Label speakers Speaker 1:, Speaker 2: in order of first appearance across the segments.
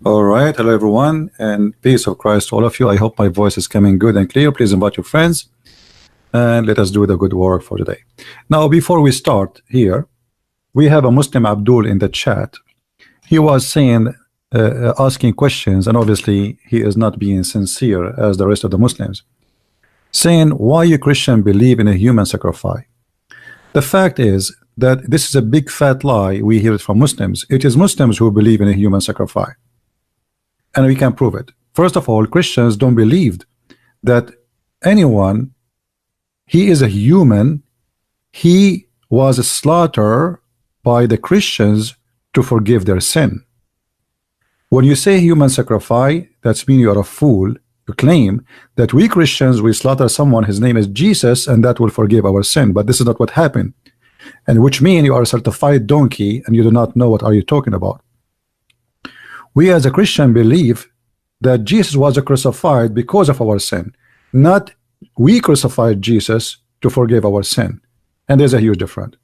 Speaker 1: All right, hello everyone, and peace of Christ to all of you. I hope my voice is coming good and clear. Please invite your friends, and let us do the good work for today. Now, before we start here, we have a Muslim Abdul in the chat. He was saying, asking questions, and obviously he is not being sincere as the rest of the Muslims, saying, why you Christian believe in a human sacrifice? The fact is that this is a big fat lie. We hear it from Muslims. It is Muslims who believe in a human sacrifice. And we can prove it. First of all, Christians don't believe that anyone, he is a human, he was slaughtered by the Christians to forgive their sin. When you say human sacrifice, that's mean you are a fool. You claim that we Christians, we slaughter someone, his name is Jesus, and that will forgive our sin. But this is not what happened. And which means you are a certified donkey and you do not know what are you talking about. We as a Christian believe that Jesus was crucified because of our sin, not we crucified Jesus to forgive our sin. And there's a huge difference.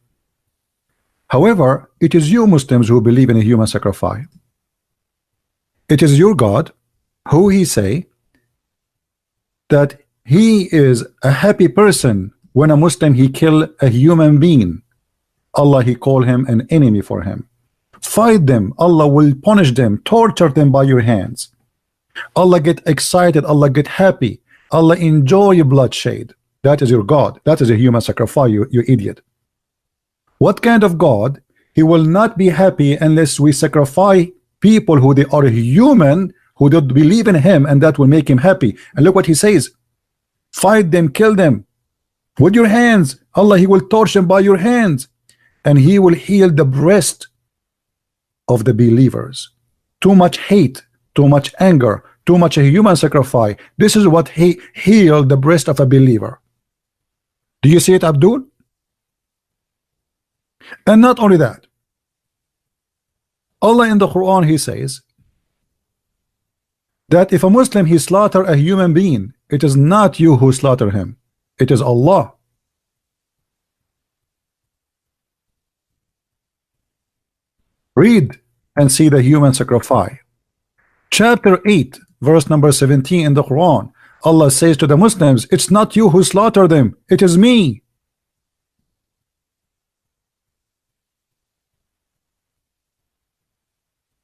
Speaker 1: However, it is you Muslims who believe in a human sacrifice. It is your God who he say that he is a happy person when a Muslim he kill a human being. Allah he call him an enemy for him. Fight them, Allah will punish them, torture them by your hands. Allah get excited, Allah get happy, Allah enjoy bloodshed. That is your God. That is a human sacrifice, you idiot. What kind of God? He will not be happy unless we sacrifice people who they are human, who don't believe in him, and that will make him happy. And look what he says, fight them, kill them with your hands. Allah he will torture them by your hands, and he will heal the breast of the believers. Too much hate, too much anger, too much a human sacrifice. This is what he healed the breast of a believer. Do you see it, Abdul? And not only that, Allah in the Quran he says that if a Muslim he slaughter a human being, it is not you who slaughter him, it is Allah. Read and see the human sacrifice. Chapter 8 verse number 17 in the Quran, Allah says to the Muslims, it's not you who slaughter them, it is me.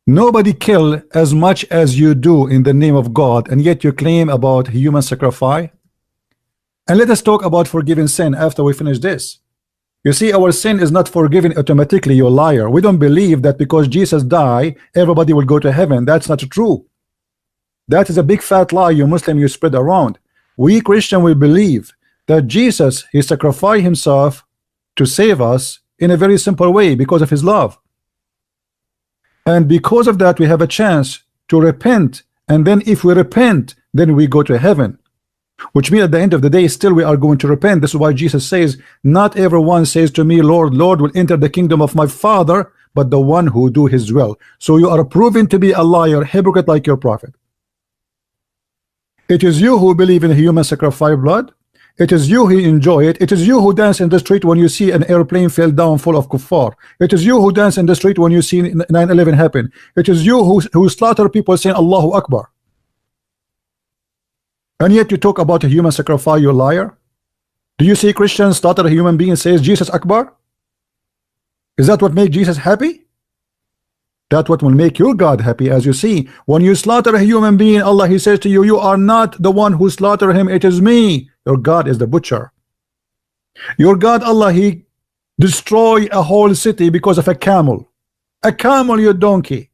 Speaker 1: Nobody kill as much as you do in the name of God, and yet you claim about human sacrifice. And let us talk about forgiving sin after we finish this. You see, our sin is not forgiven automatically, you liar. We don't believe that because Jesus died, everybody will go to heaven. That's not true. That is a big fat lie, you Muslim, you spread around. We Christian will believe that Jesus, he sacrificed himself to save us in a very simple way because of his love. And because of that, we have a chance to repent. And then if we repent, then we go to heaven. Which means at the end of the day, still we are going to repent. This is why Jesus says, not everyone says to me, Lord, Lord, will enter the kingdom of my Father, but the one who do his will. So you are proven to be a liar, hypocrite like your prophet. It is you who believe in human sacrifice blood. It is you who enjoy it. It is you who dance in the street when you see an airplane fell down full of kuffar. It is you who dance in the street when you see 9/11 happen. It is you who slaughter people saying Allahu Akbar. And yet you talk about a human sacrifice, you liar. Do you see Christians slaughter a human being and says Jesus Akbar? Is that what makes Jesus happy? That what will make your God happy. As you see, when you slaughter a human being, Allah he says to you, you are not the one who slaughter him, it is me. Your God is the butcher. Your God Allah he destroy a whole city because of a camel. A camel, you donkey.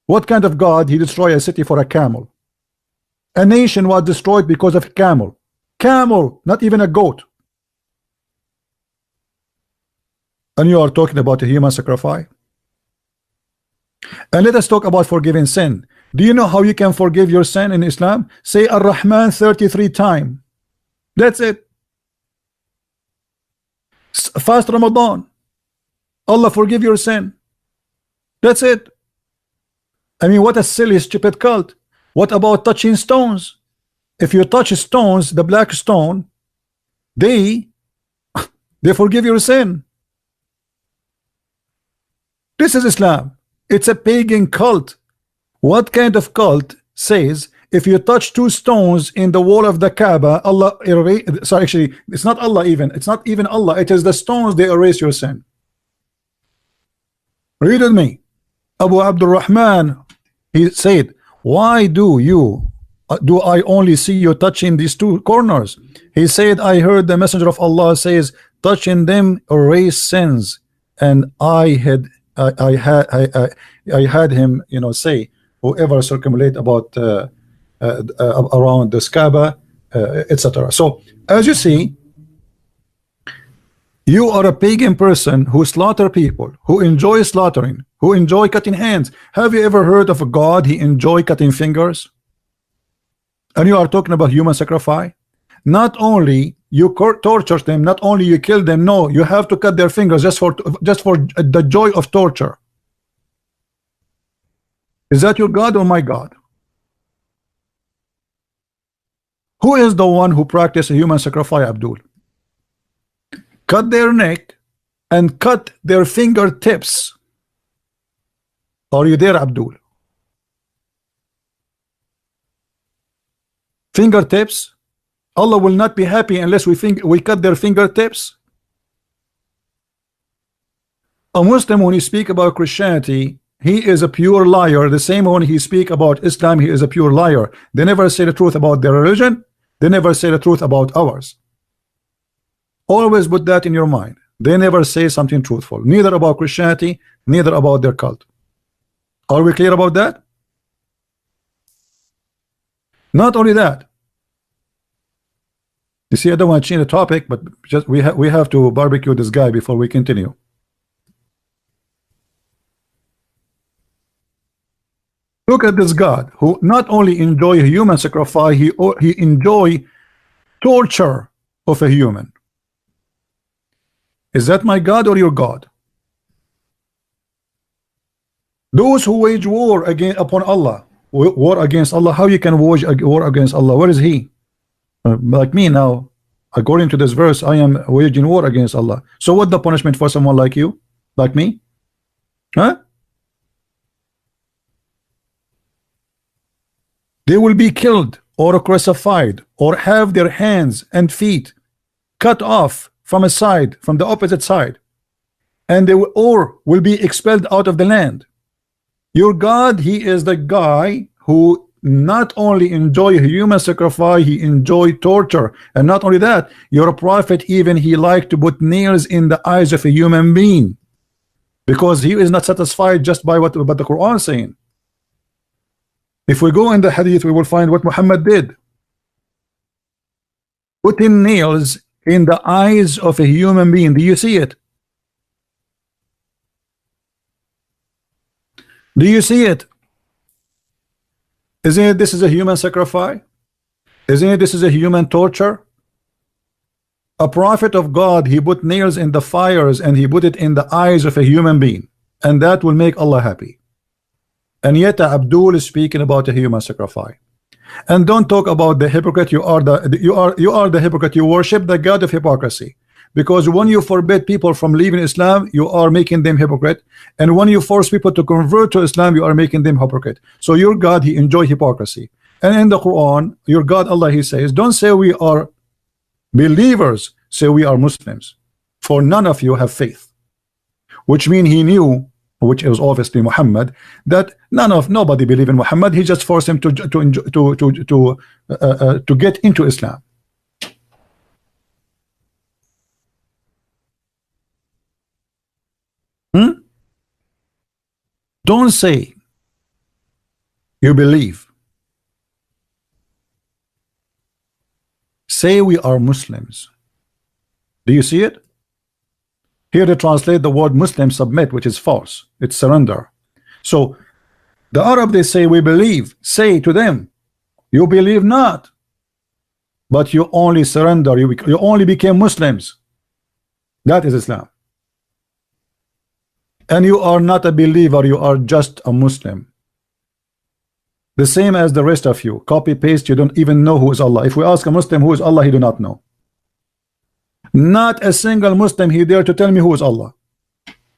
Speaker 1: What kind of God he destroy a city for a camel? A nation was destroyed because of a camel. Camel, not even a goat. And you are talking about a human sacrifice. And let us talk about forgiving sin. Do you know how you can forgive your sin in Islam? Say Ar-Rahman 33 times. That's it. Fast Ramadan. Allah forgive your sin. That's it. I mean, what a silly stupid cult. What about touching stones? If you touch stones, the black stone, they forgive your sin. This is Islam. It's a pagan cult. What kind of cult says if you touch two stones in the wall of the Kaaba, Allah sorry, actually, it's not Allah even. It's not even Allah. It is the stones, they erase your sin. Read with me. Abu Abdurrahman, he said, why do I only see you touching these two corners? He said, I heard the messenger of Allah says, touching them erase sins. And I had him, you know, say, whoever circumambulate about around this Kaaba, etc. So as you see, you are a pagan person who slaughter people, who enjoy slaughtering, who enjoy cutting hands. Have you ever heard of a God he enjoy cutting fingers? And you are talking about human sacrifice? Not only you torture them, not only you kill them, no, you have to cut their fingers just for the joy of torture. Is that your God or my God? Who is the one who practices human sacrifice, Abdul? Cut their neck and cut their fingertips. Are you there, Abdul? Fingertips. Allah will not be happy unless we cut their fingertips. A Muslim, when he speak about Christianity, he is a pure liar. The same when he speak about Islam, he is a pure liar. They never say the truth about their religion. They never say the truth about ours. Always put that in your mind. They never say something truthful, neither about Christianity, neither about their cult. Are we clear about that? Not only that, you see, I don't want to change the topic, but just we have to barbecue this guy before we continue. Look at this God who not only enjoy human sacrifice, he enjoy torture of a human. Is that my God or your God? Those who wage war upon Allah, war against Allah, how you can wage a war against Allah? Where is he? Like me now, according to this verse, I am waging war against Allah. So what the punishment for someone like you, like me? Huh? They will be killed or crucified or have their hands and feet cut off from a side, from the opposite side, and they will be expelled out of the land. Your God, he is the guy who not only enjoy human sacrifice, he enjoy torture. And not only that, your prophet, even he liked to put nails in the eyes of a human being, because he is not satisfied just by what the Quran is saying. If we go in the hadith, we will find what Muhammad did, putting nails in the eyes of a human being. Do you see it? Do you see it? Isn't it this is a human sacrifice? Isn't it this is a human torture? A prophet of God, he put nails in the fires and he put it in the eyes of a human being, and that will make Allah happy. And yet Abdul is speaking about a human sacrifice. And don't talk about the hypocrite. You are the hypocrite. You worship the God of hypocrisy, because when you forbid people from leaving Islam, you are making them hypocrite, and when you force people to convert to Islam, you are making them hypocrite. So your God, he enjoy hypocrisy. And in the Quran, your God Allah, he says, don't say we are believers, say we are Muslims, for none of you have faith. Which means he knew, which is obviously Muhammad, that nobody believe in Muhammad. He just forced him to get into Islam. Don't say you believe. Say we are Muslims. Do you see it? Here they translate the word Muslim, submit, which is false. It's surrender. So the Arab, they say we believe. Say to them, you believe not, but you only surrender. You only became Muslims. That is Islam. And you are not a believer, you are just a Muslim. The same as the rest of you. Copy paste, you don't even know who is Allah. If we ask a Muslim who is Allah, he do not know. Not a single Muslim he dare to tell me who is Allah,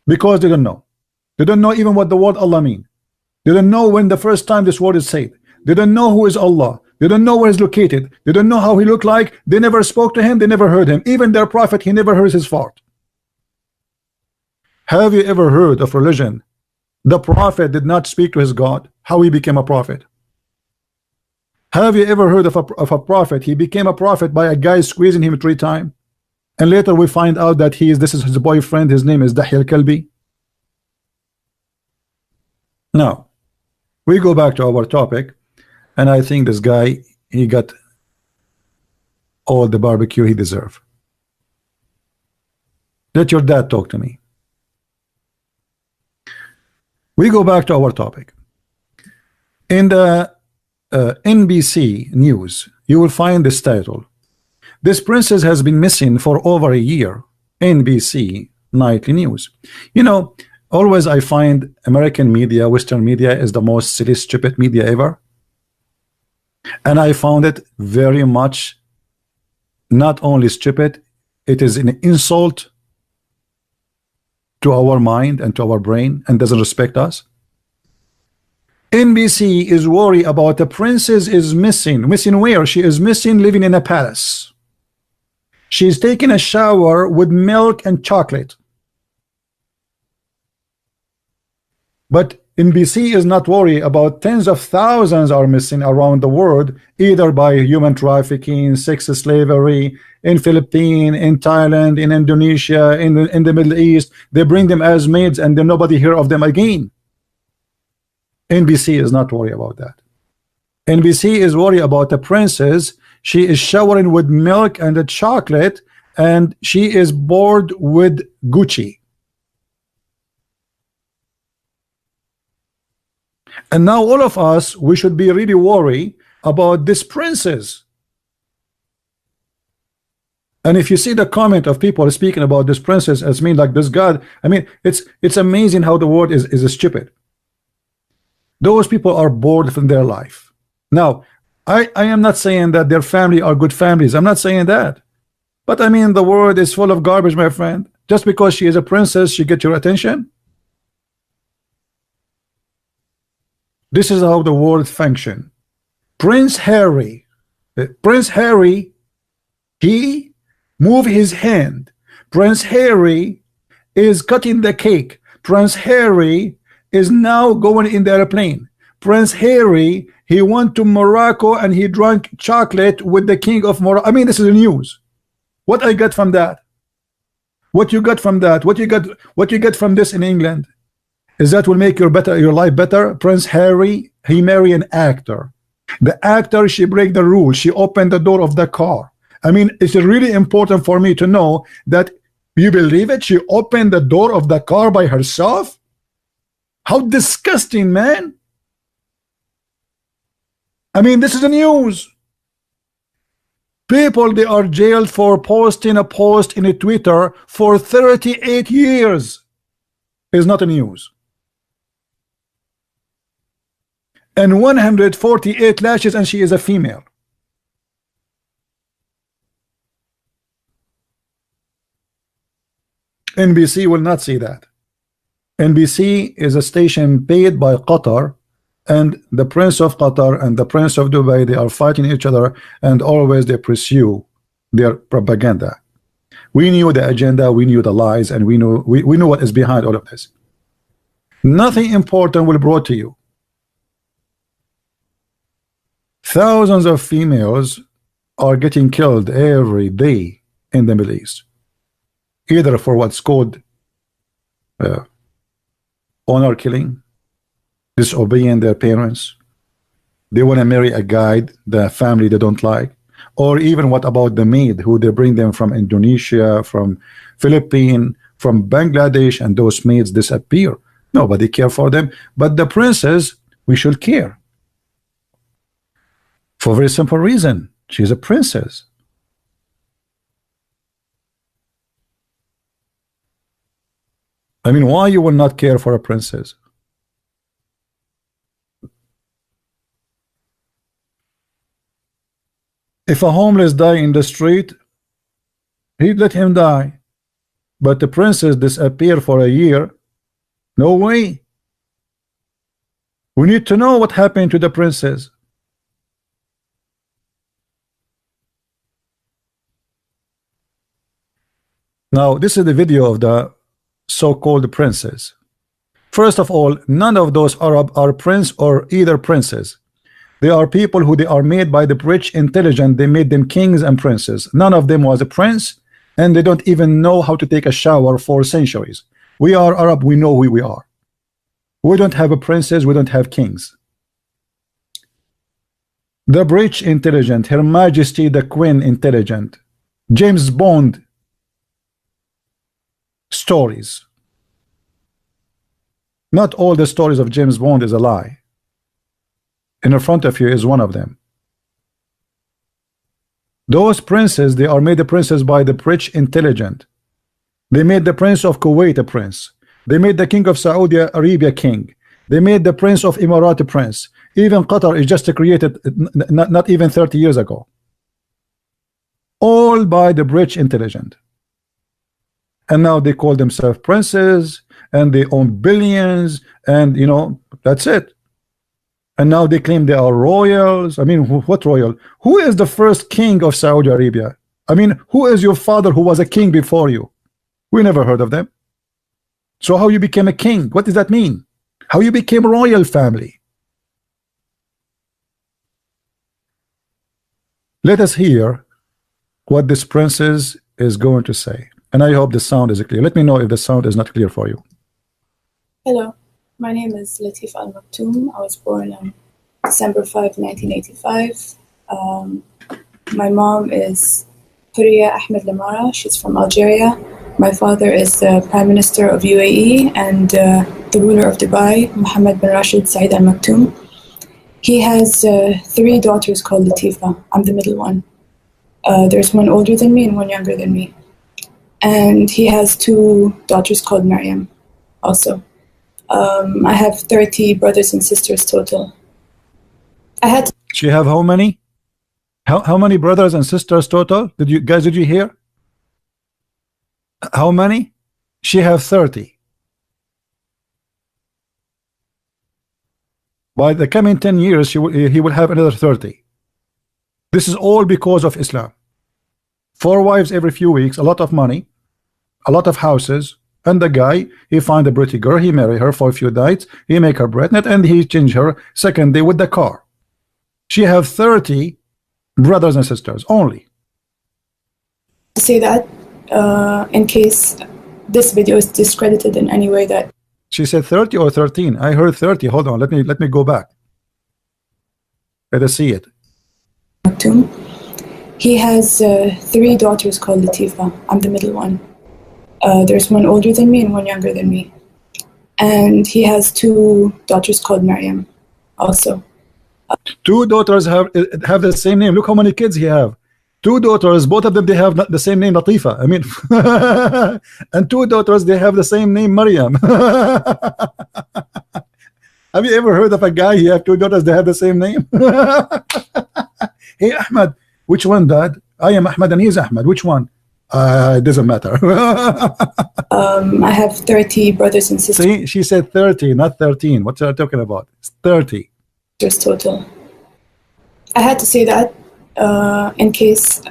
Speaker 1: because they don't know. They don't know even what the word Allah mean. They don't know when the first time this word is said. They don't know who is Allah. They don't know where he's located. They don't know how he looked like. They never spoke to him. They never heard him. Even their prophet, he never heard his fart. Have you ever heard of religion? The prophet did not speak to his God. How he became a prophet? Have you ever heard of a prophet? He became a prophet by a guy squeezing him 3 times. And later we find out that this is his boyfriend. His name is Dahi al-Kalbi. Now, we go back to our topic. And I think this guy, he got all the barbecue he deserved. Let your dad talk to me. We go back to our topic. In the NBC News, you will find this title. This princess has been missing for over a year. NBC Nightly News. You know, always I find American media, Western media is the most silly, stupid media ever. And I found it very much not only stupid, it is an insult to our mind and to our brain and doesn't respect us. NBC is worried about the princess is missing. Missing where? She is missing living in a palace. She's taking a shower with milk and chocolate. But NBC is not worried about tens of thousands are missing around the world, either by human trafficking, sex slavery, in Philippines, in Thailand, in Indonesia, in the Middle East. They bring them as maids and then nobody hear of them again. NBC is not worried about that. NBC is worried about the princess. She is showering with milk and a chocolate, and she is bored with Gucci. And now all of us, we should be really worried about this princess. And if you see the comment of people speaking about this princess as mean like this God, I mean, it's amazing how the word is stupid. Those people are bored from their life. Now, I am not saying that their family are good families. I'm not saying that. But I mean, the world is full of garbage, my friend. Just because she is a princess, she gets your attention. This is how the world function. Prince Harry, he moved his hand. Prince Harry is cutting the cake. Prince Harry is now going in the airplane. Prince Harry, he went to Morocco and he drank chocolate with the king of Morocco. I mean, this is the news. What I got from that? What you got from that? What you get from this in England? Is that will make your life better? Prince Harry, he married an actor. The actor, she break the rule. She opened the door of the car. I mean, it's really important for me to know that, you believe it? She opened the door of the car by herself? How disgusting, man. I mean, this is the news. People, they are jailed for posting a post in a Twitter for 38 years. It's not a news. And 148 lashes, and she is a female. NBC will not see that. NBC is a station paid by Qatar, and the Prince of Qatar and the Prince of Dubai, they are fighting each other, and always they pursue their propaganda. We knew the agenda, we knew the lies, and we knew what is behind all of this. Nothing important will be brought to you. Thousands of females are getting killed every day in the Middle East, either for what's called honor killing, disobeying their parents, they want to marry a guy, the family they don't like, or even what about the maid who they bring them from Indonesia, from Philippines, from Bangladesh, and those maids disappear. Nobody care for them, but the princess, we should care. For a very simple reason, she's a princess. I mean, why you will not care for a princess? If a homeless die in the street, he'd let him die. But the princess disappear for a year. No way. We need to know what happened to the princes. Now, this is the video of the so-called princes. First of all, none of those Arab are prince or either princes. They are people who they are made by the rich, intelligent. They made them kings and princes. None of them was a prince, and they don't even know how to take a shower for centuries. We are Arab. We know who we are. We don't have a princes. We don't have kings. The rich, intelligent, Her Majesty the Queen, intelligent. James Bond stories. Not all the stories of James Bond is a lie. In front of you is one of them. Those princes, they are made the princes by the rich, intelligent. They made the prince of Kuwait a prince. They made the king of Saudi Arabia king. They made the prince of Emirati prince. Even Qatar is just created not even 30 years ago. All by the rich, intelligent. And now they call themselves princes, and they own billions, and you know, that's it. And now they claim they are royals. I mean, what royal? Who is the first king of Saudi Arabia? I mean, who is your father who was a king before you? We never heard of them. So how you became a king? What does that mean? How you became a royal family? Let us hear what this princess is going to say. And I hope the sound is clear. Let me know if the sound is not clear for you.
Speaker 2: Hello, my name is Latif Al Maktoum. I was born on December 5, 1985. My mom is Huriya Ahmed Lamara. She's from Algeria. My father is the Prime Minister of UAE and the ruler of Dubai, Mohammed bin Rashid Said Al Maktoum. He has 3 daughters called Latifa. I'm the middle one. There's one older than me and one younger than me. And he has 2 daughters called Maryam also. I have 30 brothers and sisters total.
Speaker 1: She have how many? How many brothers and sisters total? Did you hear? How many? She have 30. By the coming 10 years, he will have another 30. This is all because of Islam. 4 wives every few weeks, a lot of money, a lot of houses, and the guy, he find a pretty girl, he marry her for a few nights, he make her pregnant, and he change her second day with the car. She have 30 brothers and sisters only.
Speaker 2: To say that in case this video is discredited in any way that...
Speaker 1: She said 30 or 13. I heard 30. Hold on, let me go back. Let us see it.
Speaker 2: He has 3 daughters called Latifa. I'm the middle one. There's one older than me and one younger than me. And he has 2 daughters called Maryam also.
Speaker 1: 2 daughters have the same name. Look how many kids he have. 2 daughters, both of them, they have the same name, Latifa. I mean, and 2 daughters, they have the same name, Maryam. Have you ever heard of a guy, he have 2 daughters, they have the same name? Hey, Ahmed, which one, Dad? I am Ahmed and he's Ahmed. Which one? It doesn't matter.
Speaker 2: I have 30 brothers and sisters.
Speaker 1: See, she said 30, not 13. What are you talking about? It's 30.
Speaker 2: Total. I had to say that in case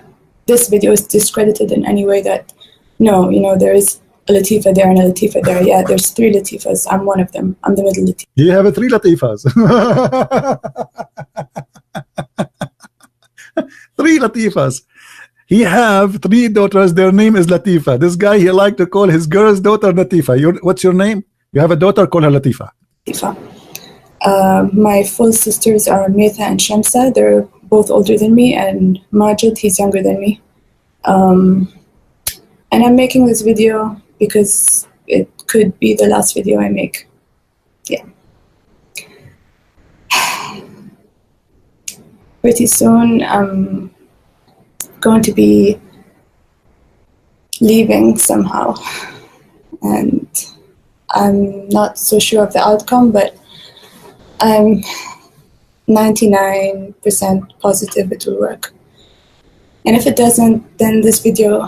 Speaker 2: this video is discredited in any way that, no, you know, there is a Latifa there and a Latifa there. Yeah, there's 3 Latifas. I'm one of them. I'm the middle Latifa.
Speaker 1: You have 3 Latifas. 3 Latifas. He have 3 daughters. Their name is Latifa. This guy, he like to call his girl's daughter Latifa. What's your name? You have a daughter, call her Latifa.
Speaker 2: Latifa. My full sisters are Metha and Shamsa. They're both older than me, and Majid, he's younger than me. And I'm making this video because it could be the last video I make. Yeah. Pretty soon I'm going to be leaving somehow, and I'm not so sure of the outcome, but I'm 99% positive it will work. And if it doesn't, then this video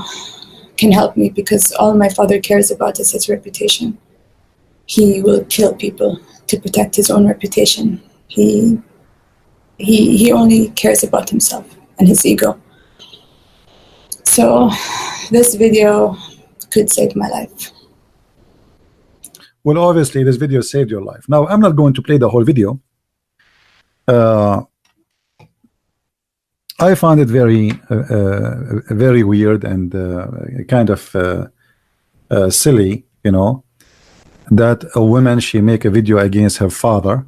Speaker 2: can help me, because all my father cares about is his reputation. He will kill people to protect his own reputation. He only cares about himself and his ego. So this video could save my life.
Speaker 1: Well, obviously this video saved your life. Now I'm not going to play the whole video. I found it very very weird and kind of silly, you know, that a woman, she make a video against her father,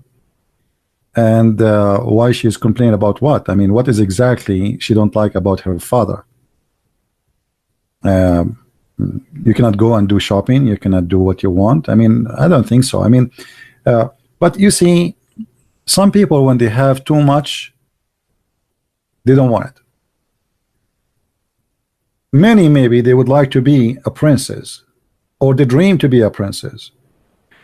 Speaker 1: and why she's complaining about what? I mean, what is exactly she don't like about her father? You cannot go and do shopping, you cannot do what you want. I mean, I don't think so. I mean, but you see, some people, when they have too much, they don't want it. Many, maybe they would like to be a princess, or they dream to be a princess.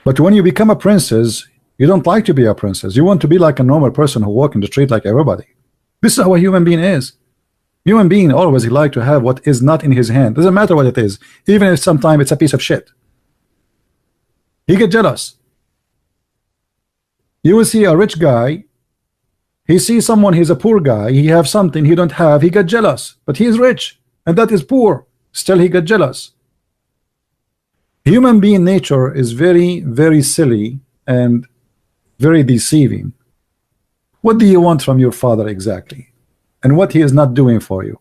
Speaker 1: But when you become a princess, you don't like to be a princess. You want to be like a normal person who walk in the street like everybody. This is how a human being is. Human being always like to have what is not in his hand. Doesn't matter what it is, even if sometimes it's a piece of shit. He get jealous. You will see a rich guy, he sees someone, he's a poor guy, he have something he don't have, he get jealous. But he is rich and that is poor, still he get jealous. Human being nature is very, very silly and very deceiving. What do you want from your father exactly, and what he is not doing for you?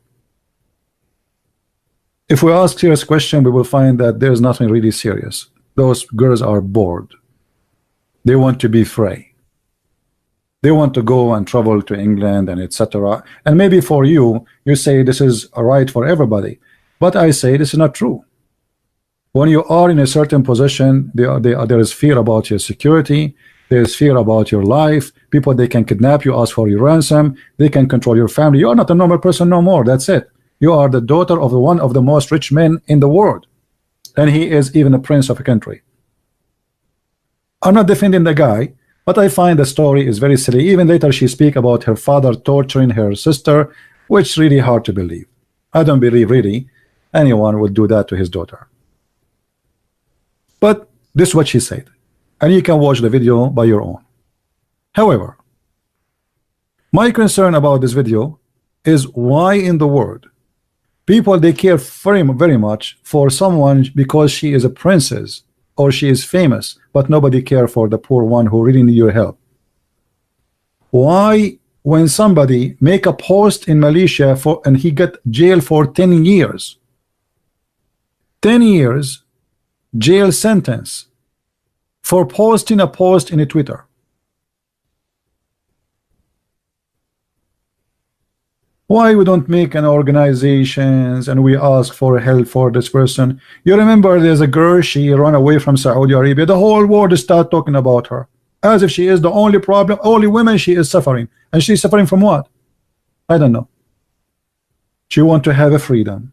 Speaker 1: If we ask serious question, we will find that there's nothing really serious. Those girls are bored. They want to be free. They want to go and travel to England and etc. And maybe for you, you say this is a right for everybody, but I say this is not true. When you are in a certain position, there is fear about your security. There is fear about your life. People, they can kidnap you, ask for your ransom. They can control your family. You are not a normal person no more. That's it. You are the daughter of one of the most rich men in the world, and he is even a prince of a country. I'm not defending the guy, but I find the story is very silly. Even later she speak about her father torturing her sister, which is really hard to believe. I don't believe really anyone would do that to his daughter. But this is what she said, and you can watch the video by your own. However, my concern about this video is why in the world people, they care very much for someone because she is a princess or she is famous, but nobody care for the poor one who really need your help. Why, when somebody make a post in Malaysia and he get jail for 10 years, 10 years jail sentence for posting a post in a Twitter? Why we don't make an organizations and we ask for help for this person? You remember there's a girl, she ran away from Saudi Arabia. The whole world start talking about her as if she is the only problem, only woman she is suffering. And she's suffering from what? I don't know. She want to have a freedom.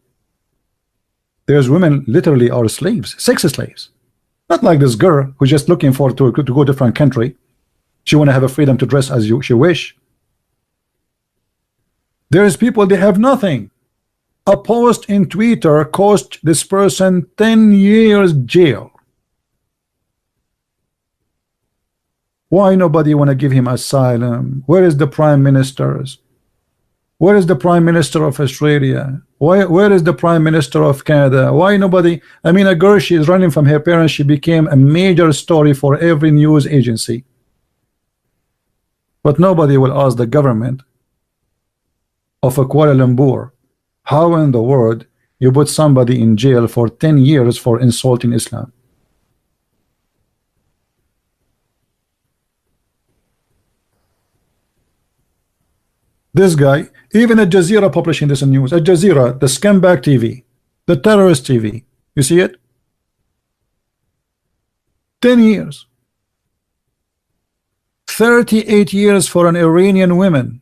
Speaker 1: There's women literally are slaves, sex slaves. Not like this girl who's just looking for to go to a different country. She want to have a freedom to dress as she wish. There's people, they have nothing. A post in Twitter cost this person 10 years jail. Why nobody want to give him asylum? Where is the prime ministers? Where is the prime minister of Australia? Where is the prime minister of Canada? Why nobody? I mean, a girl, she is running from her parents. She became a major story for every news agency. But nobody will ask the government of a Kuala Lumpur, how in the world you put somebody in jail for 10 years for insulting Islam? This guy, even Al Jazeera publishing this in news. Al Jazeera, the scumbag TV, the terrorist TV. You see it? 10 years. 38 years for an Iranian woman,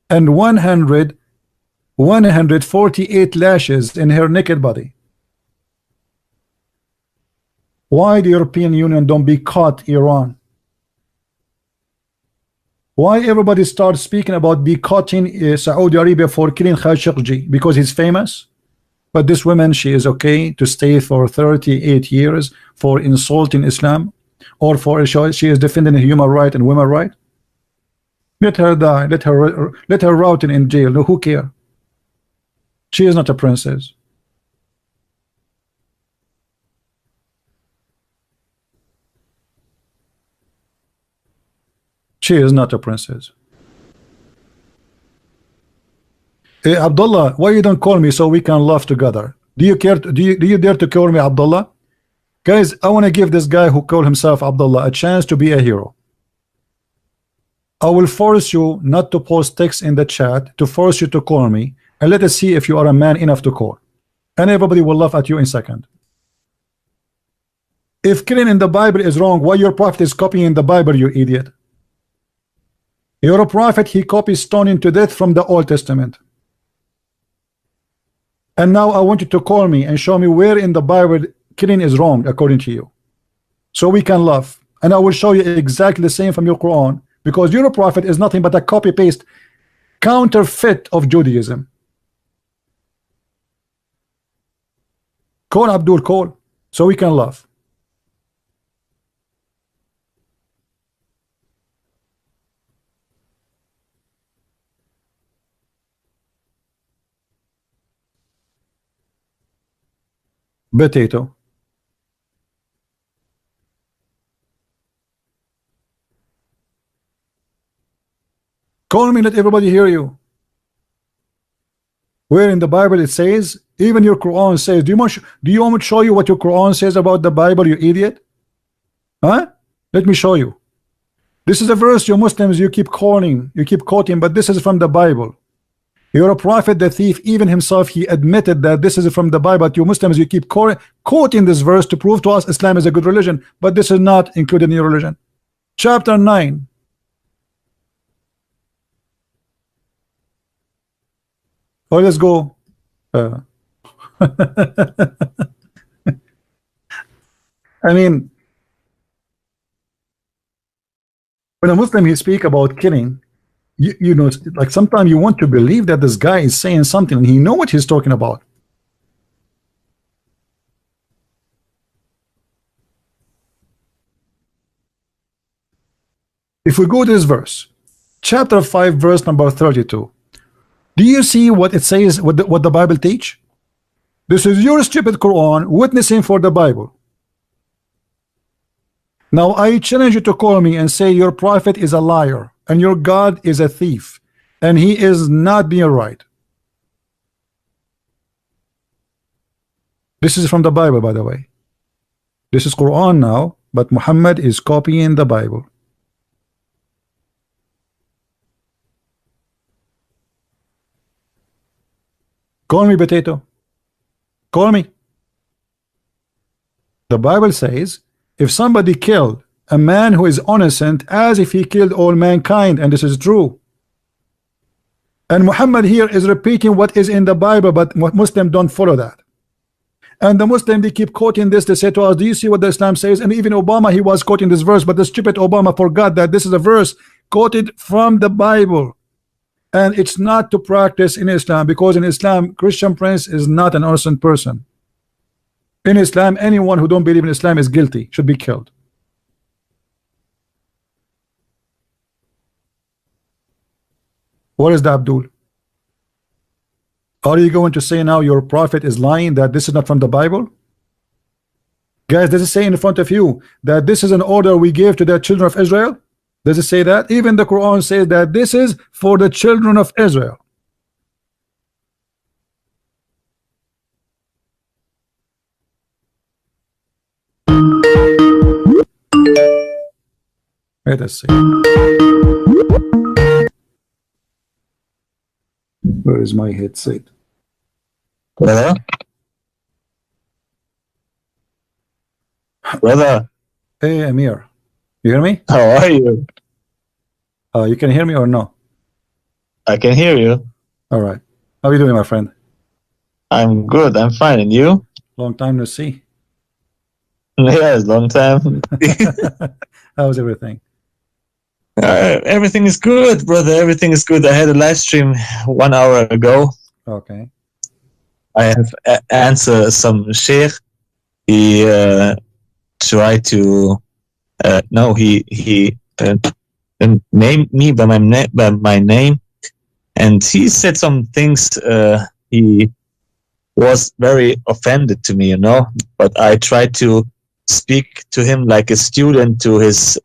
Speaker 1: and 148 lashes in her naked body. Why the European Union don't be caught Iran? Why everybody starts speaking about boycotting Saudi Arabia for killing Khashoggi? Because he's famous? But this woman, she is okay to stay for 38 years for insulting Islam? or for she is defending human right and women right. Let her die. Let her rot in jail. No, who care? She is not a princess. She is not a princess. Hey, Abdullah, why you don't call me so we can laugh together? Do you care? Do you dare to call me Abdullah? Guys, I want to give this guy who called himself Abdullah a chance to be a hero. I will force you not to post text in the chat, to force you to call me, and let us see if you are a man enough to call. And everybody will laugh at you in a second. If killing in the Bible is wrong, why your prophet is copying the Bible, you idiot? Your prophet, he copies stoning to death from the Old Testament. And now I want you to call me and show me where in the Bible killing is wrong according to you, so we can laugh. And I will show you exactly the same from your Quran, because your prophet is nothing but a copy-paste counterfeit of Judaism. Call Abdul, call, so we can laugh. Potato. Call me, let everybody hear you. Where in the Bible it says, even your Quran says, do you want me to show you what your Quran says about the Bible, you idiot? Huh? Let me show you. This is a verse you Muslims, you keep quoting, but this is from the Bible. You're a prophet, the thief, even himself, he admitted that this is from the Bible. But you Muslims, you keep quoting this verse to prove to us Islam is a good religion, but this is not included in your religion. Chapter 9. Oh, let's go. I mean, when a Muslim he speak about killing, you know, like sometimes you want to believe that this guy is saying something and he know what he's talking about. If we go to this verse, chapter 5, verse number 32, do you see what it says, what the Bible teach? This is your stupid Quran witnessing for the Bible. Now I challenge you to call me and say your prophet is a liar and your God is a thief and he is not being right. This is from the Bible, by the way. This is Quran now, but Muhammad is copying the Bible. Call me, potato. Call me. The Bible says if somebody killed a man who is innocent as if he killed all mankind, and this is true. And Muhammad here is repeating what is in the Bible, but Muslims don't follow that. And the Muslim, they keep quoting this. They say to us, do you see what the Islam says? And even Obama, he was quoting this verse, but the stupid Obama forgot that this is a verse quoted from the Bible. And it's not to practice in Islam, because in Islam, Christian prince is not an innocent person. In Islam, anyone who don't believe in Islam is guilty, should be killed. What is that, Abdul? Are you going to say now your prophet is lying, that this is not from the Bible? Guys, does it say in front of you that this is an order we gave to the children of Israel? Does it say that? Even the Quran says that this is for the children of Israel. Let us see. Where is my headset?
Speaker 3: Brother? Brother?
Speaker 1: Hey, Amir. You hear me?
Speaker 3: How are you?
Speaker 1: You can hear me or no?
Speaker 3: I can hear you.
Speaker 1: All right. How are you doing, my friend?
Speaker 3: I'm good. I'm fine. And you?
Speaker 1: Long time no see.
Speaker 3: Yes, long time.
Speaker 1: How's everything?
Speaker 3: Everything is good, brother. Everything is good. I had a live stream 1 hour ago.
Speaker 1: Okay.
Speaker 3: I have answered some sheikh. He tried to No, he named me by my name, and he said some things. He was very offended to me, you know. But I tried to speak to him like a student to his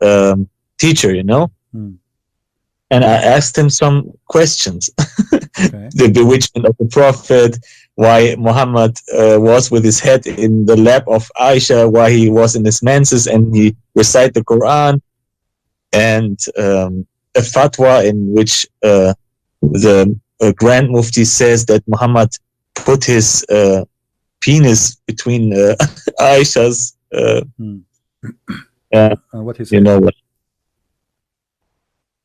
Speaker 3: teacher, you know. And I asked him some questions.
Speaker 1: Okay.
Speaker 3: The bewitchment of the Prophet, why Muhammad was with his head in the lap of Aisha, why he was in his menses and he recited the Quran, and a fatwa in which the Grand Mufti says that Muhammad put his penis between Aisha's.
Speaker 1: What he said?
Speaker 3: You know what?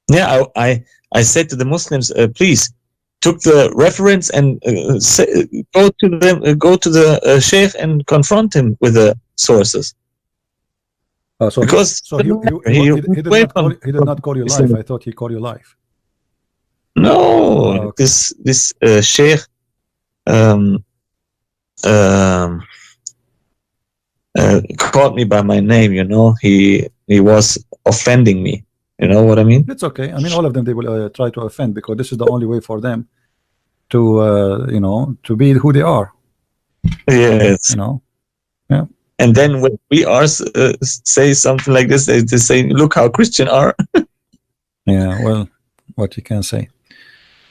Speaker 3: Yeah, I said to the Muslims, please took the reference and go to the Sheikh and confront him with the sources. Because
Speaker 1: he did not call you live. I thought he called you live.
Speaker 3: No, this Sheikh called me by my name. You know, he was offending me. You know what I mean?
Speaker 1: It's okay. I mean, all of them, they will try to offend, because this is the only way for them to, you know, to be who they are.
Speaker 3: Yes.
Speaker 1: You know? Yeah.
Speaker 3: And then when we are say something like this, they say, look how Christian are.
Speaker 1: Yeah, well, what you can say.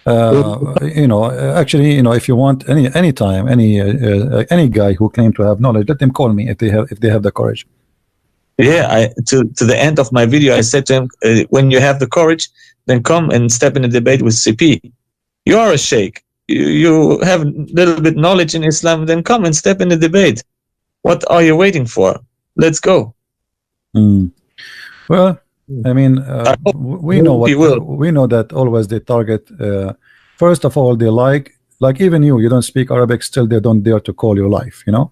Speaker 1: You know, actually, you know, if you want any time, any guy who claim to have knowledge, let them call me if they have the courage.
Speaker 3: Yeah, to the end of my video, I said to him, when you have the courage, then come and step in a debate with CP. You are a sheikh. You have a little bit knowledge in Islam, then come and step in the debate. What are you waiting for? Let's go.
Speaker 1: Well, I mean, we know that always they target. First of all, they like even you don't speak Arabic, still they don't dare to call you live. You know.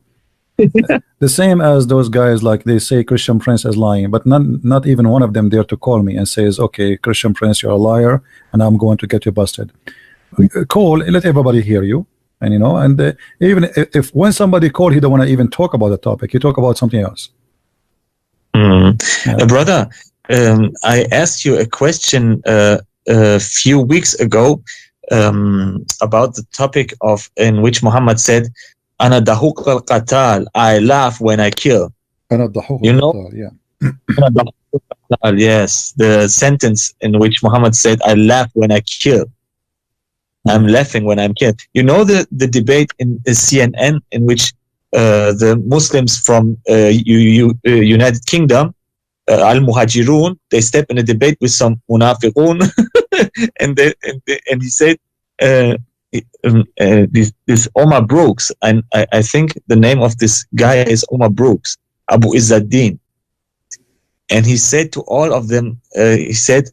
Speaker 1: The same as those guys, like they say Christian Prince is lying, but not even one of them dare to call me and says, okay, Christian Prince, you're a liar and I'm going to get you busted. Call, let everybody hear you, and you know, and even if when somebody call, he don't want to even talk about the topic, he talk about something else.
Speaker 3: Brother, I asked you a question a few weeks ago about the topic in which Muhammad said, Ana dahuq al-qatal, I laugh when I kill. You know?
Speaker 1: Yeah.
Speaker 3: Yes, the sentence in which Muhammad said, I laugh when I kill. I'm laughing when I'm killed. You know the debate in CNN in which the Muslims from United Kingdom, al-Muhajirun, they step in a debate with some munafiqun, and he said, this Omar Brooks, and I think the name of this guy is Omar Brooks, Abu Izzaddin, and he said to all of them, he said,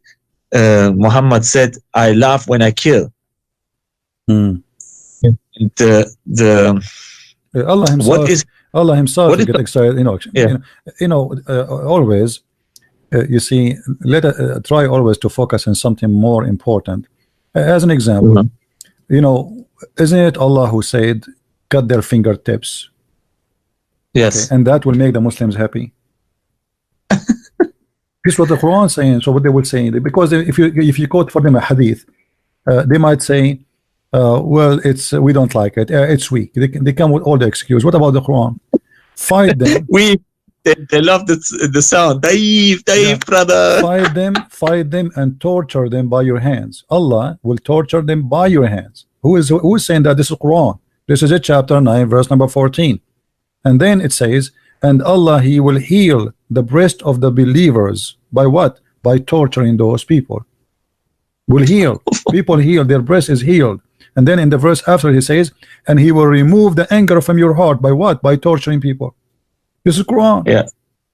Speaker 3: Muhammad said, I laugh when I kill. Allah
Speaker 1: himself get excited, you know. Yeah. Always you see, try always to focus on something more important. As an example, you know, isn't it Allah who said cut their fingertips?
Speaker 3: Yes.
Speaker 1: Okay, and that will make the Muslims happy. This is what the Quran is saying. So what they would say, because if you quote for them a hadith, they might say, well, we don't like it, it's weak. They come with all the excuse. What about the Quran? Fight them.
Speaker 3: They love the sound. Daif,
Speaker 1: Yeah.
Speaker 3: brother.
Speaker 1: Fight them and torture them by your hands. Allah will torture them by your hands. Who is saying that? This is Quran. This is chapter 9 verse number 14. And then it says, and Allah, he will heal the breast of the believers by what? By torturing those people. Will heal. People heal, their breast is healed. And then in the verse after he says, and he will remove the anger from your heart by what? By torturing people. This is Quran.
Speaker 3: Yeah.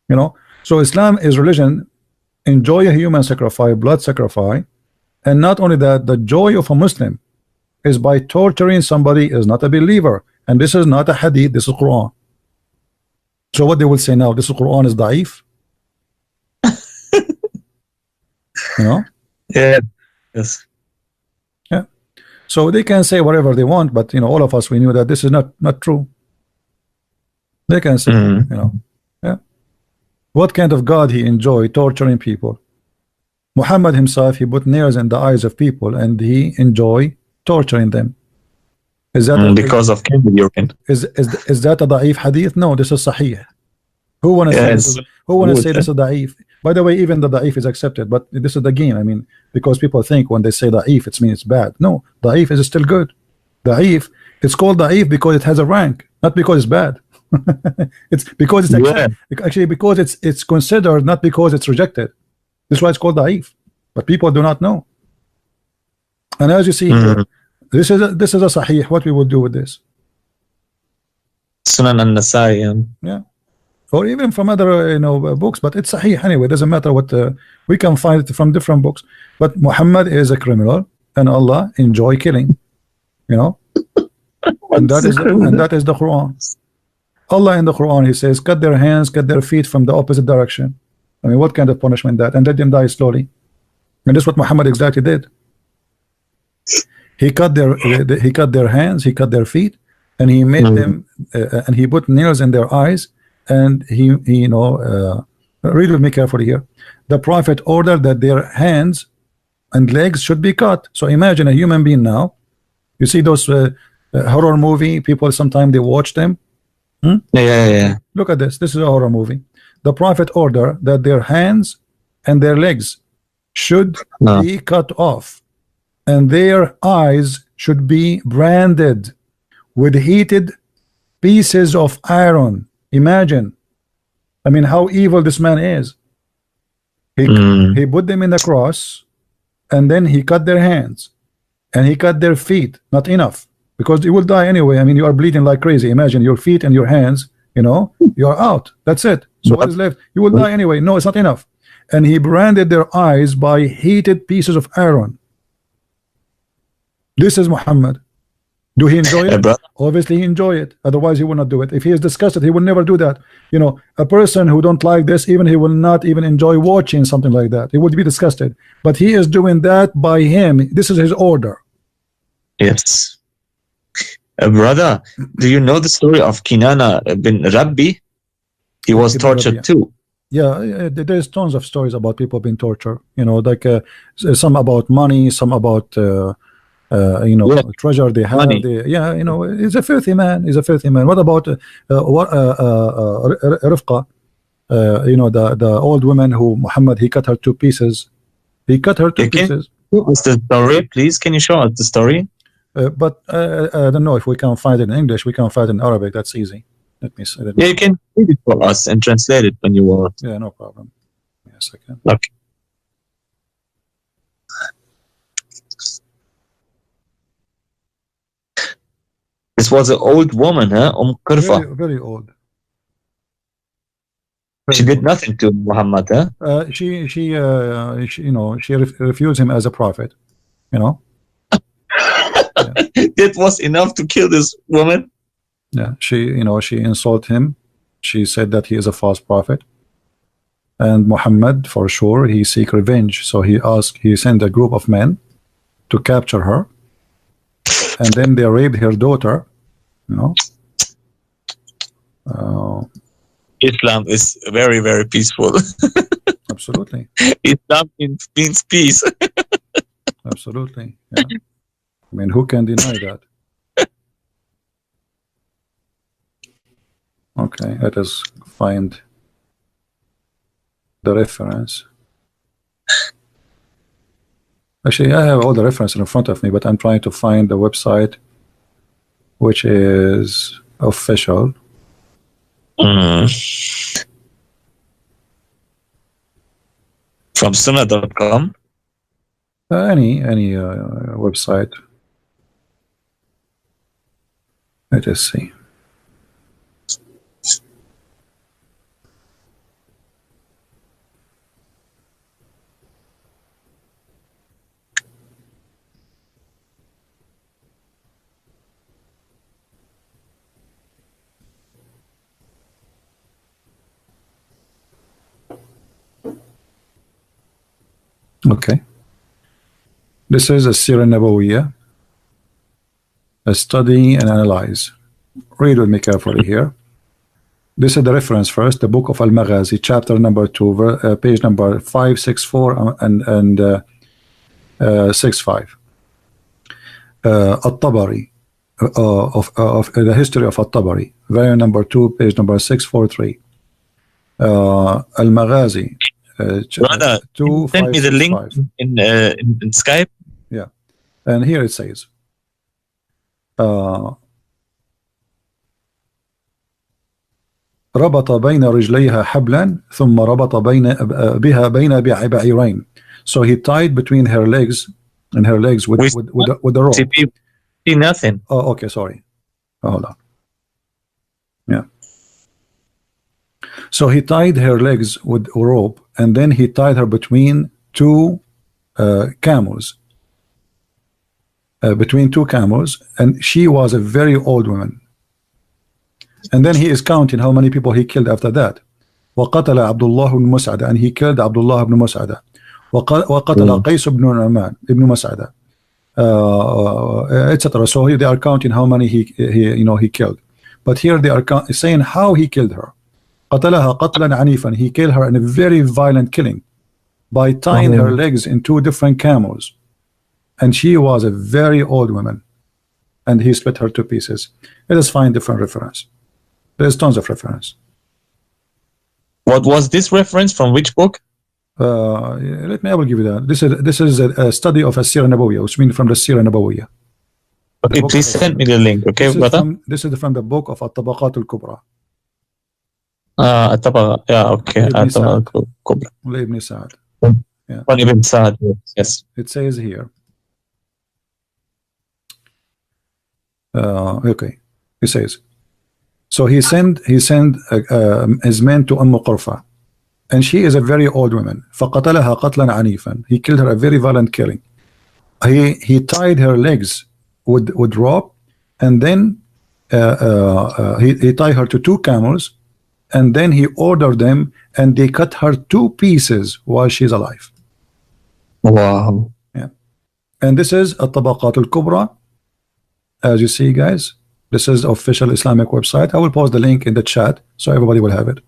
Speaker 1: You know, so Islam is religion. Enjoy a human sacrifice, blood sacrifice, and not only that, the joy of a Muslim is by torturing somebody is not a believer, and this is not a hadith. This is Quran. So what they will say now? This is Quran is daif. You know?
Speaker 3: Yeah. Yes.
Speaker 1: Yeah. So they can say whatever they want, but you know, all of us, we knew that this is not true. They can say, you know, yeah. What kind of God he enjoyed torturing people? Muhammad himself, he put nails in the eyes of people and he enjoy torturing them. Is that
Speaker 3: because of candy urine?
Speaker 1: Is that a da'if hadith? No, this is sahih. Who wanna say this is, who wanna say this is da'if? By the way, even the da'if is accepted, but this is the game. I mean, because people think when they say da'if, it means it's bad. No, da'if is still good. Da'if, it's called da'if because it has a rank, not because it's bad. It's because it's actually because it's considered, not because it's rejected. This is why it's called da'if, but people do not know. And as you see here, this is a sahih. What we will do with this?
Speaker 3: Sunan an-Nasai.
Speaker 1: Yeah, or even from other books, but it's sahih anyway. It doesn't matter what we can find it from different books. But Muhammad is a criminal, and Allah enjoy killing. And that is the Quran. Allah in the Quran, he says, cut their hands, cut their feet from the opposite direction. I mean, what kind of punishment that? And let them die slowly. And that's what Muhammad exactly did. He cut their hands, he cut their feet, and he made them, and he put nails in their eyes, and he read with me carefully here. The Prophet ordered that their hands and legs should be cut. So imagine a human being now. You see those horror movie people, sometimes they watch them.
Speaker 3: Yeah.
Speaker 1: Look at this. This is a horror movie. The Prophet ordered that their hands and their legs should be cut off, and their eyes should be branded with heated pieces of iron. Imagine. I mean, how evil this man is. He put them in the cross, and then he cut their hands, and he cut their feet. Not enough, because you will die anyway. I mean, you are bleeding like crazy. Imagine your feet and your hands, you are out. That's it. So what is left? You will die anyway. No, it's not enough. And he branded their eyes by heated pieces of iron. This is Muhammad. Do he enjoy it? Obviously he enjoy it. Otherwise he will not do it. If he is disgusted, he will never do that. A person who don't like this, even he will not even enjoy watching something like that. He would be disgusted. But he is doing that by him. This is his order.
Speaker 3: Yes. Brother, do you know the story of Kinana bin Rabbi? He was tortured too.
Speaker 1: Yeah, there's tons of stories about people being tortured. Like some about money, some about treasure they have. He's a filthy man. He's a filthy man. What about Rifqa? The old woman who Muhammad, he cut her two pieces. He cut her two pieces.
Speaker 3: What's the story, please? Can you show us the story?
Speaker 1: But I don't know if we can find it in English. We can find it in Arabic. That's easy. Let me see.
Speaker 3: Yeah, you can read it for us and translate it when you want.
Speaker 1: Yeah, no problem. Yes, I can.
Speaker 3: Okay. This was an old woman, huh? Qurfa.
Speaker 1: Very, very old.
Speaker 3: She did nothing to Muhammad, huh?
Speaker 1: She refused him as a prophet. Yeah.
Speaker 3: That was enough to kill this woman.
Speaker 1: Yeah, she insulted him. She said that he is a false prophet. And Muhammad, for sure, he seek revenge. So he sent a group of men to capture her. And then they raped her daughter.
Speaker 3: Islam is very, very peaceful.
Speaker 1: Absolutely.
Speaker 3: Islam means peace.
Speaker 1: Absolutely. Yeah. I mean, who can deny that? Okay, let us find the reference. Actually, I have all the references in front of me, but I'm trying to find the website which is official.
Speaker 3: From Sunnah.com?
Speaker 1: Any website. Let us see. Okay. This is a Sirah Nabawiyya, a study and analyze. Read with me carefully here. This is the reference first, the book of Al-Maghazi, chapter number 2, page number 564 and 65. At-Tabari, of the history of At-Tabari, volume number 2, page number 643. Al-Maghazi,
Speaker 3: Brother, send me the link in Skype.
Speaker 1: Yeah, and here it says, ربط بين رجليها حبلا ثم ربط بها بين بعيرين. So he tied between her legs and her legs with the rope.
Speaker 3: See nothing.
Speaker 1: Oh, okay, sorry. Oh, hold on. Yeah. So he tied her legs with a rope, and then he tied her between two camels. And she was a very old woman. And then he is counting how many people he killed after that. وقتل عبد الله بن مسعدة, and he killed Abdullah ibn Mus'ada. وقتل قيس ibn Mus'ada, etc. So here they are counting how many he killed. But here they are saying how he killed her. قتلها قتلا عنيفا. He killed her in a very violent killing by tying her legs in two different camels. And she was a very old woman. And he split her to pieces. Let us find different reference. There's tons of reference.
Speaker 3: What was this reference from which book?
Speaker 1: I will give you that. This is a study of a Sirah Nabawiyya, which means from the Sirah Nabawiyya.
Speaker 3: Okay, please send me the link. Okay, brother.
Speaker 1: This is from the book of At-Tabaqat al-Kubra.
Speaker 3: At-Tabaqat. Yeah, okay. At-Tabaqat al-Kubra.
Speaker 1: Ibn Sa'ad. Yeah.
Speaker 3: Ibn Sa'ad. Yes.
Speaker 1: It says here. Okay. He says. So he sent his men to Qurfa, and she is a very old woman. فَقَتَلَهَا قَتْلًا عَنِيفًا. He killed her a very violent killing. He tied her legs with rope, and then he tied her to two camels, and then he ordered them, and they cut her to pieces while she's alive.
Speaker 3: Wow.
Speaker 1: Yeah. And this is At-Tabaqat al-Kubra. As you see, guys, this is the official Islamic website. I will post the link in the chat so everybody will have it.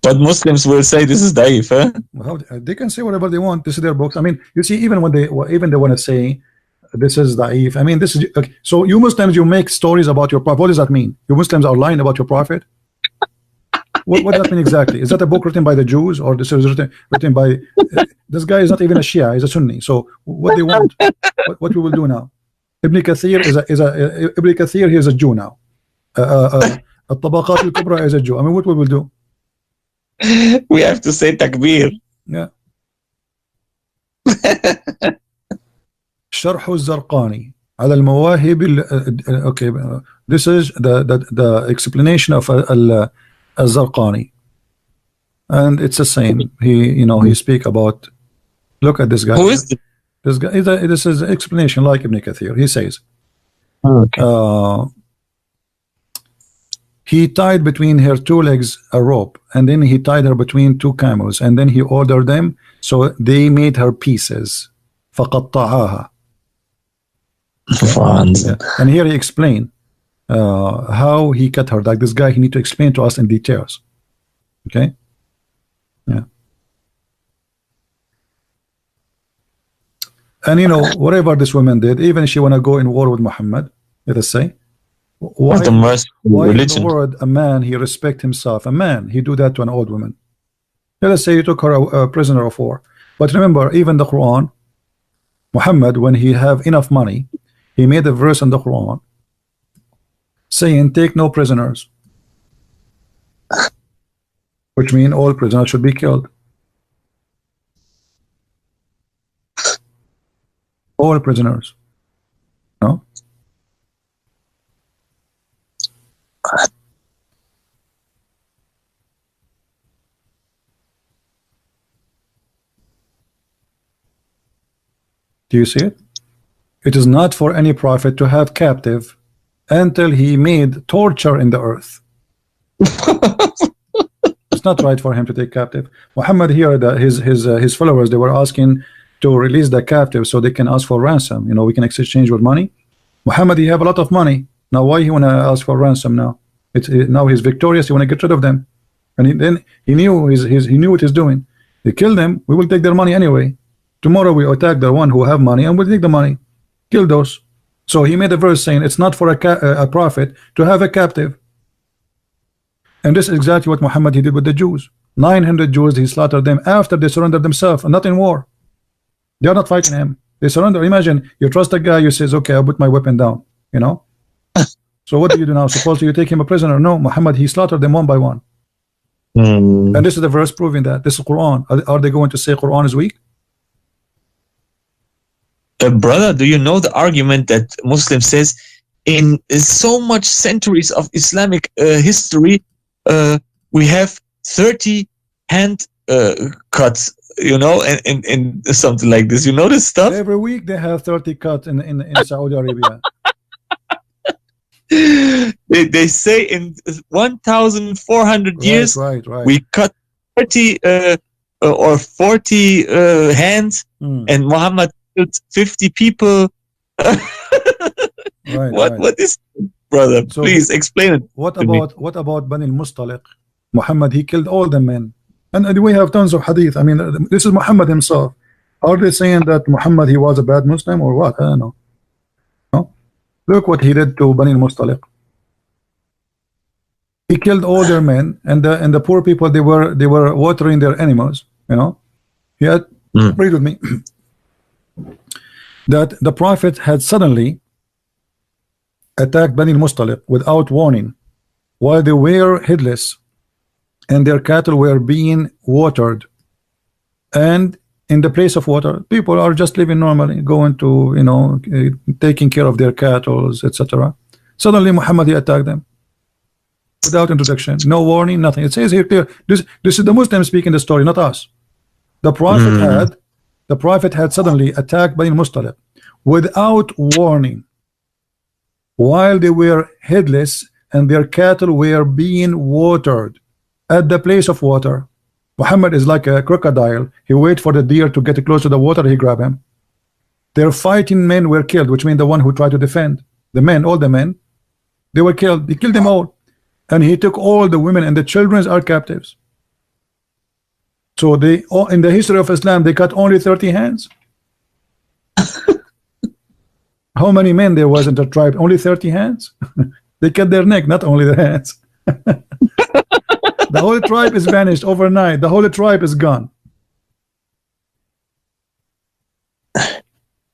Speaker 3: But Muslims will say this is daif, eh?
Speaker 1: Well, they can say whatever they want. This is their books. I mean, you see, even when they want to say this is daif. I mean, this is okay. So you Muslims, you make stories about your prophet. What does that mean? You Muslims are lying about your prophet? What does that mean exactly? Is that a book written by the Jews, or this is written by this guy is not even a Shia, he's a Sunni. So what they want? What we will do now? Ibn Kathir Ibn Kathir, he is a Jew now. At-Tabaqat al-Kubra is a Jew. I mean, what we will do?
Speaker 3: We have to say takbir.
Speaker 1: Yeah. شرح الزرقاني على المواهب. Okay, this is the explanation of al-Zarqani, and it's the same. He speak about. Look at this guy.
Speaker 3: Who is
Speaker 1: this guy? This is explanation like Ibn Kathir. He says,
Speaker 3: okay.
Speaker 1: He tied between her two legs a rope, and then he tied her between two camels, and then he ordered them, so they made her pieces. فَقَطَّعَاهَا. Yeah. And here he explained how he cut her. Like this guy, he need to explain to us in details. Okay. Yeah. And whatever this woman did, even if she want to go in war with Muhammad, let us say, why in the world a man, he respect himself, a man, he do that to an old woman? Let us say you took her a prisoner of war. But remember, even the Quran, Muhammad, when he have enough money, he made a verse in the Quran saying, take no prisoners, which means all prisoners should be killed. All prisoners. No? Do you see it? It is not for any prophet to have captive until he made torture in the earth. It's not right for him to take captive. Muhammad here, his followers, they were asking to release the captive so they can ask for ransom. We can exchange with money. Muhammad, he have a lot of money. Now why he want to ask for ransom now? Now he's victorious. You want to get rid of them, and then he knew he knew what he's doing. They kill them. We will take their money anyway. Tomorrow we attack the one who have money, and we'll take the money. Kill those. So he made a verse saying it's not for a prophet to have a captive. And this is exactly what Muhammad he did with the Jews. 900 Jews, he slaughtered them after they surrendered themselves, and not in war. They are not fighting him. They surrender. Imagine you trust a guy who says, okay, I'll put my weapon down, you know. So what do you do now? Supposedly you take him a prisoner? No, Muhammad, he slaughtered them one by one. And this is the verse proving that. This is Quran. Are they going to say Quran is weak?
Speaker 3: Brother, do you know the argument that Muslim says in so much centuries of Islamic history, we have 30 hand cuts, you know, and something like this. You know this stuff?
Speaker 1: Every week they have 30 cuts in Saudi Arabia.
Speaker 3: They say in 1,400 years
Speaker 1: right.
Speaker 3: we cut 30 or 40 hands, and Muhammad killed 50 people. What is, brother? So please explain it.
Speaker 1: What about Bani al-Mustaliq? Muhammad, he killed all the men, and we have tons of hadith. I mean, this is Muhammad himself. Are they saying that Muhammad he was a bad Muslim or what? I don't know. No, look what he did to Bani al-Mustaliq. He killed all their men, and the poor people, they were watering their animals. You know, he had read with me that the Prophet had suddenly attacked Bani al-Mustaliq without warning, while they were headless, and their cattle were being watered. And in the place of water, people are just living normally, going to, you know, taking care of their cattle, etc. Suddenly Muhammad he attacked them without introduction, no warning, nothing. It says here clear. This is the Muslim speaking the story, not us. The Prophet had suddenly attacked Bani al-Mustaliq without warning, while they were headless and their cattle were being watered at the place of water. Muhammad is like a crocodile. He waits for the deer to get close to the water, he grab him. Their fighting men were killed, which means the one who tried to defend the men, all the men, they were killed. He killed them all, and he took all the women and the children are captives. So they, in the history of Islam, they cut only 30 hands. How many men there was in the tribe? Only 30 hands. They cut their neck, not only the hands. The whole tribe is vanished overnight. The whole tribe is gone.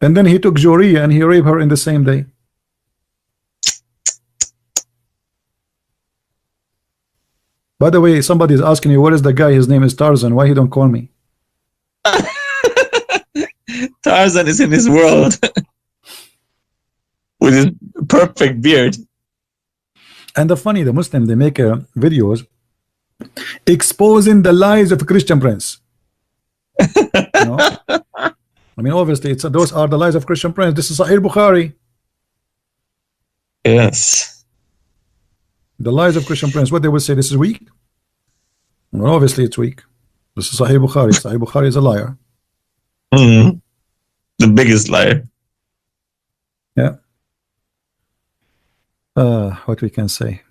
Speaker 1: And then he took Juriya and he raped her in the same day. By the way, somebody is asking you, where is the guy? His name is Tarzan. Why he don't call me?
Speaker 3: Tarzan is in his world with his perfect beard.
Speaker 1: And the Muslim, they make videos exposing the lies of Christian Prince. You know? I mean, obviously, those are the lies of Christian Prince. This is Sahih Bukhari.
Speaker 3: Yes.
Speaker 1: The lies of Christian Prince. What they would say, this is weak. Well, obviously, it's weak. This is Sahih Bukhari. Sahih Bukhari is a liar.
Speaker 3: The biggest liar.
Speaker 1: Yeah. What we can say.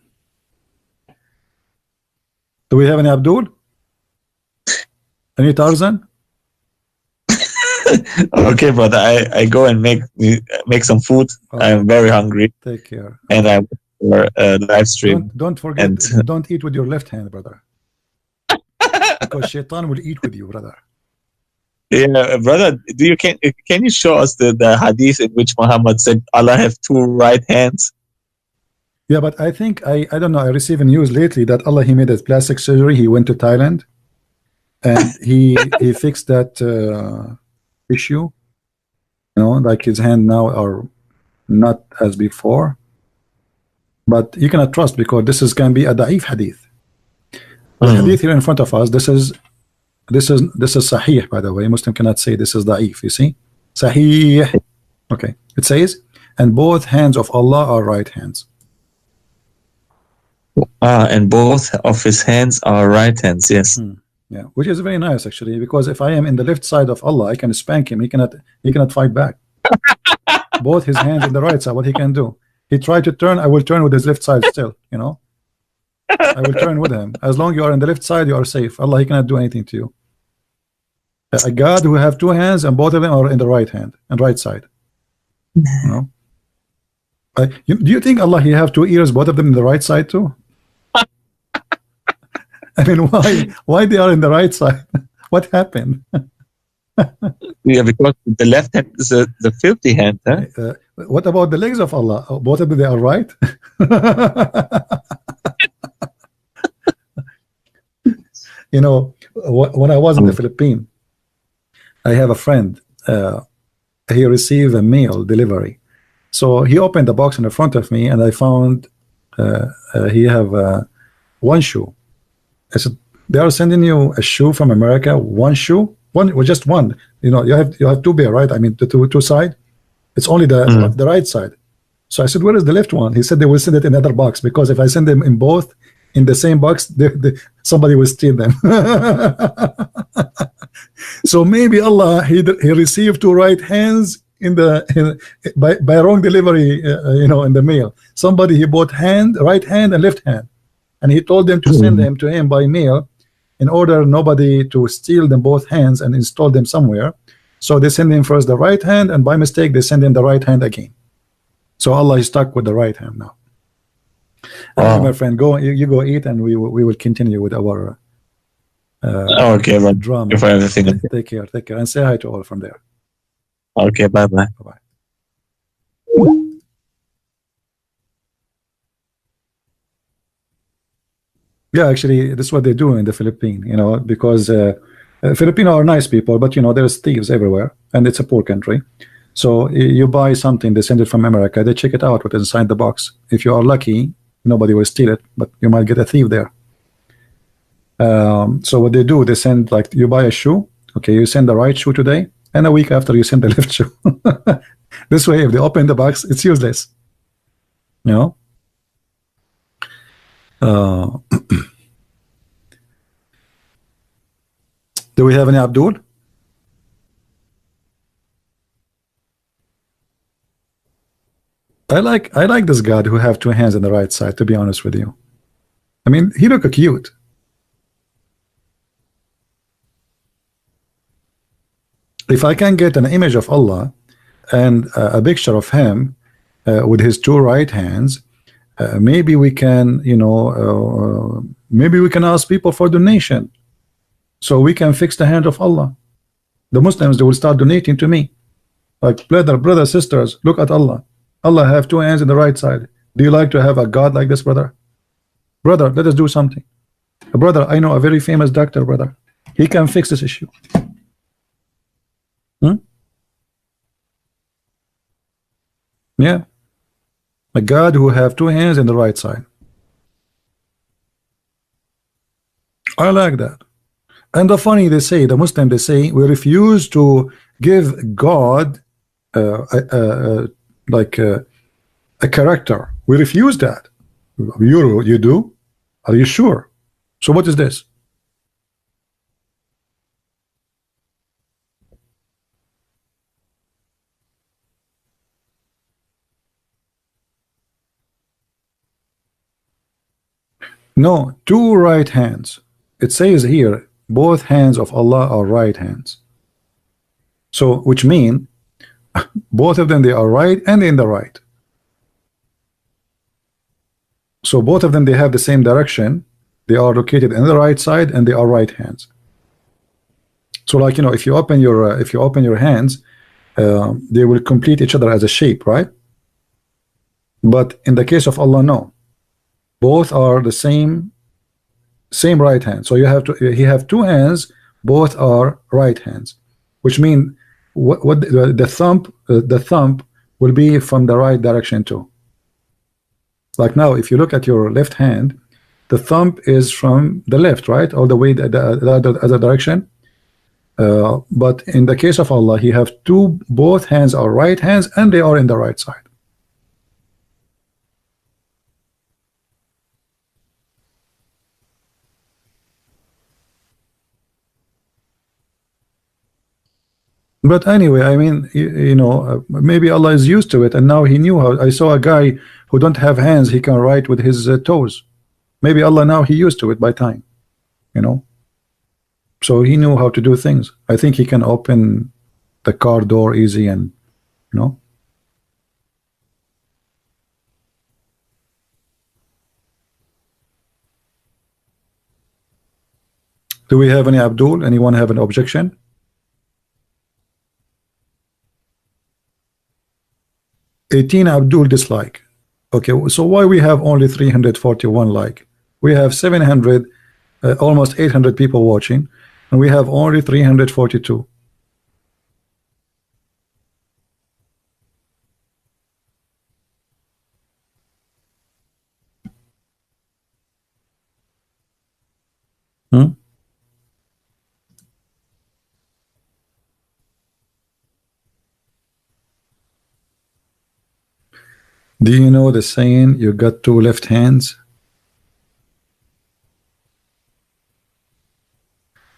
Speaker 1: Do we have any Abdul? Any Tarzan?
Speaker 3: Okay, brother. I go and make some food.
Speaker 1: Okay.
Speaker 3: I'm very hungry.
Speaker 1: Take care.
Speaker 3: And I'm for live stream.
Speaker 1: Don't forget. Don't eat with your left hand, brother. Because Shaitan will eat with you, brother.
Speaker 3: Yeah, brother. Can you show us the hadith in which Muhammad said Allah have two right hands?
Speaker 1: Yeah, but I think I don't know. I received news lately that Allah he made a plastic surgery. He went to Thailand, and he fixed that issue. You know, like his hand now are not as before. But you cannot trust, because this can be a da'if hadith. The hadith here in front of us. This is sahih, by the way. Muslim cannot say this is da'if. You see, sahih. Okay, it says, and both hands of Allah are right hands.
Speaker 3: And both of his hands are right hands. Yes.
Speaker 1: Yeah, which is very nice actually, because if I am in the left side of Allah, I can spank him. He cannot fight back. Both his hands in the right side. What he can do? He tried to turn. I will turn with his left side still. You know. I will turn with him. As long you are on the left side, you are safe. Allah, he cannot do anything to you. A God who have two hands and both of them are in the right hand and right side. You know? Do you think Allah he have two ears, both of them in the right side too? I mean, why they are in the right side? What happened?
Speaker 3: Yeah, because the left hand is the filthy hand, huh?
Speaker 1: What about the legs of Allah? Both of them they are right. You know, when I was in the Philippines, I have a friend. He received a mail delivery, so he opened the box in the front of me, and I found he have one shoe. I said, they are sending you a shoe from America, one shoe, one, well, just one. You know, you have two pair, right? I mean, the two side. It's only the right side. So I said, where is the left one? He said they will send it in another box, because if I send them in both in the same box, somebody will steal them. So maybe Allah he received two right hands by wrong delivery, you know, in the mail. Somebody he bought right hand and left hand, and he told them to send them to him by mail, in order nobody to steal them both hands and install them somewhere. So they send him first the right hand, and by mistake they send him the right hand again. So Allah is stuck with the right hand now. Okay, my friend, go. You go eat, and we will continue with our
Speaker 3: okay, well,
Speaker 1: drama.
Speaker 3: if I have anything.
Speaker 1: Take care, and say hi to all from there.
Speaker 3: Okay, bye.
Speaker 1: Bye. Yeah, actually, this is what they do in the Philippines, you know, because Filipino are nice people, but you know, there's thieves everywhere, and it's a poor country. So you buy something, they send it from America, they check it out what's inside the box. If you are lucky, nobody will steal it, but you might get a thief there. So what they do, they send, like, you buy a shoe, okay, you send the right shoe today, and a week after you send the left shoe. This way, if they open the box, it's useless, you know. Do we have any Abdul? I like this God who have two hands on the right side, to be honest with you. I mean, he look cute. If I can get an image of Allah and a picture of him with his two right hands, maybe we can, you know, maybe we can ask people for donation, so we can fix the hand of Allah. The Muslims, they will start donating to me, like, brother, sisters, look at Allah. Allah have two hands in the right side. Do you like to have a God like this, brother? Brother, let us do something. Brother, I know a very famous doctor, brother. He can fix this issue. Yeah. A God who have two hands in the right side. I like that. And the funny, they say, the Muslim, they say, we refuse to give God like a character. We refuse that. You do? Are you sure? So what is this? No, two right hands. It says here, both hands of Allah are right hands. So, which mean both of them, they are right and in the right. So both of them, they have the same direction. They are located in the right side, and they are right hands. So, like, you know, if you open your hands, they will complete each other as a shape, right? But in the case of Allah, no. Both are the same right hand. So he have two hands, both are right hands, which mean what the thumb will be from the right direction too. Like now, if you look at your left hand, the thumb is from the left, right, all the way the other direction. But in the case of Allah, he have both hands are right hands, and they are in the right side. But anyway, I mean, you know, maybe Allah is used to it, and now he knew how. I saw a guy who don't have hands, he can write with his toes. Maybe Allah now he used to it by time, you know. So he knew how to do things. I think he can open the car door easy, and you know. Do we have any Abdul? Anyone have an objection? $18 Abdul dislike. Okay, so why we have only 341 like? We have 700, almost 800 people watching, and we have only 342. Hmm? Do you know the saying, you got two left hands?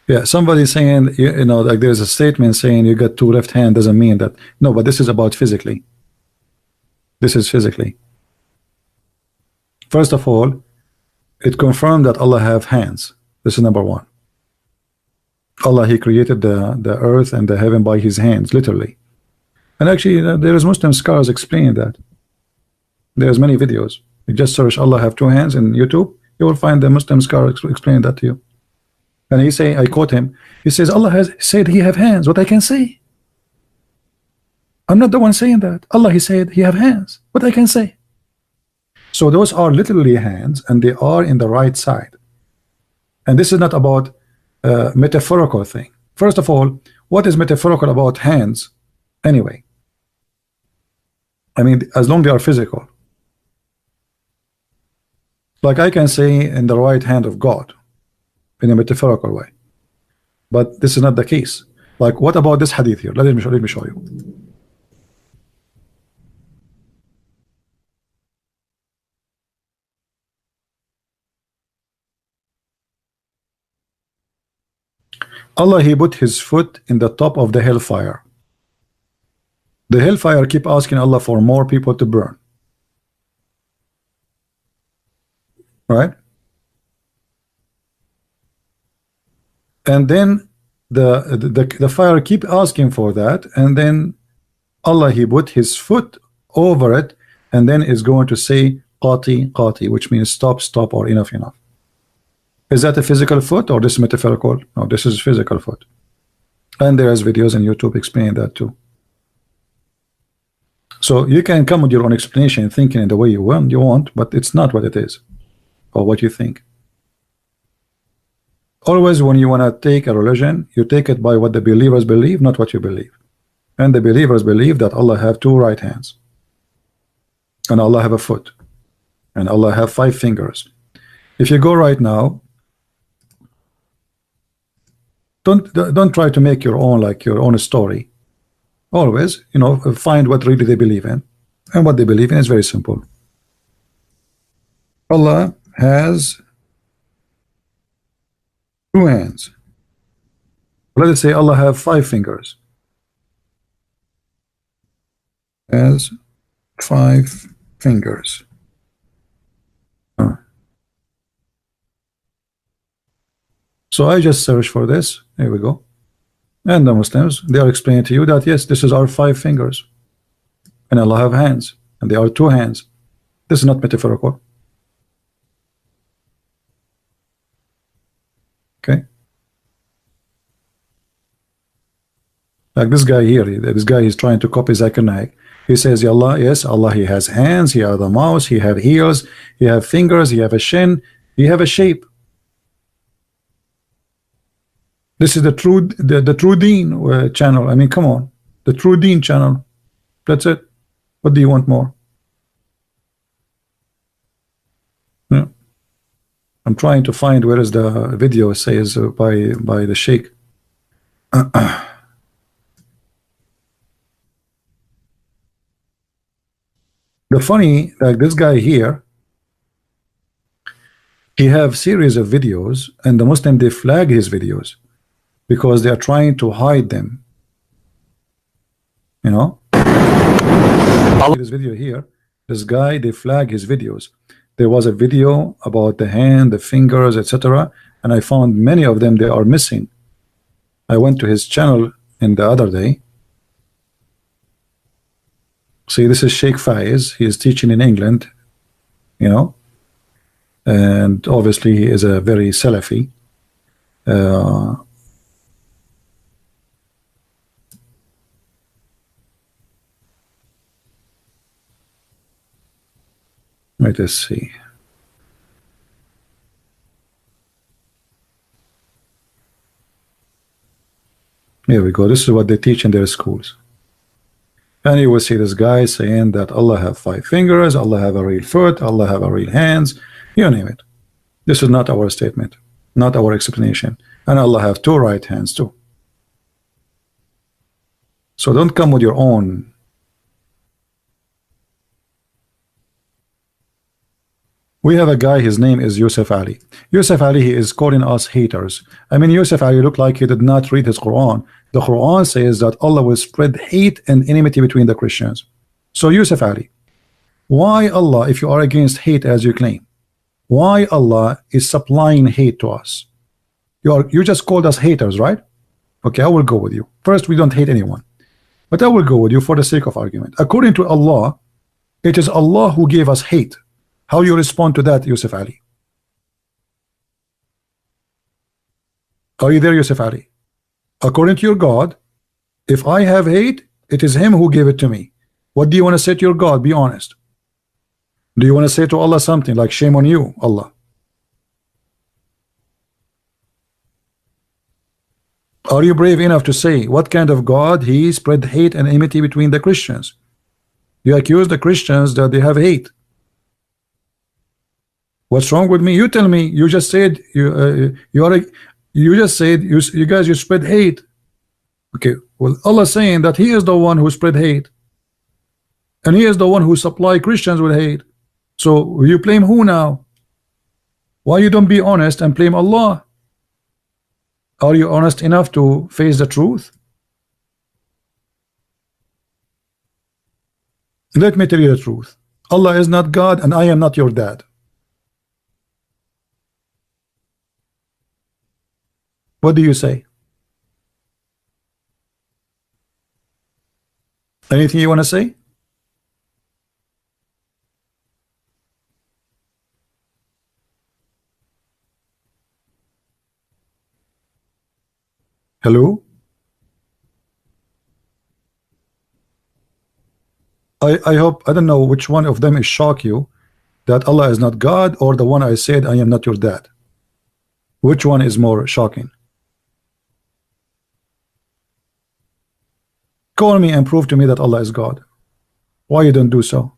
Speaker 1: Yeah, somebody saying, you know, like there's a statement saying you got two left hands doesn't mean that. No, but this is about physically. This is physically. First of all, it confirmed that Allah have hands. This is number one. Allah, he created the earth and the heaven by his hands, literally. And actually, there is Muslim scholars explaining that. There's many videos. You just search Allah have two hands in YouTube, you will find the Muslim scholar explaining that to you. And he say, I quote him, he says, Allah has said he have hands, what I can say. I'm not the one saying that. Allah, he said he have hands, what I can say. So those are literally hands, and they are in the right side. And this is not about metaphorical thing. First of all, what is metaphorical about hands anyway? I mean, as long as they are physical. Like I can say in the right hand of God in a metaphorical way, but this is not the case. Like, what about this hadith here? Let me show you. Allah, he put his foot in the top of the hellfire. The hellfire keep asking Allah for more people to burn. Right? And then the fire keep asking for that, and then Allah, he put his foot over it, and then is going to say qati qati, which means stop, stop, or enough, enough. Is that a physical foot or this metaphorical? No, this is physical foot. And there's videos on YouTube explaining that too. So you can come with your own explanation, thinking in the way you want, but it's not what it is or what you think. Always when you want to take a religion, you take it by what the believers believe, not what you believe. And the believers believe that Allah have two right hands, and Allah have a foot, and Allah have 5 fingers. If you go right now, don't try to make your own, like your own story. Always, you know, find what really they believe in, and what they believe in is very simple. Allah has 2 hands. Let us say Allah have 5 fingers. Has 5 fingers. So I just search for this. Here we go. And the Muslims, they are explaining to you that yes, this is our 5 fingers, and Allah have hands, and they are 2 hands. This is not metaphorical. Okay. Like this guy here, this guy is trying to copy Zakir Naik. He says, Allah, yes, Allah, he has hands, he has a mouth, he have heels, he have fingers, he have a shin, he have a shape. This is the True Deen channel. I mean, come on, the True Deen channel. That's it. What do you want more? Yeah. I'm trying to find where is the video says by the Sheikh. The funny, like this guy here, he have series of videos, and the Muslim, they flag his videos because they are trying to hide them. You know, this video here, this guy, they flag his videos. there was a video about the hand, the fingers, etc., and I found many of them, they are missing. I went to his channel in the other day. See, this is Sheikh Faiz. He is teaching in England, you know, and obviously he is a very Salafi. Let us see. Here we go. This is what they teach in their schools. And you will see this guy saying that Allah have 5 fingers, Allah have a real foot, Allah have a real hands, you name it. This is not our statement, not our explanation. And Allah have 2 right hands too. So don't come with your own. We have a guy, his name is Yusuf Ali. Yusuf Ali, he is calling us haters. I mean, Yusuf Ali looked like he did not read his Quran. The Quran says that Allah will spread hate and enmity between the Christians. So Yusuf Ali, why Allah, if you are against hate as you claim, why Allah is supplying hate to us? You just called us haters, right? Okay, I will go with you. First, we don't hate anyone, but I will go with you for the sake of argument. According to Allah, it is Allah who gave us hate. How you respond to that, Yusuf Ali? Are you there, Yusuf Ali? According to your God, if I have hate, it is him who gave it to me. What do you want to say to your God? Be honest. Do you want to say to Allah something like, shame on you, Allah? Are you brave enough to say what kind of God he spread hate and enmity between the Christians? You accuse the Christians that they have hate. What's wrong with me? You tell me. You just said you guys spread hate. Okay, well, Allah saying that he is the one who spread hate, and he is the one who supply Christians with hate. So you blame who now? Why you don't be honest and blame Allah? Are you honest enough to face the truth? Let me tell you the truth. Allah is not God, and I am not your dad. What do you say? Anything you want to say? Hello? I hope, I don't know which one of them is shock you, that Allah is not God, or the one I said I am not your dad. Which one is more shocking? Call me and prove to me that Allah is God. Why you don't do so?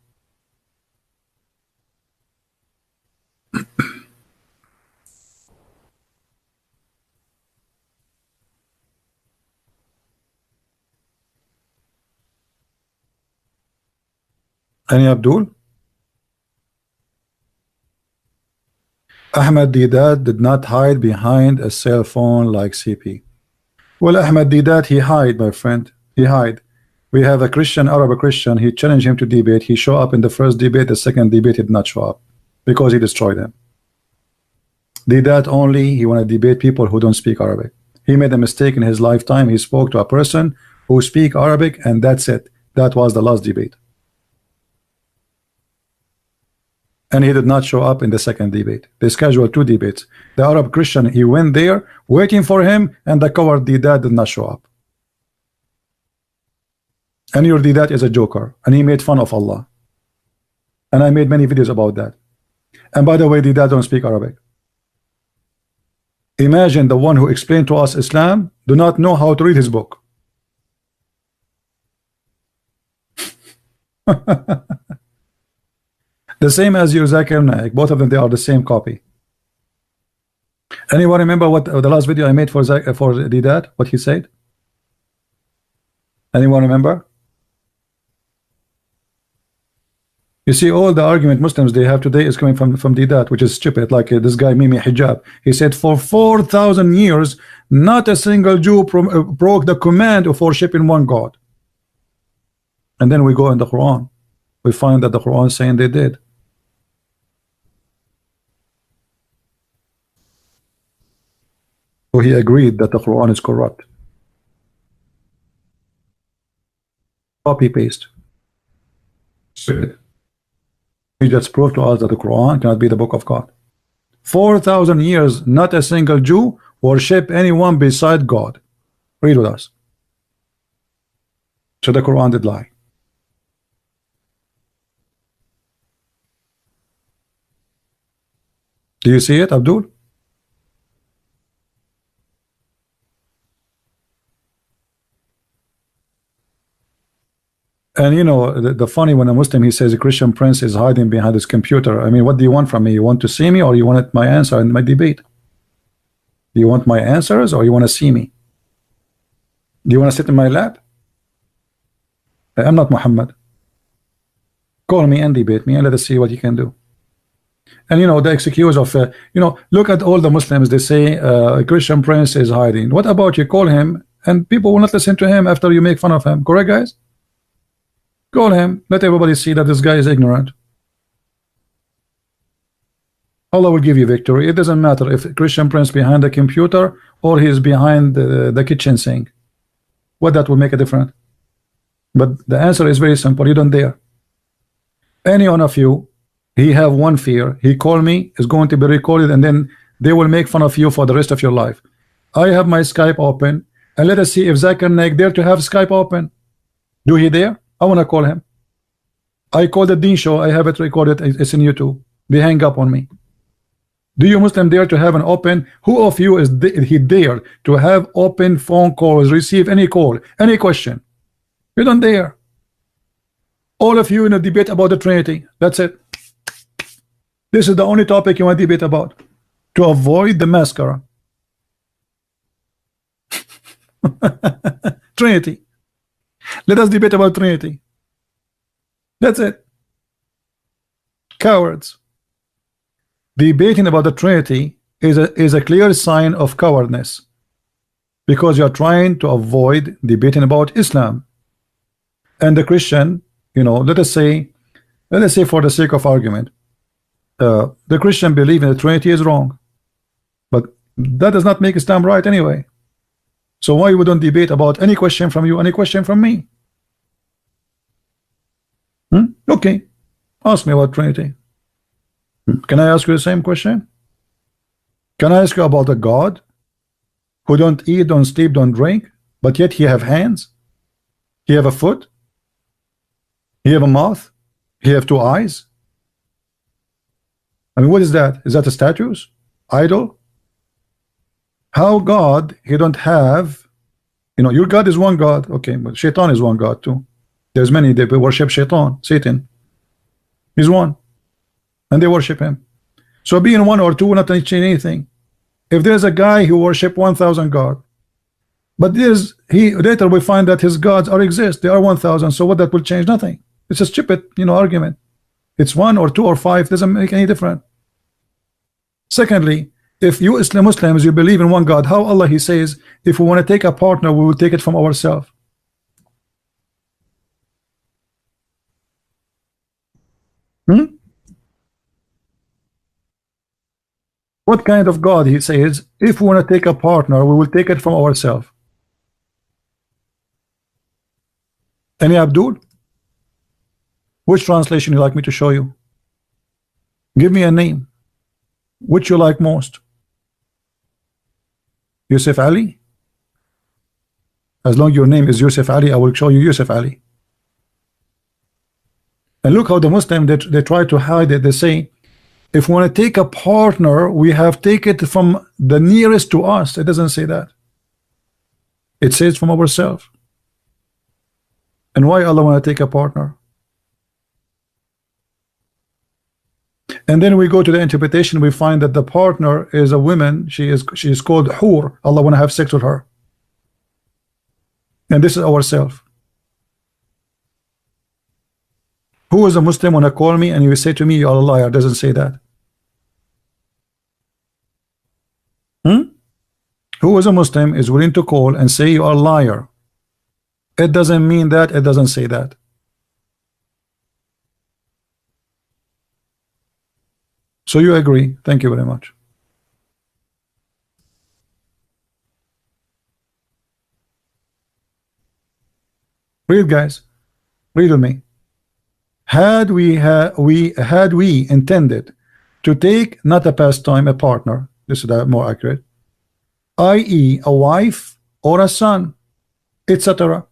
Speaker 1: Any Abdul? Ahmad Didat did not hide behind a cell phone like CP. Well, Ahmad Didat, he hide, my friend. He hide. We have a Christian, Arab Christian. He challenged him to debate. He show up in the first debate. The second debate he did not show up because he destroyed him. Didat only, he want to debate people who don't speak Arabic. He made a mistake in his lifetime. He spoke to a person who speak Arabic, and that's it. That was the last debate. And he did not show up in the second debate. They scheduled 2 debates. The Arab Christian, he went there waiting for him, and the coward Didat did not show up. And your Didat is a joker, and he made fun of Allah. And I made many videos about that. And by the way, Didat don't speak Arabic. Imagine the one who explained to us Islam do not know how to read his book. The same as you, Zakir Naik. Both of them, they are the same copy. Anyone remember what the last video I made for Didat? What he said? Anyone remember? You see, all the argument Muslims they have today is coming from Didat, which is stupid. Like this guy Mimi Hijab, he said for 4,000 years, not a single Jew broke the command of worshiping one God. And then we go in the Quran, we find that the Quran is saying they did. So he agreed that the Quran is corrupt. Copy paste. He just proved to us that the Quran cannot be the book of God. 4,000 years, not a single Jew worship anyone beside God. Read with us. So the Quran did lie. Do you see it, Abdul? And you know, the funny, when a Muslim, he says a Christian prince is hiding behind his computer. I mean, what do you want from me? You want to see me, or you want my answer in my debate? Do you want my answers, or you want to see me? Do you want to sit in my lap? I'm not Muhammad. Call me and debate me, and let us see what you can do. And you know, the excuse of you know, look at all the Muslims, they say a Christian prince is hiding. What about you call him, and people will not listen to him after you make fun of him? Correct, guys? Call him, let everybody see that this guy is ignorant. Allah will give you victory. It doesn't matter if a Christian prince behind the computer or he's behind the kitchen sink. What that will make a difference? But the answer is very simple. You don't dare. Any one of you, he have one fear. He call me, is going to be recorded, and then they will make fun of you for the rest of your life. I have my Skype open, and let us see if Zakir Naik dare to have Skype open. Do he dare? I want to call him. I called the Deen show. I have it recorded. It's in YouTube. They hang up on me. Do you Muslim dare to have an open? Who of you is he dare to have open phone calls, receive any call, any question? You don't dare. All of you in a debate about the Trinity. That's it. This is the only topic you want to debate about, to avoid the mascara. Trinity. Let us debate about Trinity. That's it. Cowards. Debating about the Trinity is a clear sign of cowardness, because you are trying to avoid debating about Islam. And the Christian, you know, let us say for the sake of argument, the Christian belief in the Trinity is wrong, but that does not make Islam right anyway. So why we don't debate about any question from you, any question from me? Okay, ask me about Trinity. Can I ask you the same question? Can I ask you about a God who don't eat, don't sleep, don't drink, but yet he have hands, he have a foot, he have a mouth, he have two eyes? I mean, what is that? Is that a statues? Idol? How God, he don't have, you know, your God is one God. Okay, but Shaitan is one God too. There's many, they worship Shaitan, Satan. He's one. And they worship him. So being one or two will not change anything. If there's a guy who worship 1,000 God, but later we find that his gods exist, they are 1,000. So what that will change? Nothing. It's a stupid, you know, argument. It's one or two or five, doesn't make any difference. Secondly, if you Muslims, you believe in one God, how Allah, he says, if we want to take a partner, we will take it from ourselves. What kind of God? He says, if we want to take a partner, we will take it from ourselves. Any Abdul? Which translation you like me to show you? Give me a name. Which you like most? Yusuf Ali? As long as your name is Yusuf Ali, I will show you Yusuf Ali. And look how the Muslim, they try to hide it. They say, if we want to take a partner, we have take it from the nearest to us. It doesn't say that. It says from ourselves. And why Allah want to take a partner? And then we go to the interpretation, we find that the partner is a woman. She is called Hur. Allah want to have sex with her. And this is ourselves. Who is a Muslim when I call me and you say to me you are a liar? Doesn't say that. Who is a Muslim is willing to call and say you are a liar? It doesn't mean that. It doesn't say that. So you agree. Thank you very much. Read, guys. Read with me. Had we intended to take not a pastime, a partner, this is more accurate, i.e. a wife or a son, etc.,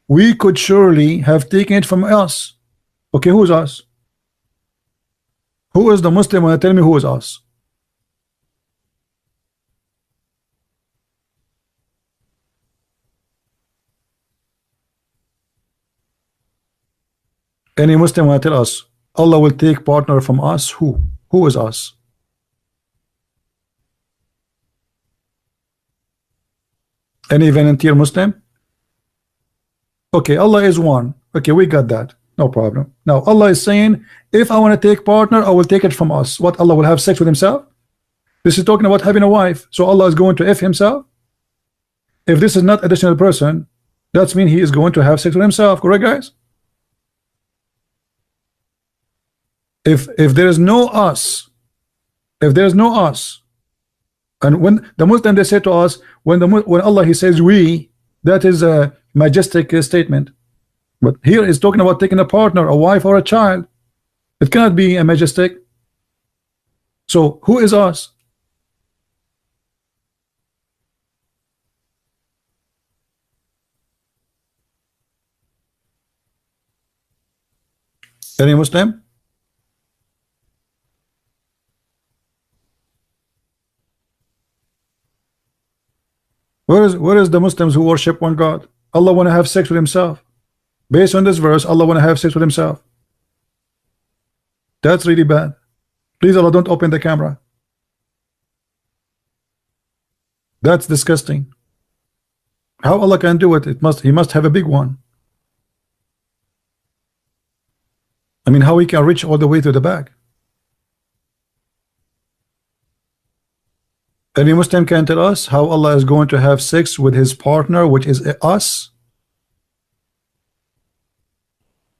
Speaker 1: we could surely have taken it from us. Okay, who's us? Who is the Muslim? Tell me who is us. Any Muslim will tell us Allah will take partner from us. Who is us? Any volunteer Muslim? Okay, Allah is one. Okay, we got that. No problem. Now Allah is saying, if I want to take partner, I will take it from us. What, Allah will have sex with himself? This is talking about having a wife. So Allah is going to F himself? If this is not additional person, that means he is going to have sex with himself. Correct, guys? If there is no us, if there is no us, and when the Muslim they say to us, when Allah he says we, that is a majestic statement. But here is talking about taking a partner, a wife or a child. It cannot be a majestic. So who is us? Any Muslim? Where is the Muslims who worship one God? Allah want to have sex with himself. Based on this verse, Allah want to have sex with himself. That's really bad. Please, Allah, don't open the camera. That's disgusting. How Allah can do it? He must have a big one. I mean, how he can reach all the way to the back? Any Muslim can tell us how Allah is going to have sex with his partner, which is us?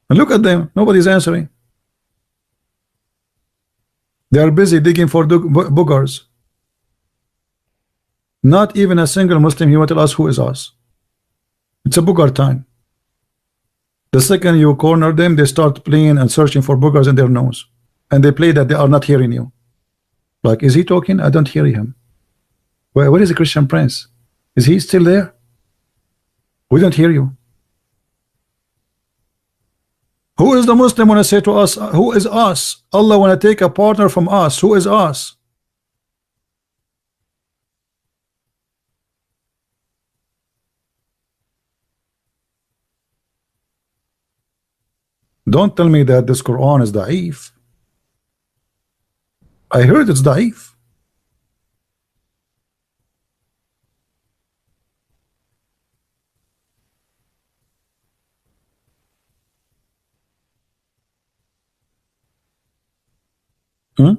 Speaker 1: And look at them. Nobody's answering. They are busy digging for boogers. Not even a single Muslim he will tell us who is us. It's a booger time. The second you corner them, they start playing and searching for boogers in their nose. And they play that they are not hearing you. Like, is he talking? I don't hear him. Where is the Christian Prince? Is he still there? We don't hear you. Who is the Muslim when I say to us, who is us? Allah want to take a partner from us. Who is us? Don't tell me that this Quran is da'if. I heard it's da'if. Hmm?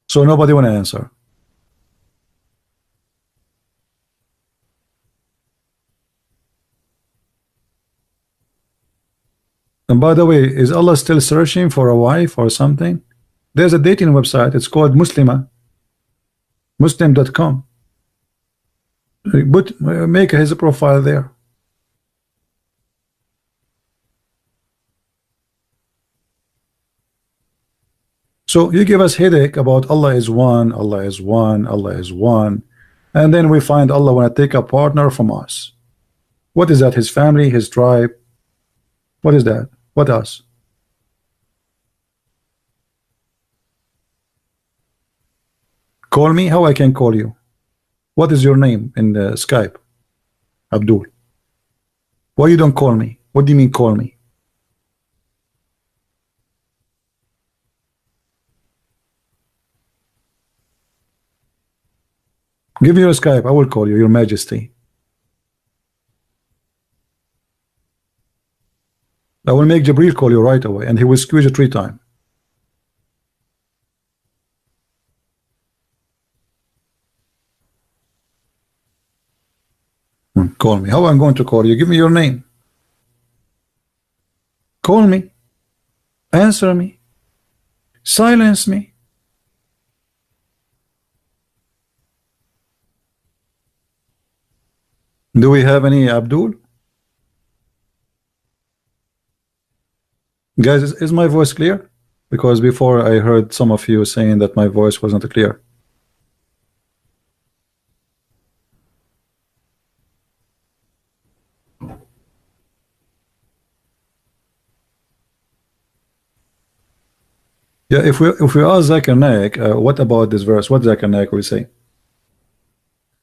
Speaker 1: So nobody want to answer. And by the way, is Allah still searching for a wife or something? There's a dating website. It's called Muslima. Muslim.com. But make his profile there. So you give us headache about Allah is one, Allah is one, Allah is one, and then we find Allah want to take a partner from us. What is that? His family, his tribe? What is that? What else? Call me? How I can call you? What is your name in the Skype? Abdul. Why you don't call me? What do you mean call me? Give me your Skype. I will call you, Your Majesty. I will make Jibril call you right away, and he will squeeze you 3 times. Call me. How am I going to call you? Give me your name. Call me. Answer me. Silence me. Do we have any Abdul? Guys, is my voice clear? Because before I heard some of you saying that my voice wasn't clear. Yeah, if we ask Zakir Naik, what about this verse? What Zakir Naik will say?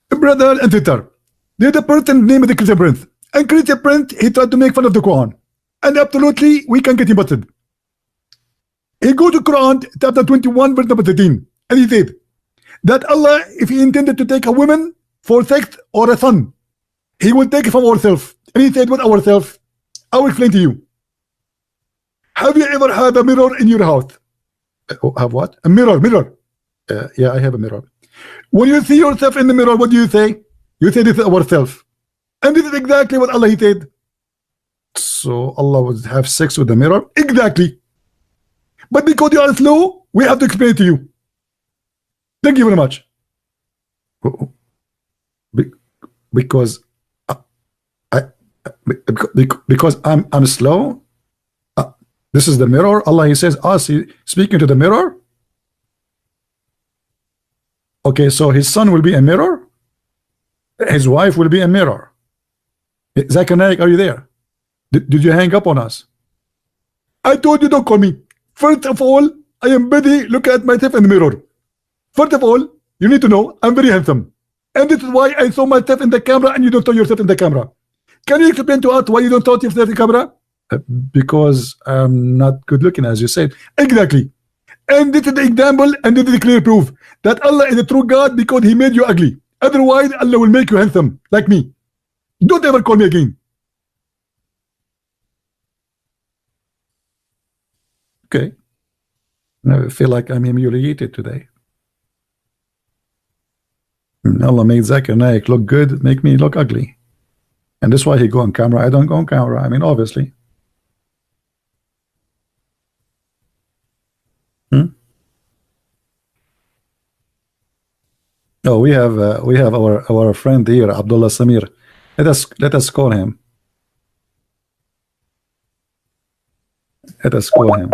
Speaker 1: Brother and sister, there's a person named the Christian Prince, and Christian Prince, he tried to make fun of the Quran, and absolutely we can get him busted. He go to Quran chapter 21 verse number 13, and he said that Allah, if he intended to take a woman for sex or a son, he will take it from ourselves. And he said, what ourselves? I will explain to you. Have you ever had a mirror in your house? Have what? A mirror. Yeah, I have a mirror. When you see yourself in the mirror, what do you say? You say this is ourselves. And this is exactly what Allah he said. So Allah would have sex with the mirror? Exactly. But because you are slow, we have to explain it to you. Thank you very much. Because because I'm slow. This is the mirror. Allah he says us speaking to the mirror. Okay, so his son will be a mirror. His wife will be a mirror. Zakir Naik, are you there? Did you hang up on us? I told you don't call me. First of all, I am busy looking at myself in the mirror. First of all, you need to know I'm very handsome. And this is why I saw myself in the camera and you don't saw yourself in the camera. Can you explain to us why you don't saw yourself in the camera? Because I'm not good looking, as you said. Exactly. And this is the example, and this is the clear proof that Allah is a true God because he made you ugly. Otherwise, Allah will make you handsome, like me. Don't ever call me again. Okay. I feel like I'm humiliated today. Allah made Zakir Naik look good, make me look ugly. And that's why he go on camera. I don't go on camera. I mean, obviously. Oh, we have our friend here, Abdullah Samir. Let us call him. Let us call him.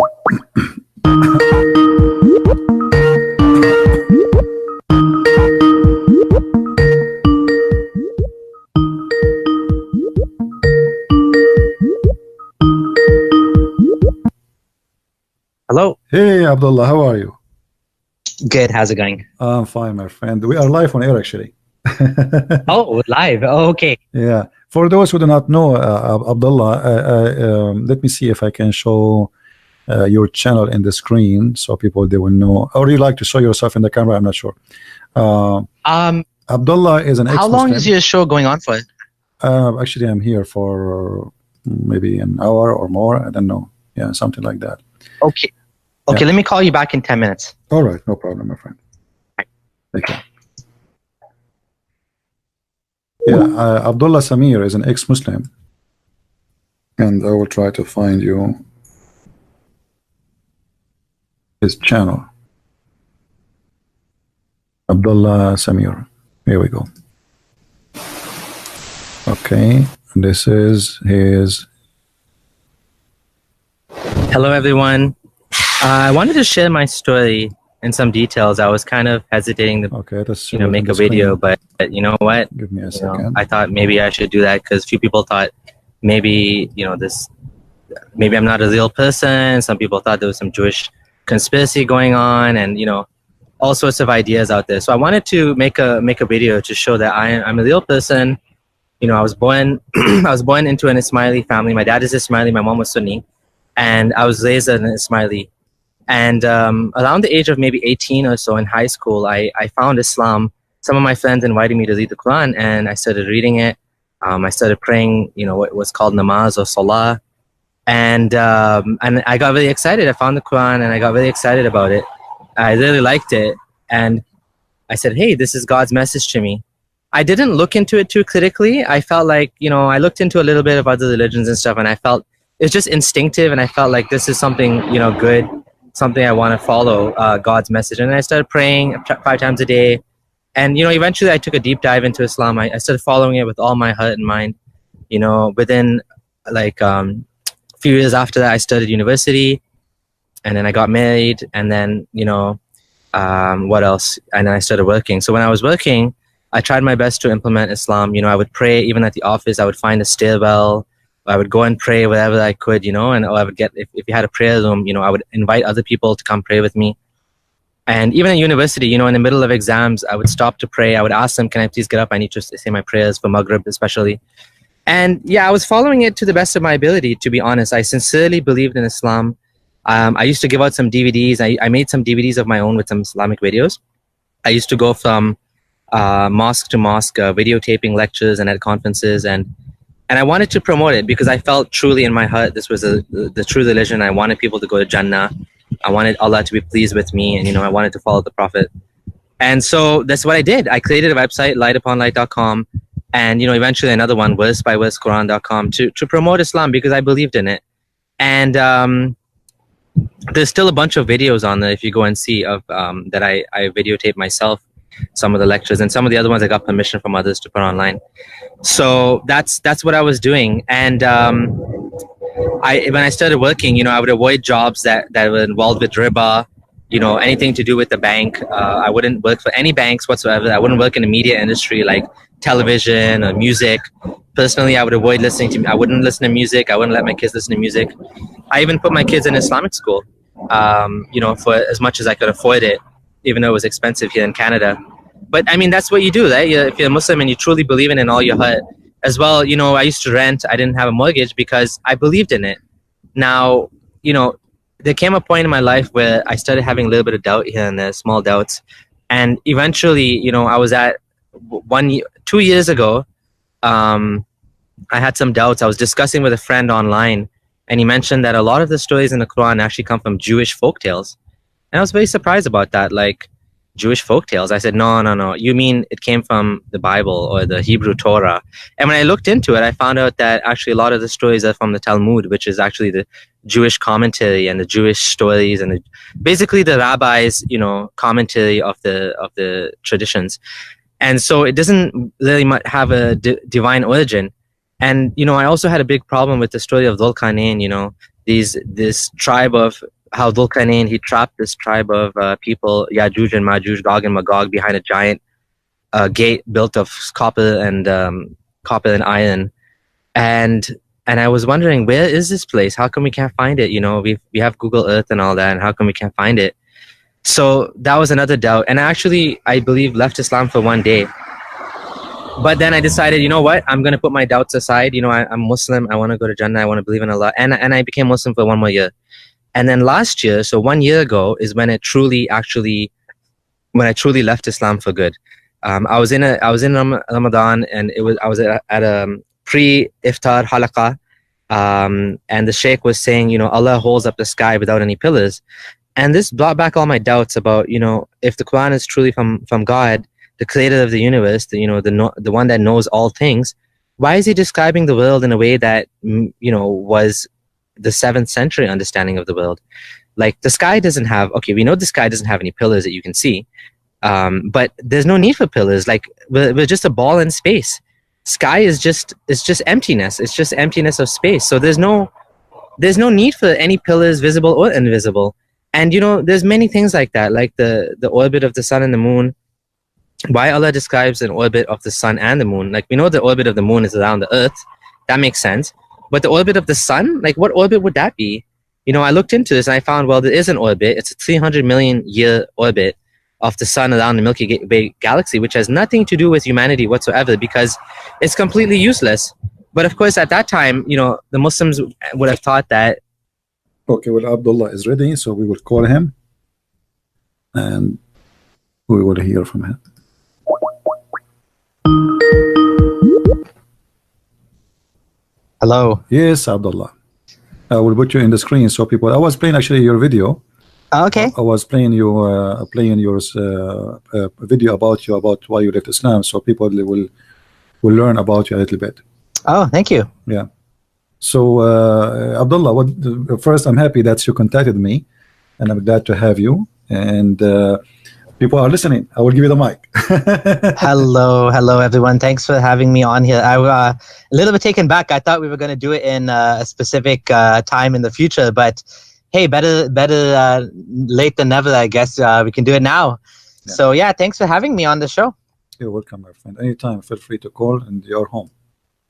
Speaker 4: Hello.
Speaker 1: Hey, Abdullah, how are you?
Speaker 4: Good. How's it going?
Speaker 1: I'm fine, my friend. We are live on air, actually.
Speaker 4: Oh, live. Oh, okay.
Speaker 1: Yeah. For those who do not know, Abdullah, let me see if I can show your channel in the screen so people they will know. Or you like to show yourself in the camera? I'm not sure. Abdullah is an
Speaker 4: How long is your show going on for?
Speaker 1: Actually, I'm here for maybe an hour or more. I don't know. Yeah, something like that.
Speaker 4: Okay. Okay, let me call you back in 10 minutes.
Speaker 1: All right, no problem, my friend. Take care. Yeah, Abdullah Samir is an ex-Muslim, and I will try to find you his channel. Abdullah Samir. Here we go. Okay, this is his.
Speaker 4: Hello, everyone. I wanted to share my story in some details. I was kind of hesitating to, make a video, but you know what?
Speaker 1: Give me a second.
Speaker 4: I thought maybe I should do that because few people thought maybe maybe I'm not a real person. Some people thought there was some Jewish conspiracy going on, and all sorts of ideas out there. So I wanted to make a video to show that I'm a real person. I was born I was born into an Ismaili family. My dad is Ismaili, my mom was Sunni, and I was raised as an Ismaili. And around the age of maybe 18 or so in high school, I found Islam. Some of my friends invited me to read the Quran, and I started reading it. I started praying, what was called namaz or salah. And I got really excited. I found the Quran, and I got really excited about it. I really liked it. And I said, hey, this is God's message to me. I didn't look into it too critically. I felt like, I looked into a little bit of other religions and stuff, and I felt it's just instinctive, and I felt like this is something, you know, good, something I want to follow, God's message. And I started praying 5 times a day. And, you know, eventually I took a deep dive into Islam. I started following it with all my heart and mind. You know, within like a few years after that, I started university, and then I got married, and then, you know, what else? And then I started working. So when I was working, I tried my best to implement Islam. You know, I would pray even at the office. I would find a stairwell. I would go and pray wherever I could, you know, and I would get, if you had a prayer room, you know, I would invite other people to come pray with me. And even at university, you know, in the middle of exams, I would stop to pray. I would ask them, can I please get up? I need to say my prayers for Maghrib especially. And yeah, I was following it to the best of my ability, to be honest. I sincerely believed in Islam. I used to give out some DVDs. I made some DVDs of my own with some Islamic videos. I used to go from mosque to mosque, videotaping lectures and at conferences, and I wanted to promote it because I felt truly in my heart this was the true religion. I wanted people to go to Jannah. I wanted Allah to be pleased with me, and, you know, I wanted to follow the Prophet. And so that's what I did. I created a website, lightuponlight.com, and, you know, eventually another one, versebyversequran.com, to promote Islam because I believed in it. And there's still a bunch of videos on there if you go and see of that I videotape myself, some of the lectures, and some of the other ones I got permission from others to put online. So that's what I was doing. And when I started working, you know, I would avoid jobs that were involved with riba, you know, anything to do with the bank. I wouldn't work for any banks whatsoever. I wouldn't work in the media industry like television or music. Personally, I would avoid I wouldn't listen to music. I wouldn't let my kids listen to music. I even put my kids in Islamic school, you know, for as much as I could afford it, even though it was expensive here in Canada. But I mean, that's what you do, right? If you're a Muslim and you truly believe in it in all your heart. As well, you know, I used to rent. I didn't have a mortgage because I believed in it. Now, you know, there came a point in my life where I started having a little bit of doubt here and there, small doubts. And eventually, you know, I was at 2 years ago, I had some doubts. I was discussing with a friend online, and he mentioned that a lot of the stories in the Quran actually come from Jewish folktales. And I was very surprised about that. Like, Jewish folktales. I said, no, you mean it came from the Bible or the Hebrew Torah. And when I looked into it, I found out that actually a lot of the stories are from the Talmud, which is actually the Jewish commentary and the Jewish stories and basically the rabbis, you know, commentary of the traditions. And so it doesn't really have a divine origin. And, you know, I also had a big problem with the story of Dhul Qarnayn, you know, this tribe of how Dhul Qarnayn, he trapped this tribe of people, Yajuj and Majuj, Gog and Magog, behind a giant gate built of copper and iron. And I was wondering, where is this place? How come we can't find it? You know, we have Google Earth and all that, and how come we can't find it? So that was another doubt. And I believe, left Islam for one day. But then I decided, you know what? I'm going to put my doubts aside. You know, I'm Muslim. I want to go to Jannah. I want to believe in Allah. And I became Muslim for 1 more year. And then last year, so 1 year ago, is when I truly left Islam for good. I was in Ramadan, and I was at a pre-iftar halaqah, and the sheikh was saying, you know, Allah holds up the sky without any pillars, and this brought back all my doubts about, you know, if the Quran is truly from God, the creator of the universe, the one that knows all things, why is he describing the world in a way that, you know, was the 7th century understanding of the world? Like, the sky doesn't have, okay, we know the sky doesn't have any pillars that you can see, but there's no need for pillars. Like, we're just a ball in space. Sky is just emptiness. It's just emptiness of space. So there's no need for any pillars, visible or invisible. And, you know, there's many things like that, like the orbit of the sun and the moon. Why Allah describes an orbit of the sun and the moon? Like, we know the orbit of the moon is around the earth. That makes sense. But the orbit of the sun, like, what orbit would that be? You know, I looked into this and I found, well, there is an orbit. It's a 300 million year orbit of the sun around the Milky Way galaxy, which has nothing to do with humanity whatsoever because it's completely useless. But of course, at that time, you know, the Muslims would have thought that.
Speaker 1: Okay, well, Abdullah is ready, so we will call him and we will hear from him.
Speaker 5: Hello.
Speaker 1: Yes, Abdullah. I will put you in the screen so people. I was playing actually your video.
Speaker 5: Okay.
Speaker 1: I was playing your video about why you left Islam, so people will learn about you a little bit.
Speaker 5: Oh, thank you.
Speaker 1: Yeah. So, Abdullah, first, I'm happy that you contacted me, and I'm glad to have you. And people are listening. I will give you the mic.
Speaker 5: Hello, everyone. Thanks for having me on here. I was a little bit taken back. I thought we were going to do it in a specific time in the future, but hey, better late than never, I guess. We can do it now.
Speaker 1: Yeah.
Speaker 5: So yeah, thanks for having me on the show.
Speaker 1: You're welcome, my friend. Anytime, feel free to call, and you're home.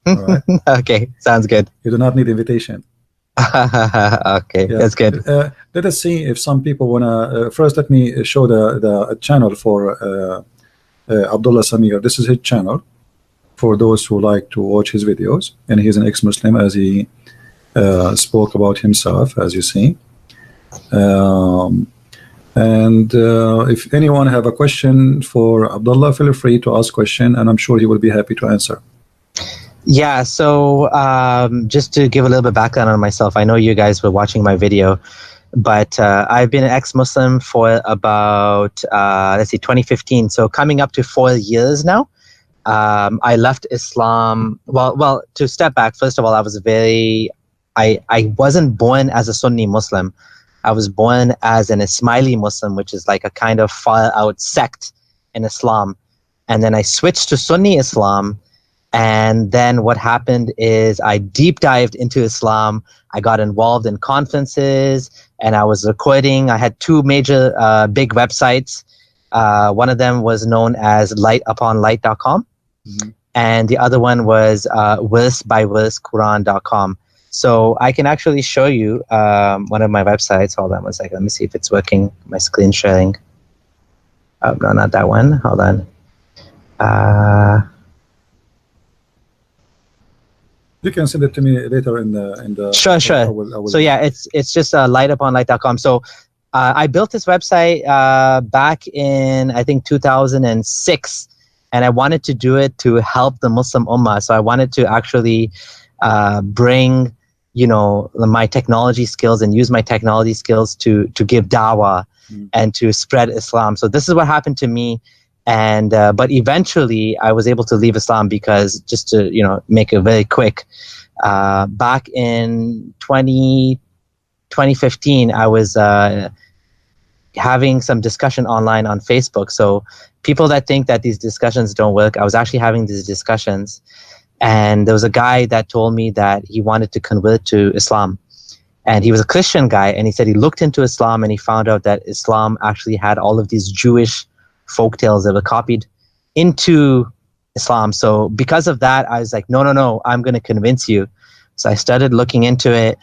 Speaker 1: All right.
Speaker 5: Okay, sounds good.
Speaker 1: You do not need invitation.
Speaker 5: Okay,
Speaker 1: Yeah.
Speaker 5: that's good.
Speaker 1: Let us see if some people wanna. First, let me show the channel for Abdullah Samir. This is his channel for those who like to watch his videos, and he's an ex-Muslim, as he spoke about himself, as you see. And if anyone have a question for Abdullah, feel free to ask question, and I'm sure he will be happy to answer.
Speaker 5: Yeah, so just to give a little bit background on myself, I know you guys were watching my video, but I've been an ex-Muslim for about, let's see, 2015. So coming up to 4 years now. I left Islam. Well, to step back, first of all, I wasn't born as a Sunni Muslim. I was born as an Ismaili Muslim, which is like a kind of far out sect in Islam. And then I switched to Sunni Islam. And then what happened is I deep dived into Islam. I got involved in conferences and I was recording. I had two major big websites. One of them was known as lightuponlight.com. Mm-hmm. And the other one was verse-by-verse-Quran.com. So I can actually show you one of my websites. Hold on one second. Let me see if it's working. My screen sharing. Oh, no, not that one. Hold on.
Speaker 1: You can send it to me later in the.
Speaker 5: Sure.
Speaker 1: I will.
Speaker 5: So yeah, it's just lightuponlight.com. So I built this website back in, I think, 2006, and I wanted to do it to help the Muslim Ummah. So I wanted to actually bring, my technology skills and use my technology skills to give dawah and to spread Islam. So this is what happened to me. And but eventually I was able to leave Islam because, just to make it very quick, back in 2015 I was having some discussion online on Facebook. So people that think that these discussions don't work, I was actually having these discussions, and there was a guy that told me that he wanted to convert to Islam, and he was a Christian guy, and he said he looked into Islam and he found out that Islam actually had all of these Jewish folktales that were copied into Islam. So because of that, I was like, no, I'm going to convince you. So I started looking into it,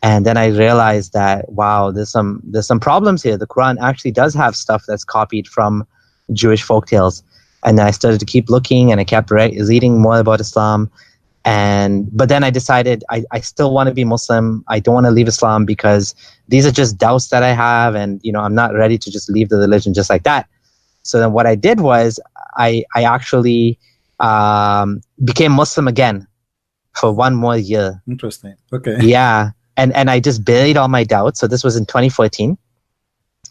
Speaker 5: and then I realized that, wow, there's some problems here. The Quran actually does have stuff that's copied from Jewish folktales. And then I started to keep looking, and I kept reading more about Islam. But then I decided I still want to be Muslim. I don't want to leave Islam because these are just doubts that I have, and I'm not ready to just leave the religion just like that. So then what I did was I actually became Muslim again for one more year.
Speaker 1: Interesting. Okay.
Speaker 5: Yeah. And I just buried all my doubts. So this was in 2014.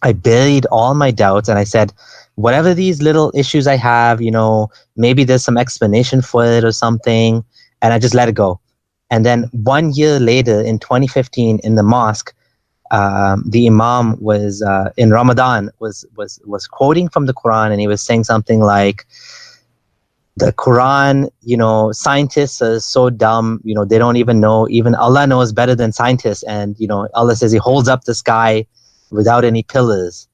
Speaker 5: I buried all my doubts and I said, whatever these little issues I have, maybe there's some explanation for it or something. And I just let it go. And then 1 year later in 2015 in the mosque, the Imam was in Ramadan was quoting from the Quran, and he was saying something like, the Quran, scientists are so dumb, they don't even know, even Allah knows better than scientists. And Allah says he holds up the sky without any pillars,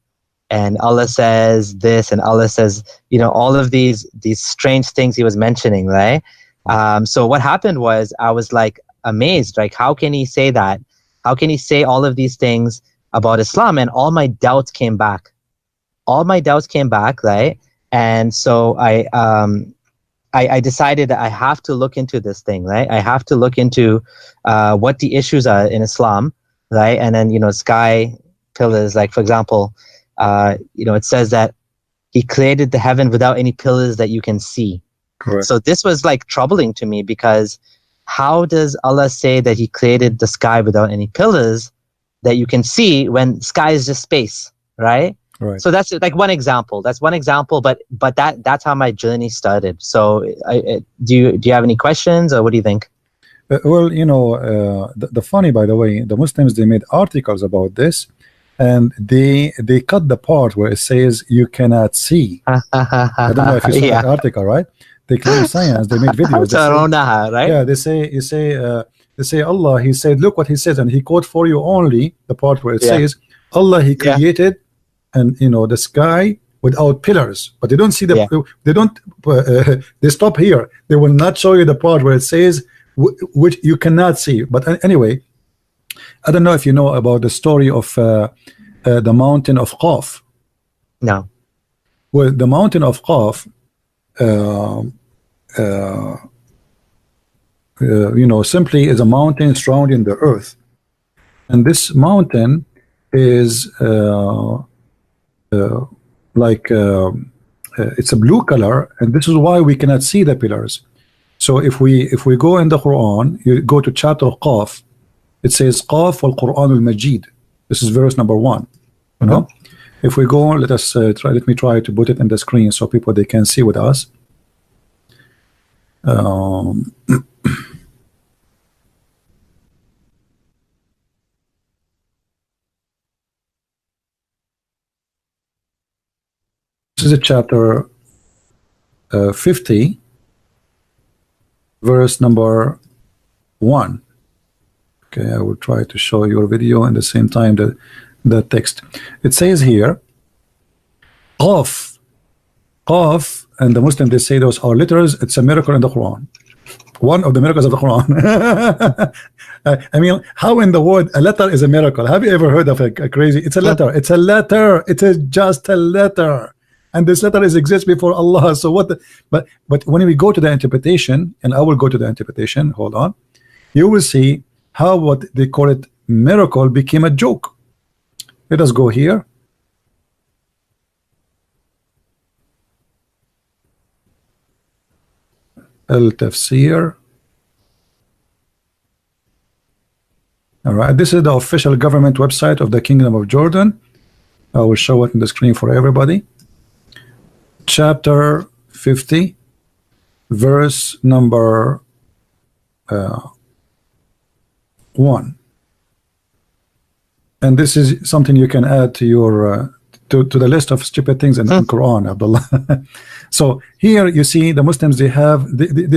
Speaker 5: and Allah says this, and Allah says, all of these strange things he was mentioning, right? So what happened was I was like amazed, like, how can he say that? How can he say all of these things about Islam? And all my doubts came back. Right? And so I decided that I have to look into this thing, right? I have to look into what the issues are in Islam, right? And then, sky pillars, like, for example, it says that he created the heaven without any pillars that you can see.
Speaker 1: Correct.
Speaker 5: So this was like troubling to me, because how does Allah say that he created the sky without any pillars that you can see when sky is just space, right?
Speaker 1: Right.
Speaker 5: So that's like one example. That's one example, but that's how my journey started. So do you have any questions, or what do you think?
Speaker 1: Well, you know, the funny, by the way, the Muslims, they made articles about this, and they cut the part where it says you cannot see. I don't know if you saw that article, right? They claim science. They made videos.
Speaker 5: Right?
Speaker 1: Yeah, they say Allah. He said, look what he says, and he quote for you only the part where it says Allah. He created, and you know, the sky without pillars, but they don't see the. They don't. They stop here. They will not show you the part where it says which you cannot see. But anyway, I don't know if you know about the story of the mountain of Qaf.
Speaker 5: No.
Speaker 1: Well, the mountain of Qaf, you know, simply is a mountain surrounding the earth, and this mountain is like it's a blue color, and this is why we cannot see the pillars. So if we go in the Quran, you go to chapter Qaf, it says Qaf wal Quran al Majid. This is verse number 1. You know, if we go, let us try. Let me try to put it in the screen so people they can see with us. This is a chapter 50, verse number 1. Okay, I will try to show your video and the same time the text. It says here, Qaf, Qaf, and the Muslim they say those are letters. It's a miracle in the Quran. One of the miracles of the Quran. I mean, how in the world a letter is a miracle? Have you ever heard of a crazy? It's a letter. It's a letter. It is just a letter. And this letter exists before Allah. So what? But when we go to the interpretation, and I will go to the interpretation. Hold on, you will see how what they call it miracle became a joke. Let us go here. Al-Tafsir. All right, this is the official government website of the Kingdom of Jordan. I will show it on the screen for everybody. Chapter 50, verse number 1. And this is something you can add to your to the list of stupid things in the Quran, Abdullah. So here you see the Muslims, they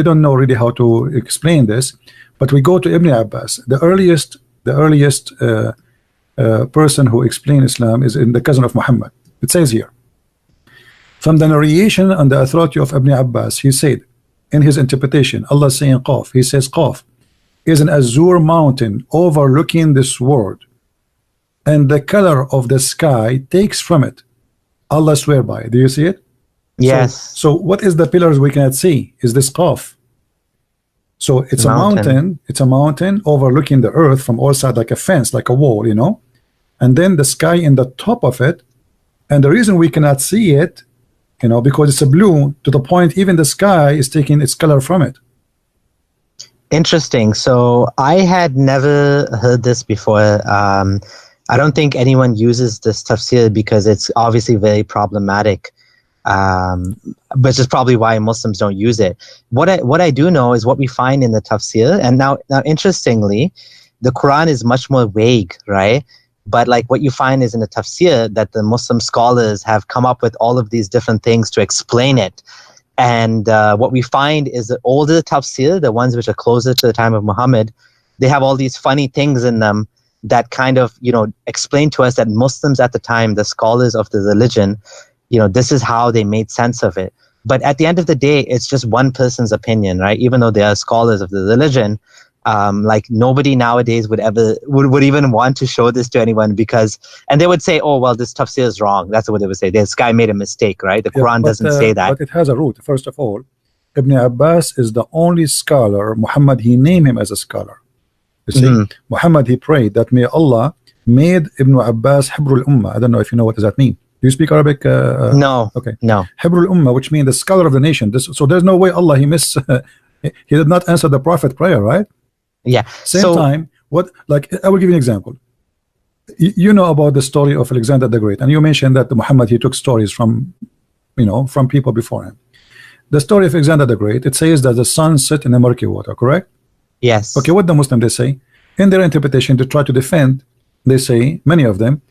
Speaker 1: don't know really how to explain this, but we go to Ibn Abbas. The earliest person who explained Islam is in the cousin of Muhammad. It says here, from the narration and the authority of Ibn Abbas, he said in his interpretation, Allah saying Qaf, he says Qaf is an azure mountain overlooking this world, and the color of the sky takes from it. Allah swear by. Do you see it?
Speaker 5: Yes.
Speaker 1: So what is the pillars we cannot see? Is this Qaf? So it's a mountain. It's a mountain overlooking the earth from all sides, like a fence, like a wall, you know. And then the sky in the top of it. And the reason we cannot see it, you know, because it's a blue, to the point even the sky is taking its color from it.
Speaker 5: Interesting. So I had never heard this before. I don't think anyone uses this tafsir because it's obviously very problematic. Which is probably why Muslims don't use it. What I do know is what we find in the tafsir. And now interestingly, the Quran is much more vague, right? But like what you find is in the tafsir that the Muslim scholars have come up with all of these different things to explain it. And what we find is the older tafsir, the ones which are closer to the time of Muhammad, they have all these funny things in them that kind of, you know, explain to us that Muslims at the time, the scholars of the religion, you know, this is how they made sense of it. But at the end of the day, it's just one person's opinion, right? Even though they are scholars of the religion, like nobody nowadays would even want to show this to anyone because, and they would say, oh, well, this tafsir is wrong. That's what they would say. This guy made a mistake, right? The Quran doesn't say that.
Speaker 1: But it has a root. First of all, Ibn Abbas is the only scholar, Muhammad, he named him as a scholar. You see, Muhammad, he prayed that may Allah made Ibn Abbas Hibrul Ummah. I don't know if you know what does that mean. Do you speak Arabic?
Speaker 5: No.
Speaker 1: Okay.
Speaker 5: No.
Speaker 1: Hibrul Ummah, which means the scholar of the nation. So there's no way Allah, he did not answer the Prophet prayer, right?
Speaker 5: Yeah.
Speaker 1: Same time, like I will give you an example. You know about the story of Alexander the Great, and you mentioned that Muhammad, he took stories from, you know, from people before him. The story of Alexander the Great, it says that the sun set in the murky water, correct?
Speaker 5: Yes.
Speaker 1: Okay, what the Muslim they say in their interpretation to try to defend, they say, many of them,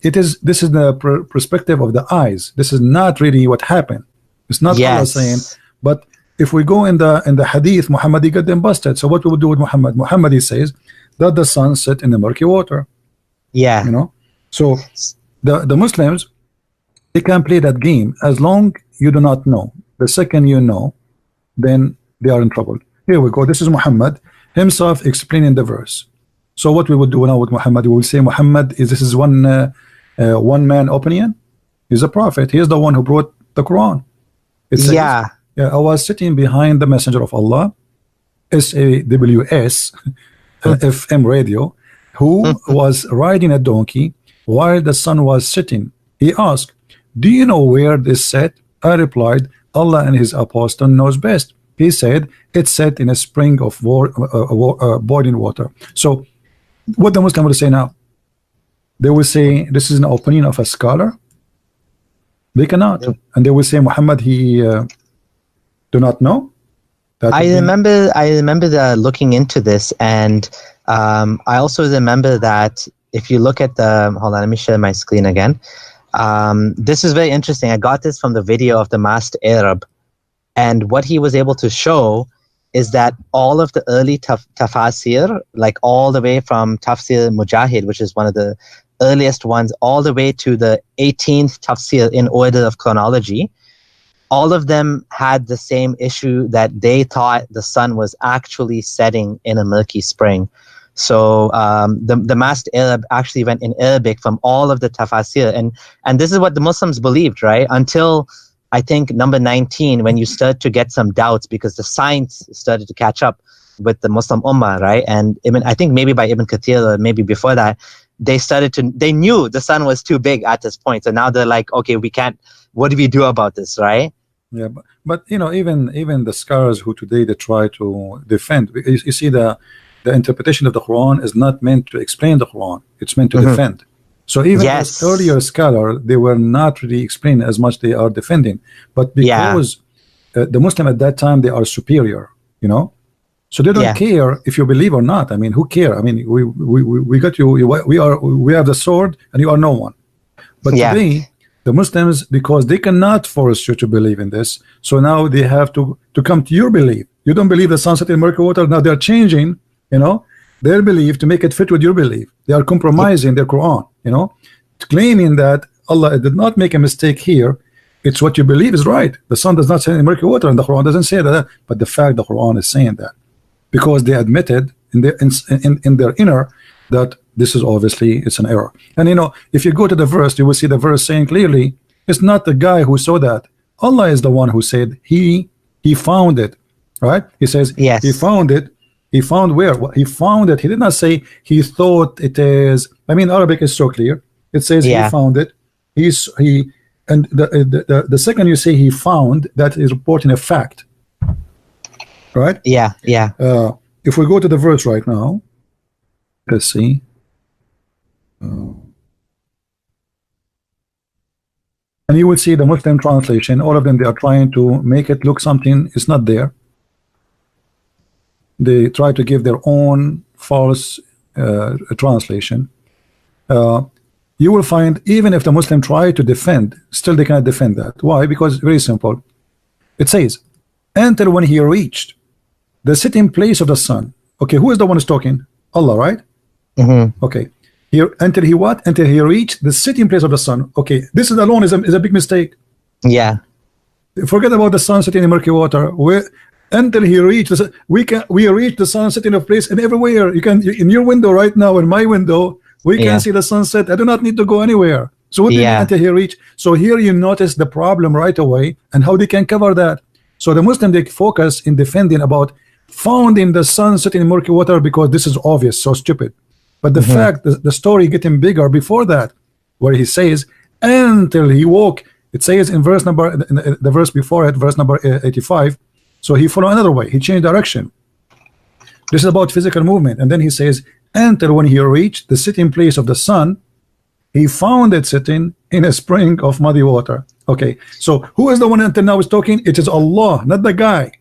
Speaker 1: this is the perspective of the eyes. This is not really what happened. It's not Allah saying. But if we go in the hadith, Muhammad he got them busted. So what we would do with Muhammad? Muhammad he says that the sun set in the murky water.
Speaker 5: Yeah.
Speaker 1: You know. So the Muslims, they can play that game as long you do not know. The second you know, then they are in trouble. Here we go. This is Muhammad himself explaining the verse. So what we would do now with Muhammad, we will say Muhammad is this is one man opinion. He's a prophet. He is the one who brought the Quran. It says, yeah, I was sitting behind the messenger of Allah, SAWS, FM radio, who was riding a donkey while the sun was setting. He asked, do you know where this set? I replied, Allah and his apostle knows best. He said, it's set in a spring of boiling water. So what the Muslim will say now? They will say this is an opinion of a scholar. They cannot, and they will say Muhammad he do not know.
Speaker 5: I remember looking into this, and I also remember that if you look at the hold on, let me share my screen again. This is very interesting. I got this from the video of the masked Arab, and what he was able to show is that all of the early tafsir, like all the way from Tafsir Mujahid, which is one of the earliest ones, all the way to the 18th tafsir in order of chronology, all of them had the same issue, that they thought the sun was actually setting in a murky spring. So the masked Arab actually went in Arabic from all of the tafsir, and this is what the Muslims believed, right? Until I think number 19, when you start to get some doubts because the science started to catch up with the Muslim Ummah, right? And I think maybe by Ibn Kathir or maybe before that, they knew the sun was too big at this point. So now they're like, okay, we can't, what do we do about this, right?
Speaker 1: Yeah, but you know, even the scholars who today they try to defend, you see the interpretation of the Quran is not meant to explain the Quran, it's meant to defend. So even as earlier scholar, they were not really explaining as much they are defending, but because the Muslim at that time, they are superior, you know, so they don't care if you believe or not. I mean, who care? I mean, we got you. We have the sword, and you are no one. But today, the Muslims, because they cannot force you to believe in this, so now they have to come to your belief. You don't believe the sun set in murky water. Now they're changing, you know, their belief to make it fit with your belief. They are compromising their Quran, you know, claiming that Allah did not make a mistake here. It's what you believe is right. The sun does not set in murky water, and the Quran doesn't say that. But the fact the Quran is saying that, because they admitted in their inner that this is obviously it's an error. And you know, if you go to the verse, you will see the verse saying clearly it's not the guy who saw that. Allah is the one who said he found it, right? He says he found it. He found where? He found it. He did not say he thought it is. I mean, Arabic is so clear. It says he found it. And the second you say he found, that is reporting a fact, right?
Speaker 5: Yeah.
Speaker 1: If we go to the verse right now, let's see. And you will see the Muslim translation. All of them, they are trying to make it look something. It's not there. They try to give their own false translation. You will find even if the Muslim try to defend, still they cannot defend that. Why? Because very simple. It says, until when he reached the sitting place of the sun. Okay, who is the one who's talking? Allah, right? Okay. Here, until he what? Until he reached the sitting place of the sun. Okay, this is alone is a big mistake.
Speaker 5: Yeah.
Speaker 1: Forget about the sun sitting in murky water. Until he reached, we reach the sunset in a place, and everywhere you can, in your window right now, in my window, we can see the sunset. I do not need to go anywhere. So what do you mean until he reached? So here you notice the problem right away and how they can cover that. So the Muslim, they focus in defending about founding the sun setting in murky water because this is obvious, so stupid. But the fact, the story getting bigger before that, where he says until he woke. It says in verse number, the verse before it, verse number 85. So he followed another way. He changed direction. This is about physical movement. And then he says, until when he reached the sitting place of the sun, he found it sitting in a spring of muddy water. Okay, so who is the one until now is talking? It is Allah, not the guy.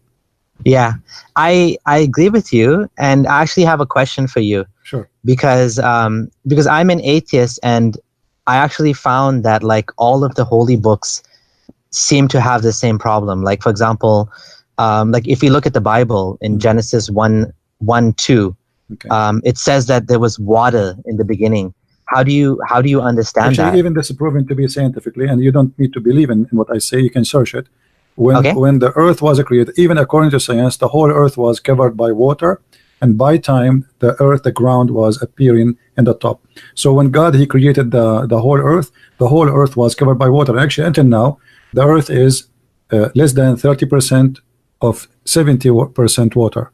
Speaker 5: Yeah, I agree with you, and I actually have a question for you.
Speaker 1: Sure.
Speaker 5: Because I'm an atheist, and I actually found that like all of the holy books seem to have the same problem. Like, for example, like if you look at the Bible in Genesis 1:2,
Speaker 1: Okay.
Speaker 5: it says that there was water in the beginning. How do you understand
Speaker 1: Actually,
Speaker 5: that?
Speaker 1: even this is proven to be scientifically, and you don't need to believe in what I say. You can search it. When the earth was created, even according to science, the whole earth was covered by water, and by time the ground was appearing in the top. So when God he created the whole earth was covered by water. Actually, until now, the earth is less than 30% of 70% water,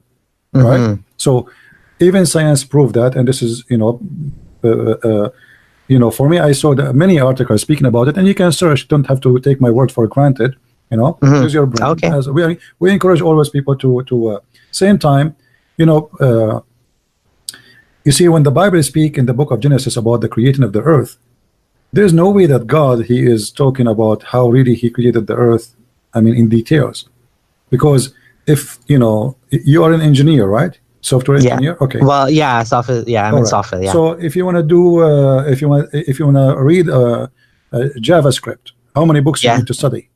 Speaker 1: right? So even science proved that, and this is for me, I saw many articles speaking about it, and you can search. Don't have to take my word for granted. Use your brain.
Speaker 5: Okay.
Speaker 1: As we encourage always people to same time. You see, when the Bible speaks in the book of Genesis about the creation of the earth, there's no way that God he is talking about how really he created the earth. I mean, in details, because if you are an engineer, right? Software engineer. Okay.
Speaker 5: Well, yeah, software. Yeah, I'm in software. Yeah.
Speaker 1: So if you want to do, if you want to read JavaScript, how many books you need to study?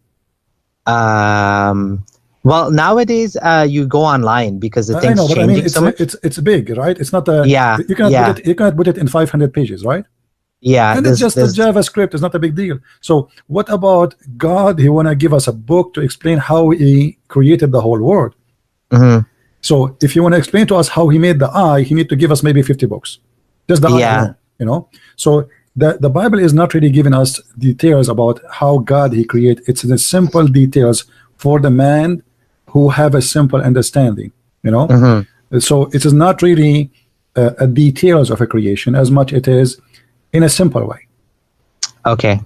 Speaker 5: Well, nowadays you go online because the thing's changing.
Speaker 1: But I mean,
Speaker 5: so much.
Speaker 1: it's big, right? It's not a You cannot put it in 500 pages, right?
Speaker 5: Yeah,
Speaker 1: and it's just the JavaScript is not a big deal. So what about God? He want to give us a book to explain how he created the whole world. So if you want to explain to us how he made the eye, he need to give us maybe 50 books. Just the eye alone, So the Bible is not really giving us details about how God he created. It's the simple details for the man who have a simple understanding. So it is not really a details of a creation as much it is in a simple way.
Speaker 5: Okay.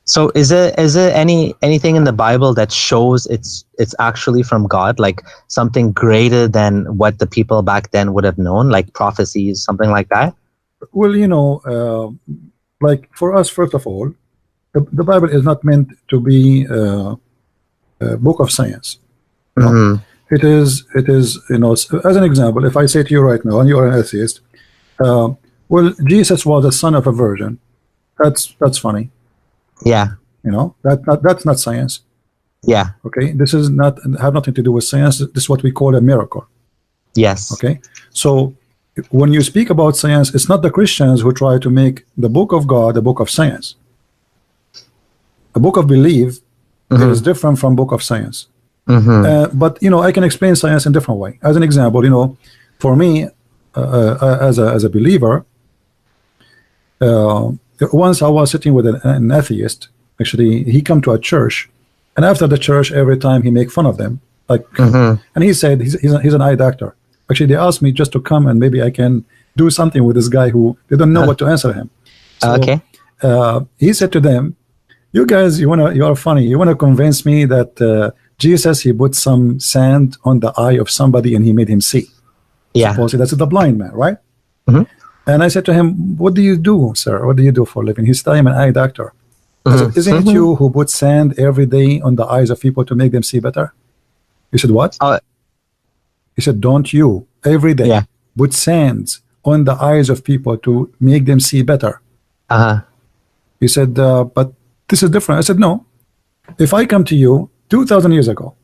Speaker 5: So is there anything in the Bible that shows it's actually from God, like something greater than what the people back then would have known, like prophecies, something like that?
Speaker 1: Well, like for us, first of all, the Bible is not meant to be a book of science. It is as an example, if I say to you right now, and you are an atheist, well, Jesus was the son of a virgin. That's funny.
Speaker 5: Yeah.
Speaker 1: That's not science.
Speaker 5: Yeah.
Speaker 1: Okay. This is not have nothing to do with science. This is what we call a miracle.
Speaker 5: Yes.
Speaker 1: Okay. So when you speak about science, it's not the Christians who try to make the book of God a book of science. A book of belief is different from book of science. But I can explain science in a different way. As an example, for me, as a believer, once I was sitting with an atheist. Actually, he come to a church, and after the church, every time he make fun of them, like, and he said he's an eye doctor. Actually, they asked me just to come and maybe I can do something with this guy who they don't know what to answer him. So, he said to them, "You guys, you are funny. You wanna convince me that Jesus he put some sand on the eye of somebody and he made him see.
Speaker 5: Yeah,
Speaker 1: supposedly that's the blind man, right?" And I said to him, "What do you do, sir? What do you do for a living?" He said, "I'm an eye doctor." I said, "Isn't it you who put sand every day on the eyes of people to make them see better?" He said, "What?" He said, "Don't you every day put sands on the eyes of people to make them see better?" He said, "But this is different." I said, "No. If I come to you 2,000 years ago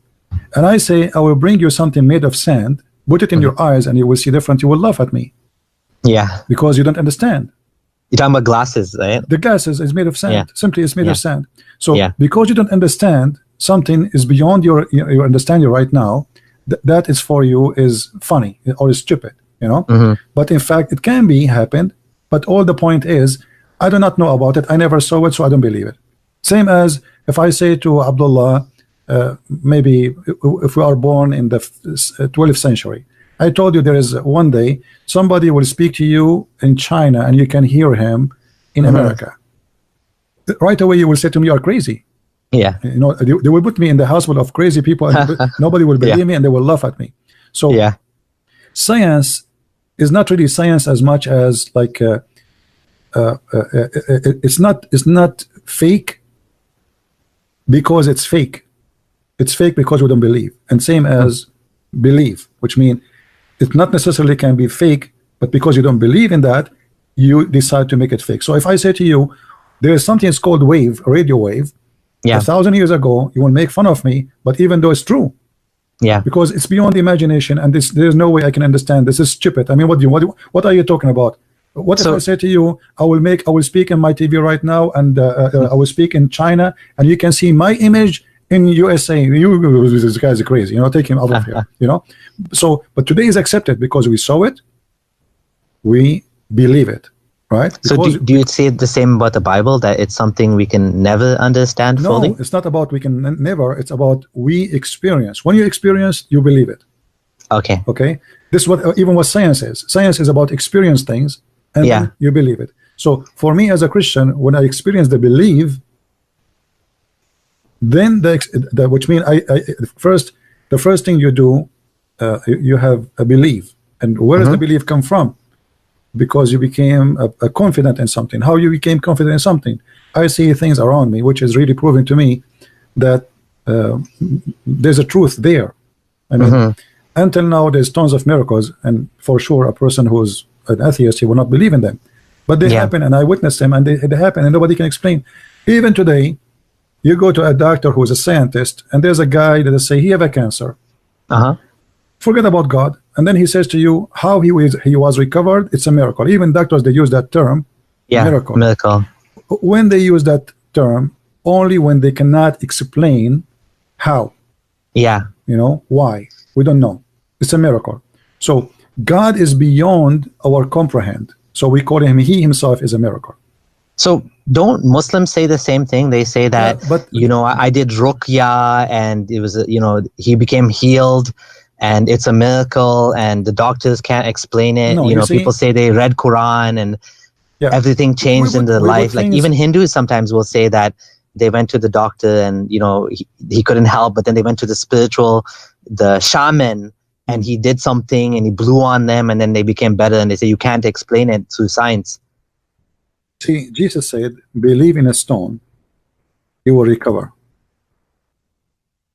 Speaker 1: and I say I will bring you something made of sand, put it in your eyes and you will see different, you will laugh at me.
Speaker 5: Yeah.
Speaker 1: Because you don't understand.
Speaker 5: You're talking about glasses, right?
Speaker 1: The glasses is made of sand. Simply it's made of sand. So because you don't understand, something is beyond your understanding right now, that is for you is funny or is stupid, But in fact, it can be happened. But all the point is, I do not know about it. I never saw it, so I don't believe it. Same as if I say to Abdullah, maybe if we are born in the 12th century, I told you there is one day somebody will speak to you in China and you can hear him in America. Right away you will say to me, "You are crazy."
Speaker 5: Yeah.
Speaker 1: They will put me in the hospital of crazy people and nobody will believe me and they will laugh at me. So science is not really science as much as like it's not fake because it's fake. It's fake because we don't believe. And same as believe, which means it not necessarily can be fake, but because you don't believe in that, you decide to make it fake. So if I say to you, there is something that's called wave, radio wave, 1,000 years ago, you will make fun of me, but even though it's true, because it's beyond the imagination, and there's no way I can understand. This is stupid. I mean, what are you talking about? What if I say to you, I will speak in my TV right now, and I will speak in China, and you can see my image in USA. This guy's crazy, you know, take him out of here, you know. So, but today is accepted because we saw it, we believe it, right?
Speaker 5: So do you say the same about the Bible, that it's something we can never understand fully?
Speaker 1: No, it's not about we can never. It's about we experience. When you experience, you believe it.
Speaker 5: Okay.
Speaker 1: Okay. This is what even what science is. Science is about experience things, and then you believe it. So for me as a Christian, when I experience the belief, then which means the first thing you do, you have a belief. And where does the belief come from? Because you became a confident in something. How you became confident in something? I see things around me, which is really proving to me that there's a truth there. I mean, until now, there's tons of miracles, and for sure, a person who's an atheist, he will not believe in them. But they happen, and I witnessed them, and they happen, and nobody can explain. Even today, you go to a doctor who's a scientist, and there's a guy that say he have a cancer. Forget about God, and then he says to you how he was recovered. It's a miracle. Even doctors, they use that term, miracle. When they use that term, only when they cannot explain how. You know why? We don't know. It's a miracle. So God is beyond our comprehend. So we call him. He himself is a miracle.
Speaker 5: So don't Muslims say the same thing? They say that, you know, I did ruqya, and it was, you know, he became healed, and it's a miracle, and the doctors can't explain it. No, you know, people say they read Quran, and everything changed in their life. Like even Hindus sometimes will say that they went to the doctor, and you know, he couldn't help, but then they went to the shaman, and he did something, and he blew on them, and then they became better. And they say you can't explain it through science.
Speaker 1: See, Jesus said, believe in a stone, you will recover.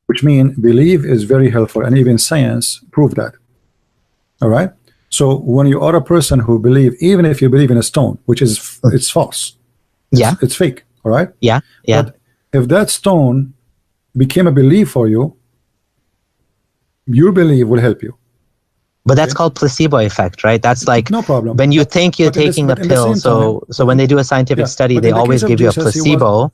Speaker 1: Which means belief is very helpful, and even science proved that. All right. So when you are a person who believe, even if you believe in a stone, which is it's false, it's fake. All right. But if that stone became a belief for you, your belief will help you.
Speaker 5: But that's called placebo effect, right? That's like
Speaker 1: no problem.
Speaker 5: When you think you're taking a pill. So when they do a scientific study, they always give you a placebo.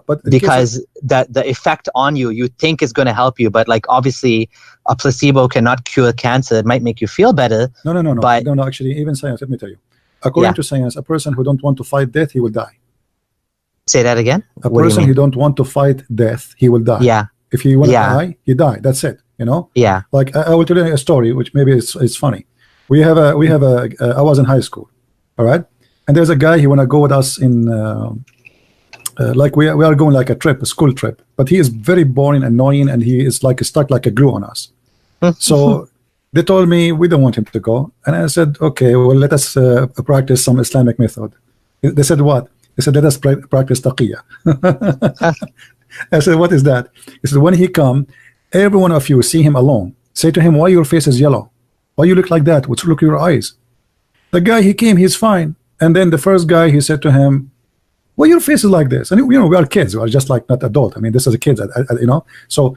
Speaker 1: But
Speaker 5: because the effect on you think is going to help you, but like obviously a placebo cannot cure cancer. It might make you feel better.
Speaker 1: No.
Speaker 5: But
Speaker 1: no. Actually, even science. Let me tell you. According to science, a person who don't want to fight death, he will die.
Speaker 5: Say that again.
Speaker 1: A person who don't want to fight death, he will die. If he want to die, he die. That's it. You know. Like I will tell you a story, which maybe it's funny. We have a I was in high school, all right, and there's a guy he want to go with us in like we are going like a school trip, but he is very boring, annoying, and he is like stuck like a glue on us. So they told me we don't want him to go, and I said, okay, well, let us practice some Islamic method. They said, what? They said, let us practice taqiyya. I said, what is that? He said, when he come, every one of you see him alone, say to him, why your face is yellow? Why you look like that? What's look your eyes? The guy, he came, he's fine. And then the first guy, he said to him, why your face is like this? And you know, we are kids, we are just like not adult. I mean, this is a kid, you know. So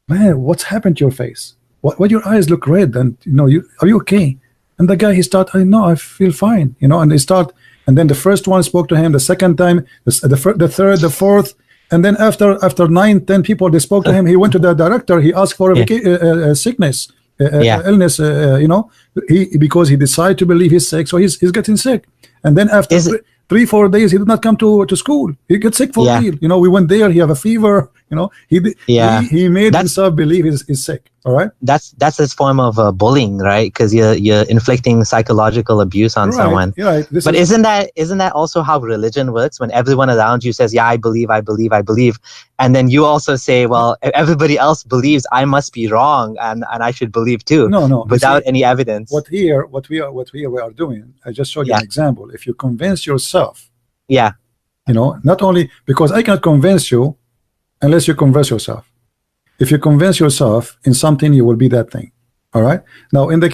Speaker 1: man, what's happened to your face? Why your eyes look red? And you know, are you okay? And the guy, he start, I know, I feel fine, you know. And they start, and then the first one spoke to him, the second time, the third, the fourth. And then after 9-10 people, they spoke to him. He went to the director. He asked for a sickness, illness. You know, because he decided to believe he's sick, so he's getting sick. And then after 3-4 days, he did not come to school. He gets sick for real. You know, we went there. He have a fever. You know, he made himself believe he's sick. All right.
Speaker 5: That's his form of bullying, right? Because you're inflicting psychological abuse on someone.
Speaker 1: Right.
Speaker 5: But isn't that also how religion works? When everyone around you says, "Yeah, I believe," and then you also say, "Well, if everybody else believes, I must be wrong, and I should believe too."
Speaker 1: No.
Speaker 5: Without any evidence.
Speaker 1: What we are doing. I just showed you an example. If you convince yourself, you know, not only because I cannot convince you unless you convince yourself. If you convince yourself in something, you will be that thing. All right. Now, in the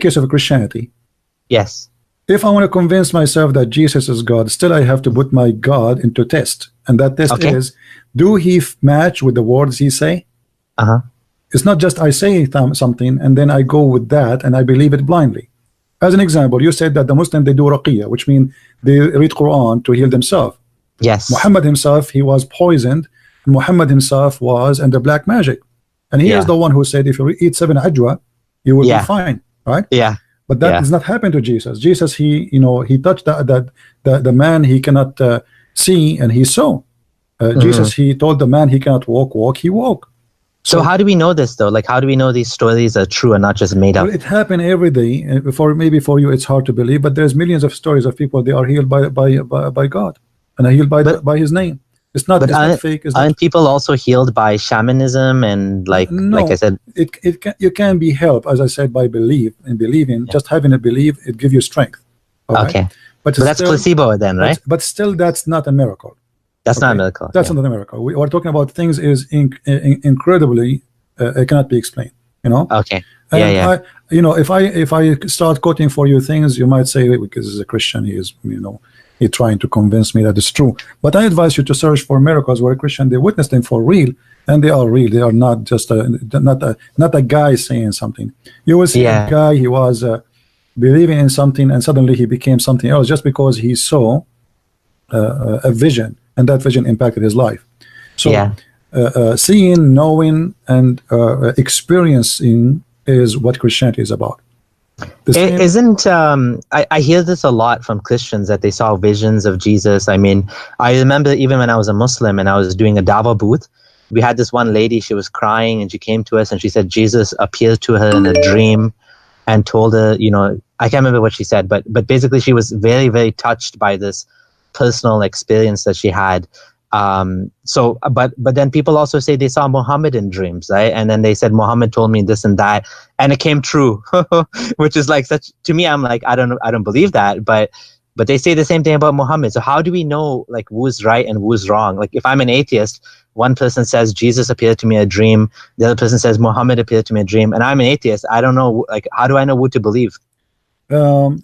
Speaker 1: case of Christianity,
Speaker 5: Yes.
Speaker 1: if I want to convince myself that Jesus is God, still I have to put my God into test, and that test
Speaker 5: Okay.
Speaker 1: is, do he match with the words he say? It's not just I say something and then I go with that and I believe it blindly. As an example, you said that the Muslim, they do ruqiyya, which means they read Quran to heal themselves.
Speaker 5: Yes.
Speaker 1: Muhammad himself, he was poisoned. Muhammad himself was under black magic, and he is the one who said, if you eat 7 ajwa, you will be fine, right?
Speaker 5: Yeah.
Speaker 1: But that does not happen to Jesus. Jesus, he, you know, he touched the man he cannot see, and he saw. Jesus, he told the man he cannot walk, he walked.
Speaker 5: So how do we know this though? Like, how do we know these stories are true and not just made up?
Speaker 1: Well, it happened every day. Maybe for you it's hard to believe, but there's millions of stories of people, they are healed by God, and are healed by His name. It's not, not fake.
Speaker 5: Aren't people also healed by shamanism and like I said?
Speaker 1: You can be helped, as I said, by belief and believing. Yeah. Just having a belief, it gives you strength.
Speaker 5: Okay, right? But that's still, placebo then, right?
Speaker 1: But still, that's not a miracle.
Speaker 5: That's not a miracle.
Speaker 1: That's not a miracle. We are talking about things is incredibly it cannot be explained. You know.
Speaker 5: Okay.
Speaker 1: And you know, if I start quoting for you things, you might say, because he's a Christian, he is, you know, he's trying to convince me that it's true. But I advise you to search for miracles where a Christian, they witness them for real, and they are real. They are not just not a guy saying something. You will see a guy, he was believing in something, and suddenly he became something else just because he saw a vision, and that vision impacted his life. So seeing, knowing, and experiencing is what Christianity is about.
Speaker 5: I hear this a lot from Christians that they saw visions of Jesus. I mean, I remember even when I was a Muslim and I was doing a dawah booth, we had this one lady, she was crying, and she came to us and she said Jesus appeared to her in a dream and told her, you know, I can't remember what she said, but basically she was very, very touched by this personal experience that she had. But then people also say they saw Muhammad in dreams, right? And then they said Muhammad told me this and that, and it came true, which is like such, to me, I'm like, I don't believe that, but they say the same thing about Muhammad. So how do we know like who's right and who's wrong? Like if I'm an atheist, one person says Jesus appeared to me in a dream, the other person says Muhammad appeared to me in a dream, and I'm an atheist. I don't know, like, how do I know what to believe?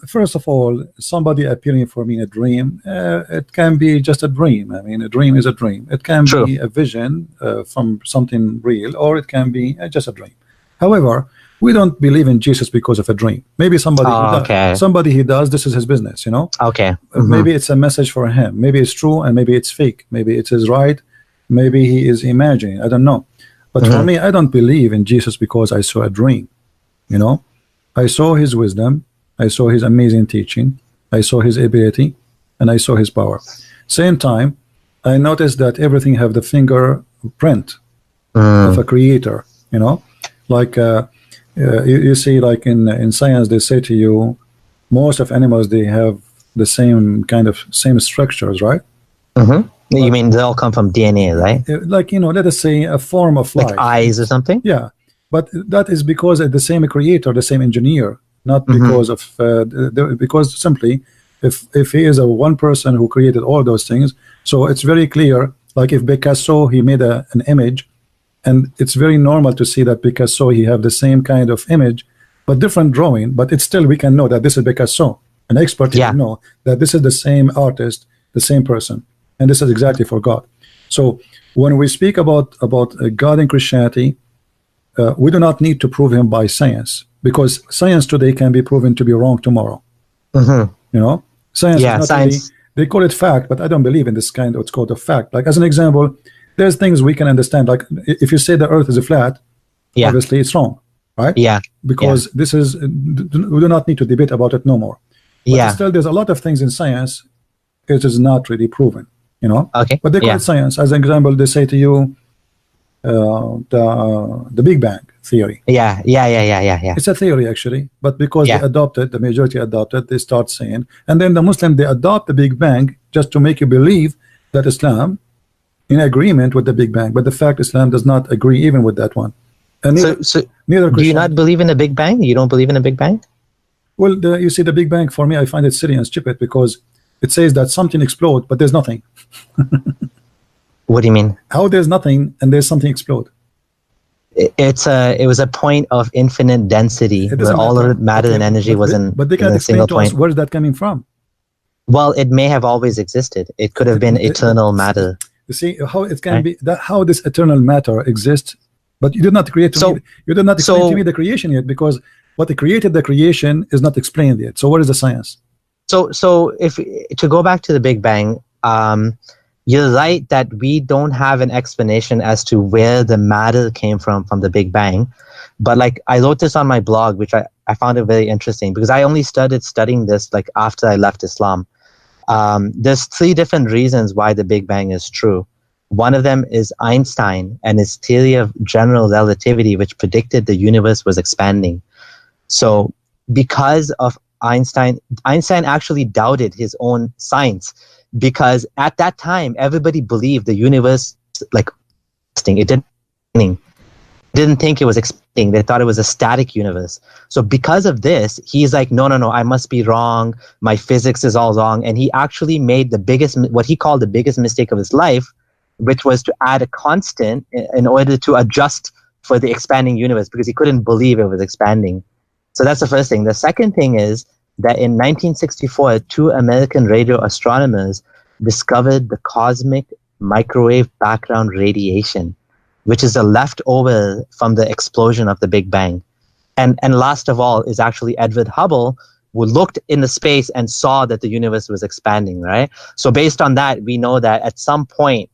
Speaker 1: First of all, somebody appearing for me in a dream, it can be just a dream. I mean, a dream is a dream. It can be a vision from something real, or it can be just a dream. However, we don't believe in Jesus because of a dream. Maybe somebody he does, this is his business, you know.
Speaker 5: Okay.
Speaker 1: Maybe it's a message for him. Maybe it's true, and maybe it's fake. Maybe it is right. Maybe he is imagining. I don't know. But for me, I don't believe in Jesus because I saw a dream. You know, I saw his wisdom. I saw his amazing teaching, I saw his ability, and I saw his power. Same time, I noticed that everything have the fingerprint of a creator, you know, like you see, like in science, they say to you, most of animals, they have the same structures, right?
Speaker 5: You mean they all come from DNA, right?
Speaker 1: Like, you know, let us say a form of life.
Speaker 5: Like eyes or something?
Speaker 1: Yeah, but that is because the same creator, the same engineer, not because of because simply if he is a one person who created all those things, so it's very clear, like if Picasso, he made an image, and it's very normal to see that Picasso, he have the same kind of image but different drawing, but it's still, we can know that this is Picasso. An expert can know that this is the same artist, the same person, and this is exactly for God. So when we speak about God in Christianity, we do not need to prove him by science, because science today can be proven to be wrong tomorrow. You know, science is not really, they call it fact, but I don't believe in this kind of what's called a fact. Like, as an example, there's things we can understand, like if you say the earth is a flat, obviously it's wrong, right? Because this is, we do not need to debate about it no more. But still, there's a lot of things in science it is not really proven, you know. But they call it science. As an example, they say to you the Big Bang theory. It's a theory actually, but because they adopted, the majority adopted, they start saying, and then the Muslim, they adopt the Big Bang just to make you believe that Islam in agreement with the Big Bang, but the fact Islam does not agree even with that one. And neither
Speaker 5: do you not believe in the Big Bang? You don't believe in the Big Bang?
Speaker 1: Well, you see, the Big Bang, for me, I find it silly and stupid, because it says that something explode, but there's nothing.
Speaker 5: What do you mean?
Speaker 1: How there's nothing and there's something explode?
Speaker 5: It was a point of infinite density
Speaker 1: It
Speaker 5: where
Speaker 1: doesn't
Speaker 5: all
Speaker 1: matter.
Speaker 5: of matter
Speaker 1: Okay,
Speaker 5: and energy was in,
Speaker 1: but they
Speaker 5: in
Speaker 1: can't
Speaker 5: a
Speaker 1: explain
Speaker 5: single
Speaker 1: to us
Speaker 5: point.
Speaker 1: where is that coming from.
Speaker 5: Well, it may have always existed. It could have been eternal matter.
Speaker 1: You see how it can
Speaker 5: Right.
Speaker 1: be that how this eternal matter exists, but you did not create to
Speaker 5: So-
Speaker 1: me. You did not explain
Speaker 5: so-
Speaker 1: to me the creation yet, because what created the creation is not explained yet. So what is the science?
Speaker 5: So if to go back to the Big Bang, you're right that we don't have an explanation as to where the matter came from the Big Bang. But like I wrote this on my blog, which I found it very interesting because I only started studying this like after I left Islam. There's 3 different reasons why the Big Bang is true. One of them is Einstein and his theory of general relativity, which predicted the universe was expanding. So because of Einstein actually doubted his own science, because at that time everybody believed the universe like it didn't think it was expanding. They thought it was a static universe. So because of this, he's like, no, I must be wrong. My physics is all wrong. And he actually made what he called the biggest mistake of his life, which was to add a constant in order to adjust for the expanding universe, because he couldn't believe it was expanding. So that's the first thing. The second thing is that in 1964, 2 American radio astronomers discovered the cosmic microwave background radiation, which is a leftover from the explosion of the Big Bang. And last of all is actually Edward Hubble, who looked into space and saw that the universe was expanding, right? So based on that, we know that at some point,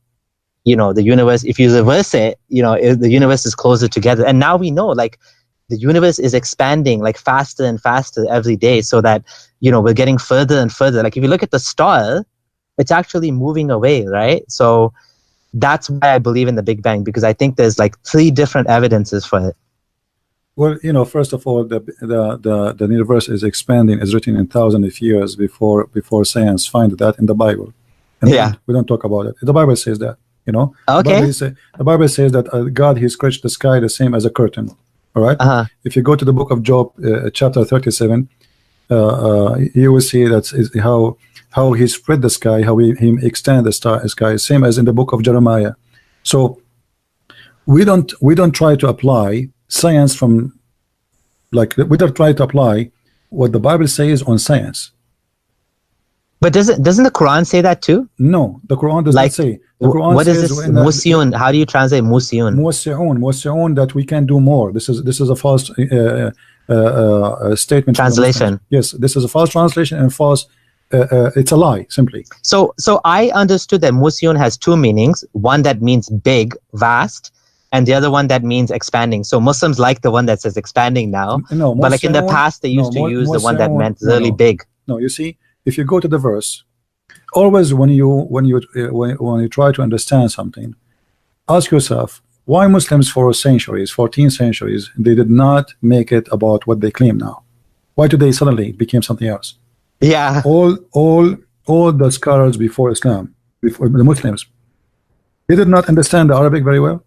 Speaker 5: the universe, if you reverse it, the universe is closer together. And now we know, like, the universe is expanding like faster and faster every day, so that, we're getting further and further. Like if you look at the star, it's actually moving away, right? So that's why I believe in the Big Bang, because I think there's like 3 different evidences for it.
Speaker 1: Well, first of all, the universe is expanding is written in thousands of years before science find that in the Bible. And
Speaker 5: Yeah.
Speaker 1: we don't talk about it. The Bible says that,
Speaker 5: Okay.
Speaker 1: The Bible says that God, he scratched the sky the same as a curtain. All right.
Speaker 5: Uh-huh.
Speaker 1: If you go to the book of Job, chapter 37, you will see that is how he spread the sky, how he extend the sky, same as in the book of Jeremiah. So we don't try to apply science from, like, we don't try to apply what the Bible says on science.
Speaker 5: But doesn't the Quran say that too?
Speaker 1: No, the Quran does not say. The Quran
Speaker 5: What is
Speaker 1: says
Speaker 5: this musyun? How do you translate musyun?
Speaker 1: Musyun, that we can do more. This is a false statement.
Speaker 5: Translation.
Speaker 1: Yes, this is a false translation and false. It's a lie, simply.
Speaker 5: So I understood that musyun has 2 meanings. One that means big, vast, and the other one that means expanding. So Muslims like the one that says expanding now.
Speaker 1: No,
Speaker 5: but like in the past, they used to use the one that meant really big.
Speaker 1: No, you see, if you go to the verse, always when you try to understand something, ask yourself why Muslims for centuries, 14 centuries, they did not make it about what they claim now. Why today suddenly it became something else?
Speaker 5: Yeah.
Speaker 1: All the scholars before Islam, before the Muslims, they did not understand the Arabic very well.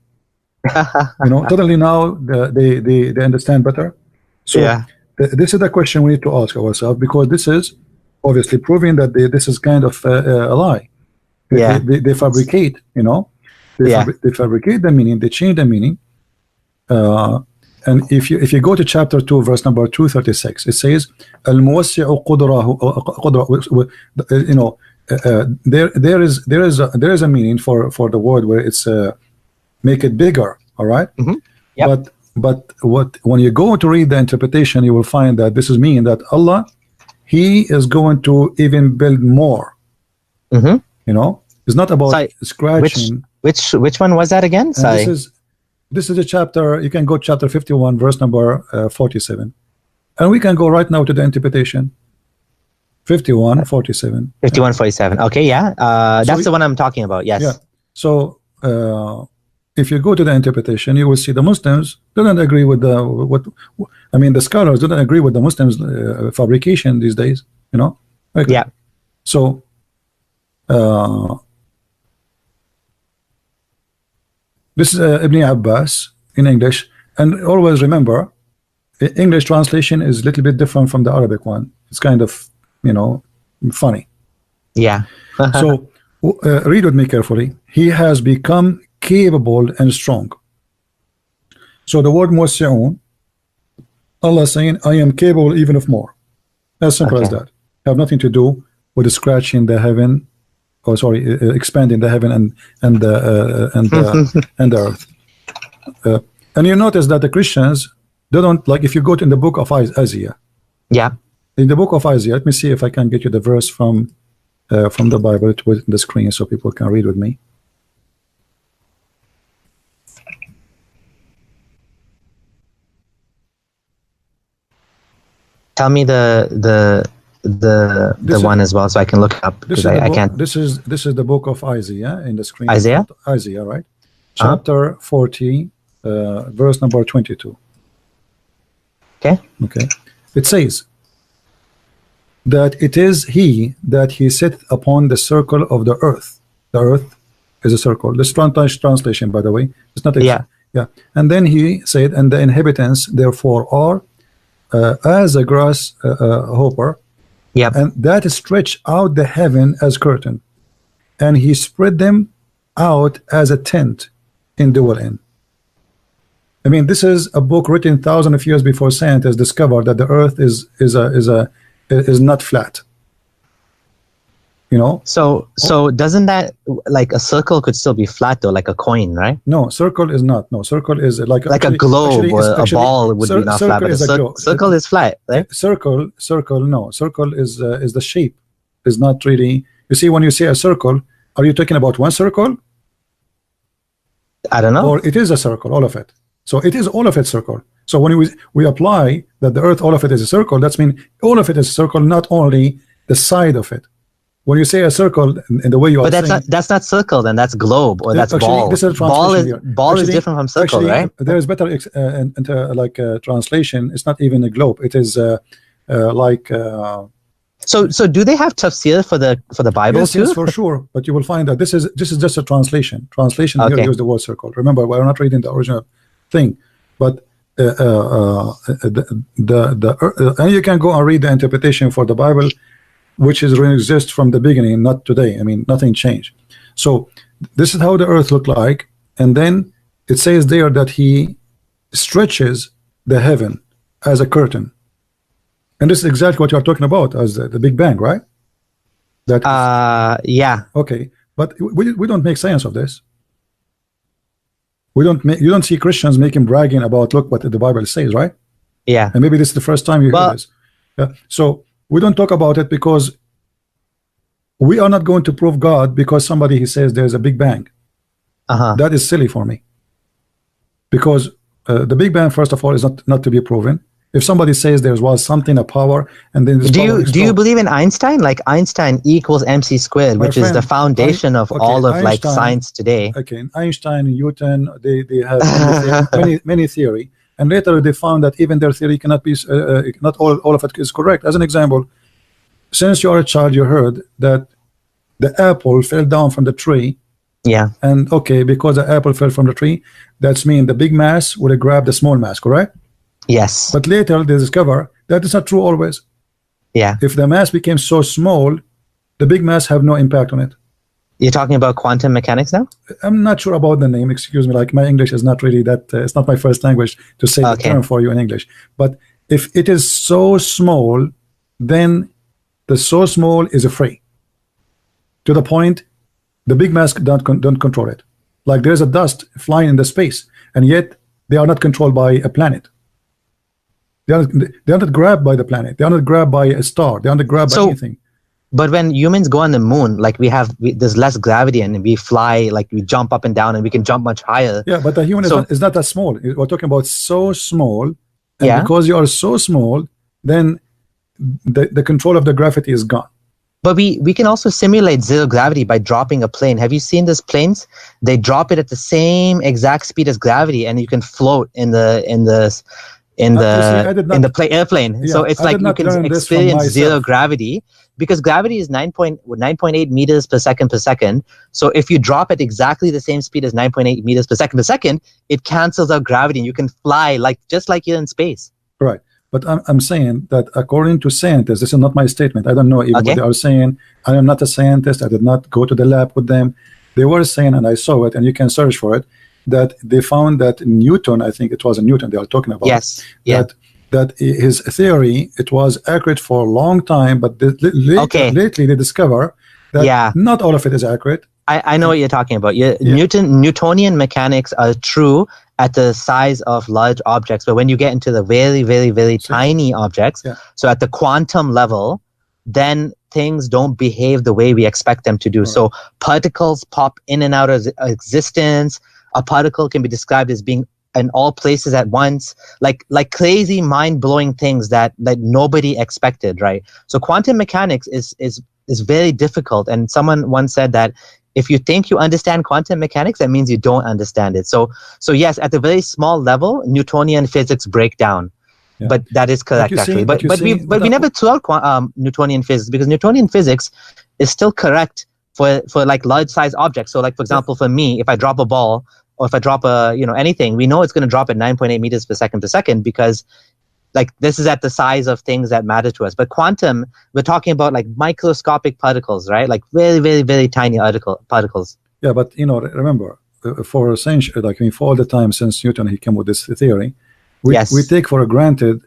Speaker 1: Totally now they understand better. So
Speaker 5: yeah.
Speaker 1: This is the question we need to ask ourselves, because this is obviously proving that this is kind of a lie.
Speaker 5: Yeah.
Speaker 1: They fabricate, they fabricate the meaning, they change the meaning. And if you go to chapter 2, verse number 236, it says, "Al-muwassi'u qudrahu." There is a meaning for the word where it's make it bigger. All right.
Speaker 5: Mm-hmm. Yep.
Speaker 1: But when you go to read the interpretation, you will find that this is mean that Allah, he is going to even build more.
Speaker 5: Mm-hmm.
Speaker 1: It's not about scratching.
Speaker 5: Which one was that again? Sorry.
Speaker 1: This is a chapter. You can go chapter 51, verse number 47, and we can go right now to the interpretation. 51:47.
Speaker 5: 51:47. Okay, yeah. That's the one I'm talking about. Yes.
Speaker 1: Yeah. So if you go to the interpretation, you will see the Muslims don't agree with the scholars don't agree with the Muslims fabrication these days. Okay.
Speaker 5: Yeah.
Speaker 1: So this is Ibn Abbas in English, and always remember, English translation is a little bit different from the Arabic one. It's kind of funny.
Speaker 5: Yeah.
Speaker 1: So read with me carefully. He has become capable and strong. So the word Musi'un, Allah saying, I am capable even of more. As simple as that. Have nothing to do with scratching the heaven, or sorry, expanding the heaven and the earth. And you notice that the Christians, they don't, like, if you go to in the book of Isaiah.
Speaker 5: Yeah.
Speaker 1: In the book of Isaiah, let me see if I can get you the verse from the Bible with the screen so people can read with me.
Speaker 5: Tell me the one as well, so I can look it up, because I can't.
Speaker 1: This is the book of Isaiah in the screen.
Speaker 5: Isaiah,
Speaker 1: right? Chapter 40, verse number 22.
Speaker 5: Okay.
Speaker 1: It says that it is he that he sitteth upon the circle of the earth. The earth is a circle. This translation, by the way, it's not. Yeah. And then he said, and the inhabitants therefore are as a grasshopper.
Speaker 5: Yeah.
Speaker 1: And that stretched out the heaven as curtain, and he spread them out as a tent in dwell in. I mean, this is a book written thousands of years before scientists discovered that the earth is not flat. You know.
Speaker 5: So doesn't that, like, a circle could still be flat though, like a coin, right?
Speaker 1: No, circle is not. No, circle is like
Speaker 5: a globe, or a ball would be not flat, but a circle is flat, right?
Speaker 1: Circle, no. Circle is the shape. Is not really. You see, when you say a circle, are you talking about one circle?
Speaker 5: I don't know.
Speaker 1: Or it is a circle, all of it. So it is all of it circle. So when we apply that the earth, all of it is a circle, that's mean all of it is a circle, not only the side of it. When you say a circle in the way you are saying,
Speaker 5: that's not circle, then that's globe, or that's
Speaker 1: actually,
Speaker 5: ball.
Speaker 1: This is
Speaker 5: ball is different from circle,
Speaker 1: actually,
Speaker 5: right?
Speaker 1: There is better translation. It's not even a globe. It is like.
Speaker 5: So do they have tafsir for the Bible too?
Speaker 1: Yes, for sure. But you will find that this is just a translation. Translation here use the word circle. Remember, we're not reading the original thing, but and you can go and read the interpretation for the Bible, which is really exist from the beginning, not today. I mean, nothing changed. So this is how the earth looked like, and then it says there that he stretches the heaven as a curtain, and this is exactly what you are talking about as the Big Bang, right? That
Speaker 5: yeah.
Speaker 1: Okay, but we don't make science of this. You don't see Christians making bragging about, look what the Bible says, right?
Speaker 5: Yeah.
Speaker 1: And maybe this is the first time you hear this. Yeah. So we don't talk about it because we are not going to prove God because somebody he says there's a Big Bang. That is silly for me. Because the Big Bang, first of all, is not to be proven. If somebody says there was something, a power, and then
Speaker 5: do you believe in Einstein? Like Einstein equals MC squared, which is the foundation of all of like science today.
Speaker 1: Okay, Einstein, Newton, they have many theory, and later they found that even their theory cannot be not all of it is correct. As an example, since you are a child, you heard that the apple fell down from the tree.
Speaker 5: Yeah.
Speaker 1: And okay, because the apple fell from the tree, that's mean the big mass would have grabbed the small mass, correct?
Speaker 5: Yes.
Speaker 1: But later they discover that is not true always.
Speaker 5: Yeah.
Speaker 1: If the mass became so small, the big mass have no impact on it.
Speaker 5: You're talking about quantum mechanics now?
Speaker 1: I'm not sure about the name. Excuse me. Like my English is not really that. It's not my first language to say the term for you in English. But if it is so small, then the so small is free. To the point, the big mass don't control it. Like there's a dust flying in the space, and yet they are not controlled by a planet. They are not grabbed by the planet. They are not grabbed by a star. They are not grabbed by anything.
Speaker 5: But when humans go on the moon, like there's less gravity, and we fly, like we jump up and down, and we can jump much higher.
Speaker 1: Yeah, but the human is not that small. We're talking about so small, and because you are so small, then the control of the gravity is gone.
Speaker 5: But we can also simulate zero gravity by dropping a plane. Have you seen these planes? They drop it at the same exact speed as gravity, and you can float in the airplane. Yeah, so it's like you can experience zero gravity, because gravity is 9.8 meters per second. So if you drop at exactly the same speed as 9.8 meters per second, it cancels out gravity, and you can fly just like you're in space.
Speaker 1: Right. But I'm saying that according to scientists, this is not my statement. I don't know even what they are saying. I am not a scientist. I did not go to the lab with them. They were saying, and I saw it, and you can search for it, that they found that Newton, I think it was Newton they are talking about.
Speaker 5: Yes. Yeah.
Speaker 1: That his theory, it was accurate for a long time, but lately they discover that not all of it is accurate.
Speaker 5: I know what you're talking about. Newtonian mechanics are true at the size of large objects, but when you get into the very, very, very tiny objects, so at the quantum level, then things don't behave the way we expect them to do. So particles pop in and out of existence. A particle can be described as being in all places at once, like crazy, mind-blowing things that nobody expected, right? So quantum mechanics is very difficult. And someone once said that if you think you understand quantum mechanics, that means you don't understand it. So yes, at the very small level, Newtonian physics break down. Yeah. But that is correct, actually. But we never threw out Newtonian physics, because Newtonian physics is still correct for like large size objects. So like, for example, for me, if I drop a ball or if I drop anything, we know it's going to drop at 9.8 meters per second because like this is at the size of things that matter to us. But quantum, we're talking about like microscopic particles, right? Like very, very, very tiny particles.
Speaker 1: Yeah, but remember, for a century, for all the time since Newton, he came with this theory. We take for granted,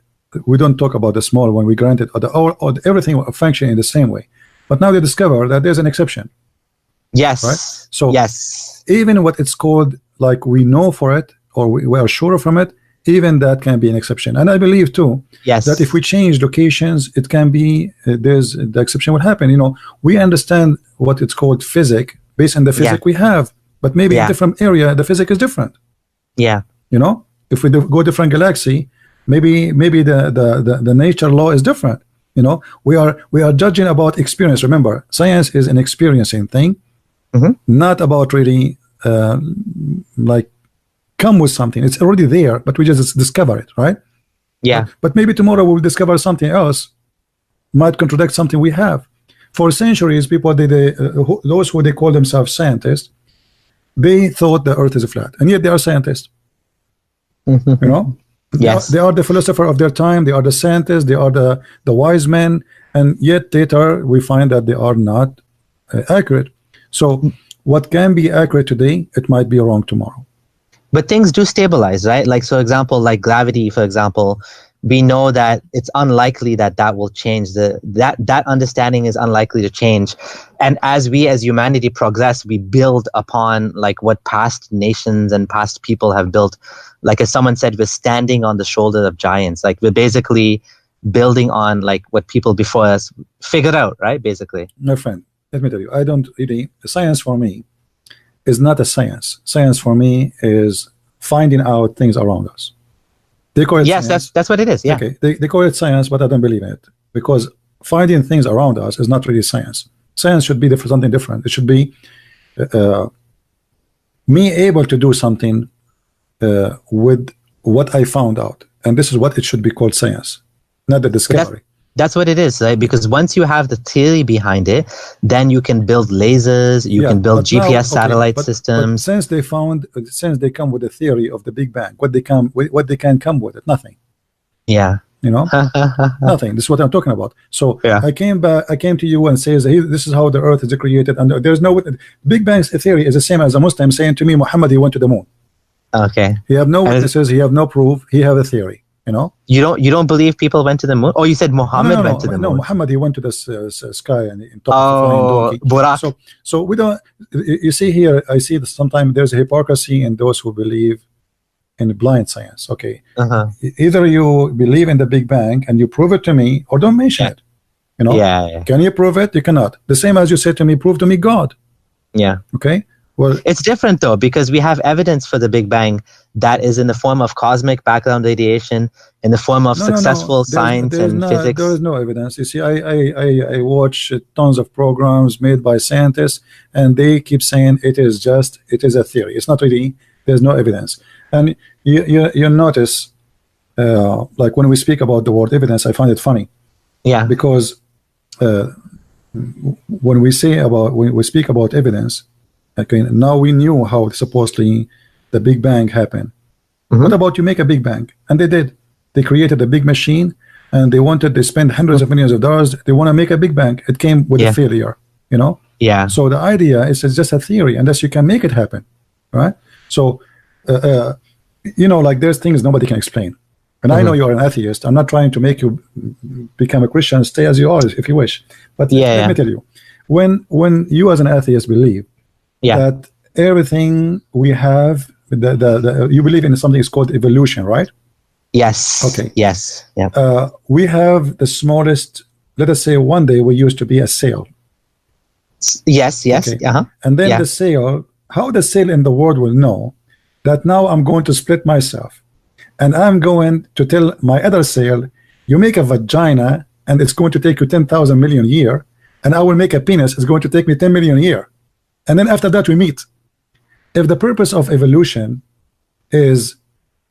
Speaker 1: we don't talk about the small one, we granted or everything function in the same way. But now they discover that there's an exception.
Speaker 5: Yes.
Speaker 1: Right? So even what it's called, like we know for it, or we are sure from it, even that can be an exception. And I believe too that if we change locations, it can be the exception will happen. We understand what it's called physics based on the physics we have, but maybe in a different area the physics is different.
Speaker 5: Yeah.
Speaker 1: If we go different galaxy, maybe the nature law is different. We are judging about experience. Remember, science is an experiencing thing, not about really like come with something. It's already there, but we just discover it, right?
Speaker 5: Yeah.
Speaker 1: But maybe tomorrow we'll discover something else might contradict something we have. For centuries, people those who they call themselves scientists, they thought the earth is flat, and yet they are scientists.
Speaker 5: Yes.
Speaker 1: They are the philosopher of their time, they are the scientists, they are the wise men, and yet later we find that they are not accurate. So what can be accurate today, it might be wrong tomorrow.
Speaker 5: But things do stabilize, right? Like, so example, like gravity, for example, we know that it's unlikely that will change. That understanding is unlikely to change. And as humanity progress, we build upon like what past nations and past people have built. Like as someone said, we're standing on the shoulders of giants. Like we're basically building on like what people before us figured out, right? Basically.
Speaker 1: My friend, let me tell you, I don't really, science for me is not a science. Science for me is finding out things around us. They call it science.
Speaker 5: that's what it is. Yeah.
Speaker 1: Okay. They call it science, but I don't believe in it, because finding things around us is not really science. Science should be for something different. It should be me able to do something with what I found out, and this is what it should be called, science, not the discovery.
Speaker 5: That's what it is, right? Because once you have the theory behind it, then you can build lasers, you can build GPS satellite systems.
Speaker 1: But since they come with the theory of the Big Bang, what they can come with it, nothing.
Speaker 5: Yeah.
Speaker 1: Nothing. This is what I'm talking about. So I came to you and says, hey, this is how the earth is created, and there's no Big Bang's theory is the same as a Muslim saying to me, Muhammad, he went to the moon.
Speaker 5: Okay.
Speaker 1: He have no witnesses, he have no proof, he have a theory.
Speaker 5: You don't believe people went to the moon? Oh, you said Muhammad went to the moon.
Speaker 1: No, Muhammad, he went to the sky and top of the flying donkey. So we don't. You see here, I see that sometimes there's a hypocrisy in those who believe in blind science. Okay, either you believe in the Big Bang and you prove it to me, or don't mention it. Can you prove it? You cannot. The same as you said to me, prove to me God.
Speaker 5: Yeah.
Speaker 1: Okay. Well,
Speaker 5: it's different though, because we have evidence for the Big Bang that is in the form of cosmic background radiation, in the form of successful science and physics.
Speaker 1: There is no evidence. You see, I watch tons of programs made by scientists, and they keep saying it is a theory. It's not really. There's no evidence. And you notice, like when we speak about the word evidence, I find it funny.
Speaker 5: Yeah.
Speaker 1: Because when we speak about evidence. Okay, now we knew how supposedly the Big Bang happened. What about you make a Big Bang? And they did. They created a big machine, and they spent hundreds of millions of dollars. They want to make a Big Bang. It came with a failure,
Speaker 5: Yeah.
Speaker 1: So the idea is it's just a theory, unless you can make it happen, right? So you know, like there's things nobody can explain. And I know you're an atheist. I'm not trying to make you become a Christian. Stay as you are if you wish. But let me tell you, when you as an atheist believe that everything we have, you believe in something is called evolution, right?
Speaker 5: Yes.
Speaker 1: Okay.
Speaker 5: Yes. Yeah.
Speaker 1: We have the smallest. Let us say one day we used to be a cell.
Speaker 5: Yes. Yes.
Speaker 1: Okay. And then the cell. How the cell in the world will know that now I'm going to split myself, and I'm going to tell my other cell, you make a vagina, and it's going to take you 10,000 million year, and I will make a penis. It's going to take me 10 million year, and then after that we meet. If the purpose of evolution is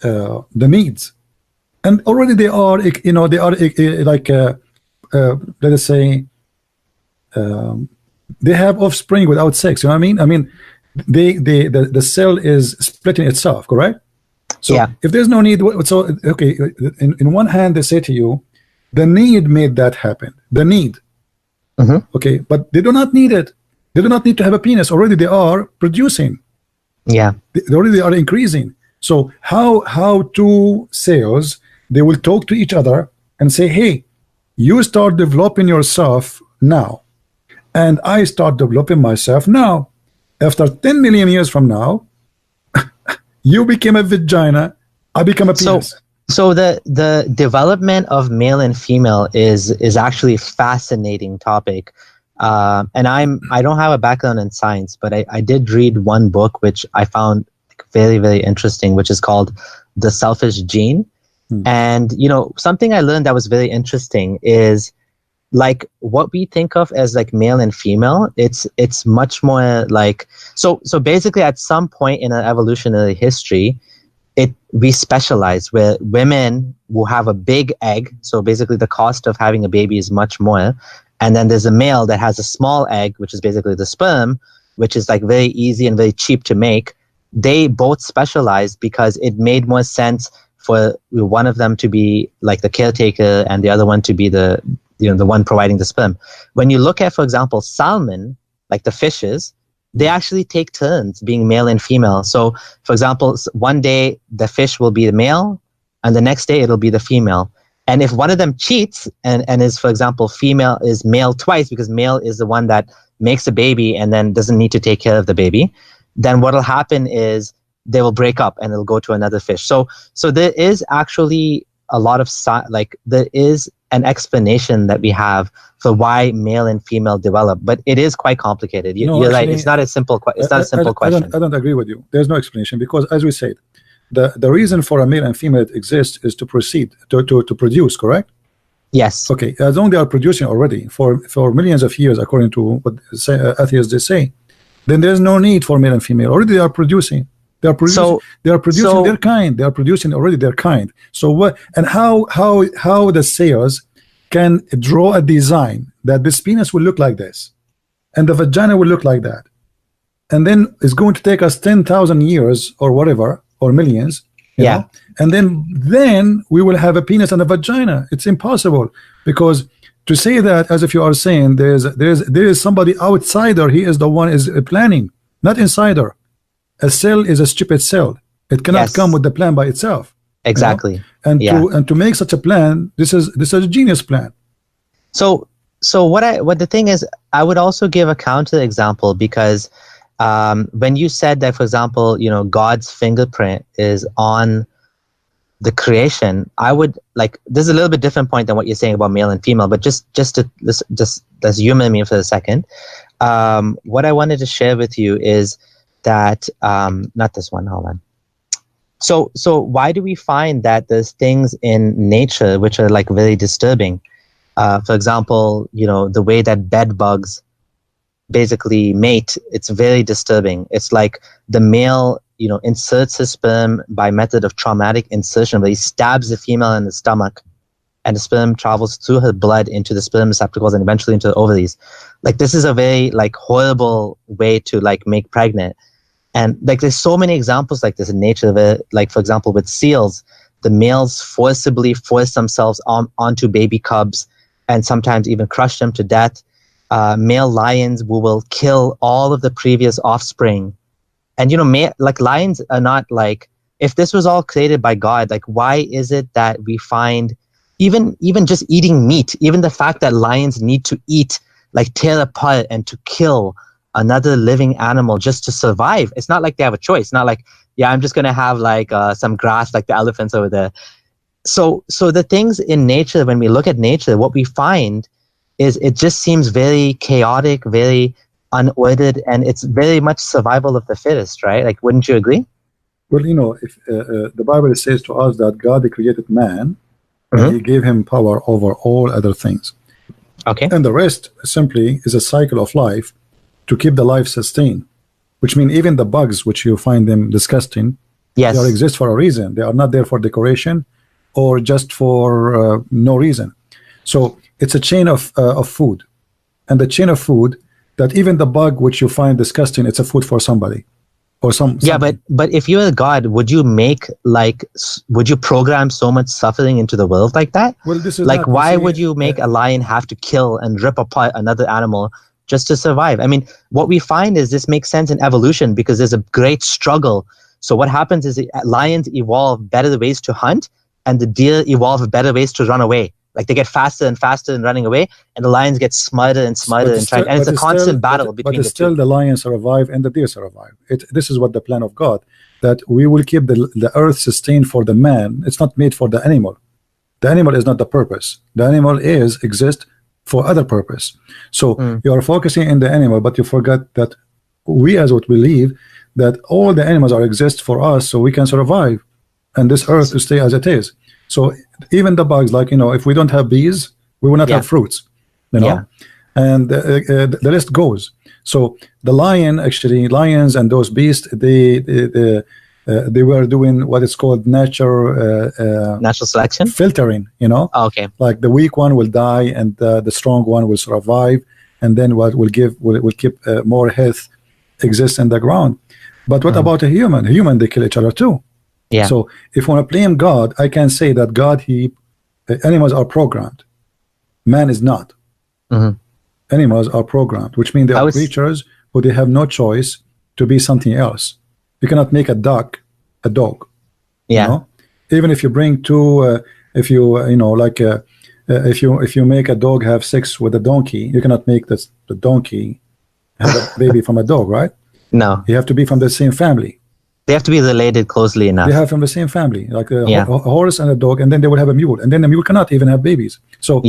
Speaker 1: the needs, and already they are, you know, they are like let us say they have offspring without sex. You know what I mean? I mean, the cell is splitting itself, correct? So if there's no need, so okay, in one hand they say to you, the need made that happen. The need, okay, but they do not need it. They do not need to have a penis. Already they are producing.
Speaker 5: Yeah,
Speaker 1: they are increasing. So how two cells, they will talk to each other and say, hey, you start developing yourself now, and I start developing myself now. After 10 million years from now, you became a vagina, I become a penis.
Speaker 5: So the development of male and female is actually a fascinating topic. And I don't have a background in science, but I did read one book which I found very, very interesting, which is called The Selfish Gene. And you know, something I learned that was very interesting is, like, what we think of as like male and female, it's much more like, so basically at some point in our evolutionary history, we specialize where women will have a big egg. So basically the cost of having a baby is much more. And then there's a male that has a small egg, which is basically the sperm, which is like very easy and very cheap to make. They both specialized because it made more sense for one of them to be like the caretaker and the other one to be the one providing the sperm. When you look at, for example, salmon, like the fishes, they actually take turns being male and female. So, for example, one day the fish will be the male, and the next day it'll be the female. And if one of them cheats and is, for example, female is male twice, because male is the one that makes a baby and then doesn't need to take care of the baby, then what'll happen is they will break up and it'll go to another fish. So there is actually a lot of there is an explanation that we have for why male and female develop, but it is quite complicated. You're actually, right. It's not a simple. It's not a simple question.
Speaker 1: I don't agree with you. There's no explanation, because, as we said, the reason for a male and female exists is to proceed to produce. Correct?
Speaker 5: Yes.
Speaker 1: Okay. As long as they are producing already for millions of years, according to what atheists they say, then there's no need for male and female. Already they are producing. They are producing. They are producing their kind. They are producing already their kind. So what? And how the cells can draw a design that this penis will look like this, and the vagina will look like that, and then it's going to take us 10,000 years or whatever, or millions. You know? And then we will have a penis and a vagina. It's impossible, because to say that as if you are saying there is somebody outsider, he is the one is planning, not insider. A cell is a stupid cell. It cannot come with the plan by itself.
Speaker 5: Exactly.
Speaker 1: You know? And to make such a plan, this is a genius plan.
Speaker 5: So what the thing is, I would also give a counter example, because when you said that, for example, you know, God's fingerprint is on the creation, I would like, this is a little bit different point than what you're saying about male and female, but just let's humor me for a second. What I wanted to share with you is that not this one, hold on. So why do we find that there's things in nature which are like very disturbing? For example, you know, the way that bed bugs basically mate, it's very disturbing. It's like the male, you know, inserts his sperm by method of traumatic insertion, where he stabs the female in the stomach, and the sperm travels through her blood into the sperm receptacles and eventually into the ovaries. Like, this is a very like horrible way to like make pregnant. And like, there's so many examples like this in nature, where, like, for example, with seals, the males forcibly force themselves onto baby cubs and sometimes even crush them to death. Male lions will kill all of the previous offspring And like lions are not like, if this was all created by God, like why is it that we find even just eating meat, even the fact that lions need to eat, like tear apart and to kill another living animal just to survive? It's not like they have a choice. Not like, yeah, I'm just gonna have like some grass like the elephants over there. So the things in nature, when we look at nature, what we find is it just seems very chaotic, very unordered, and it's very much survival of the fittest, right? Like, wouldn't you agree?
Speaker 1: Well, if the Bible says to us that God created man, and he gave him power over all other things.
Speaker 5: Okay.
Speaker 1: And the rest simply is a cycle of life to keep the life sustained, which means even the bugs, which you find them disgusting,
Speaker 5: yes,
Speaker 1: they exist for a reason. They are not there for decoration or just for no reason. So it's a chain of food, and the chain of food that even the bug which you find disgusting, it's a food for somebody. Or
Speaker 5: yeah, but if you're a God, would you program so much suffering into the world like that?
Speaker 1: Well, this is
Speaker 5: like, why would you make a lion have to kill and rip apart another animal just to survive? I mean, what we find is this makes sense in evolution because there's a great struggle. So what happens is lions evolve better ways to hunt, and the deer evolve better ways to run away. Like they get faster and faster in running away, and the lions get smarter and smarter and trying. And it's a constant battle between the two. But still,
Speaker 1: the lions survive and the deer survive. This is what the plan of God, that we will keep the earth sustained for the man. It's not made for the animal. The animal is not the purpose. The animal exists for other purpose. So you are focusing in the animal, but you forgot that we as what believe that all the animals exist for us, so we can survive, and this earth to stay as it is. So even the bugs, like, if we don't have bees, we will not have fruits, and the list goes. So the lions and those beasts, they were doing what is called natural
Speaker 5: selection,
Speaker 1: filtering,
Speaker 5: Oh, okay.
Speaker 1: Like the weak one will die and the strong one will survive, and then what will keep more health exists in the ground. But what about a human? They kill each other too.
Speaker 5: Yeah.
Speaker 1: So if we want to blame God, I can say that God, animals are programmed. Man is not. Animals are programmed, which means they are creatures who they have no choice to be something else. You cannot make a dog a dog.
Speaker 5: Yeah.
Speaker 1: Even if you bring two, if you make a dog have sex with a donkey, you cannot make the donkey have a baby from a dog, right?
Speaker 5: No.
Speaker 1: You have to be from the same family.
Speaker 5: They have to be related closely enough.
Speaker 1: They have from the same family, like a horse and a dog, and then they will have a mule, and then the mule cannot even have babies. So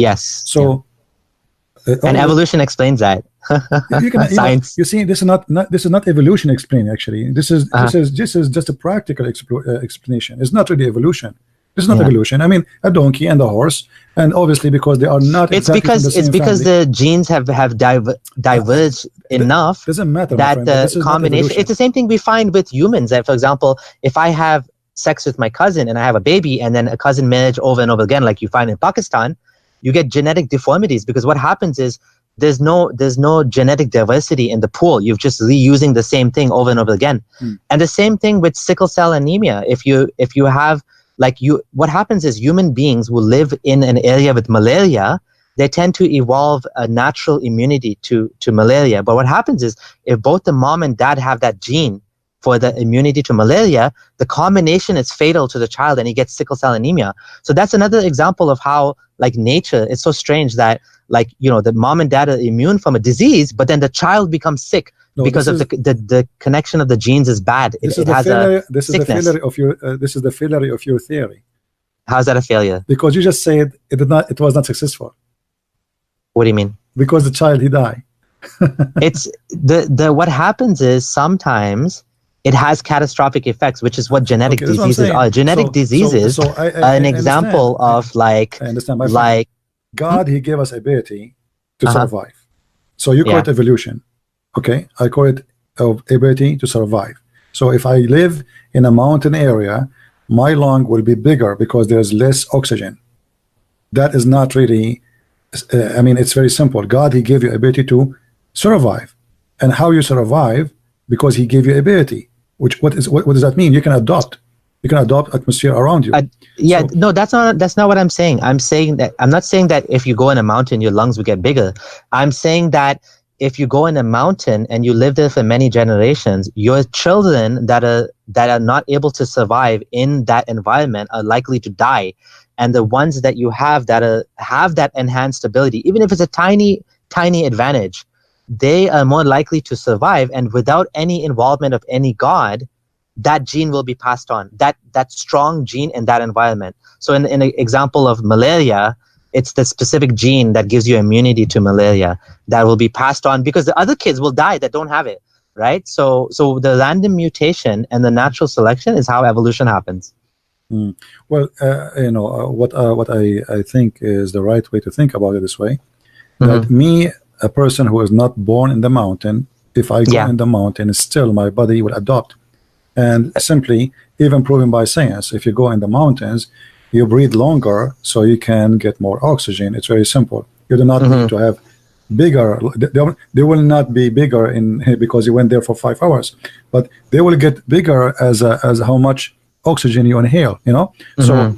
Speaker 5: and evolution explains that. Science.
Speaker 1: You see, this is not evolution explaining. Actually, this is just a practical explanation. It's not really evolution. It's not evolution. I mean, a donkey and a horse, and obviously because they are not.
Speaker 5: It's because the genes have diverged enough.
Speaker 1: Doesn't matter
Speaker 5: that the combination. It's the same thing we find with humans. That, for example, if I have sex with my cousin and I have a baby, and then a cousin marriage over and over again, like you find in Pakistan, you get genetic deformities because what happens is there's no genetic diversity in the pool. You're just reusing the same thing over and over again. And the same thing with sickle cell anemia. If you have what happens is human beings who live in an area with malaria, they tend to evolve a natural immunity to malaria. But what happens is if both the mom and dad have that gene for the immunity to malaria, the combination is fatal to the child and he gets sickle cell anemia. So that's another example of how nature is so strange that the mom and dad are immune from a disease, but then the child becomes sick because of the connection of the genes is bad. This is
Speaker 1: the failure of your theory.
Speaker 5: How's that a failure? Because
Speaker 1: you just said it was not successful.
Speaker 5: What do you mean?
Speaker 1: Because the child he died.
Speaker 5: It's what happens is sometimes it has catastrophic effects, which is what genetic diseases are. Genetic diseases are an example of
Speaker 1: I understand. God, he gave us ability to survive. So you call it evolution. Okay, I call it ability to survive. So if I live in a mountain area, my lung will be bigger because there's less oxygen. That is not really, I mean, it's very simple. God, he gave you ability to survive. And how you survive? Because he gave you ability. What does that mean? You can adopt. You can adopt atmosphere around you.
Speaker 5: No, that's not what I'm saying. I'm not saying that if you go in a mountain, your lungs will get bigger. I'm saying that if you go in a mountain and you live there for many generations, your children that are not able to survive in that environment are likely to die. And the ones that you have that have that enhanced ability, even if it's a tiny advantage, they are more likely to survive. And without any involvement of any god, that gene will be passed on, that strong gene in that environment. So in an example of malaria, it's the specific gene that gives you immunity to malaria that will be passed on, because the other kids will die that don't have it, right? So the random mutation and the natural selection is how evolution happens.
Speaker 1: Well, what I think is the right way to think about it this way, that me, a person who is not born in the mountain, if I go in the mountain, still my body will adopt. And simply, even proven by science, if you go in the mountains, you breathe longer, so you can get more oxygen. It's very simple. You do not need to have bigger. They will not be bigger because you went there for 5 hours, but they will get bigger as how much oxygen you inhale. So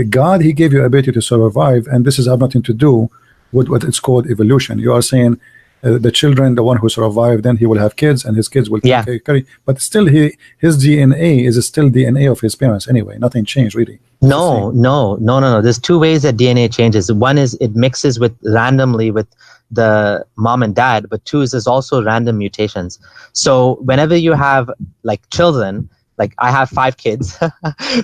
Speaker 1: God, He gave you ability to survive, and this have nothing to do with what it's called evolution. You are saying the children, the one who survived, then he will have kids, and his kids will carry. But still, his DNA is still DNA of his parents anyway. Nothing changed really.
Speaker 5: No. There's two ways that DNA changes. One is it mixes randomly with the mom and dad, but two is there's also random mutations. So whenever you have like children, like I have 5 kids,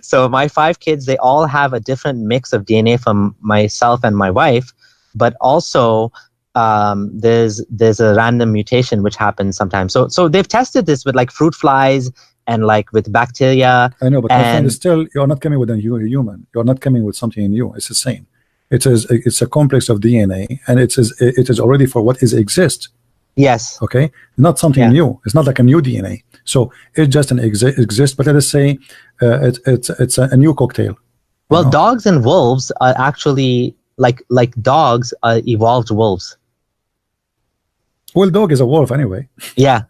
Speaker 5: so my 5 kids, they all have a different mix of DNA from myself and my wife, but also there's a random mutation which happens sometimes. So they've tested this with like fruit flies and like with bacteria.
Speaker 1: I know, but my friend, still you're not coming with a human. You're not coming with something new. It's the same. It's a complex of DNA, and it is already for what exists.
Speaker 5: Yes.
Speaker 1: Okay. Not something new. It's not like a new DNA. So it just exists. But let us say it's a new cocktail.
Speaker 5: Well, dogs and wolves are actually like dogs are evolved wolves.
Speaker 1: Well, dog is a wolf anyway.
Speaker 5: Yeah,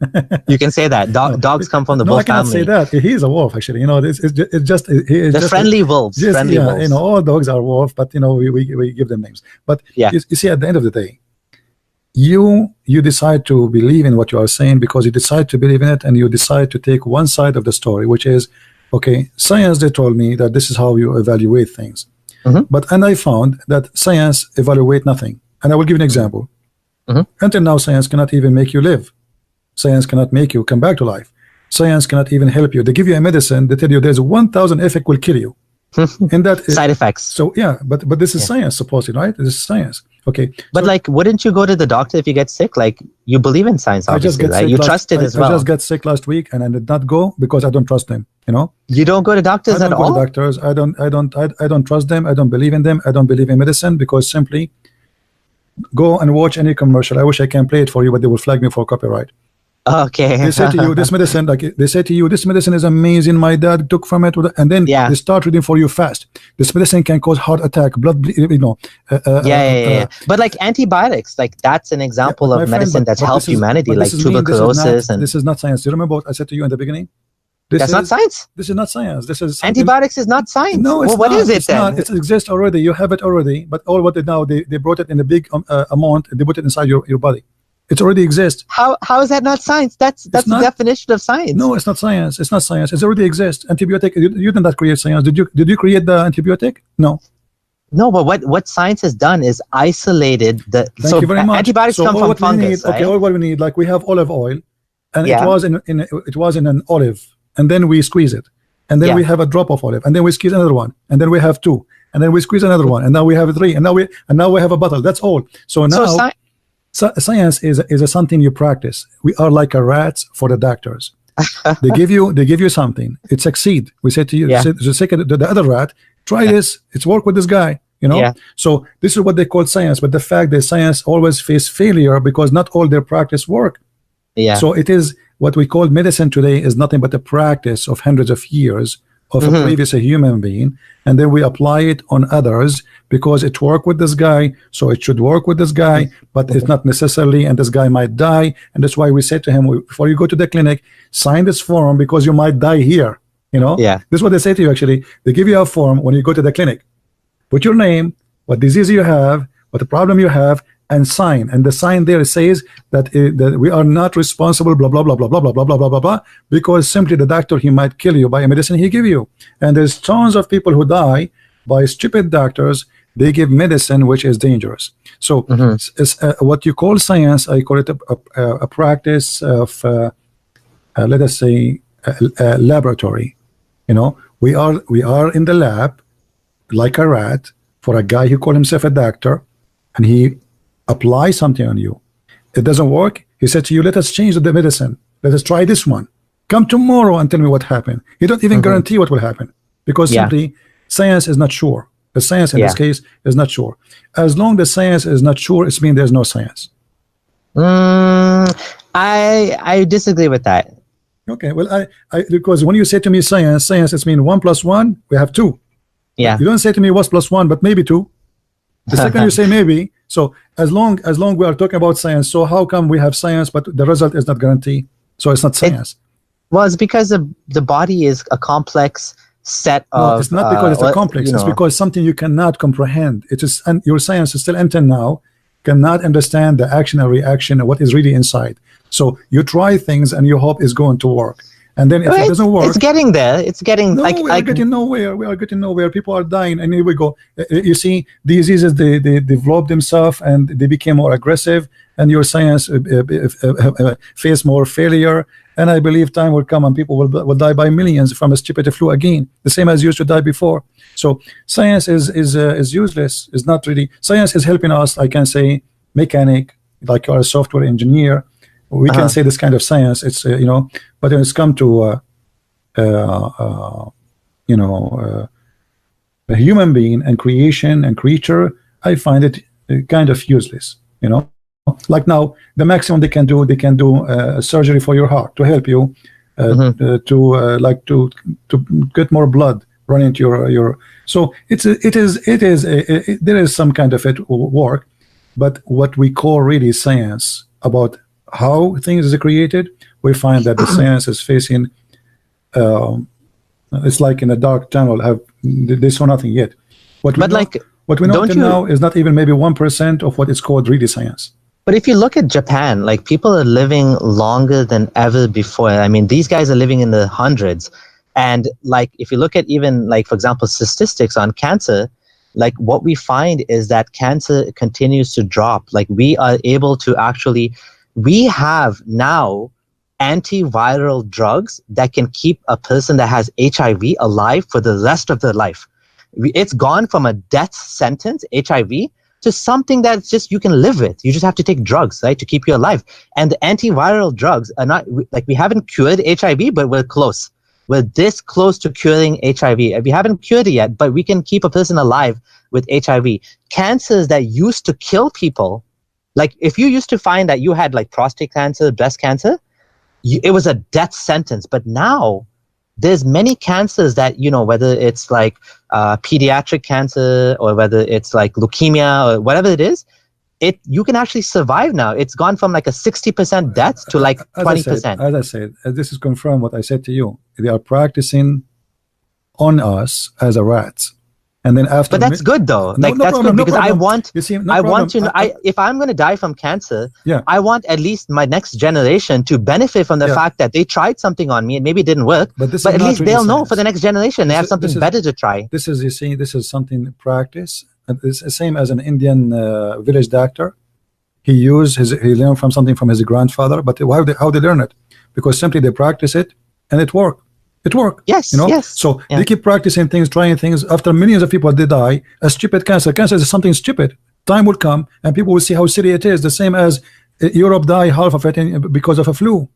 Speaker 5: you can say that. Dogs come from the wolf family.
Speaker 1: I cannot say that. He is a wolf, actually. It's just
Speaker 5: the friendly wolves. Friendly wolves.
Speaker 1: All dogs are wolf, but we give them names. But you see, at the end of the day, you decide to believe in what you are saying because you decide to believe in it, and you decide to take one side of the story, which is, okay, science, they told me that this is how you evaluate things. And I found that science evaluate nothing. And I will give you an example. Until now, science cannot even make you live. Science cannot make you come back to life. Science cannot even help you. They give you a medicine. They tell you there's 1,000 effect will kill you. And that
Speaker 5: side effects.
Speaker 1: So but this is science, supposedly, right? This is science. Okay.
Speaker 5: But like, wouldn't you go to the doctor if you get sick? Like, you believe in science, obviously, right? You trust it as well.
Speaker 1: I just got sick last week, and I did not go because I don't trust them.
Speaker 5: You don't go to doctors at all.
Speaker 1: I don't go to doctors. I don't trust them. I don't believe in them. I don't believe in medicine because simply. Go and watch any commercial. I wish I can play it for you, but they will flag me for copyright.
Speaker 5: Okay.
Speaker 1: They say to you, this medicine, this medicine is amazing. My dad took from it, and then they start reading for you fast. This medicine can cause heart attack, blood,
Speaker 5: But like antibiotics, like that's an example of medicine that's helped humanity, like tuberculosis.
Speaker 1: This is not science. Do you remember what I said to you in the beginning?
Speaker 5: That's not science.
Speaker 1: This is not science. This is
Speaker 5: antibiotics is not science.
Speaker 1: No, it's
Speaker 5: what is it then?
Speaker 1: It exists already. You have it already. But all what they now they brought it in a big amount. They put it inside your body. It already exists.
Speaker 5: How is that not science? That's the definition of science.
Speaker 1: No, it's not science. It's not science. It already exists. Antibiotic. You did not create science. Did you create the antibiotic? No.
Speaker 5: No, but what science has done is isolated the.
Speaker 1: Thank you very much.
Speaker 5: Antibiotics come from fungus.
Speaker 1: Okay, all what we need, like we have olive oil, and it was in an olive. And then we squeeze it, and then we have a drop of olive, and then we squeeze another one, and then we have 2, and then we squeeze another one, and now we have 3, and now we have a bottle. That's all. So now science is something you practice. We are like a rats for the doctors. They give you something. It succeed. We say to you, the other rat, try this. It's work with this guy. So this is what they call science. But the fact that science always face failure because not all their practice work. So it is. What we call medicine today is nothing but a practice of hundreds of years of a previous human being, and then we apply it on others because it worked with this guy, so it should work with this guy, but it's not necessarily, and this guy might die, and that's why we say to him, before you go to the clinic, sign this form because you might die here. This is what they say to you. Actually, they give you a form when you go to the clinic. Put your name, what disease you have, what the problem you have, and sign, and the sign there says that, that we are not responsible, blah blah blah blah blah blah blah blah blah blah blah, because simply the doctor, he might kill you by a medicine he give you. And there's tons of people who die by stupid doctors. They give medicine which is dangerous. So it's, what you call science, I call it a practice of let us say a laboratory. You know, we are in the lab like a rat for a guy who call himself a doctor, and he applies something on you. It doesn't work. He said to you, let us change the medicine. Let us try this one. Come tomorrow and tell me what happened. He don't even guarantee what will happen, because simply science is not sure. The science in this case is not sure. As long as science is not sure, it means there's no science.
Speaker 5: I disagree with that.
Speaker 1: Okay, well, I because when you say to me science, it means 1 + 1, we have 2.
Speaker 5: Yeah.
Speaker 1: You don't say to me what's +1, but maybe 2. The second you say maybe. So as long we are talking about science, so how come we have science but the result is not guaranteed? So it's not science.
Speaker 5: Well, it's because the body is a complex set of.
Speaker 1: No, it's not because it's a complex. It's because something you cannot comprehend. It is, and your science is still until now cannot understand the action and reaction and what is really inside. So you try things and you hope it's going to work, and then if it doesn't work,
Speaker 5: it's getting there. It's getting
Speaker 1: no, we are getting nowhere. We are getting nowhere. People are dying, and here we go. You see, diseases they develop themselves and they became more aggressive, and your science face more failure. And I believe time will come and people will die by millions from a stupid flu again, the same as used to die before. So science is useless. It's not really. Science is helping us. I can say mechanic, like you're a software engineer. We can say this kind of science. It's you know, but when it's come to you know, a human being and creation and creature, I find it kind of useless. You know, like now the maximum they can do surgery for your heart to help you to get more blood running into your. So there is some kind of it work, but what we call really science about how things are created, we find that the science is facing it's like in a dark tunnel. They saw nothing yet. What we know till now is not even maybe 1% of what is called really science.
Speaker 5: But if you look at Japan, like people are living longer than ever before. I mean, these guys are living in the hundreds. And like if you look at even like, for example, statistics on cancer, like what we find is that cancer continues to drop. Like we are able to actually, we have now antiviral drugs that can keep a person that has HIV alive for the rest of their life. It's gone from a death sentence, HIV, to something that's just you can live with. You just have to take drugs, right, to keep you alive. And the antiviral drugs are not, like we haven't cured HIV, but we're close. We're this close to curing HIV. We haven't cured it yet, but we can keep a person alive with HIV. Cancers that used to kill people, like if you used to find that you had like prostate cancer, breast cancer, it was a death sentence. But now there's many cancers that, you know, whether it's like pediatric cancer or whether it's like leukemia or whatever it is, you can actually survive now. It's gone from like a 60% death to like 20%.
Speaker 1: As I said, this is confirmed what I said to you. They are practicing on us as a rats. And then after,
Speaker 5: but that's good though. Like that's good because I want, I want to know. If I'm going to die from cancer, I want at least my next generation to benefit from the fact that they tried something on me and maybe it didn't work. But at least they'll know for the next generation they have something better to try.
Speaker 1: This is, you see, this is something practice. It's the same as an Indian village doctor. He learned from something from his grandfather. But how they learn it? Because simply they practice it and it worked. It worked.
Speaker 5: Yes.
Speaker 1: You know.
Speaker 5: Yes.
Speaker 1: So they keep practicing things, trying things. After millions of people they die, a stupid cancer. Cancer is something stupid. Time will come, and people will see how silly it is. The same as Europe die half of it because of a flu.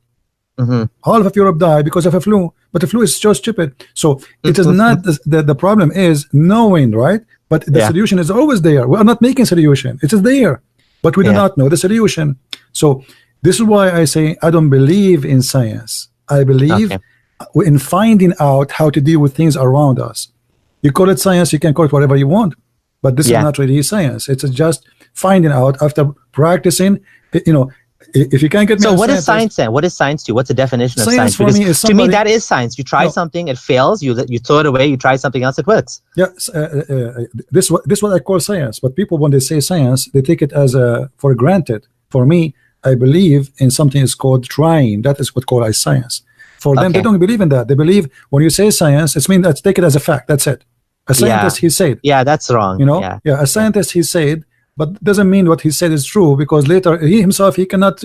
Speaker 1: Half of Europe die because of a flu, but the flu is so stupid. So it is not the problem is knowing, right? But the solution is always there. We are not making solution. It is there, but we do not know the solution. So this is why I say I don't believe in science. I believe in finding out how to deal with things around us. You call it science, you can call it whatever you want, but this is not really science. It's just finding out after practicing. You know, if you can't get me,
Speaker 5: So
Speaker 1: a
Speaker 5: what is
Speaker 1: scientist,
Speaker 5: science then? What is science to you? What's the definition of science?
Speaker 1: for
Speaker 5: Because
Speaker 1: me is
Speaker 5: to me,
Speaker 1: somebody-
Speaker 5: that is science. You try
Speaker 1: No.
Speaker 5: something, it fails, you throw it away, you try something else, it works.
Speaker 1: Yes, this what I call science. But people, when they say science, they take it as for granted. For me, I believe in something is called trying. That is what called as science. For them,
Speaker 5: Okay.
Speaker 1: they don't believe in that. They believe when you say science, it's mean let's take it as a fact. That's it. A scientist, he said.
Speaker 5: Yeah, that's wrong.
Speaker 1: You know,
Speaker 5: Yeah.
Speaker 1: a scientist, he said, but doesn't mean what he said is true, because later he himself, he cannot,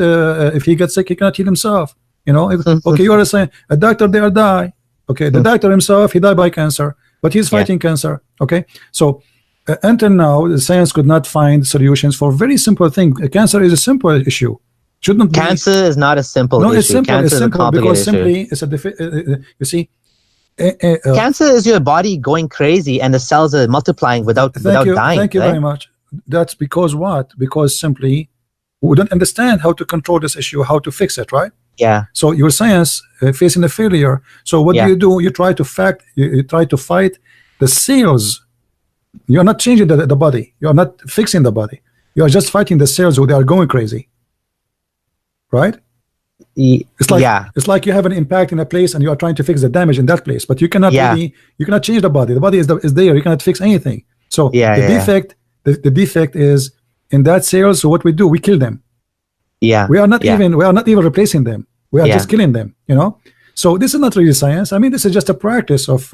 Speaker 1: if he gets sick, he cannot heal himself. You know, okay, you are a doctor, there die. Okay, the doctor himself, he died by cancer, but he's fighting cancer. Okay, so until now, the science could not find solutions for very simple thing. Cancer is a simple issue. Shouldn't be.
Speaker 5: Cancer is not a simple
Speaker 1: No,
Speaker 5: issue.
Speaker 1: it's simple.
Speaker 5: Cancer
Speaker 1: It's
Speaker 5: is a
Speaker 1: simple
Speaker 5: complicated
Speaker 1: because simply
Speaker 5: issue.
Speaker 1: it's a you see.
Speaker 5: Cancer is your body going crazy and the cells are multiplying without dying.
Speaker 1: Thank you
Speaker 5: right?
Speaker 1: very much. That's because what? Because simply we don't understand how to control this issue, how to fix it, right?
Speaker 5: Yeah.
Speaker 1: So your science facing a failure. So what do? You try to you try to fight the cells. You're not changing the body. You're not fixing the body. You are just fighting the cells who they are going crazy. Right? It's like you have an impact in a place and you are trying to fix the damage in that place, but you cannot you cannot change the body. The body is there. You cannot fix anything. So the defect is in that cell. So what we do, we kill them. We are not even replacing them. We are just killing them. You know. So this is not really science. I mean, this is just a practice of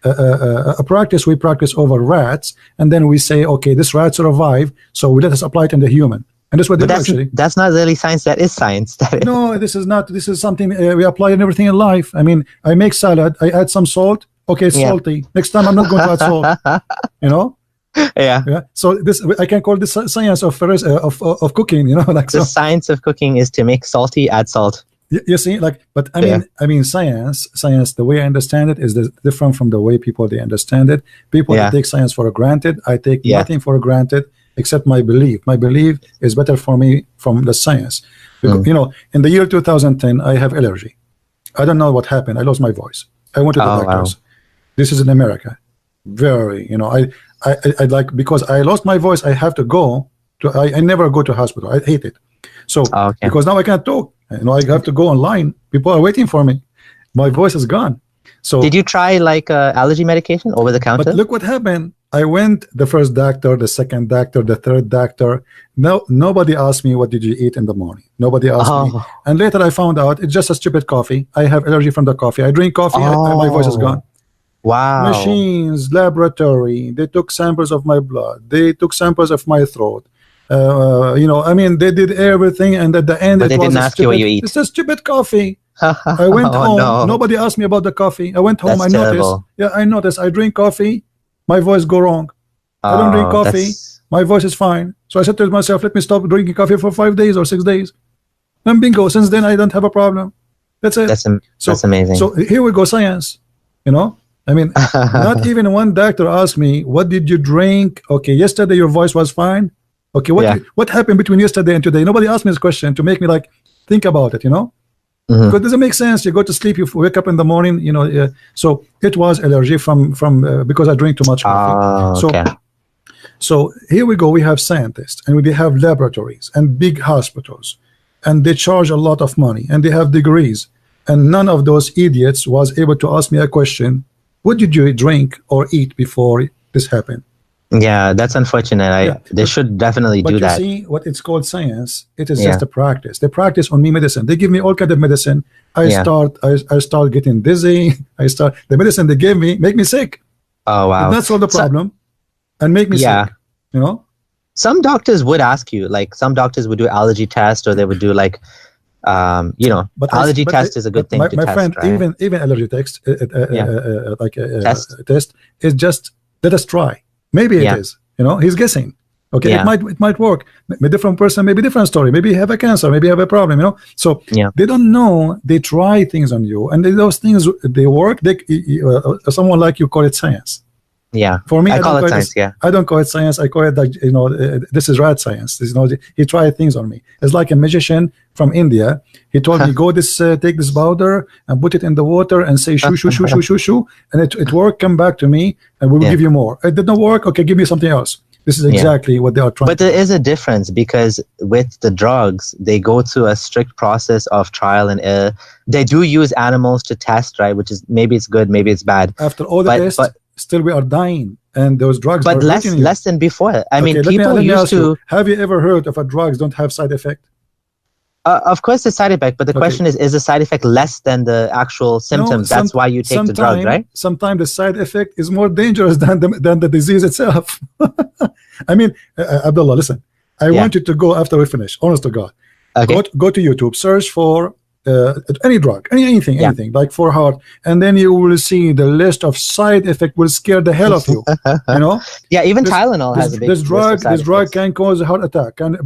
Speaker 1: a practice we practice over rats, and then we say, okay, this rat survive, so let us apply it in the human. And that's what they do, actually.
Speaker 5: That's not really science. That is science.
Speaker 1: No, this is not. This is something we apply in everything in life. I mean, I make salad. I add some salt. Okay, it's salty. Next time, I'm not going to add salt. You know. Yeah. So this I can call this science of cooking. You know, like
Speaker 5: the science of cooking is to make salty, add salt.
Speaker 1: You see, like, but I mean, science. The way I understand it is different from the way people they understand it. People that take science for granted. I take nothing for granted except my belief. My belief is better for me from the science. Because, you know, in the year 2010, I have allergy. I don't know what happened. I lost my voice. I went to the doctors. Wow. This is in America. Very, you know, I like, because I lost my voice, I have to go to. I never go to hospital. I hate it. So because now I can't talk. You know, I have to go online. People are waiting for me. My voice is gone. So
Speaker 5: did you try like allergy medication over the counter?
Speaker 1: But look what happened. I went the first doctor, the second doctor, the third doctor. No, nobody asked me what did you eat in the morning. Nobody asked me. And later I found out it's just a stupid coffee. I have allergy from the coffee. I drink coffee. My voice is gone.
Speaker 5: Wow.
Speaker 1: Machines, laboratory. They took samples of my blood. They took samples of my throat. You know, I mean, they did everything, and at the end,
Speaker 5: but they didn't ask you what you eat.
Speaker 1: It's a stupid coffee. I went home. No. Nobody asked me about the coffee. I went home.
Speaker 5: That's terrible.
Speaker 1: I noticed. I drink coffee. My voice go wrong. I don't drink coffee. My voice is fine. So I said to myself, let me stop drinking coffee for 5 days or 6 days. And bingo. Since then, I don't have a problem. That's it.
Speaker 5: That's amazing.
Speaker 1: So here we go, science. You know, I mean, not even one doctor asked me, what did you drink? Okay, yesterday your voice was fine. Okay, what happened between yesterday and today? Nobody asked me this question to make me like think about it, you know? Because it doesn't make sense. You go to sleep, you wake up in the morning, you know. So it was allergy from because I drink too much coffee. So here we go. We have scientists, and we have laboratories and big hospitals, and they charge a lot of money, and they have degrees, and none of those idiots was able to ask me a question. What did you drink or eat before this happened?
Speaker 5: Yeah, that's unfortunate. They should definitely do that.
Speaker 1: But you see, what it's called science, it is just a practice. They practice on me medicine. They give me all kind of medicine. I start getting dizzy. The medicine they gave me make me sick.
Speaker 5: Oh wow.
Speaker 1: And that's all the problem. And make me sick. You know?
Speaker 5: Some doctors would ask you, like some doctors would do allergy test, or they would do like you know, allergy test is a good thing to test. My friend,
Speaker 1: right? even allergy test test is just let us try. Maybe it is, you know, he's guessing. Okay, it might work. A different person, maybe different story. Maybe you have a cancer, maybe you have a problem, you know. So they don't know. They try things on you, and those things they work. Someone like you call it science.
Speaker 5: Yeah,
Speaker 1: for me,
Speaker 5: I call it science.
Speaker 1: I don't call it science. I call it like, you know, this is rat science. You know, he tried things on me. It's like a magician from India. He told me, go take this powder and put it in the water and say shoo shoo shoo shoo shoo shoo, and it worked. Come back to me, and we will give you more. It did not work. Okay, give me something else. This is exactly what they are trying.
Speaker 5: But there is a difference, because with the drugs, they go through a strict process of trial and error. They do use animals to test, right? Which is, maybe it's good, maybe it's bad.
Speaker 1: After all the tests, still we are dying, and those drugs
Speaker 5: but
Speaker 1: are
Speaker 5: less than before. I mean, people
Speaker 1: let me
Speaker 5: used
Speaker 1: ask
Speaker 5: to.
Speaker 1: You, have you ever heard of a drugs don't have side effect?
Speaker 5: Of course, the side effect, but the question is the side effect less than the actual symptoms? That's why you take the drug, right?
Speaker 1: Sometimes the side effect is more dangerous than the disease itself. I mean, Abdullah, listen. I want you to go after we finish. Honest to God, go to YouTube, search for any drug, anything, like for heart, and then you will see the list of side effects will scare the hell of you. You know?
Speaker 5: Yeah, even Tylenol has a big
Speaker 1: this drug can cause a heart attack, can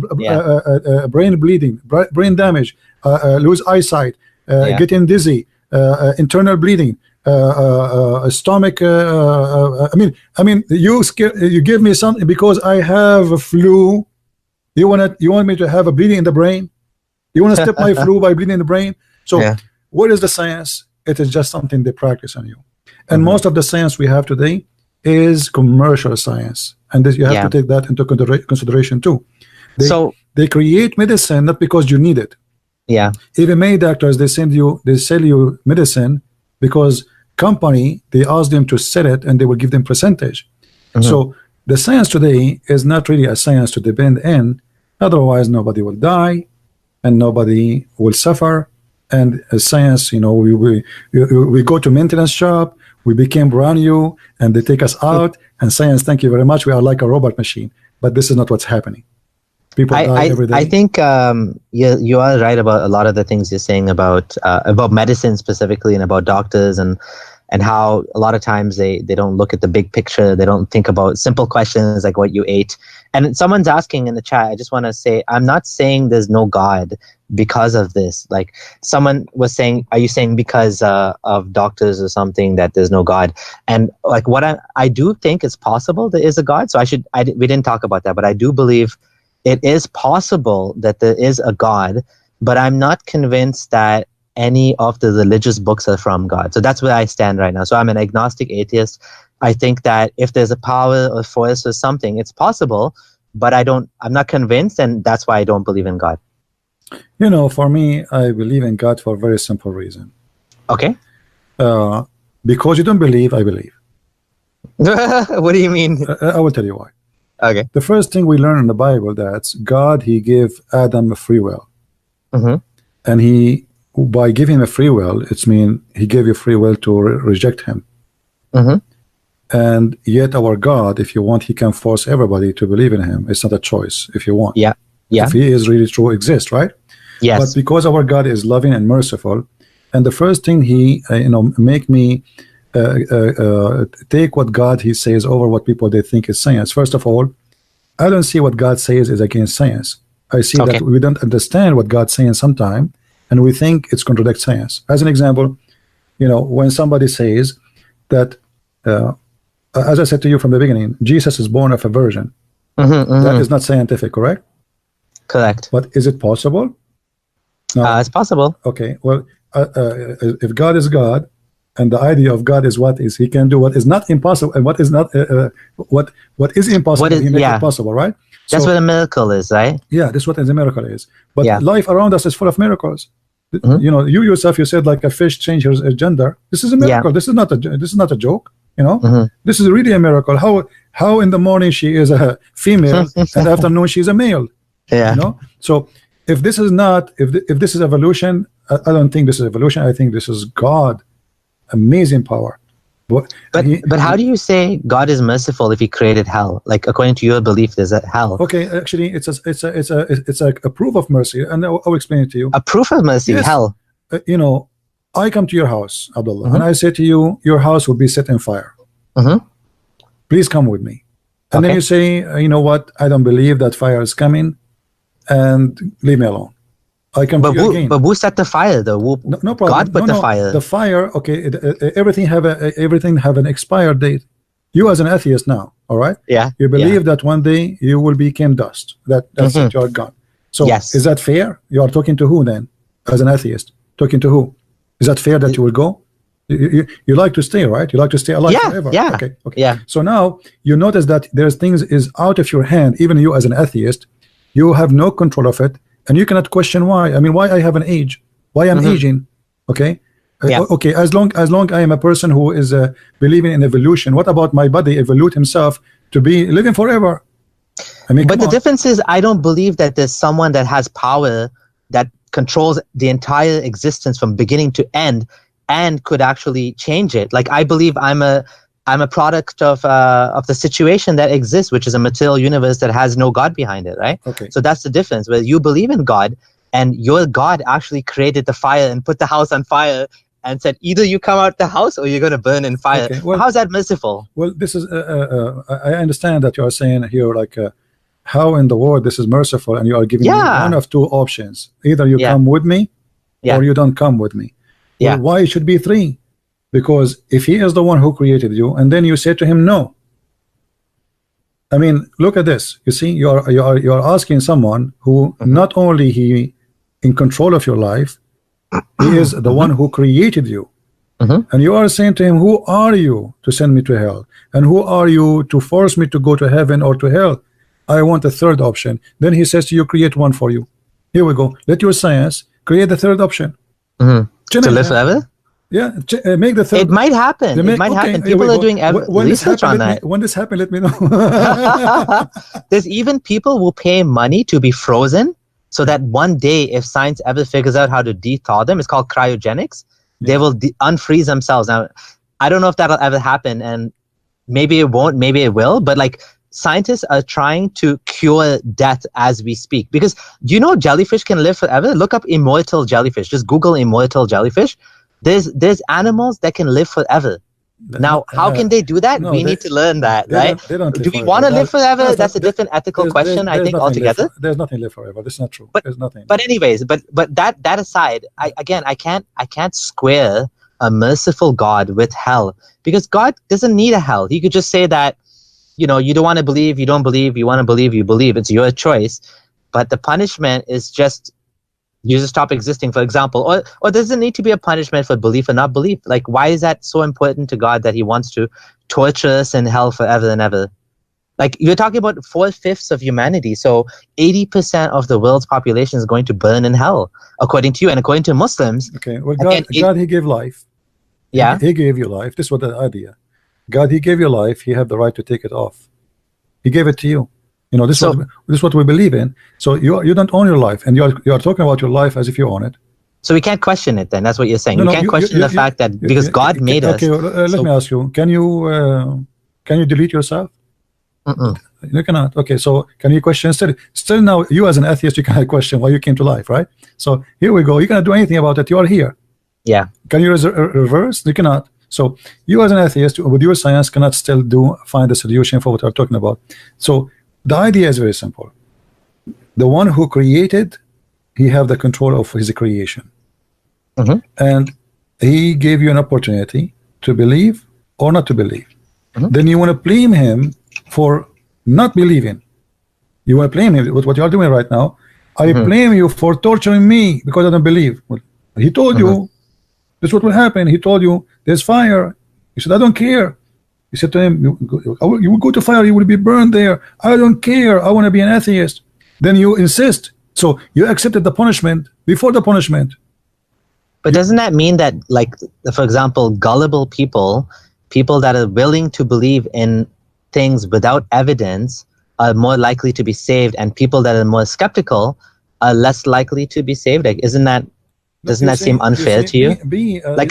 Speaker 1: brain bleeding, brain damage, lose eyesight, getting dizzy, internal bleeding, stomach. I mean, you give me something because I have a flu. You want me to have a bleeding in the brain? You want to stop my flu by bleeding in the brain? So what is the science? It is just something they practice on you. And most of the science we have today is commercial science, and you have to take that into consideration too. They create medicine not because you need it. Even many doctors, they sell you medicine because company, they ask them to sell it, and they will give them percentage. So the science today is not really a science to depend in. Otherwise, nobody will die and nobody will suffer. And science, you know, we go to maintenance shop, we became brand new, and they take us out. And science, thank you very much, we are like a robot machine. But this is not what's happening. People die every day.
Speaker 5: I think you are right about a lot of the things you're saying about medicine specifically, and about doctors, and how a lot of times they don't look at the big picture. They don't think about simple questions like what you ate. And someone's asking in the chat, I just want to say, I'm not saying there's no God because of this. Like someone was saying, are you saying because of doctors or something that there's no God? And like what I do think it's possible there is a God. So we didn't talk about that, but I do believe it is possible that there is a God, but I'm not convinced that any of the religious books are from God. So that's where I stand right now. So I'm an agnostic atheist. I think that if there's a power or force or something, it's possible, but I'm not convinced, and that's why I don't believe in God.
Speaker 1: You know, for me, I believe in God for a very simple reason.
Speaker 5: Okay.
Speaker 1: Because you don't believe, I believe.
Speaker 5: What do you mean?
Speaker 1: I will tell you why.
Speaker 5: Okay.
Speaker 1: The first thing we learn in the Bible, that's God, he gave Adam a free will. And by giving him a free will, it's mean he gave you free will to reject him. And yet our God, if you want, he can force everybody to believe in him. It's not a choice if you want. If he is really true, exist, right?
Speaker 5: Yes.
Speaker 1: But because our God is loving and merciful, and the first thing he make me take what God he says over what people they think is science. First of all, I don't see what God says is against science. I see that we don't understand what God's saying sometime, and we think it's contradicts science. As an example, you know, when somebody says that, as I said to you from the beginning, Jesus is born of a virgin. That is not scientific, correct?
Speaker 5: Correct.
Speaker 1: But is it possible? No.
Speaker 5: It's possible.
Speaker 1: Okay. Well, if God is God, and the idea of God is what is he can do what is not impossible, and what is not what is impossible, he makes it possible, right?
Speaker 5: That's what a miracle is, right?
Speaker 1: Yeah, that's what a miracle is. But life around us is full of miracles. You know, you yourself, you said like a fish changes her gender. This is a miracle. This is not a joke. You know, this is really a miracle. How in the morning she is a female and afternoon she's a male. You know, so if this is not, if this is evolution, I don't think this is evolution. I think this is God, amazing power. But
Speaker 5: how do you say God is merciful if he created hell? Like according to your belief, there's a hell.
Speaker 1: Okay, actually, it's a proof of mercy, and I'll explain it to you.
Speaker 5: A proof of mercy, hell.
Speaker 1: You know, I come to your house, Abdullah, and I say to you, your house will be set in fire. Please come with me. And then you say, you know what? I don't believe that fire is coming, and leave me alone. I can
Speaker 5: but who set the fire though?
Speaker 1: No problem.
Speaker 5: God put the fire.
Speaker 1: The fire, okay. Everything have an expired date. You as an atheist now, all right?
Speaker 5: Yeah.
Speaker 1: You believe that one day you will become dust. That's it. You are gone. So is that fair? You are talking to who then? As an atheist, talking to who? Is that fair that you will go? You like to stay, right? You like to stay alive forever.
Speaker 5: Yeah.
Speaker 1: Okay.
Speaker 5: Yeah.
Speaker 1: So now you notice that there's things is out of your hand. Even you as an atheist, you have no control of it, and you cannot question why. I mean, why I have an age? Why I'm aging? Okay. Okay. As long I am a person who is believing in evolution, what about my body evolve himself to be living forever? I mean,
Speaker 5: but the difference is, I don't believe that there's someone that has power that controls the entire existence from beginning to end and could actually change it. Like, I believe I'm a product of the situation that exists, which is a material universe that has no God behind it, right?
Speaker 1: Okay.
Speaker 5: So that's the difference. Where you believe in God, and your God actually created the fire and put the house on fire and said, either you come out the house or you're going to burn in fire.
Speaker 1: Okay, well,
Speaker 5: how's that merciful?
Speaker 1: Well, this is I understand that you are saying here, like, how in the world this is merciful, and you are giving me one of two options: either you come with me, or you don't come with me. Well, why it should be three? Because if he is the one who created you, and then you say to him no. I mean, look at this. You see, you are asking someone who not only he in control of your life, he is the one who created you. And you are saying to him, who are you to send me to hell? And who are you to force me to go to heaven or to hell? I want a third option. Then he says to you, create one for you. Here we go. Let your science create the third option.
Speaker 5: To live forever?
Speaker 1: Yeah, make the third.
Speaker 5: It might happen. It might happen. People are doing research on that.
Speaker 1: When this happens, let me know.
Speaker 5: There's even people who pay money to be frozen, so that one day, if science ever figures out how to de-thaw them, it's called cryogenics, they will unfreeze themselves. Now, I don't know if that'll ever happen, and maybe it won't, maybe it will, but like, scientists are trying to cure death as we speak. Because do you know jellyfish can live forever? Look up immortal jellyfish. Just Google immortal jellyfish. There's animals that can live forever. Now, how can they do that? We need to learn that, right? Do we want to live forever? That's a different ethical question, I think, altogether.
Speaker 1: There's nothing live forever. That's not true. There's nothing.
Speaker 5: But anyways, but that aside, I can't square a merciful God with hell, because God doesn't need a hell. He could just say that, you know, you don't want to believe, you don't believe, you want to believe, you believe. It's your choice. But the punishment is just, you just stop existing, for example. Or does it need to be a punishment for belief or not belief? Like, why is that so important to God that he wants to torture us in hell forever and ever? Like, you're talking about 4/5 of humanity. So 80% of the world's population is going to burn in hell, according to you and according to Muslims.
Speaker 1: Okay, well, God, he gave life.
Speaker 5: Yeah.
Speaker 1: He gave you life. This was the idea. God, he gave you life. He had the right to take it off. He gave it to you. You know, this is what we believe in. So you don't own your life, and you are talking about your life as if you own it. So
Speaker 5: we can't question it then. That's what you're saying. You can't question the fact that because God made us.
Speaker 1: Okay, let me ask you. Can you delete yourself? You cannot. Okay, so can you question still now, you as an atheist, you cannot question why you came to life, right? So here we go. You cannot do anything about it. You are here.
Speaker 5: Yeah.
Speaker 1: Can you reverse? You cannot. So you as an atheist with your science cannot still find a solution for what we're talking about. So the idea is very simple. The one who created, he have the control of his creation. And he gave you an opportunity to believe or not to believe. Then you want to blame him for not believing. You want to blame him with what you are doing right now. I blame you for torturing me because I don't believe. Well, he told you this is what will happen. He told you there's fire. You said, I don't care. You said to him, you will go to fire, you will be burned there. I don't care. I want to be an atheist. Then you insist. So you accepted the punishment before the punishment.
Speaker 5: But doesn't that mean that, like, for example, gullible people that are willing to believe in things without evidence are more likely to be saved, and people that are more skeptical are less likely to be saved? Like, doesn't that seem unfair to you?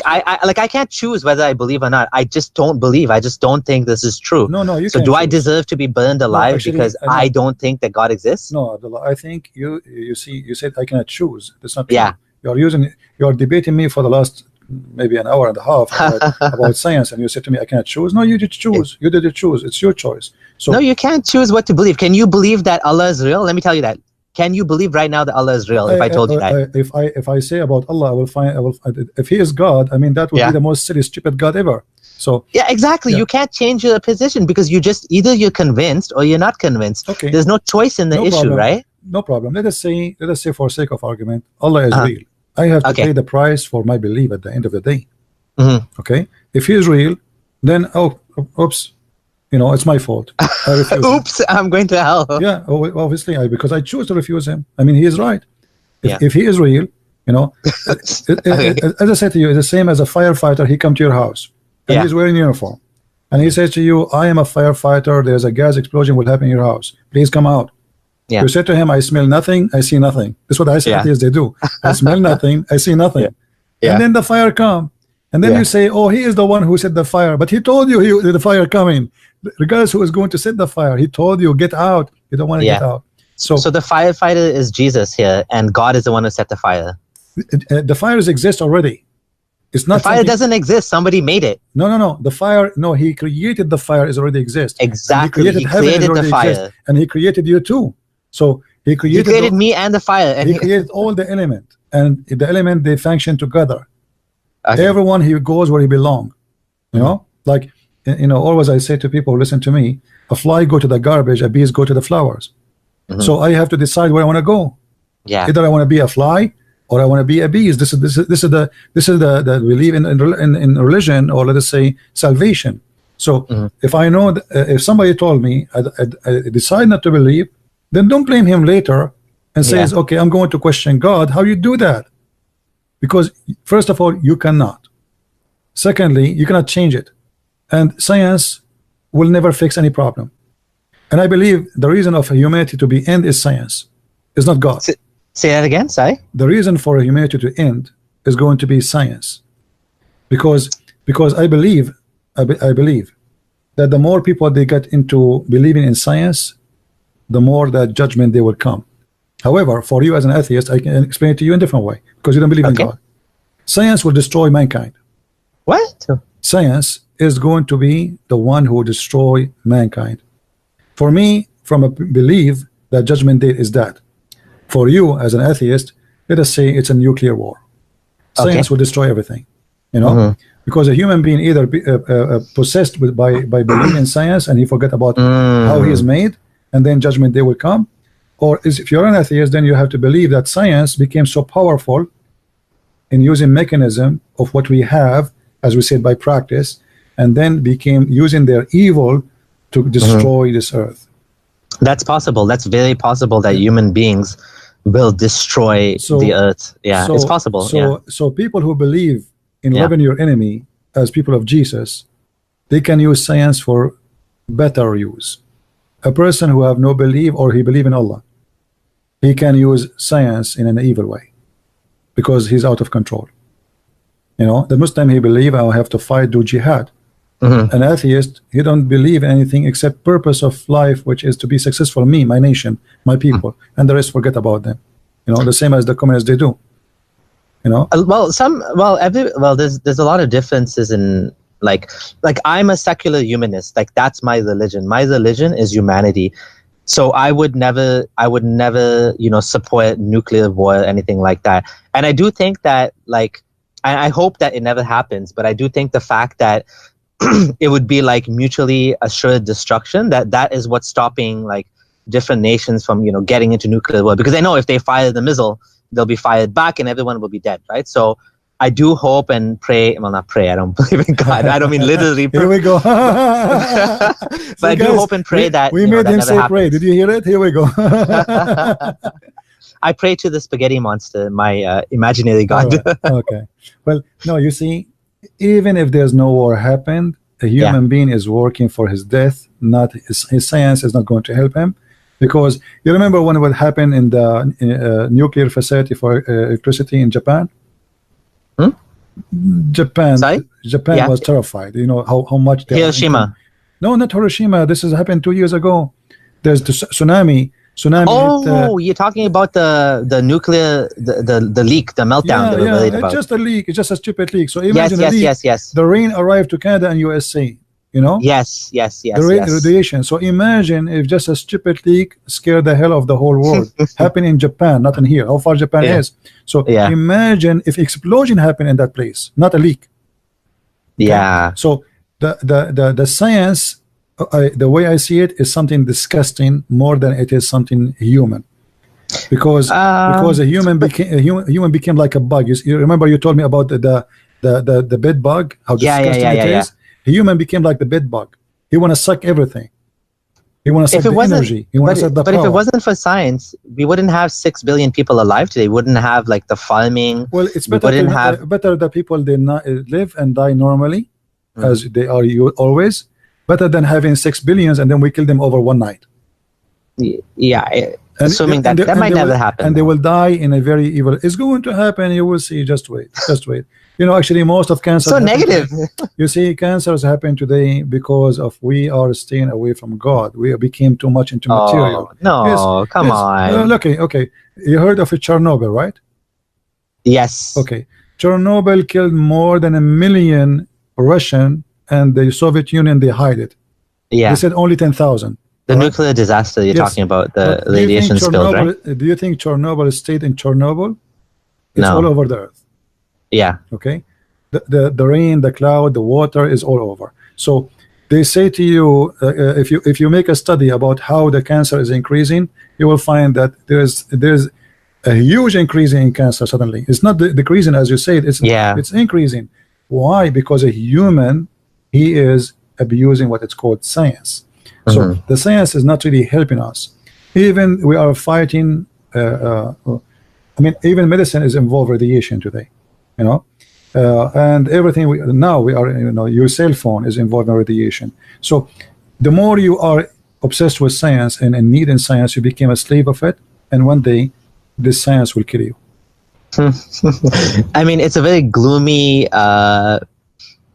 Speaker 5: I can't choose whether I believe or not. I just don't believe. I just don't think this is true.
Speaker 1: No.
Speaker 5: So do I deserve to be burned alive because I don't think that God exists?
Speaker 1: No, Abdullah, I think you said I cannot choose. That's not true.
Speaker 5: Yeah.
Speaker 1: You're debating me for the last maybe an hour and a half about science, and you said to me I cannot choose. No, you did choose. You did choose. It's your choice. So
Speaker 5: no, you can't choose what to believe. Can you believe that Allah is real? Let me tell you that. Can you believe right now that Allah is real? If I told you that,
Speaker 1: if I say about Allah, I will find. If He is God, I mean that would be the most silly, stupid God ever. So
Speaker 5: yeah, exactly. You can't change your position because either you're convinced or you're not convinced.
Speaker 1: Okay.
Speaker 5: There's no choice in the issue, right?
Speaker 1: No problem. Let us say for sake of argument, Allah is real. I have to pay the price for my belief at the end of the day. Okay, if he is real, then oops, it's my fault. I refuse him.
Speaker 5: Oops, I'm going to hell.
Speaker 1: Yeah, obviously, because I choose to refuse him. I mean, he is right.
Speaker 5: Yeah.
Speaker 1: If he is real, as I said to you, it's the same as a firefighter. He come to your house and he's wearing uniform, and he says to you, "I am a firefighter. There's a gas explosion will happen in your house. Please come out."
Speaker 5: Yeah.
Speaker 1: You say to him, "I smell nothing. I see nothing." That's what I say. Atheists, they do. I smell nothing. I see nothing.
Speaker 5: Yeah.
Speaker 1: And then the fire come, and then you say, "Oh, he is the one who set the fire." But he told you the fire coming. Regardless who is going to set the fire, he told you, "Get out." You don't want to get out. So
Speaker 5: the firefighter is Jesus here, and God is the one who set the fire.
Speaker 1: The fires exist already. It's not.
Speaker 5: The fire doesn't exist. Somebody made it.
Speaker 1: No. The fire. No, he created the fire. Is already exist.
Speaker 5: Exactly. He created the fire,
Speaker 1: and he created you too. So he created
Speaker 5: me and the fire, and
Speaker 1: he created all the element, and the element they function together.
Speaker 5: Okay.
Speaker 1: Everyone he goes where he belongs. Like always I say to people who listen to me, a fly go to the garbage, a bees go to the flowers. So I have to decide where I want to go.
Speaker 5: Yeah.
Speaker 1: Either I want to be a fly or I want to be a bees. This is the we believe in religion, or let us say salvation. So if I know if somebody told me I decide not to believe, then don't blame him later and says, okay, I'm going to question God. How you do that? Because first of all, you cannot. Secondly, you cannot change it, and science will never fix any problem. And I believe the reason of humanity to be end is science. It's not God.
Speaker 5: Say that again, Sai.
Speaker 1: The reason for humanity to end is going to be science, because I believe that the more people they get into believing in science, the more that judgment they will come. However, for you as an atheist, I can explain it to you in a different way, because you don't believe in God. Science will destroy mankind.
Speaker 5: What?
Speaker 1: Science is going to be the one who will destroy mankind. For me, from a belief that judgment day is that. For you as an atheist, let us say it's a nuclear war. Science will destroy everything, because a human being either be, possessed by believing in science, and he forget about how he is made, and then judgment day will come. Or if you're an atheist, then you have to believe that science became so powerful in using mechanism of what we have, as we said, by practice, and then became using their evil to destroy this earth.
Speaker 5: That's possible. That's very possible that human beings will destroy the earth. Yeah, it's possible.
Speaker 1: So people who believe in loving your enemy as people of Jesus, they can use science for better use. A person who have no belief, or he believe in Allah, he can use science in an evil way, because he's out of control. The Muslim, he believe I have to fight, do jihad. An atheist, he don't believe in anything except purpose of life, which is to be successful, me, my nation, my people, and the rest forget about them. The same as the communists, they do.
Speaker 5: There's a lot of differences in like I'm a secular humanist. Like, that's my religion. My religion is humanity. So I would never support nuclear war or anything like that. And I do think that, and I hope that it never happens, but I do think the fact that it would be like mutually assured destruction, that is what's stopping different nations from getting into nuclear war, because they know if they fire the missile, they'll be fired back and everyone will be dead, right? So I do hope and pray, well, not pray, I don't believe in God, I don't mean literally.
Speaker 1: Here we go.
Speaker 5: But I do hope and pray that
Speaker 1: we made him say
Speaker 5: happens.
Speaker 1: Pray. Did you hear it? Here we go.
Speaker 5: I pray to the spaghetti monster, my imaginary God.
Speaker 1: Right. Okay. Well, no, you see, even if there's no war happened, a human being is working for his death. Not his science is not going to help him, because you remember when what happened in the nuclear facility for electricity in Japan. Japan was terrified. How much
Speaker 5: Hiroshima.
Speaker 1: No, not Hiroshima. This has happened 2 years ago. There's the tsunami.
Speaker 5: Oh, you're talking about the nuclear, the leak, the meltdown.
Speaker 1: It's just a leak. It's just a stupid leak. So imagine
Speaker 5: yes.
Speaker 1: The rain arrived to Canada and USA.
Speaker 5: Yes.
Speaker 1: The radiation. So imagine if just a stupid leak scared the hell of the whole world. Happened in Japan, not in here. How far Japan is. So imagine if explosion happened in that place, not a leak. Okay? Yeah. So the science, the way I see it, is something disgusting more than it is something human, because a human became like a bug. You remember you told me about the bed bug, how disgusting it is. A human became like the bed bug. He want to suck everything. He want to suck the energy. He want to suck the power.
Speaker 5: But if it wasn't for science, we wouldn't have 6 billion people alive today. We wouldn't have like the farming.
Speaker 1: Well, it's better the people they not live and die normally, as they are always, better than having 6 billions and then we kill them over one night.
Speaker 5: Yeah, assuming that might never happen.
Speaker 1: And they will die in a very evil. It's going to happen. You will see. Just wait. Just wait. You know, actually, most of cancer.
Speaker 5: So negative.
Speaker 1: You see, cancers happen today because of we are staying away from God. We became too much into material.
Speaker 5: No, come on.
Speaker 1: Okay. You heard of Chernobyl, right?
Speaker 5: Yes.
Speaker 1: Okay. Chernobyl killed more than 1 million Russian, and the Soviet Union, they hide it.
Speaker 5: Yeah.
Speaker 1: They said only 10,000.
Speaker 5: The nuclear disaster you're talking about, the radiation spill, right?
Speaker 1: Do you think Chernobyl stayed in Chernobyl? It's all over the earth.
Speaker 5: Yeah.
Speaker 1: Okay. The rain, the cloud, the water is all over. So they say to you, if you make a study about how the cancer is increasing, you will find that there's a huge increase in cancer suddenly. It's not decreasing as you said. It's increasing. Why? Because a human, he is abusing what it's called science. So the science is not really helping us. Even we are fighting. I mean, even medicine is involved radiation today. You know, and everything we are. You know, your cell phone is involved in radiation. So the more you are obsessed with science and in need in science, you become a slave of it. And one day, this science will kill you.
Speaker 5: I mean, it's a very gloomy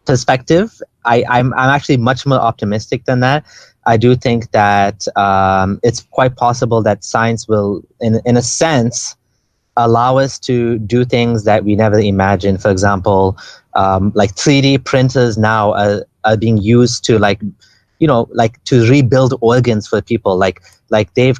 Speaker 5: perspective. I'm actually much more optimistic than that. I do think that it's quite possible that science will, in a sense, allow us to do things that we never imagined. For example, like 3D printers now are being used to to rebuild organs for people. Like they're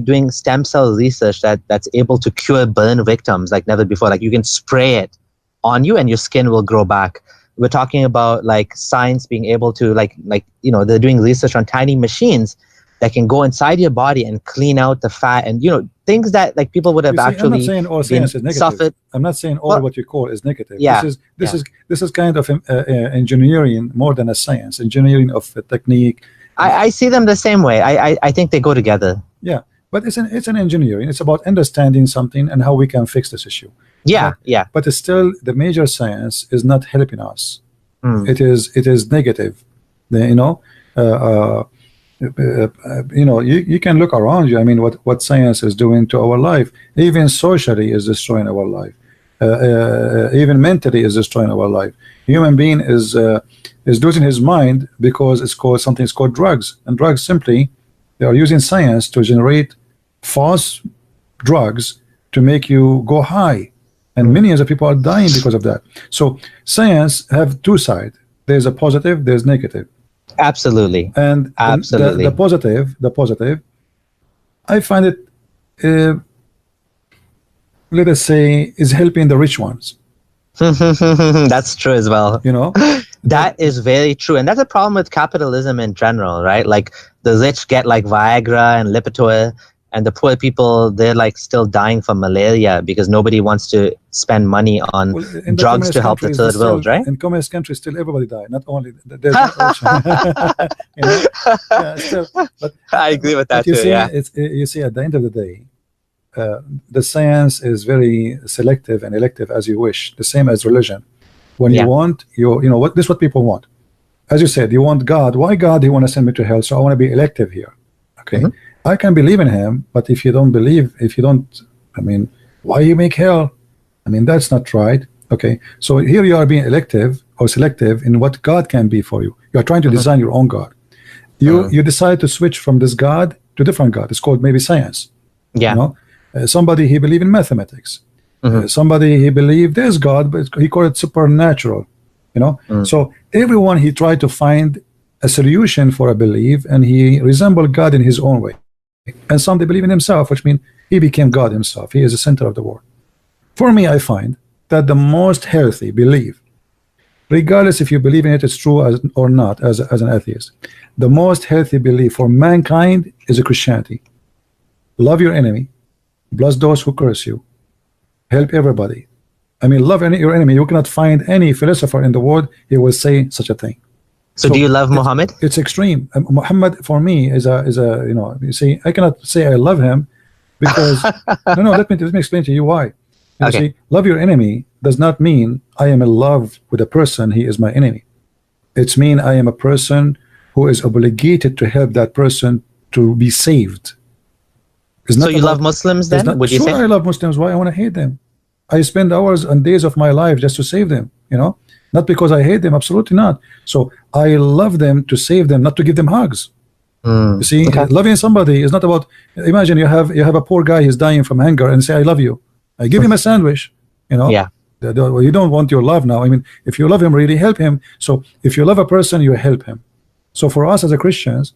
Speaker 5: doing stem cell research that's able to cure burn victims like never before. Like you can spray it on you and your skin will grow back. We're talking about like science being able to they're doing research on tiny machines that can go inside your body and clean out the fat and things that like people would have actually.
Speaker 1: I'm not saying all science is negative.
Speaker 5: Suffered.
Speaker 1: I'm not saying all what you call is negative.
Speaker 5: Yeah,
Speaker 1: this is kind of engineering more than a science. Engineering of a technique.
Speaker 5: I see them the same way. I think they go together.
Speaker 1: Yeah, but it's an engineering. It's about understanding something and how we can fix this issue.
Speaker 5: Yeah.
Speaker 1: But it's still the major science is not helping us. It is negative. You can look around you. I mean, what science is doing to our life, even socially, is destroying our life. Even mentally, is destroying our life. Human being is losing his mind because it's called drugs, and drugs simply they are using science to generate false drugs to make you go high. And millions of people are dying because of that. So science have two sides. There's a positive, there's negative.
Speaker 5: Absolutely.
Speaker 1: And
Speaker 5: absolutely.
Speaker 1: The positive, I find it, let us say, is helping the rich ones.
Speaker 5: That's true as well. That is very true. And that's a problem with capitalism in general, right? Like the rich get like Viagra and Lipitor, and the poor people, they're like still dying from malaria because nobody wants to spend money on drugs to help the third world, right?
Speaker 1: In communist countries, still everybody die, not only there's but
Speaker 5: I agree with that
Speaker 1: too.
Speaker 5: You
Speaker 1: see, at the end of the day, the science is very selective and elective as you wish. The same as religion. When you want, this is what people want. As you said, you want God. Why God? You want to send me to hell, so I want to be elective here. Okay. I can believe in him, but if you don't believe, I mean, why you make hell? I mean, that's not right. Okay, so here you are being elective or selective in what God can be for you. You are trying to design your own God. You decide to switch from this God to different God. It's called maybe science.
Speaker 5: Yeah.
Speaker 1: Somebody he believe in mathematics. Somebody he believed there's God, but he called it supernatural. So everyone he tried to find a solution for a belief, and he resembled God in his own way. And some they believe in himself, which means he became God himself. He is the center of the world. For me, I find that the most healthy belief, regardless if you believe in it is true or not, as an atheist, the most healthy belief for mankind is a Christianity. Love your enemy, bless those who curse you, help everybody, I mean, love your enemy. You cannot find any philosopher in the world he will say such a thing.
Speaker 5: So do you love Muhammad?
Speaker 1: It's extreme. Muhammad for me is a you know, you see, I cannot say I love him because no, let me explain to you why. You see, love your enemy does not mean I am in love with a person, he is my enemy. It's mean I am a person who is obligated to help that person to be saved.
Speaker 5: So you love Muslims then? Would you say?
Speaker 1: I love Muslims. Why I want to hate them? I spend hours and days of my life just to save them, you know, not because I hate them, absolutely not. So I love them to save them, not to give them hugs. You see, loving somebody is not about, imagine you have a poor guy, he's dying from hunger, and say I love you. I give him a sandwich, you know.
Speaker 5: Yeah.
Speaker 1: You don't want your love now. I mean, if you love him, really help him. So if you love a person, you help him. So for us as a Christians,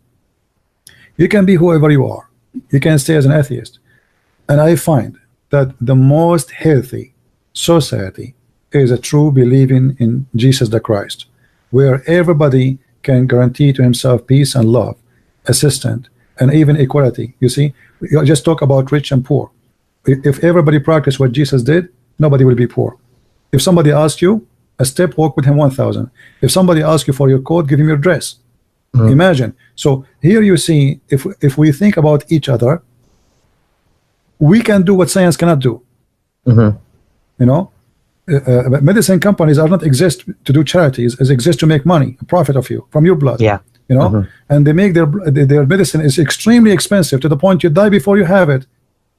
Speaker 1: you can be whoever you are. You can stay as an atheist. And I find that the most healthy society is a true believing in Jesus the Christ, where everybody can guarantee to himself peace and love, assistance, and even equality. You see, you just talk about rich and poor. If everybody practiced what Jesus did, nobody will be poor. If somebody asks you a step, walk with him 1,000. If somebody asks you for your coat, give him your dress. Imagine. So here you see, if we think about each other, we can do what science cannot do. You know, medicine companies are not exist to do charities, as exist to make money, a profit of you from your blood.
Speaker 5: Yeah.
Speaker 1: You know, and they make their medicine is extremely expensive to the point you die before you have it,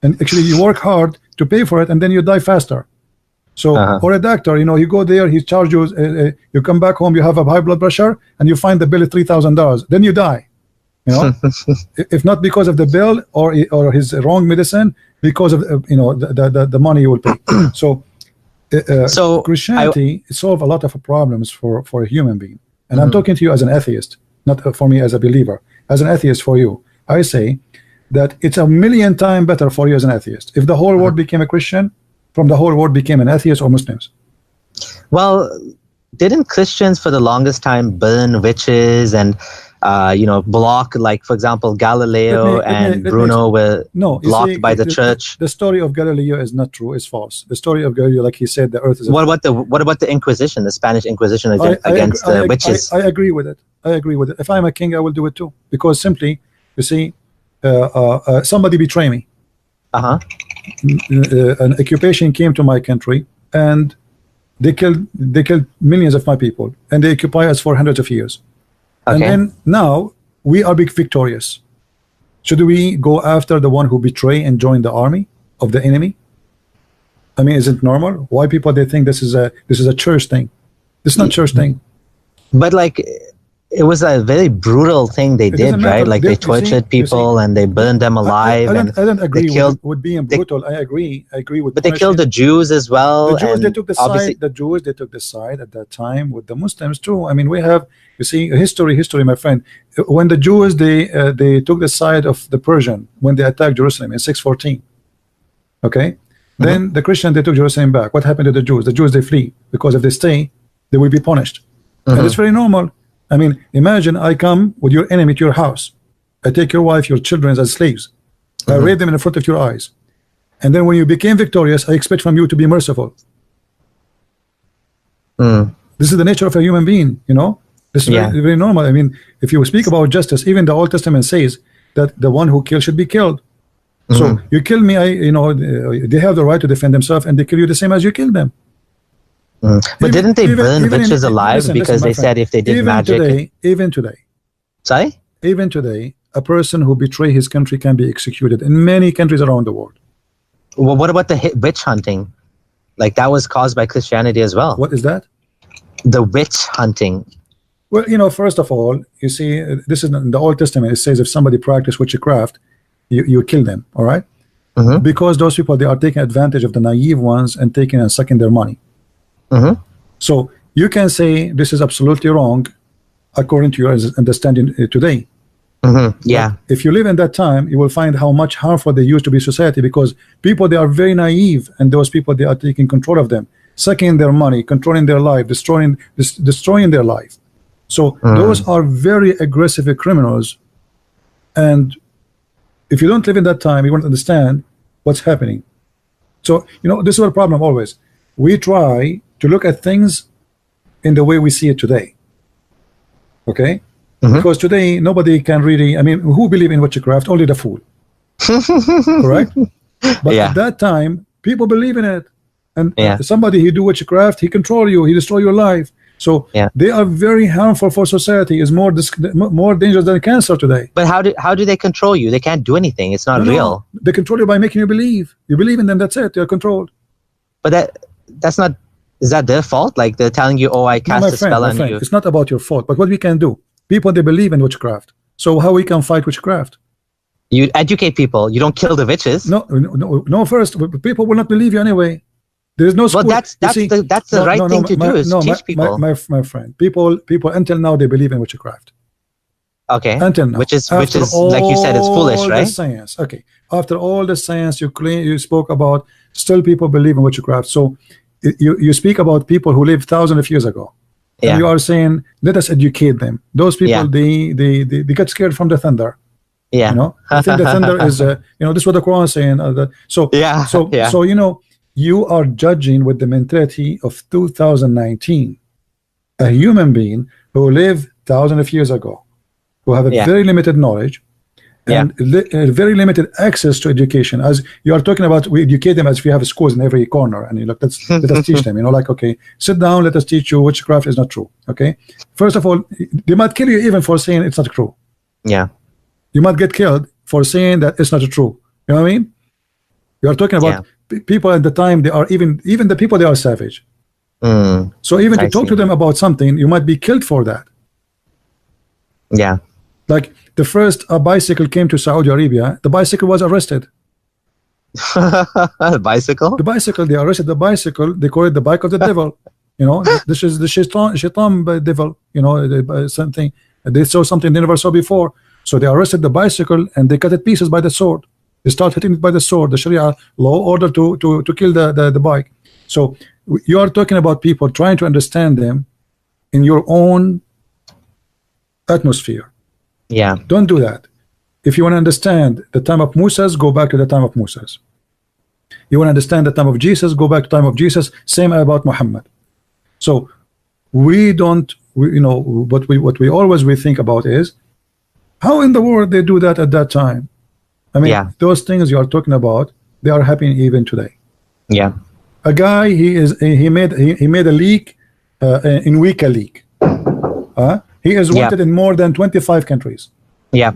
Speaker 1: and actually you work hard to pay for it, and then you die faster. So, or a doctor, you know, you go there, he charges you, you come back home, you have a high blood pressure, and you find the bill is $3,000. Then you die. You know, if not because of the bill or his wrong medicine, because of you know the money you will pay. So Christianity solve a lot of problems for a human being. And I'm talking to you as an atheist, not for me as a believer. As an atheist, for you, I say that it's 1,000,000 times better for you as an atheist if the whole world became a Christian, from the whole world became an atheist or Muslims.
Speaker 5: Well, didn't Christians for the longest time burn witches and you know, block, like for example Galileo and Bruno were blocked by the church?
Speaker 1: The story of Galileo is not true, it's false. The story of Galileo, like he said, the earth is
Speaker 5: what about the Inquisition, the Spanish Inquisition against the witches?
Speaker 1: I agree with it. I agree with it. If I'm a king, I will do it too, because simply, you see, somebody betray me. An occupation came to my country and they killed millions of my people, and they occupy us for hundreds of years. And then now we are big victorious. Should we go after the one who betray and join the army of the enemy? I mean, is it normal? Why people they think this is a church thing? This is not church thing.
Speaker 5: But like, it was a very brutal thing they did, right? Like they tortured people and they burned them alive.
Speaker 1: I don't agree with being brutal. I agree with.
Speaker 5: But they killed the Jews as well.
Speaker 1: The Jews, they took the side. The Jews, they took the side at that time with the Muslims too. I mean, we have, you see, history, my friend. When the Jews they took the side of the Persian when they attacked Jerusalem in 614. Okay, then the Christian they took Jerusalem back. What happened to the Jews? The Jews they flee because if they stay, they will be punished. And it's very normal. I mean, imagine I come with your enemy to your house. I take your wife, your children as slaves. I rape them in front of your eyes. And then when you became victorious, I expect from you to be merciful. This is the nature of a human being, you know. This is very, very normal. I mean, if you speak about justice, even the Old Testament says that the one who kills should be killed. So you kill me, they have the right to defend themselves, and they kill you the same as you kill them.
Speaker 5: But didn't they burn witches alive because they said if they did magic?
Speaker 1: Even today.
Speaker 5: Sorry?
Speaker 1: Even today, a person who betray his country can be executed in many countries around the world.
Speaker 5: Well, what about the witch hunting? Like that was caused by Christianity as well.
Speaker 1: What is that?
Speaker 5: The witch hunting.
Speaker 1: Well, you know, first of all, you see, this is in the Old Testament. It says if somebody practice witchcraft, you kill them. All right? Because those people, they are taking advantage of the naive ones and taking and sucking their money. So you can say this is absolutely wrong according to your understanding today.
Speaker 5: Yeah.
Speaker 1: But if you live in that time, you will find how much harmful they used to be society, because people, they are very naive, and those people, they are taking control of them, sucking their money, controlling their life, destroying their life. So those are very aggressive criminals, and if you don't live in that time, you won't understand what's happening. So, you know, this is a problem always. we try to look at things in the way we see it today. Okay? Because today nobody can really, I mean, who believe in witchcraft? Only the fool. Correct? But at that time, people believe in it. And somebody he do witchcraft, he control you, he destroy your life. So they are very harmful for society. Is more dangerous than cancer today.
Speaker 5: But how do they control you? They can't do anything. It's not real.
Speaker 1: They control you by making you believe. You believe in them. That's it. You're controlled.
Speaker 5: But that's not. Is that their fault? Like they're telling you, "Oh, I cast a spell on you."
Speaker 1: It's not about your fault. But what we can do? People, they believe in witchcraft. So how we can fight witchcraft?
Speaker 5: You educate people. You don't kill the witches.
Speaker 1: No. First, people will not believe you anyway. There is no school.
Speaker 5: Well, that's the right thing to do is teach people.
Speaker 1: My friend, people until now they believe in witchcraft.
Speaker 5: Okay.
Speaker 1: Until now,
Speaker 5: which is like you said, it's foolish, right?
Speaker 1: The science. Okay. After all the science you spoke about, still people believe in witchcraft. So you speak about people who lived thousands of years ago. Yeah. And you are saying, let us educate them. Those people, they get scared from the thunder.
Speaker 5: Yeah.
Speaker 1: You know, I think the thunder is, this is what the Quran is saying. So you know, you are judging with the mentality of 2019, a human being who lived thousands of years ago, who have a very limited knowledge and very limited access to education. As you are talking about, we educate them as if we have schools in every corner, and let us teach them. Like, okay, sit down, let us teach you witchcraft is not true. Okay, first of all, they might kill you even for saying it's not true.
Speaker 5: Yeah,
Speaker 1: you might get killed for saying that it's not true. You know what I mean? You are talking about people at the time. They are even the people, they are savage. So even to talk to them about something, you might be killed for that.
Speaker 5: Yeah.
Speaker 1: Like the first bicycle came to Saudi Arabia, the bicycle was arrested.
Speaker 5: The bicycle?
Speaker 1: The bicycle, they arrested the bicycle. They call it the bike of the devil. This is the shaitan devil. Something they saw something they never saw before. So they arrested the bicycle and they cut it pieces by the sword. They start hitting it by the sword. The Sharia law order to kill the bike. So you are talking about people trying to understand them in your own atmosphere.
Speaker 5: Yeah.
Speaker 1: Don't do that. If you want to understand the time of Moses, go back to the time of Moses. You want to understand the time of Jesus, go back to the time of Jesus. Same about Muhammad. So we don't, what we always think about is how in the world they do that at that time. I mean, those things you are talking about, they are happening even today.
Speaker 5: Yeah.
Speaker 1: A guy, he made a leak in WikiLeaks. He is wanted in more than 25 countries.
Speaker 5: Yeah.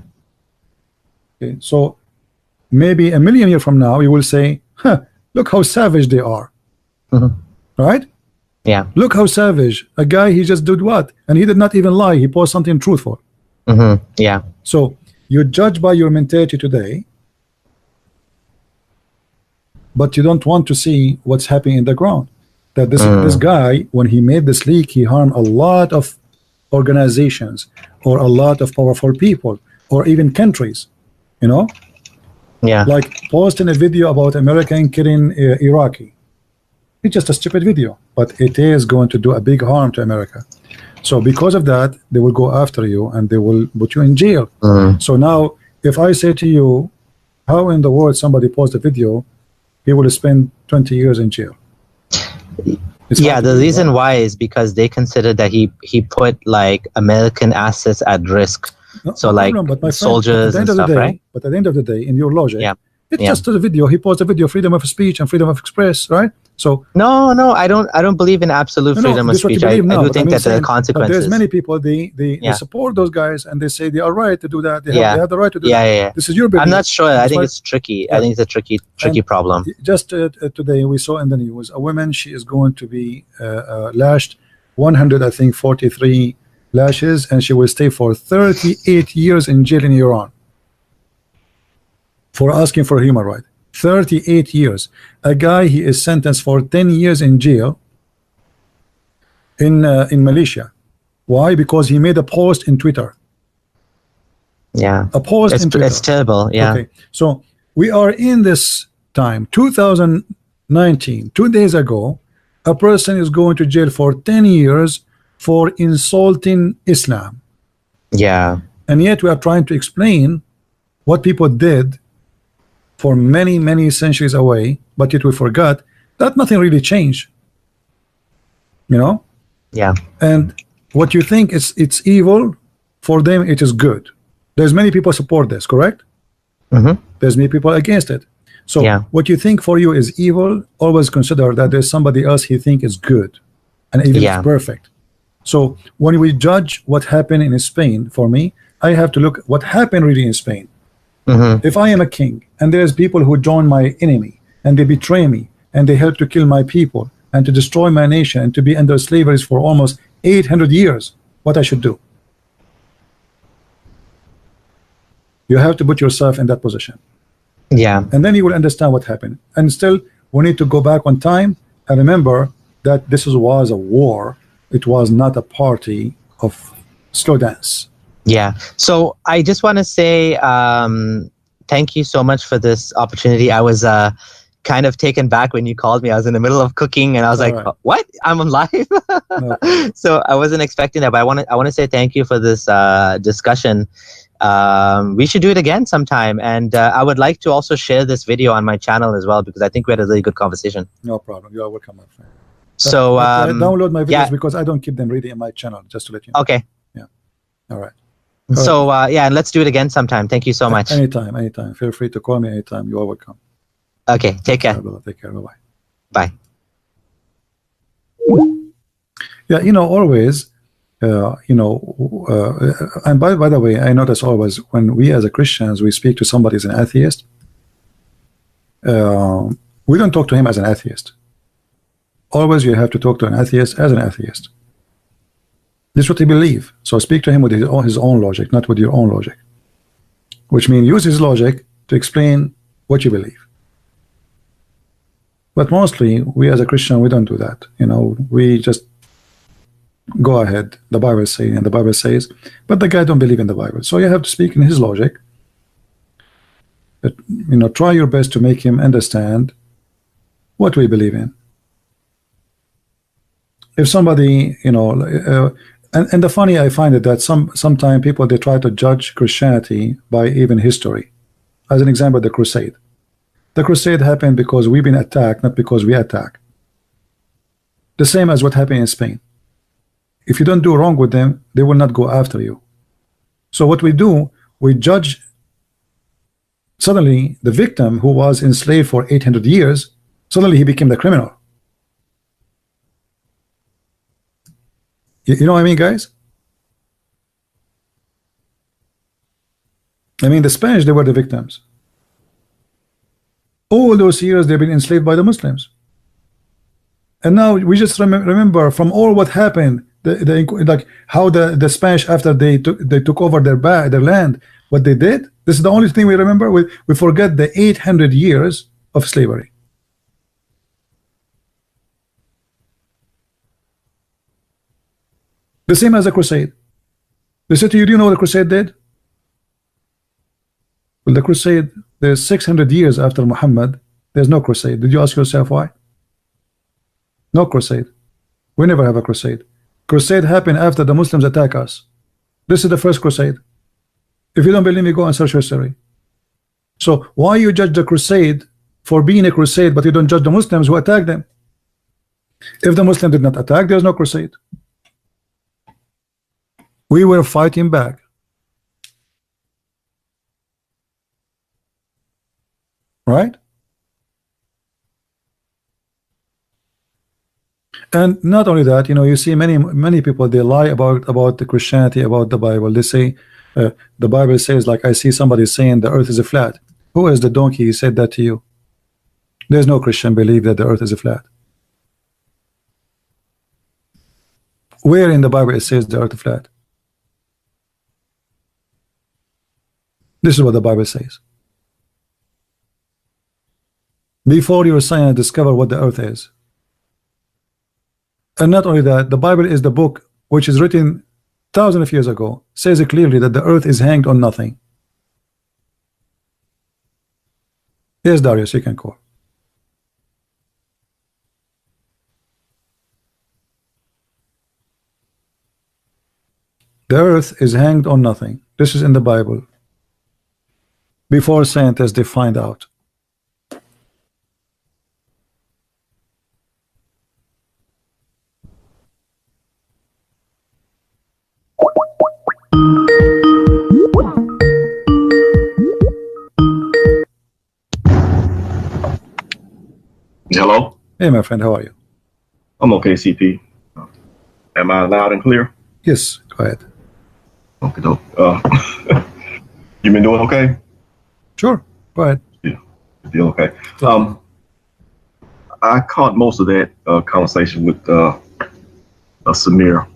Speaker 1: Okay, so maybe a million years from now, you will say, look how savage they are. Right?
Speaker 5: Yeah.
Speaker 1: Look how savage. A guy, he just did what? And he did not even lie. He posted something truthful.
Speaker 5: Yeah.
Speaker 1: So you judge by your mentality today, but you don't want to see what's happening in the ground. That this guy, when he made this leak, he harmed a lot of organizations or a lot of powerful people or even countries. Like posting a video about American killing Iraqi. It's just a stupid video, but it is going to do a big harm to America. So because of that, they will go after you and they will put you in jail. So now if I say to you, how in the world somebody posts a video, he will spend 20 years in jail.
Speaker 5: The reason why is because they consider that he put like American assets at risk. Soldiers and stuff, right?
Speaker 1: But at the end of the day, in your logic, it's just a video. He posted a video, freedom of speech and freedom of express, right? So
Speaker 5: no, I don't believe in absolute freedom of speech. I do think that there are consequences.
Speaker 1: There's many people they support those guys and they say they are right to do that. They have the right to do that. This is your belief.
Speaker 5: I'm not sure. I think it's tricky. I think it's a tricky problem.
Speaker 1: Just today we saw in the news a woman. She is going to be lashed 143 lashes, and she will stay for 38 years in jail in Iran for asking for human rights. 38 years. A guy, he is sentenced for 10 years in jail in Malaysia. Why? Because he made a post in Twitter.
Speaker 5: Yeah.
Speaker 1: A post in Twitter.
Speaker 5: It's terrible. Yeah.
Speaker 1: Okay. So we are in this time, 2019, 2 days ago, a person is going to jail for 10 years for insulting Islam.
Speaker 5: Yeah.
Speaker 1: And yet we are trying to explain what people did for many centuries away, but yet we forgot that nothing really changed. You know?
Speaker 5: Yeah.
Speaker 1: And what you think it's evil, for them it is good. There's many people support this, correct? There's many people against it. So
Speaker 5: Yeah.
Speaker 1: what you think for you is evil, always consider that there's somebody else he think is good, and even
Speaker 5: Yeah.
Speaker 1: it's perfect. So when we judge what happened in Spain, for me, I have to look what happened really in Spain. If I am a king and there's people who join my enemy and they betray me and they help to kill my people and to destroy my nation and to be under slavery for almost 800 years, what I should do? You have to put yourself in that position,
Speaker 5: Yeah.
Speaker 1: and then you will understand what happened. And still, we need to go back on time and remember that this was a war. It was not a party of slow dance.
Speaker 5: Yeah. So I just want to say thank you so much for this opportunity. I was kind of taken back when you called me. I was in the middle of cooking and I was
Speaker 1: All
Speaker 5: like,
Speaker 1: right.
Speaker 5: what? I'm on live?
Speaker 1: No.
Speaker 5: So I wasn't expecting that, but I want to say thank you for this discussion. We should do it again sometime. And I would like to also share this video on my channel as well, because I think we had a really good conversation.
Speaker 1: No problem. You are welcome, my friend.
Speaker 5: So
Speaker 1: download my videos
Speaker 5: yeah.
Speaker 1: because I don't keep them ready in my channel, just to let you know.
Speaker 5: Okay.
Speaker 1: All right.
Speaker 5: So yeah, and let's do it again sometime. Thank you so much.
Speaker 1: Anytime. Feel free to call me anytime. You are welcome.
Speaker 5: Okay. Take care.
Speaker 1: Take care. Bye-bye.
Speaker 5: Bye.
Speaker 1: Yeah, always, and by the way, I notice always when we as a Christians, we speak to somebody as an atheist, we don't talk to him as an atheist. Always you have to talk to an atheist as an atheist. This is what he believes. So speak to him with his own logic, not with your own logic. Which means use his logic to explain what you believe. But mostly, we as a Christian, we don't do that. We just go ahead. The Bible is saying, and the Bible says, but the guy don't believe in the Bible. So you have to speak in his logic. But, try your best to make him understand what we believe in. If somebody, and the funny I find it that sometimes people, they try to judge Christianity by even history. As an example, the Crusade. The Crusade happened because we've been attacked, not because we attack. The same as what happened in Spain. If you don't do wrong with them, they will not go after you. So what we do, we judge. Suddenly, the victim who was enslaved for 800 years, suddenly he became the criminal. You know what I mean, guys? I mean, the Spanish, they were the victims. All those years they've been enslaved by the Muslims. And now we just remember from all what happened, like how the Spanish, after they took over their land, what they did. This is the only thing we remember. We forget the 800 years of slavery. The same as the Crusade. They said to you, do you know what the Crusade did? Well, the Crusade, there's 600 years after Muhammad, there's no Crusade. Did you ask yourself why? No Crusade. We never have a Crusade. Crusade happened after the Muslims attack us. This is the first Crusade. If you don't believe me, go and search history. So why you judge the Crusade for being a Crusade, but you don't judge the Muslims who attacked them? If the Muslim did not attack, there's no Crusade. We were fighting back. Right? And not only that, you see many people, they lie about the Christianity, about the Bible. They say the Bible says, like, I see somebody saying the earth is a flat. Who is the donkey who said that to you? There's no Christian belief that the earth is a flat. Where in the Bible it says the earth is flat? This is what the Bible says. Before your science discover what the earth is. And not only that, the Bible is the book which is written thousands of years ago, says it clearly that the earth is hanged on nothing. Yes, Darius, you can call. The earth is hanged on nothing. This is in the Bible. Before scientists they find out. Hey, my friend, how are you?
Speaker 6: I'm okay, CP. Am I loud and clear?
Speaker 1: Yes, go ahead.
Speaker 6: Okay, dope. You been doing okay?
Speaker 1: Sure, go ahead.
Speaker 6: Yeah, feel okay. I caught most of that conversation with Samir.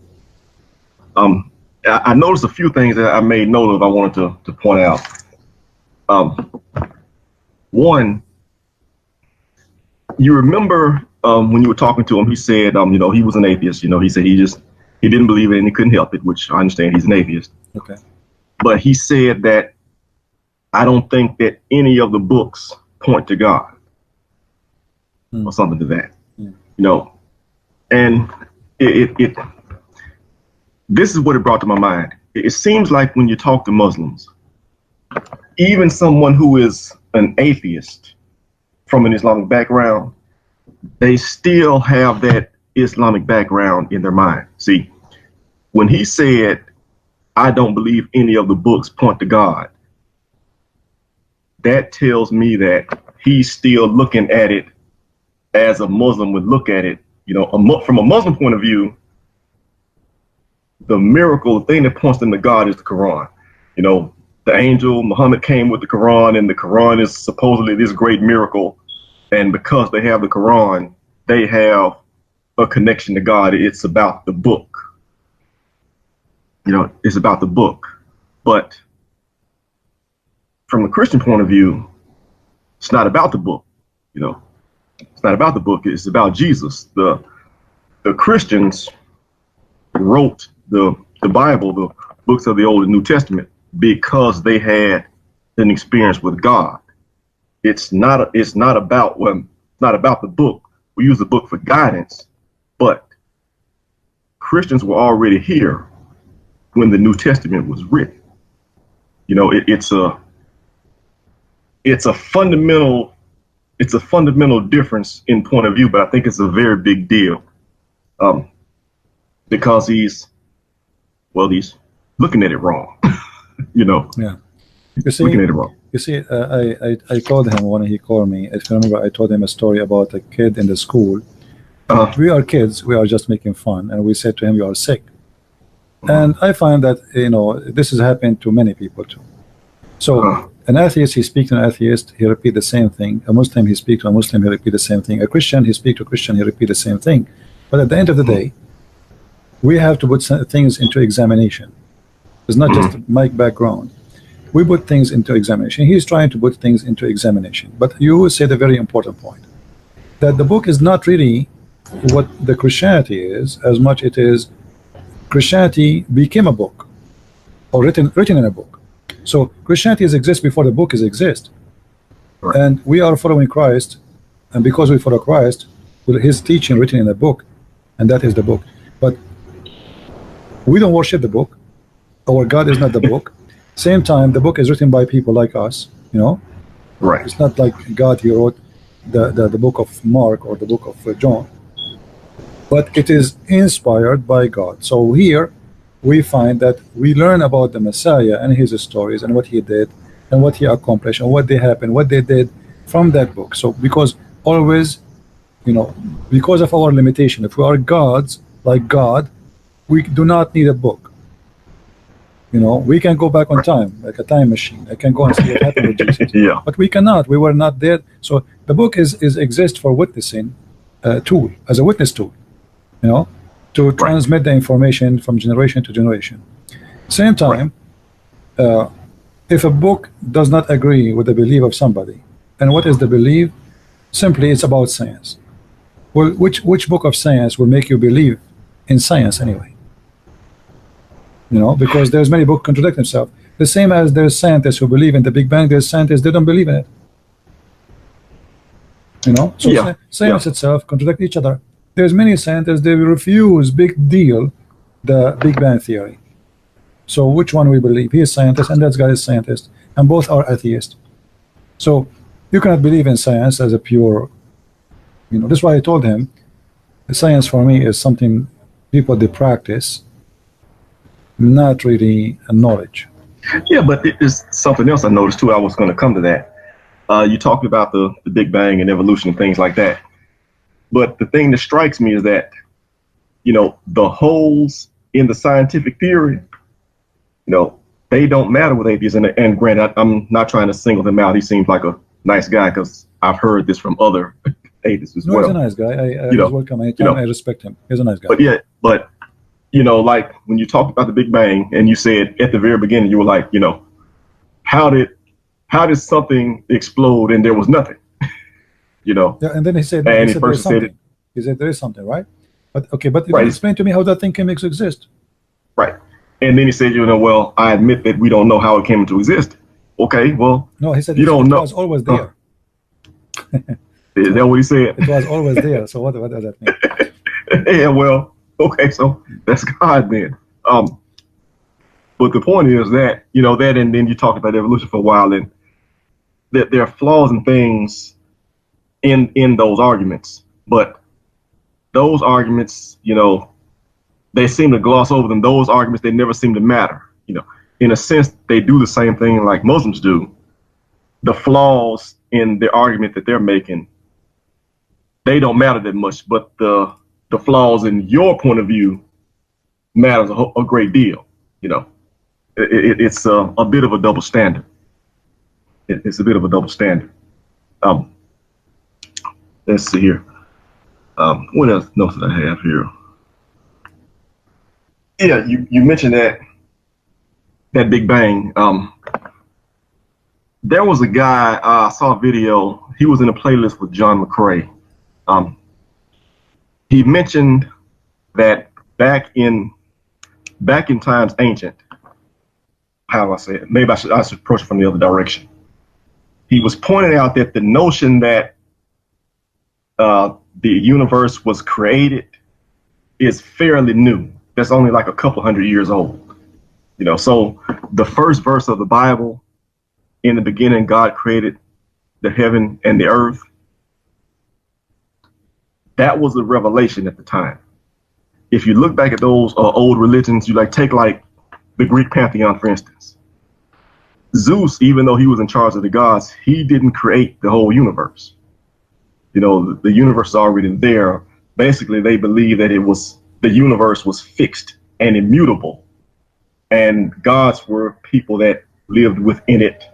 Speaker 6: I noticed a few things that I made note of. I wanted to point out. One, you remember when you were talking to him, he said, you know, he was an atheist. You know, he said he didn't believe it and he couldn't help it, which I understand. He's an atheist.
Speaker 1: Okay.
Speaker 6: But he said that I don't think that any of the books point to God or something to that, you know, and this is what it brought to my mind. It seems like when you talk to Muslims, even someone who is an atheist from an Islamic background, they still have that Islamic background in their mind. See, when he said, I don't believe any of the books point to God, that tells me that he's still looking at it as a Muslim would look at it. You know, from a Muslim point of view, the miracle, the thing that points them to God is the Quran. You know, the angel Muhammad came with the Quran, and the Quran is supposedly this great miracle. And because they have the Quran, they have a connection to God. It's about the book. You know, it's about the book. But from a Christian point of view, it's not about the book. You know, it's not about the book. It's about Jesus. The Christians wrote the Bible, the books of the Old and New Testament, because they had an experience with God. It's not about the book. We use the book for guidance, but Christians were already here when the New Testament was written. You know, it's a fundamental difference in point of view, but I think it's a very big deal, because he's looking at it wrong. You know,
Speaker 1: yeah. You see,
Speaker 6: looking at it wrong.
Speaker 1: You see, I told him when he called me, if you remember, I told him a story about a kid in the school. We are kids, we are just making fun, and we said to him, you are sick. And I find that, you know, this has happened to many people too. So an atheist, he speaks to an atheist, he repeats the same thing. A Muslim, he speaks to a Muslim, he repeats the same thing. A Christian, he speaks to a Christian, he repeats the same thing. But at the end of the day, we have to put things into examination. It's not just my background. We put things into examination. He's trying to put things into examination. But you said a very important point, that the book is not really what the Christianity is, as much it is Christianity became a book, or written in a book. So Christianity exists before the book exists. Right. And we are following Christ, and because we follow Christ, his teaching written in a book, and that is the book. But we don't worship the book. Our God is not the book. Same time, the book is written by people like us, you know.
Speaker 6: Right.
Speaker 1: It's not like God, he wrote the book of Mark or the book of John, but it is inspired by God. So here we find that we learn about the Messiah and his stories and what he did and what he accomplished and what they happened, what they did from that book. So because always, you know, because of our limitation, if we are gods like God, we do not need a book. You know, we can go back on time, like a time machine. I can go and see what happened with Jesus.
Speaker 6: Yeah.
Speaker 1: But we cannot. We were not there. So the book exists for witnessing tool, as a witness tool, you know, to transmit the information from generation to generation. Same time, if a book does not agree with the belief of somebody, and what is the belief? Simply, it's about science. Well, which book of science will make you believe in science anyway? You know, because there's many books contradict themselves. The same as there's scientists who believe in the Big Bang, there's scientists that don't believe in it. You know, so science itself contradict each other. There's many scientists, they refuse, big deal, the Big Bang theory. So which one we believe? He is scientist and that guy is scientist, and both are atheists. So you cannot believe in science as a pure, you know, that's why I told him, science for me is something people they practice, not really a knowledge.
Speaker 6: Yeah, but it's something else I noticed too. I was going to come to that. You talked about the Big Bang and evolution and things like that. But the thing that strikes me is that, you know, the holes in the scientific theory, you know, they don't matter with atheists. And granted, I'm not trying to single him out. He seems like a nice guy because I've heard this from other atheists as well.
Speaker 1: He's a nice guy. I welcome him. I respect him. He's a nice guy.
Speaker 6: But you know, like when you talked about the Big Bang and you said at the very beginning, you were like, you know, how did something explode and there was nothing? You know.
Speaker 1: Yeah, and then he said,
Speaker 6: and
Speaker 1: he said there is something, right? But okay, but
Speaker 6: right.
Speaker 1: Explain to me how that thing can exist.
Speaker 6: Right. And then he said, you know, well, I admit that we don't know how it came into existence. Okay, well,
Speaker 1: no, he said
Speaker 6: you don't know.
Speaker 1: It was always there.
Speaker 6: Is that what he said?
Speaker 1: It was always there. So what does that mean?
Speaker 6: Yeah, well, okay, so that's God then. But the point is that, you know, that, and then you talked about evolution for a while, and that there are flaws and things in those arguments, but those arguments, you know, they seem to gloss over them. Those arguments, they never seem to matter. You know, in a sense, they do the same thing like Muslims do. The flaws in the argument that they're making, they don't matter that much, but the flaws in your point of view matters a great deal. You know, it's a bit of a double standard. It's a bit of a double standard. Let's see here. What else notes that I have here? Yeah, you mentioned that Big Bang. There was a guy, I saw a video. He was in a playlist with John McCrae. He mentioned that back in times ancient, how do I say it? Maybe I should approach it from the other direction. He was pointing out that the notion that the universe was created is fairly new. That's only like a couple hundred years old. You know, so the first verse of the Bible, in the beginning, God created the heaven and the earth. That was a revelation at the time. If you look back at those old religions, you take the Greek pantheon, for instance. Zeus, even though he was in charge of the gods, he didn't create the whole universe. You know, the universe is already there. Basically, they believe that the universe was fixed and immutable, and gods were people that lived within it,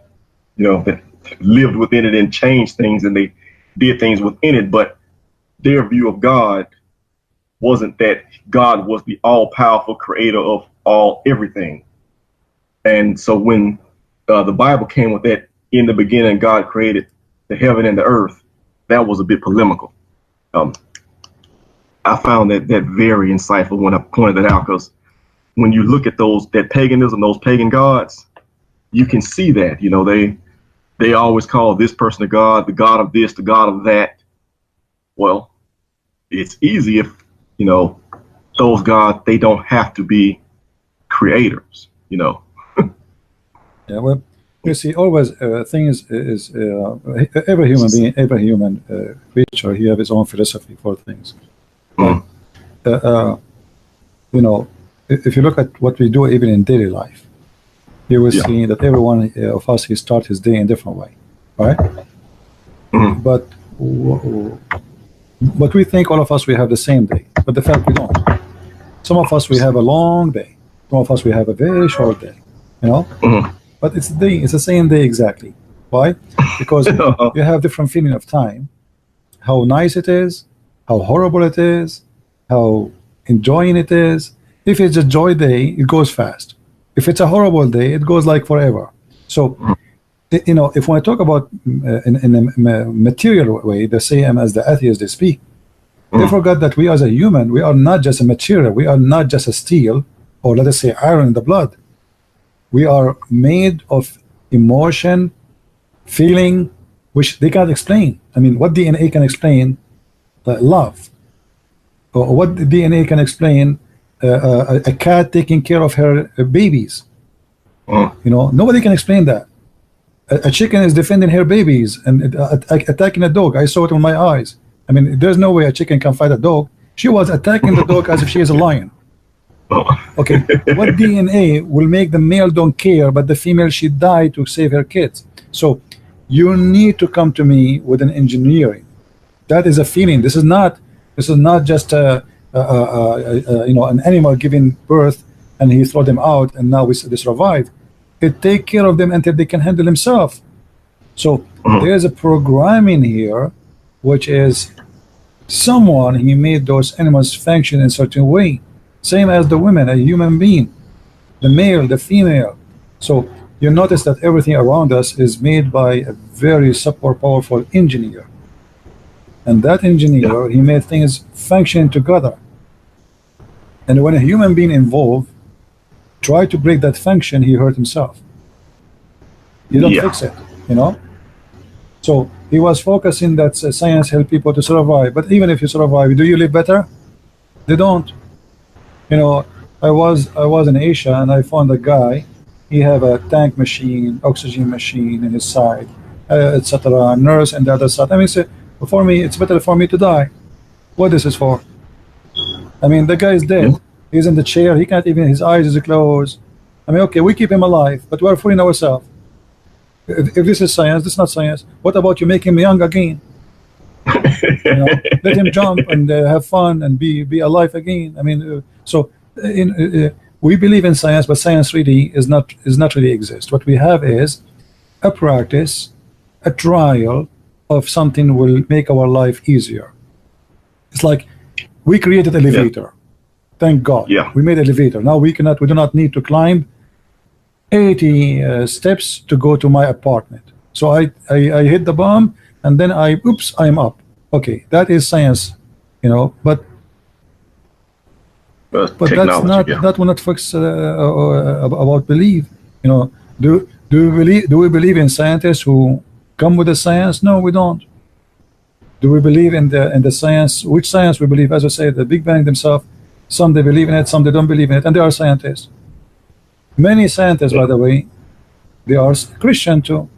Speaker 6: you know, that lived within it and changed things, and they did things within it. But their view of God wasn't that God was the all-powerful creator of everything. And so when the Bible came with that, in the beginning, God created the heaven and the earth, that was a bit polemical. I found that very insightful when I pointed that out, because when you look at that paganism, those pagan gods, you can see that, you know, they always call this person a god, the god of this, the god of that. Well, it's easy if, you know, those gods, they don't have to be creators, you know.
Speaker 1: Yeah, well, you see, always things is every human being, every human creature, he have his own philosophy for things.
Speaker 6: Mm.
Speaker 1: You know, if you look at what we do even in daily life, you will see that every one of us, he starts his day in a different way, right?
Speaker 6: Mm.
Speaker 1: But we think all of us, we have the same day, but the fact we don't. Some of us, we have a long day. Some of us, we have a very short day, you know?
Speaker 6: Mm.
Speaker 1: But it's the same day exactly. Why? Because you have different feeling of time, how nice it is, how horrible it is, how enjoying it is. If it's a joy day, it goes fast. If it's a horrible day, it goes like forever. So, you know, if we talk about in a material way, the same as the atheists they speak, they forgot that we as a human, we are not just a material. We are not just a steel, or let us say iron in the blood. We are made of emotion, feeling, which they can't explain. I mean, what DNA can explain? Love. Or what DNA can explain? A cat taking care of her babies. You know, nobody can explain that. A chicken is defending her babies and attacking a dog. I saw it with my eyes. I mean, there's no way a chicken can fight a dog. She was attacking the dog as if she is a lion. Okay, what DNA will make the male don't care, but the female, she died to save her kids? So you need to come to me with an engineering That is a feeling. This is not just an animal giving birth and he throw them out and now they survive. It take care of them until they can handle themselves. So there's a programming here, which is someone, he made those animals function in a certain way, same as the women, a human being, the male, the female. So you notice that everything around us is made by a very super powerful engineer, and that engineer, he made things function together. And when a human being involved try to break that function, he hurt himself. You don't fix it, you know. So he was focusing that science help people to survive, but even if you survive, do you live better? They don't. You know, I was in Asia and I found a guy, he have a tank machine, oxygen machine in his side, etc. Nurse and the other side. I mean, for me, it's better for me to die. What this is for? I mean, the guy is dead. He's in the chair. He can't even, his eyes is closed. I mean, okay, we keep him alive, but we're fooling ourselves. If this is science, this is not science. What about you make him young again? You know, let him jump and have fun and be alive again. I mean, we believe in science, but science really is not really exist. What we have is a practice, a trial of something will make our life easier. It's like we created an elevator. Thank God. We made an elevator. Now we do not need to climb 80 steps to go to my apartment. So I hit the bomb and then oops, I'm up. Okay, that is science, you know, but that's not that will not fix about belief. You know, do we believe in scientists who come with the science? No, we don't. Do we believe in the science? Which science we believe? As I say, the Big Bang themselves, some they believe in it, some they don't believe in it, and they are scientists. Many scientists, by the way, they are Christian too.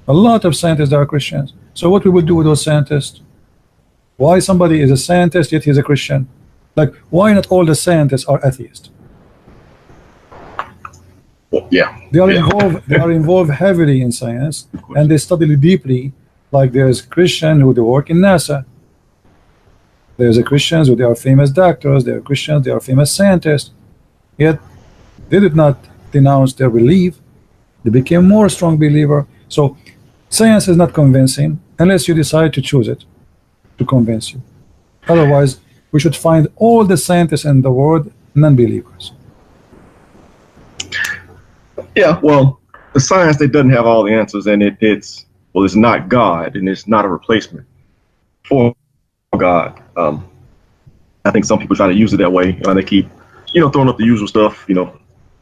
Speaker 1: A lot of scientists are Christians. So what we will do with those scientists? Why somebody is a scientist yet he's a Christian? Like, why not all the scientists are atheists? They are involved heavily in science, and they study deeply. Like there's Christian who they work in NASA. There's a Christians who they are famous doctors. There are Christians, they are famous scientists. Yet they did not denounce their belief. They became more strong believer. So science is not convincing unless you decide to choose it to convince you. Otherwise, we should find all the scientists in the world non-believers.
Speaker 6: Well, the science, they doesn't have all the answers, and it's not God, and it's not a replacement for God. I think some people try to use it that way. They keep, throwing up the usual stuff,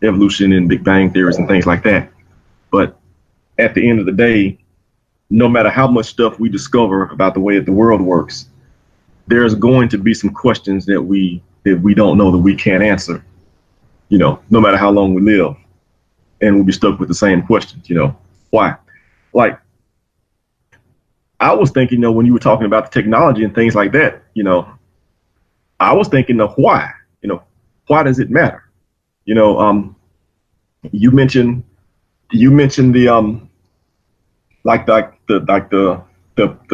Speaker 6: evolution and Big Bang theories and things like that. But at the end of the day, no matter how much stuff we discover about the way that the world works, there's going to be some questions that we don't know, that we can't answer, no matter how long we live. And we'll be stuck with the same questions, why? Like, I was thinking, when you were talking about the technology and things like that, I was thinking of why, why does it matter? You mentioned the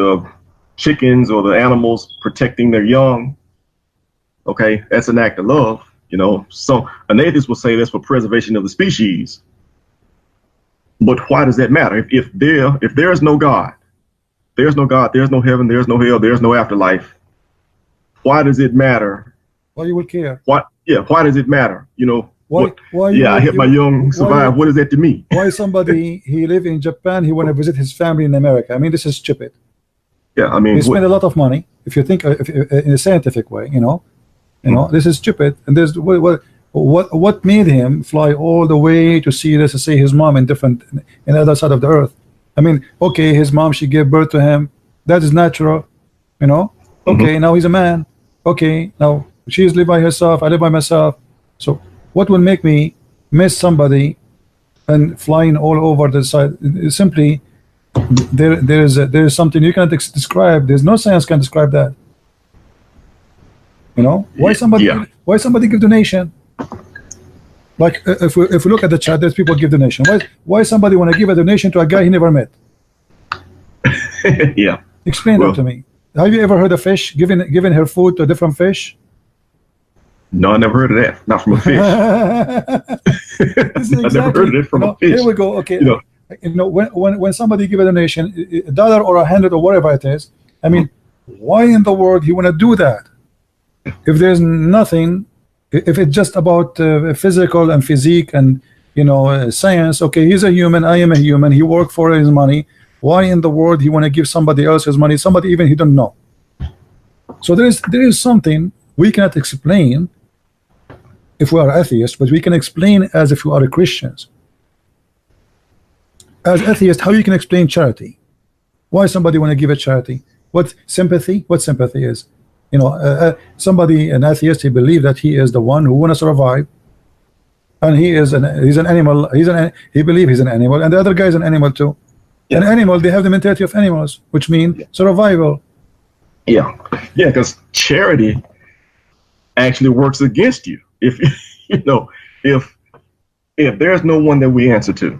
Speaker 6: the chickens or the animals protecting their young. Okay, that's an act of love, So an atheist will say that's for preservation of the species. But why does that matter? If there is no God, there's no God, there's no heaven, there's no hell, there's no afterlife. Why does it matter?
Speaker 1: Why you would care?
Speaker 6: Why does it matter?
Speaker 1: Why
Speaker 6: I hit my young survive. What is that to me?
Speaker 1: Why somebody he live in Japan, he want to visit his family in America? I mean, this is stupid.
Speaker 6: I mean,
Speaker 1: he spend a lot of money. If you think in a scientific way, this is stupid. And there's what made him fly all the way to see, let's say, his mom in the other side of the earth? I mean, okay, his mom, she gave birth to him. That is natural, Okay, now he's a man. Okay, now she's live by herself. I live by myself. So what will make me miss somebody and flying all over the side? Simply, there is something you can't describe. There's no science can describe that. Why somebody give donation? Like if we look at the chat, there's people give donation. Why somebody want to give a donation to a guy he never met? Explain that to me. Have you ever heard a fish giving her food to a different fish?
Speaker 6: No, I never heard of that. Not from a fish. I never heard of it from a fish.
Speaker 1: Here we go. Okay.
Speaker 6: You know,
Speaker 1: When somebody give a donation, $1 or $100 or whatever it is, I mean, why in the world you want to do that? If there's nothing, if it's just about physical and physique and science, okay, he's a human, I am a human, he worked for his money. Why in the world he want to give somebody else his money, somebody even he don't know? So there is something we cannot explain if we are atheists, but we can explain as if we are Christians. As atheists, how you can explain charity? Why somebody want to give a charity? What sympathy? What sympathy is? Somebody, an atheist, he believe that he is the one who want to survive, and he's an animal. He believe he's an animal, and the other guy is an animal too. Yeah. An animal, they have the mentality of animals, which means survival.
Speaker 6: Yeah, because charity actually works against you. If if there's no one that we answer to,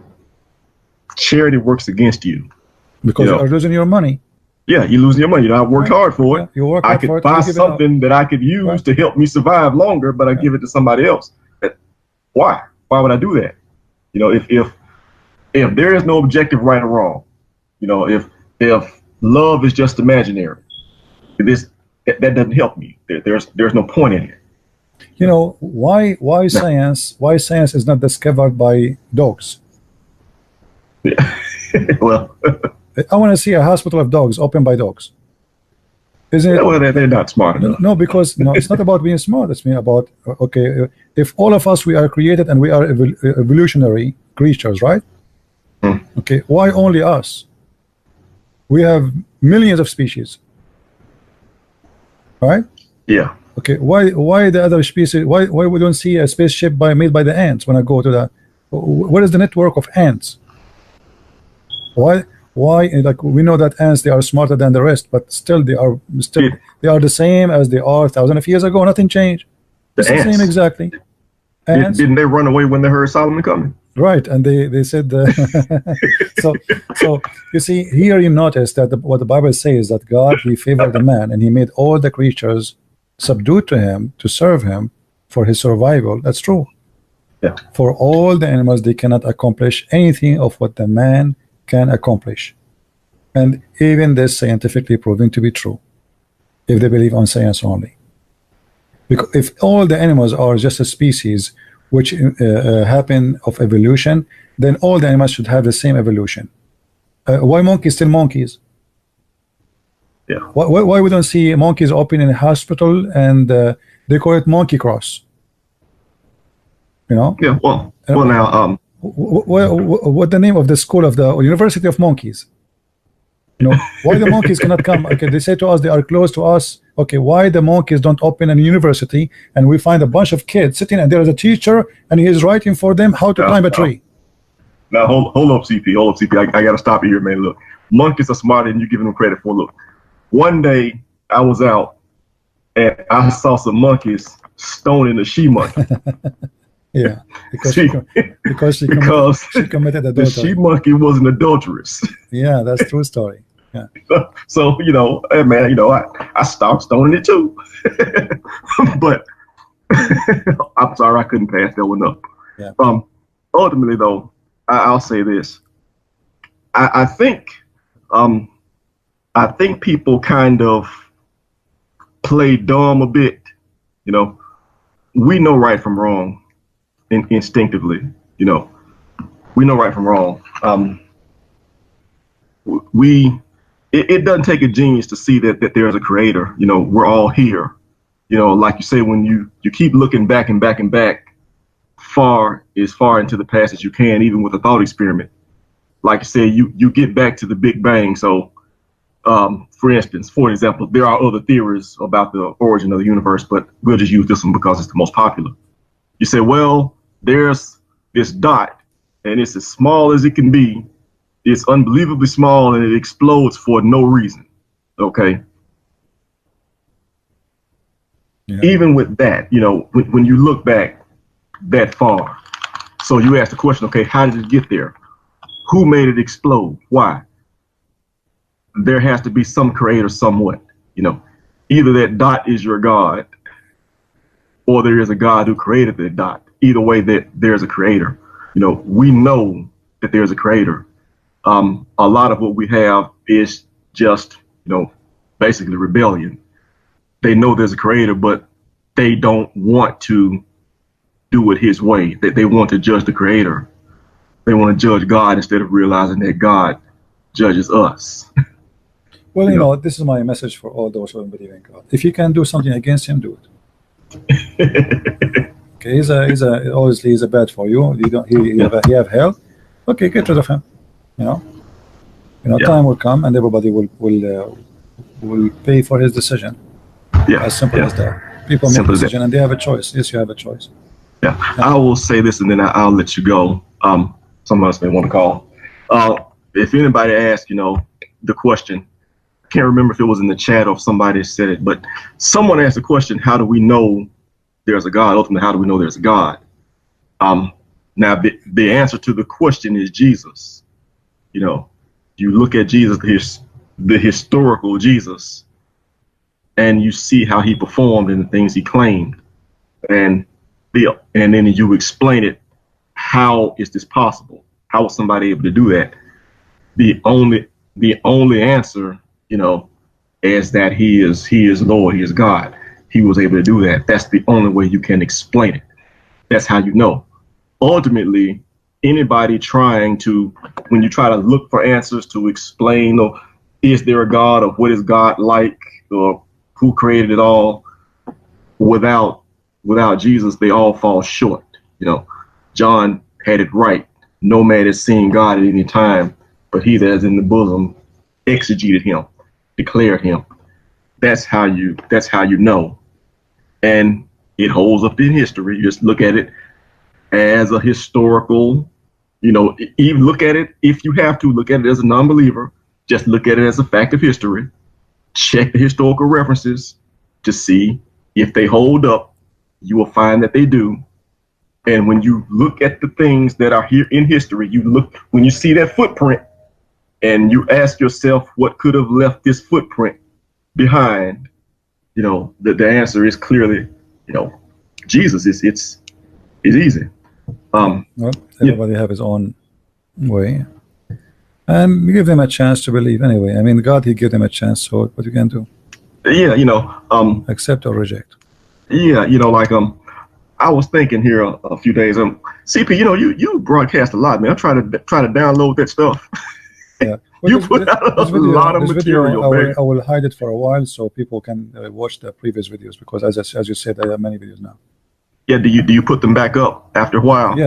Speaker 6: charity works against you
Speaker 1: because you are losing your money.
Speaker 6: Yeah, you're losing your money. I worked hard for it.
Speaker 1: You work
Speaker 6: I could buy something that I could use to help me survive longer, but I give it to somebody else. Why? Why would I do that? If there is no objective right or wrong, if love is just imaginary, that doesn't help me. There's no point in it.
Speaker 1: Why science is not discovered by dogs?
Speaker 6: Well,
Speaker 1: I want to see a hospital of dogs opened by dogs. Isn't it?
Speaker 6: Well, they're not smart enough.
Speaker 1: No, because it's not about being smart. It's about okay. If all of us we are created and we are evolutionary creatures, right? Okay, why only us? We have millions of species, right?
Speaker 6: Yeah.
Speaker 1: Okay, why the other species? Why we don't see a spaceship made by the ants when I go to that? What is the network of ants? Why? Like we know that ants, they are smarter than the rest, but still they are the same as they are thousands of years ago. Nothing changed. It's the same exactly.
Speaker 6: Didn't they run away when they heard Solomon coming?
Speaker 1: Right, and they said so you see here, you notice that what the Bible says, that God, he favored the man and he made all the creatures subdued to him to serve him for his survival. That's true.
Speaker 6: Yeah.
Speaker 1: For all the animals, they cannot accomplish anything of what the man can accomplish, and even this scientifically proven to be true if they believe on science only. Because if all the animals are just a species which happen of evolution, then all the animals should have the same evolution. Why monkeys still monkeys?
Speaker 6: Yeah.
Speaker 1: Why we don't see monkeys open in a hospital and they call it monkey cross?
Speaker 6: Yeah. Well now
Speaker 1: what the name of the school of the University of Monkeys? Why the monkeys cannot come? Okay, they say to us they are close to us. Okay, why the monkeys don't open a university and we find a bunch of kids sitting and there is a teacher and he is writing for them how to climb a tree?
Speaker 6: Now hold up, CP. I gotta stop you here, man. Look, monkeys are smarter than you giving them credit for. Look, one day I was out and I saw some monkeys stoning a she monkey.
Speaker 1: Yeah, because she committed adultery.
Speaker 6: The she monkey was an adulteress.
Speaker 1: Yeah, that's true story. Yeah.
Speaker 6: So hey man, I stopped stoning it too. But I'm sorry I couldn't pass that one up.
Speaker 1: Yeah.
Speaker 6: Ultimately though, I'll say this. I think people kind of play dumb a bit. We know right from wrong. Instinctively, we know right from wrong. It doesn't take a genius to see that there's a creator. We're all here. Like you say, when you keep looking back and back and back, far into the past as you can, even with a thought experiment. Like you said, you get back to the Big Bang. So, for example, there are other theories about the origin of the universe, but we'll just use this one because it's the most popular. You say, well, there's this dot and it's as small as it can be. It's unbelievably small and it explodes for no reason. Okay. Yeah. Even with that, when you look back that far, so you ask the question, okay, how did it get there? Who made it explode? Why? there has to be some creator somewhat. Either that dot is your God, or there is a God who created that dot. Either way, that there's a creator. We know that there's a creator. A lot of what we have is just, basically rebellion. They know there's a creator, but they don't want to do it his way. They want to judge the creator. They want to judge God instead of realizing that God judges us.
Speaker 1: Well, this is my message for all those who don't believe in God. If you can do something against him, do it. Okay, obviously he's a bad for you. He have hell. Okay, get rid of him. Time will come and everybody will pay for his decision. As simple as that. People make a decision and they have a choice. Yes, you have a choice.
Speaker 6: Yeah. I will say this and then I'll let you go. Someone else may want to call. If anybody asks, the question, I can't remember if it was in the chat or if somebody said it, but someone asked the question, how do we know there's a God? Ultimately, how do we know there's a God? Now, the answer to the question is Jesus. You look at Jesus, the historical Jesus, and you see how he performed and the things he claimed. And then you explain it. How is this possible? How was somebody able to do that? The only answer, is that he is Lord, he is God. He was able to do that. That's the only way you can explain it. That's how you know. Ultimately, anybody trying to, when you try to look for answers to explain, or is there a God, or what is God like, or who created it all, without Jesus, they all fall short. John had it right. No man has seen God at any time, but he that is in the bosom exegeted him, declared him. That's how you know. And it holds up in history. You just look at it as a historical, even look at it, if you have to, look at it as a non-believer. Just look at it as a fact of history. Check the historical references to see if they hold up. You will find that they do. And when you look at the things that are here in history, when you see that footprint and you ask yourself what could have left this footprint behind, the answer is clearly, Jesus. It's easy.
Speaker 1: Well, everybody have his own way. And give them a chance to believe anyway. I mean, God, he gave them a chance, so what you can do?
Speaker 6: Yeah,
Speaker 1: accept or reject.
Speaker 6: Yeah, I was thinking here a few days. CP, you broadcast a lot, man. I'm trying to download that stuff.
Speaker 1: Yeah,
Speaker 6: you put out a lot of material.
Speaker 1: I will hide it for a while so people can watch the previous videos, because as you said, I have many videos now.
Speaker 6: Yeah, do you put them back up after a while?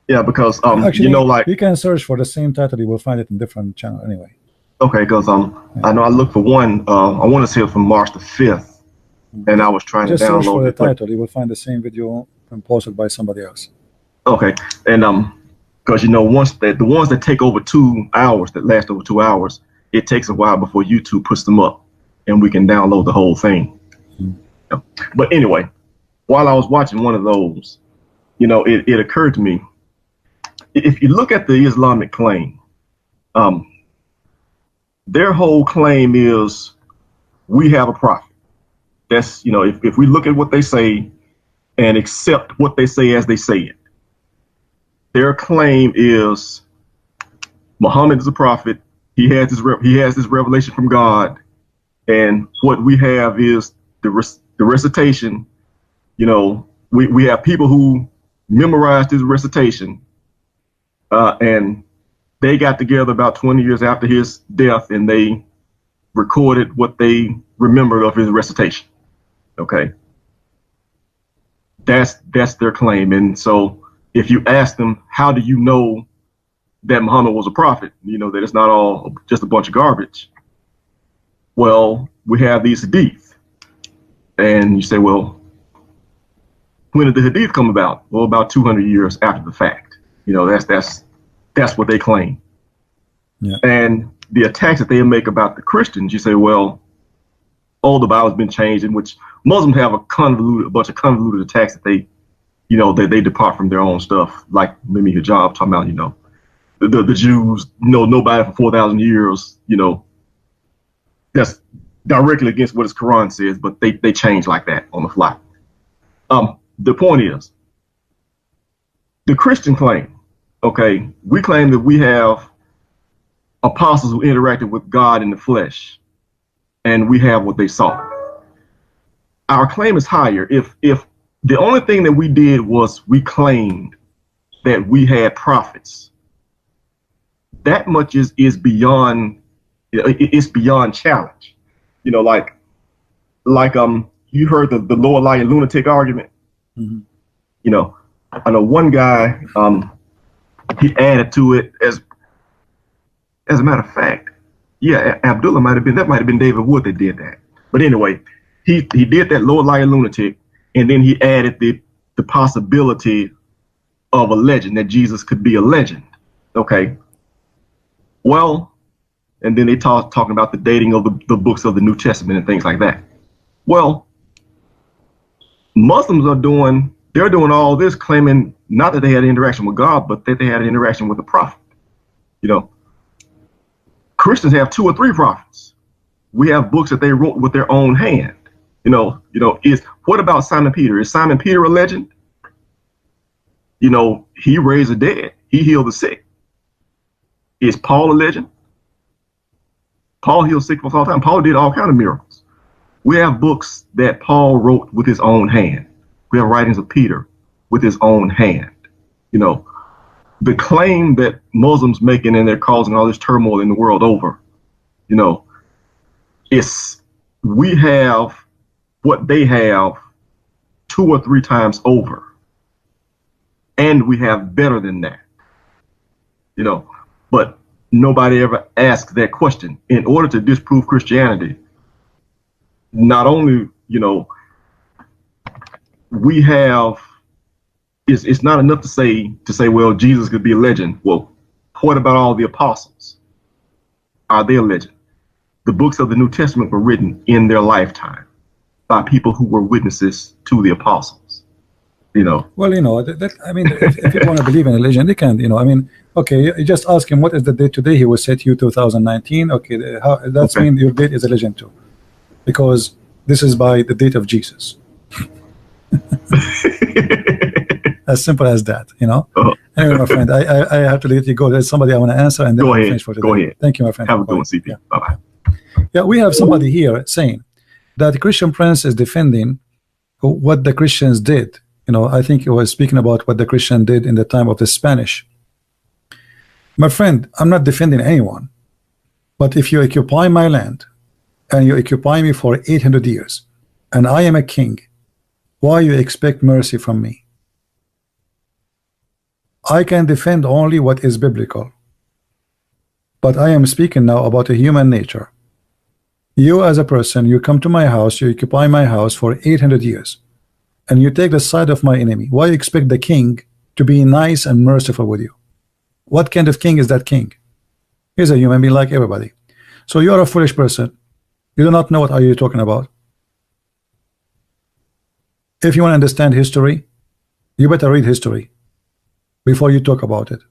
Speaker 6: Yeah, because
Speaker 1: actually, you can search for the same title, you will find it in different channel anyway.
Speaker 6: Okay, because I know I looked for one. I want to say it was from March the 5th. And I was trying to download
Speaker 1: search for the title. You will find the same video posted by somebody else.
Speaker 6: Okay, and because once the ones that take over 2 hours, that last over 2 hours, it takes a while before YouTube puts them up, and we can download the whole thing. But anyway, while I was watching one of those, it occurred to me, if you look at the Islamic claim, their whole claim is we have a prophet. That's, if we look at what they say and accept what they say as they say it, their claim is Muhammad is a prophet. He has this revelation from God, and what we have is the recitation. We have people who memorized his recitation, and they got together about 20 years after his death, and they recorded what they remembered of his recitation. Okay, that's their claim. And so if you ask them, how do you know that Muhammad was a prophet, that it's not all just a bunch of garbage? Well, we have these hadith. And you say, well, when did the hadith come about? Well, about 200 years after the fact. That's what they claim.
Speaker 1: Yeah.
Speaker 6: And the attacks that they make about the Christians, you say, well, the Bible's been changed, in which Muslims have a bunch of convoluted attacks that they depart from their own stuff, like Mimi Hijab talking about, the Jews know nobody for 4,000 years. That's directly against what his Quran says, but they change like that on the fly. The point is, the Christian claim, okay, we claim that we have apostles who interacted with God in the flesh, and we have what they saw. Our claim is higher. If the only thing that we did was we claimed that we had prophets, that much is beyond, it's beyond challenge. Like you heard the lower lying lunatic argument. Mm-hmm. I know one guy, he added to it as a matter of fact, yeah, Abdullah might have been David Wood that did that. But anyway, he did that lower lying lunatic, and then he added the possibility of a legend, that Jesus could be a legend. Okay. Well, and then they talking about the dating of the books of the New Testament and things like that. Well, Muslims they're doing all this claiming not that they had an interaction with God, but that they had an interaction with the prophet. Christians have 2 or 3 prophets. We have books that they wrote with their own hand. What about Simon Peter? Is Simon Peter a legend? He raised the dead. He healed the sick. Is Paul a legend? Paul healed sick folks all the time. Paul did all kinds of miracles. We have books that Paul wrote with his own hand. We have writings of Peter with his own hand. The claim that Muslims making, and they're causing all this turmoil in the world over, we have what they have 2 or 3 times over, and we have better than that. But nobody ever asked that question. In order to disprove Christianity, not only, we have, it's not enough to say, well, Jesus could be a legend. Well, what about all the apostles? Are they a legend? The books of the New Testament were written in their lifetime by people who were witnesses to the apostles. Well, if people want to believe in a legend, they can. Okay, you just ask him what is the date today. He will say to you 2019. Okay, that's mean your date is a legend too, because this is by the date of Jesus. As simple as that, Anyway, my friend, I have to let you go. There's somebody I want to answer, and then I'll finish for today. Go ahead. Thank you, my friend.
Speaker 3: Have a good one, CP.
Speaker 6: Yeah.
Speaker 3: Bye-bye.
Speaker 6: Yeah, we have somebody here saying that the Christian Prince is defending what the Christians did. I think he was speaking about what the Christian did in the time of the Spanish. My friend, I'm not defending anyone, but if you occupy my land and you occupy me for 800 years, and I am a king, why you expect mercy from me? I can defend only what is biblical, but I am speaking now about a human nature. You as a person, you come to my house, you occupy my house for 800 years, and you take the side of my enemy. Why you expect the king to be nice and merciful with you? What kind of king is that king? He's a human being like everybody. So you are a foolish person. You do not know what are you talking about. If you want to understand history, you better read history before you talk about it.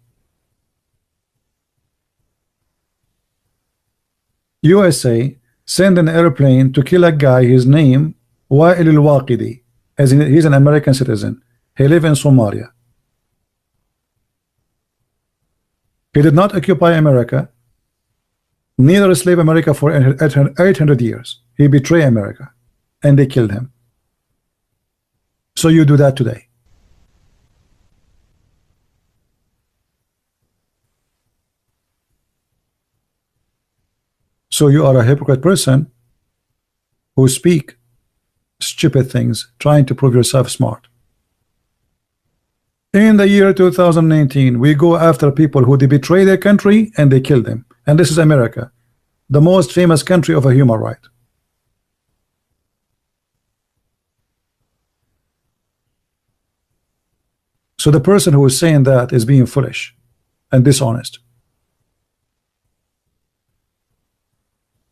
Speaker 6: USA send an airplane to kill a guy, his name Wa'il al-Waqidi, as in he's an American citizen. He lives in Somalia. He did not occupy America, neither slave America for 800 years. He betrayed America, and they killed him. So you do that today. So you are a hypocrite person who speak stupid things, trying to prove yourself smart. In the year 2019, we go after people who they betray their country and they kill them. And this is America, the most famous country of a human right. So the person who is saying that is being foolish and dishonest.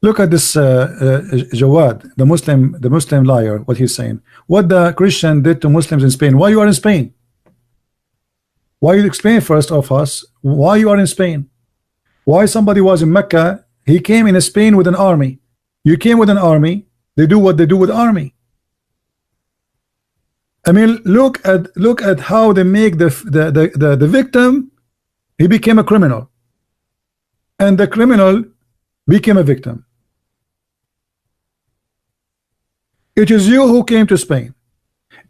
Speaker 6: Look at this Jawad, the Muslim liar, what he's saying. What the Christian did to Muslims in Spain. Why you are in Spain?
Speaker 1: Why you explain first of us why you are in Spain? Why somebody was in Mecca? He came in Spain with an army. You came with an army. They do what they do with army. I mean, look at how they make the victim. He became a criminal, and the criminal became a victim. It is you who came to Spain.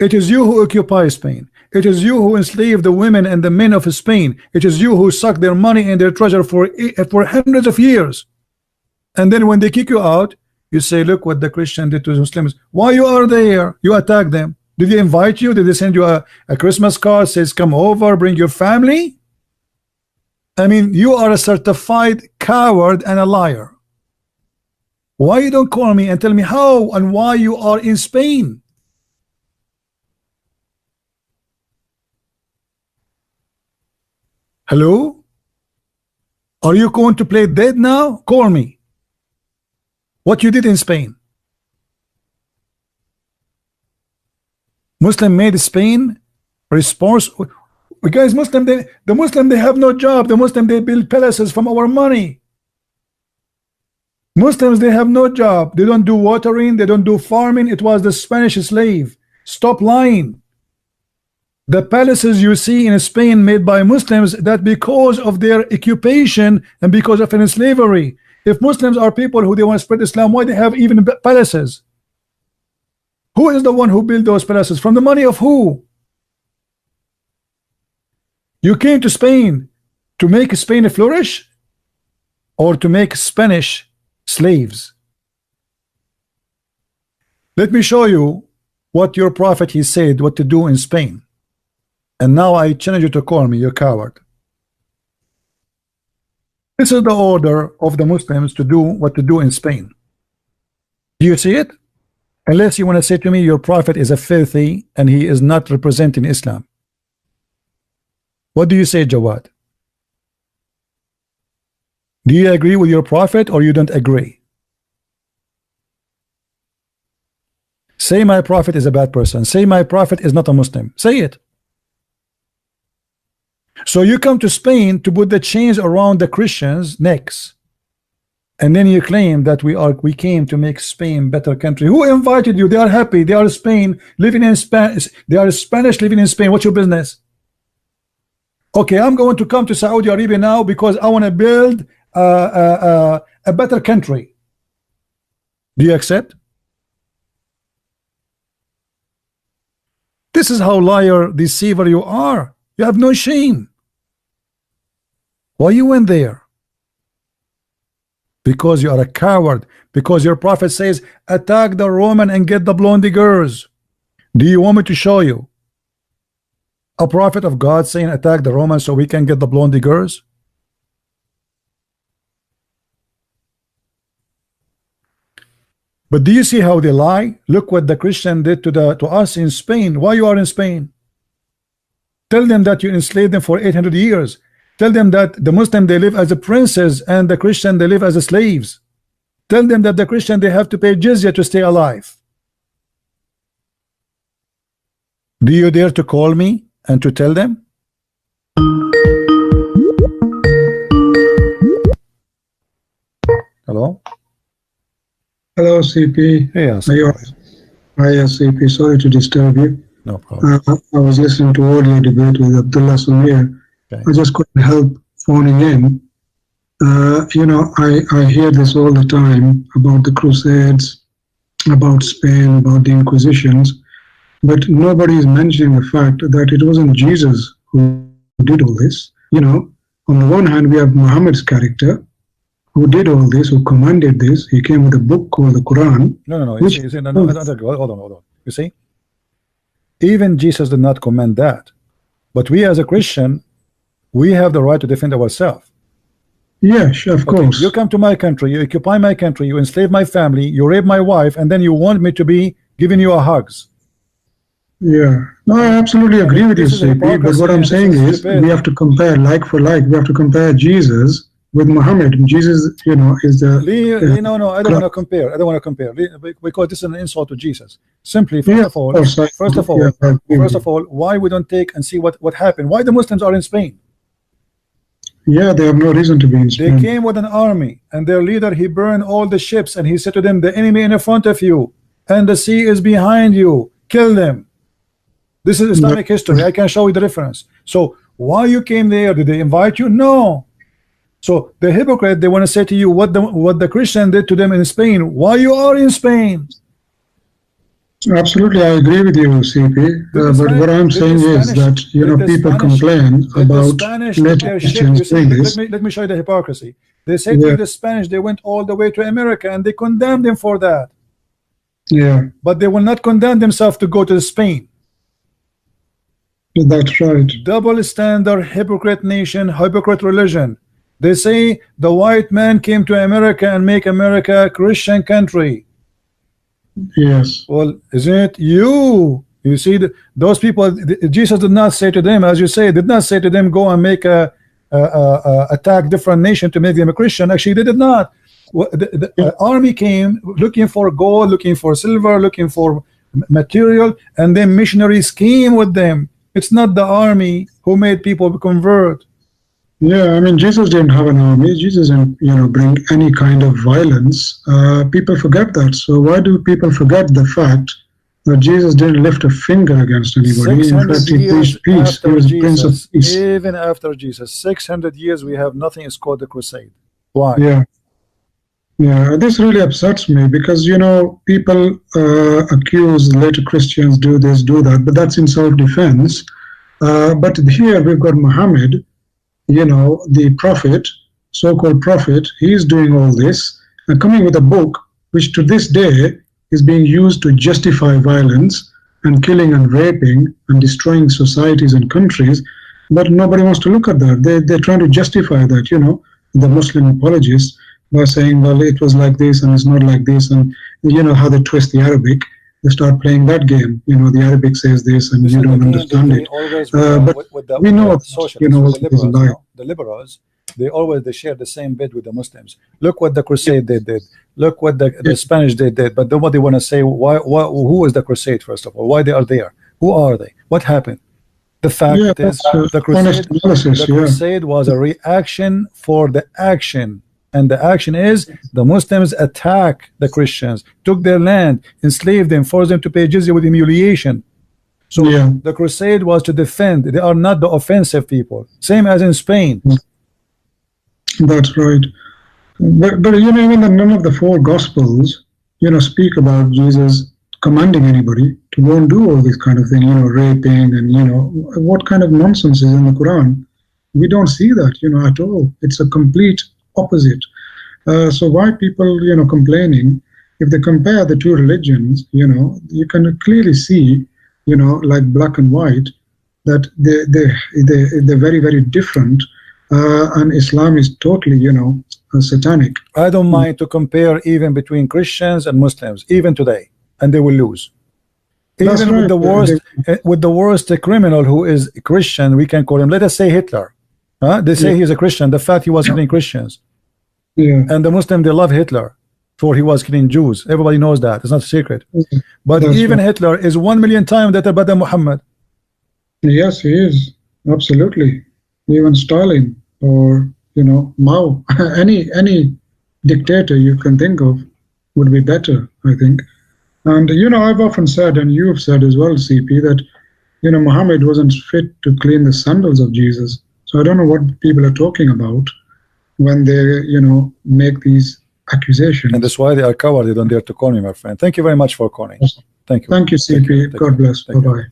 Speaker 1: It is you who occupy Spain. It is you who enslaved the women and the men of Spain. It is you who sucked their money and their treasure for hundreds of years. And then when they kick you out, you say, look what the Christian did to the Muslims. Why you are there? You attack them. Did they invite you? Did they send you a Christmas card says come over, bring your family? I mean, you are a certified coward and a liar. Why you don't call me and tell me how and why you are in Spain? Hello? Are you going to play dead now? Call me. What you did in Spain? Muslim made Spain responsible. Guys, the Muslim they have no job. The Muslim they build palaces from our money. Muslims they have no job. They don't do watering. They don't do farming. It was the Spanish slave. Stop lying. The palaces you see in Spain made by Muslims, that because of their occupation and because of slavery. If Muslims are people who they want to spread Islam, why they have even palaces? Who is the one who built those palaces? From the money of who? You came to Spain to make Spain flourish or to make Spanish slaves? Let me show you what your prophet he said what to do in Spain. And now I challenge you to call me, you coward. This is the order of the Muslims to do what to do in Spain. Do you see it? Unless you want to say to me your prophet is a filthy and he is not representing Islam. What do you say, Jawad? Do you agree with your prophet or you don't agree? Say my prophet is a bad person. Say my prophet is not a Muslim. Say it. So you come to Spain to put the chains around the Christians' necks, and then you claim that we came to make Spain better country. Who invited you? They are happy. They are Spain living in Spanish. They are Spanish living in Spain. What's your business? Okay, I'm going to come to Saudi Arabia now because I want to build a better country. Do you accept? This is how liar, deceiver you are. You have no shame. Why you went there? Because you are a coward. Because your prophet says attack the Roman and get the blonde girls. Do you want me to show you a prophet of God saying attack the Romans so we can get the blonde girls? But do you see how they lie? Look what the Christian did to us in Spain. Why you are in Spain? Tell them that you enslaved them for 800 years. Tell them that the Muslim they live as a princes and the Christian they live as slaves. Tell them that the Christian they have to pay jizya to stay alive. Do you dare to call me and to tell them? Hello?
Speaker 7: Hello, CP.
Speaker 1: Yes.
Speaker 7: Hi, CP. Sorry to disturb you.
Speaker 1: No problem.
Speaker 7: I was listening to audio debate with Abdullah Samir.
Speaker 1: Okay.
Speaker 7: I just couldn't help phoning in. You know, I hear this all the time about the Crusades, about Spain, about the Inquisitions, but nobody is mentioning the fact that it wasn't Jesus who did all this. You know, on the one hand, we have Muhammad's character, who did all this, who commanded this. He came with a book called the Quran.
Speaker 1: No. You see, hold on. You see, even Jesus did not command that. But we as a Christian, we have the right to defend ourselves.
Speaker 7: Yes, of course.
Speaker 1: You come to my country, you occupy my country, you enslave my family, you rape my wife, and then you want me to be giving you a hugs.
Speaker 7: Yeah. No, I absolutely agree with you, CP. But what I'm saying is we have to compare like for like. We have to compare Jesus with Muhammad. Jesus, is the
Speaker 1: no, I don't want to compare. I don't want to compare because this is an insult to Jesus. Simply, first of all, why we don't take and see what happened? Why the Muslims are in Spain?
Speaker 7: Yeah, they have no reason to be in Spain.
Speaker 1: They came with an army, and their leader, he burned all the ships, and he said to them, the enemy in front of you, and the sea is behind you. Kill them. This is Islamic history. I can show you the reference. So why you came there? Did they invite you? No. So the hypocrite, they want to say to you what the Christian did to them in Spain. Why you are in Spain?
Speaker 7: Absolutely, I agree with you, CP. But what I'm saying is that people complain about Christians doing this.
Speaker 1: Let me show you the hypocrisy. They say to the Spanish, they went all the way to America and they condemned them for that.
Speaker 7: Yeah.
Speaker 1: But they will not condemn themselves to go to Spain.
Speaker 7: That's right.
Speaker 1: Double standard, hypocrite nation, hypocrite religion. They say the white man came to America and make America a Christian country.
Speaker 7: Yes.
Speaker 1: Well, isn't it you? You see, those people, Jesus did not say to them, as you say, did not say to them, go and make attack different nation to make them a Christian. Actually, they did not. The army came looking for gold, looking for silver, looking for material, and then missionaries came with them. It's not the army who made people convert.
Speaker 7: Yeah, I mean, Jesus didn't have an army. Jesus didn't, bring any kind of violence. People forget that. So why do people forget the fact that Jesus didn't lift a finger against anybody? In fact, he preached peace. He was the Prince of Peace.
Speaker 1: Even after Jesus, 600 years, we have nothing. It's called the crusade. Why?
Speaker 7: Yeah. Yeah, this really upsets me because, people accuse later Christians, do this, do that, but that's in self-defense. But here we've got Muhammad, the prophet, so-called prophet. He's doing all this and coming with a book which to this day is being used to justify violence and killing and raping and destroying societies and countries. But nobody wants to look at that. They're trying to justify that, the Muslim apologists, by saying, well, it was like this and it's not like this, and how they twist the Arabic. They start playing that game. The Arabic says this and you don't understand it. But we know what is like.
Speaker 1: The liberals, they share the same bed with the Muslims. Look what the crusade they did. Look what the Spanish they did. But nobody want to say who is the crusade, first of all, why they are there, who are they, what happened. The fact is the crusade was a reaction for the action. And the action is the Muslims attack the Christians, took their land, enslaved them, forced them to pay jizya with humiliation. So the crusade was to defend. They are not the offensive people. Same as in Spain.
Speaker 7: That's right. But even none of the four Gospels, speak about Jesus commanding anybody to go and do all this kind of thing, raping and, what kind of nonsense is in the Quran? We don't see that, at all. It's a complete opposite. So why people complaining? If they compare the two religions, you can clearly see, like black and white, that they're very, very different, and Islam is totally satanic.
Speaker 1: I don't mind to compare even between Christians and Muslims even today, and they will lose. Even with the worst criminal who is Christian, we can call him, let us say Hitler. They say he's a Christian. The fact he was killing Christians. And the Muslim, they love Hitler for he was killing Jews. Everybody knows that. It's not a secret. But even Hitler is 1 million times better than Muhammad.
Speaker 7: Yes, he is. Absolutely. Even Stalin or Mao, any dictator you can think of would be better, I think. And I've often said, and you've said as well, CP, that Muhammad wasn't fit to clean the sandals of Jesus. So I don't know what people are talking about when they, make these accusations.
Speaker 1: And that's why they are covered. They don't dare to call me, my friend. Thank you very much for calling. Thank you.
Speaker 7: Thank you, CP. God bless. Bye-bye.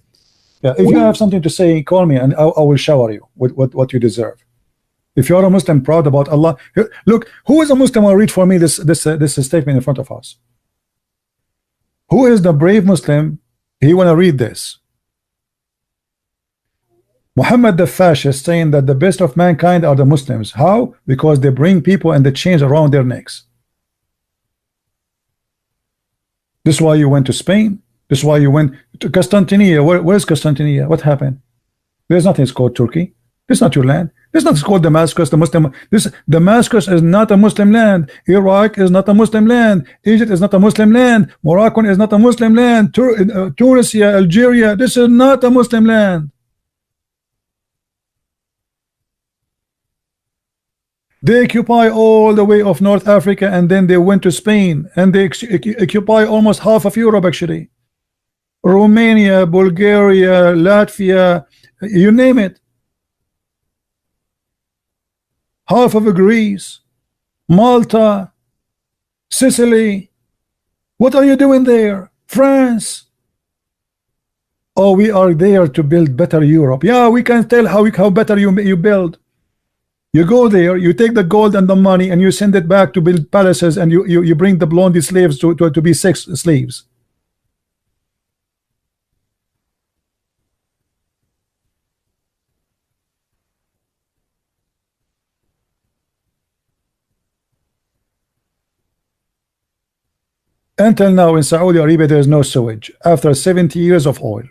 Speaker 1: Yeah, if you have something to say, call me and I will shower you with what you deserve. If you're a Muslim proud about Allah, look, who is a Muslim will read for me this statement in front of us? Who is the brave Muslim? He want to read this. Muhammad the fascist saying that the best of mankind are the Muslims. How? Because they bring people and the chains around their necks. This is why you went to Spain. This is why you went to Constantinople. Where's Constantinople? What happened? There's nothing called Turkey. It's not your land. It's not called Damascus, the Muslim. Damascus is not a Muslim land. Iraq is not a Muslim land. Egypt is not a Muslim land. Morocco is not a Muslim land. Tunisia, Algeria, this is not a Muslim land. They occupy all the way of North Africa, and then they went to Spain, and they occupy almost half of Europe, actually. Romania, Bulgaria, Latvia, you name it. Half of Greece, Malta, Sicily. What are you doing there? France. Oh, we are there to build better Europe. Yeah, we can tell how better you build. You go there, you take the gold and the money, and you send it back to build palaces, and you bring the blondie slaves to be sex slaves. Until now in Saudi Arabia there is no sewage after 70 years of oil.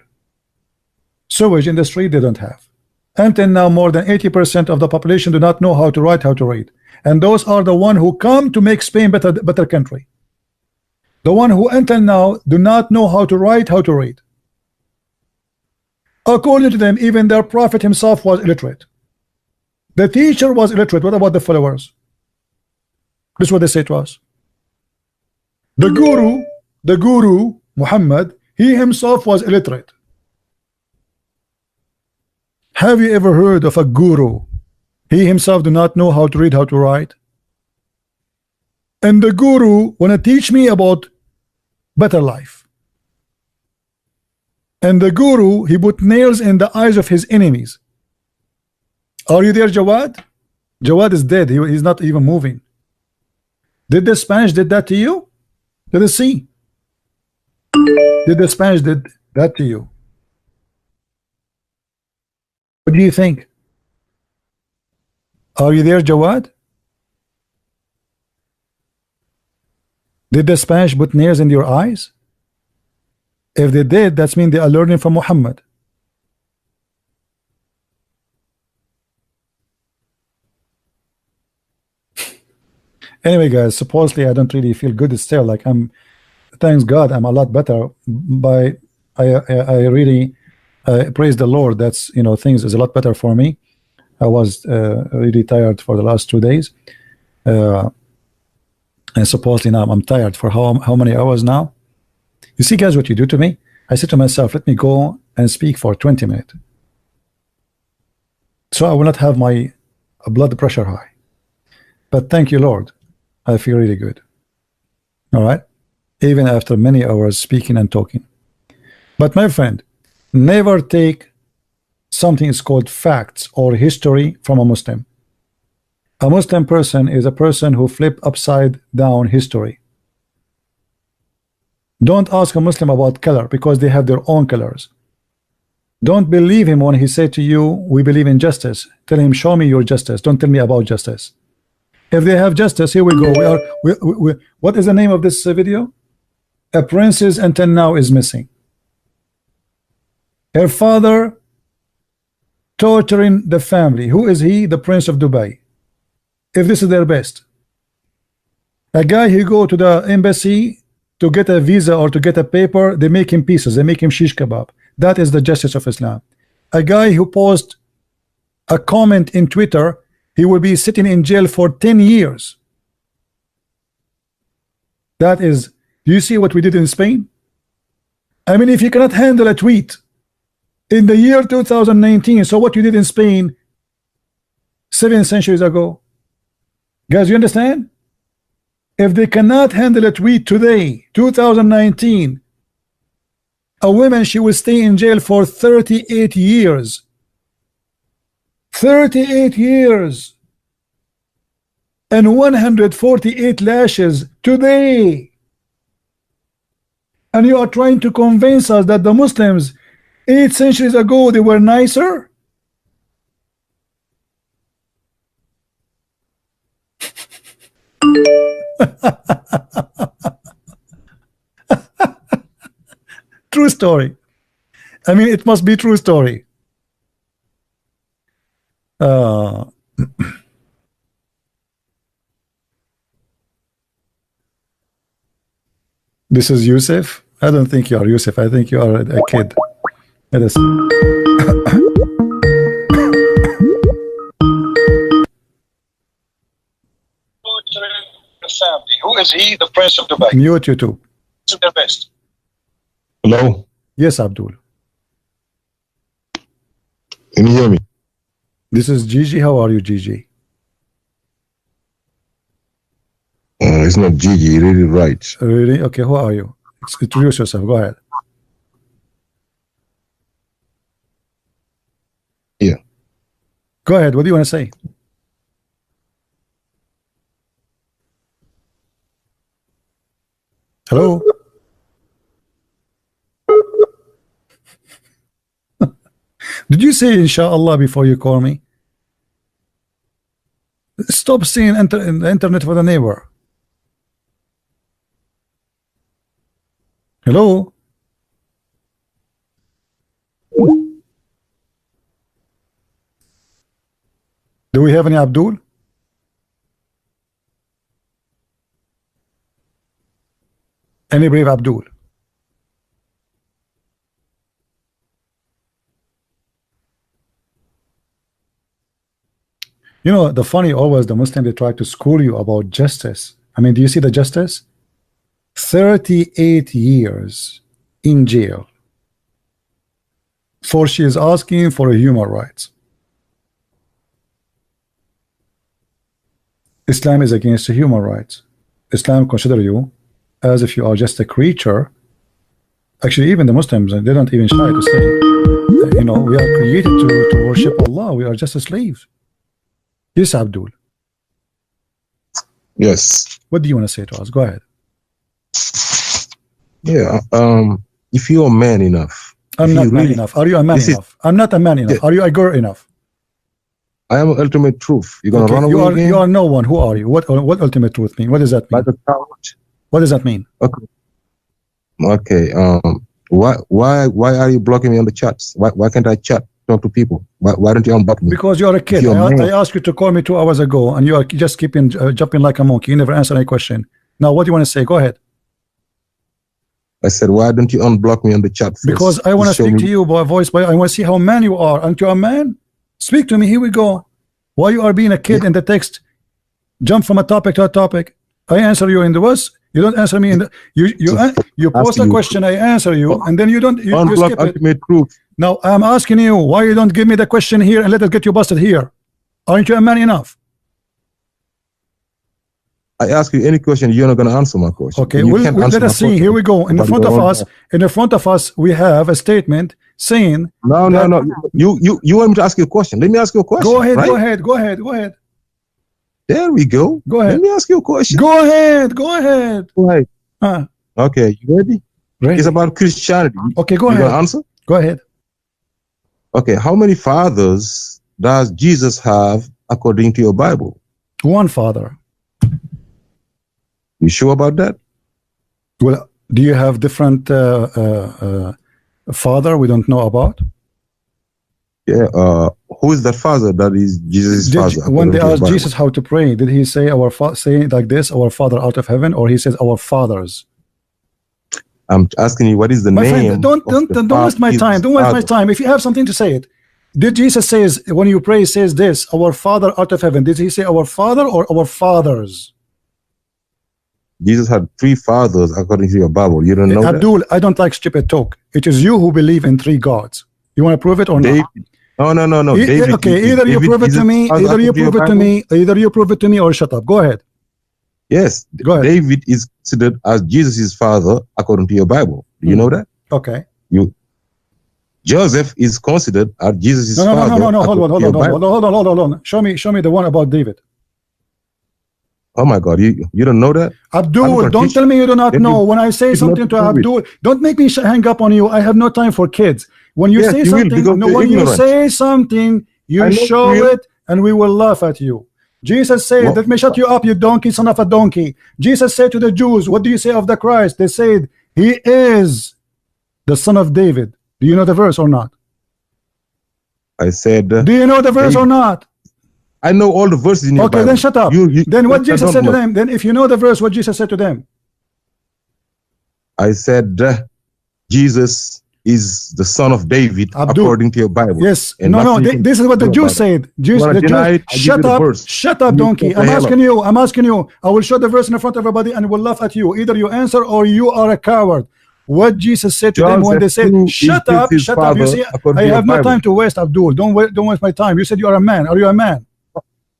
Speaker 1: Sewage in the street they don't have. Until now more than 80% of the population do not know how to write, how to read. And those are the one who come to make Spain better country. The one who until now do not know how to write, how to read. According to them, even their prophet himself was illiterate. The teacher was illiterate. What about the followers? This is what they say to us. The guru, Muhammad, he himself was illiterate. Have you ever heard of a guru? He himself do not know how to read, how to write. And the guru want to teach me about better life. And the guru, he put nails in the eyes of his enemies. Are you there, Jawad? Jawad is dead. He's not even moving. Did the Spanish did that to you? Let us see. Did the Spanish did that to you? What do you think? Are you there, Jawad? Did the Spanish put nails in your eyes? If they did, that means they are learning from Muhammad. Anyway, guys, supposedly I don't really feel good still. Like thanks God, I'm a lot better. I really praise the Lord. That's, you know, things is a lot better for me. I was really tired for the last 2 days, and supposedly now I'm tired for how many hours now? You see, guys, what you do to me? I said to myself, let me go and speak for 20 minutes, so I will not have my blood pressure high. But thank you, Lord, I feel really good. All right, even after many hours speaking and talking. But my friend, never take something is called facts or history from a Muslim. A Muslim person is a person who flip upside down history. Don't ask a Muslim about color because they have their own colors. Don't believe him when he said to you, we believe in justice. Tell him, show me your justice. Don't tell me about justice. If they have justice, here we go. What is the name of this video? A princess until now is missing. Her father torturing the family. Who is he? The Prince of Dubai. If this is their best. A guy who go to the embassy to get a visa or to get a paper, they make him pieces. They make him shish kebab. That is the justice of Islam. A guy who posts a comment in Twitter, he will be sitting in jail for 10 years. That is, do you see what we did in Spain? I mean, if you cannot handle a tweet in the year 2019, so what you did in Spain 7 centuries ago, guys, you understand? If they cannot handle a tweet today, 2019, a woman, she will stay in jail for 38 years. 38 years and 148 lashes today. And you are trying to convince us that the Muslims 8 centuries ago they were nicer? True story. I mean, it must be true story. This is Yusuf. I don't think you are Yusuf. I think you are a kid. Let us.
Speaker 8: Who is he, the Prince of Dubai?
Speaker 1: Mute YouTube.
Speaker 8: The best.
Speaker 3: Hello.
Speaker 1: Yes, Abdul.
Speaker 3: Can you hear me?
Speaker 1: This is Gigi. How are you, Gigi?
Speaker 3: It's not Gigi. Really right.
Speaker 1: Really? Okay. Who are you? Introduce yourself. Go ahead.
Speaker 3: Yeah.
Speaker 1: Go ahead. What do you want to say? Hello? Did you say inshallah before you call me? Stop seeing the internet for the neighbor. Hello? Do we have any Abdul? Any brave Abdul? You know, the funny always the Muslim, they try to school you about justice. I mean, do you see the justice? 38 years in jail for she is asking for human rights. Islam is against human rights. Islam consider you as if you are just a creature. Actually, even the Muslims, they don't even shy to say, you know, we are created to worship Allah. We are just slaves. Yes, Abdul.
Speaker 3: Yes.
Speaker 1: What do you want to say to us? Go ahead.
Speaker 3: Yeah. If you're man enough.
Speaker 1: I'm not man enough. Are you a man enough? I'm not a man enough.
Speaker 3: Yeah.
Speaker 1: Are you a girl enough?
Speaker 3: I am ultimate truth. You're gonna
Speaker 1: Okay,
Speaker 3: run away again?
Speaker 1: you are no one. Who are you? What ultimate truth mean? What does that mean?
Speaker 3: Like a coward.
Speaker 1: What does that mean?
Speaker 3: Okay. Okay. Why are you blocking me on the chats? Why can't I chat? Talk to people. Why don't you unblock me?
Speaker 1: Because you are a kid. I asked you to call me 2 hours ago, and you are just keeping jumping like a monkey. You never answer any question. Now, what do you want to say? Go ahead.
Speaker 3: I said, why don't you unblock me on the chat first?
Speaker 1: Because I want to speak to you by voice. I want to see how man you are. Aren't you a man? Speak to me. Here we go. Why you are being a kid in the text? Jump from a topic to a topic. I answer you in the voice. You don't answer me in the. You post a question. I answer you, and then you don't. You skip it.
Speaker 3: Ultimate proof.
Speaker 1: Now I'm asking you why you don't give me the question here and let us get you busted here. Aren't you a man enough?
Speaker 3: I ask you any question, you're not going to answer my question.
Speaker 1: Okay, let us see. Here we go. In front of us, we have a statement saying.
Speaker 3: No. You want me to ask you a question? Let me ask you a question.
Speaker 1: Go ahead.
Speaker 3: Right?
Speaker 1: Go ahead.
Speaker 3: There we go.
Speaker 1: Go ahead.
Speaker 3: Let me ask you a question.
Speaker 1: Go ahead.
Speaker 3: Okay, you ready? It's about Christianity.
Speaker 1: Okay, go ahead.
Speaker 3: You gonna answer?
Speaker 1: Go ahead.
Speaker 3: Okay, how many fathers does Jesus have according to your Bible?
Speaker 1: One father.
Speaker 3: You sure about that?
Speaker 1: Well, do you have different father we don't know about?
Speaker 3: Yeah. Who is that father that is Jesus' father?
Speaker 1: When they asked Jesus how to pray, did he say say like this, our Father out of heaven, or he says our fathers?
Speaker 3: I'm asking you, what is the name?
Speaker 1: Friend, don't waste my time. Don't waste my time. If you have something to say it. Did Jesus says when you pray says this, our Father out of heaven? Did he say our Father or our fathers?
Speaker 3: Jesus had 3 fathers according to your Bible. You don't know
Speaker 1: Abdul, I don't like stupid talk. It is you who believe in 3 gods. You want to prove it or
Speaker 3: David.
Speaker 1: not?
Speaker 3: No.
Speaker 1: David, okay, either you prove it to me, either you prove it to me, or shut up. Go ahead.
Speaker 3: Yes,
Speaker 1: go ahead.
Speaker 3: David is considered as Jesus' father according to your Bible. Do you know that?
Speaker 1: Okay.
Speaker 3: Joseph is considered as Jesus' father.
Speaker 1: No. Hold on. Show me the one about David.
Speaker 3: Oh my God, you don't know that?
Speaker 1: Abdul, don't tell me you do not know. When I say something to Abdul, don't make me hang up on you. I have no time for kids. When you say something, you show it, and we will laugh at you. Jesus said, "Let me shut you up, you donkey, son of a donkey." Jesus said to the Jews, "What do you say of the Christ?" They said, "He is the son of David." Do you know the verse or not?
Speaker 3: I said.
Speaker 1: Do you know the verse or not?
Speaker 9: I know all the verses in your
Speaker 1: Okay,
Speaker 9: Bible.
Speaker 1: then shut up. Then what Jesus said to
Speaker 9: look.
Speaker 1: them? Then if you know the verse, what Jesus said to them?
Speaker 9: I said, Jesus is the son of David,
Speaker 1: Abdul.
Speaker 9: according to your Bible.
Speaker 1: Yes.
Speaker 9: And
Speaker 1: No,
Speaker 9: nothing
Speaker 1: no.
Speaker 9: you can
Speaker 1: This is what the
Speaker 9: do
Speaker 1: Jews
Speaker 9: about it.
Speaker 1: said. Jews,
Speaker 9: wanna
Speaker 1: the
Speaker 9: deny
Speaker 1: Jews.
Speaker 9: it? I'll give you
Speaker 1: Shut
Speaker 9: the
Speaker 1: up.
Speaker 9: verse.
Speaker 1: Shut up,
Speaker 9: You
Speaker 1: donkey.
Speaker 9: shut the
Speaker 1: I'm
Speaker 9: hell up.
Speaker 1: asking you. I'm asking you. I will show the verse in front of everybody and will laugh at you. Either you answer or you are a coward. What Jesus said to them when they said, "Shut up, shut up." You see, I have no time to waste, Abdul. Don't waste my time. You said you are a man. Are you a man?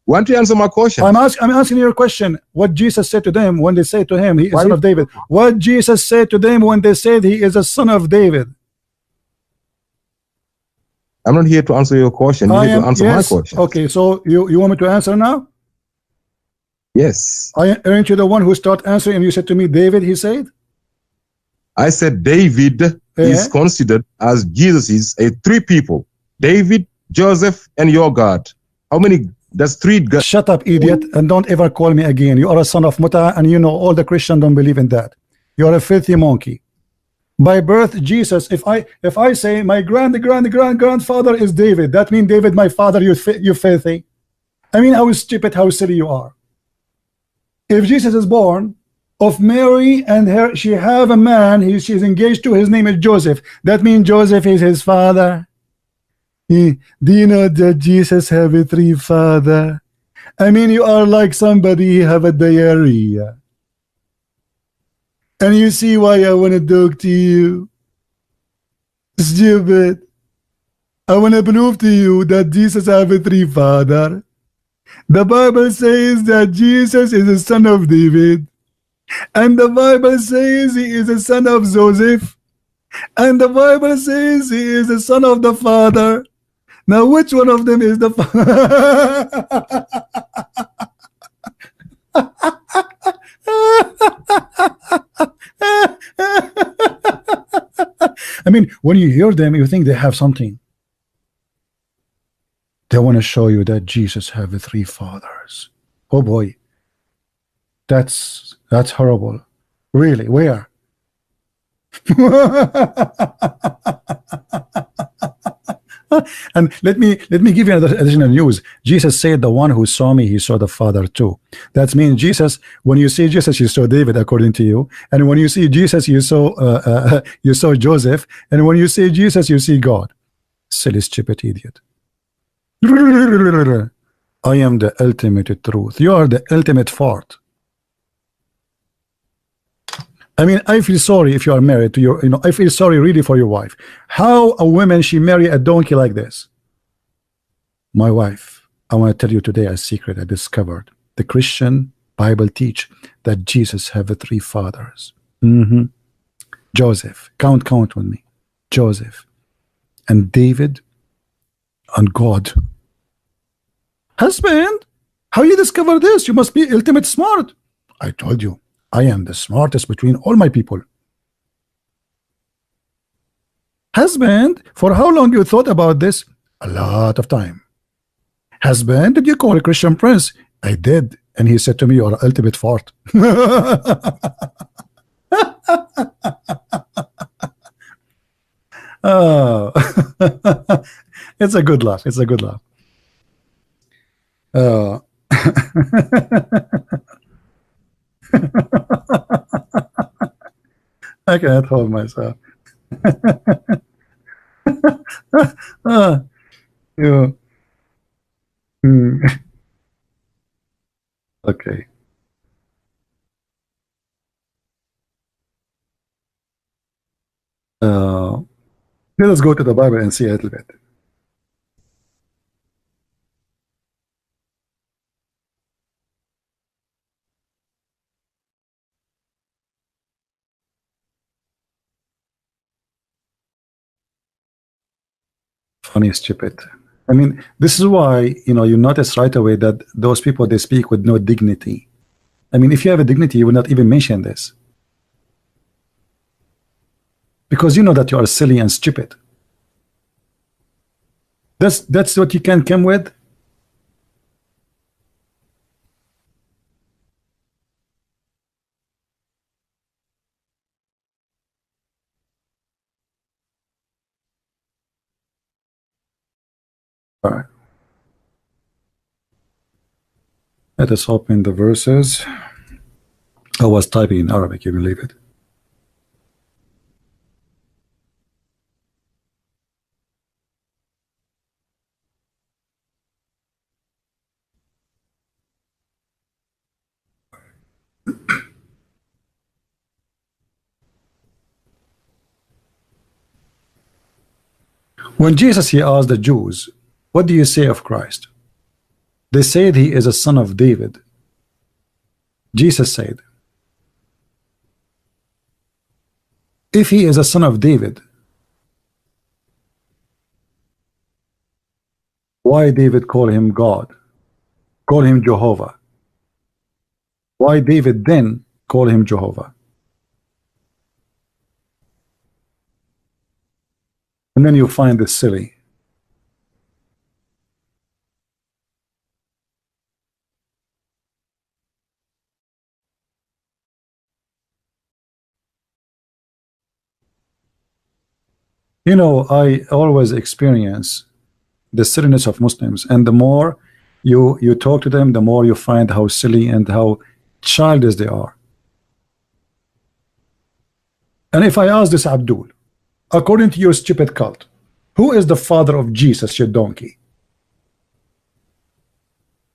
Speaker 9: Why don't you answer my question?
Speaker 1: I'm asking you a question. What Jesus said to them when they say to him, he is son of David. What Jesus said to them when they said he is a son of David.
Speaker 9: I'm not here to answer your question. You're here to answer my question.
Speaker 1: Okay, so you want me to answer now?
Speaker 9: Yes.
Speaker 1: Aren't you the one who started answering and you said to me, David, he said?
Speaker 9: I said David is considered as Jesus is three people. David, Joseph, and your God. How many? That's three gods.
Speaker 1: Shut up, idiot, and don't ever call me again. You are a son of Muta, and you know all the Christians don't believe in that. You are a filthy monkey. By birth, Jesus, if I say my grandfather is David, that means David, my father, you filthy. I mean, how stupid, how silly you are. If Jesus is born of Mary and she have a man, she's engaged to, his name is Joseph. That means Joseph is his father. Do you know that Jesus have a three father? I mean, you are like somebody have a diarrhea. And you see why I want to talk to you. Stupid. I want to prove to you that Jesus have a three father. The Bible says that Jesus is the son of David. And the Bible says he is the son of Joseph. And the Bible says he is the son of the Father. Now, which one of them is the Father? I mean, when you hear them, you think they have something. They want to show you that Jesus have three fathers. Oh boy. That's horrible. Really, where? And let me give you another additional news. Jesus said, the one who saw me, he saw the Father too. That means Jesus, when you see Jesus, you saw David, according to you. And when you see Jesus, you saw Joseph. And when you see Jesus, you see God. Silly, stupid idiot. I am the ultimate truth. You are the ultimate fart. I mean, I feel sorry if you are married to your, I feel sorry really for your wife. How a woman, she marry a donkey like this? My wife, I want to tell you today a secret I discovered. The Christian Bible teach that Jesus have three fathers. Joseph, count with me. Joseph and David and God. Husband, how you discover this? You must be ultimate smart. I told you, I am the smartest between all my people. Husband, for how long you thought about this? A lot of time. Husband, did you call a Christian prince? I did. And he said to me, you're an ultimate fart. Oh. It's a good laugh. It's a good laugh. I cannot hold myself. Yeah. Okay. Let us go to the Bible and see a little bit. Funny, stupid. I mean, this is why, you notice right away that those people, they speak with no dignity. I mean, if you have a dignity, you will not even mention this. Because you know that you are silly and stupid. That's what you can come with. All right. Let us open the verses. I was typing in Arabic, you believe it? When Jesus, he asked the Jews, what do you say of Christ? They said he is a son of David. Jesus said, if he is a son of David, why David call him God? Call him Jehovah. Why David then call him Jehovah? And then you find this silly. You know, I always experience the silliness of Muslims, and the more you talk to them, the more you find how silly and how childish they are. And if I ask this, Abdul, according to your stupid cult, who is the father of Jesus, you donkey?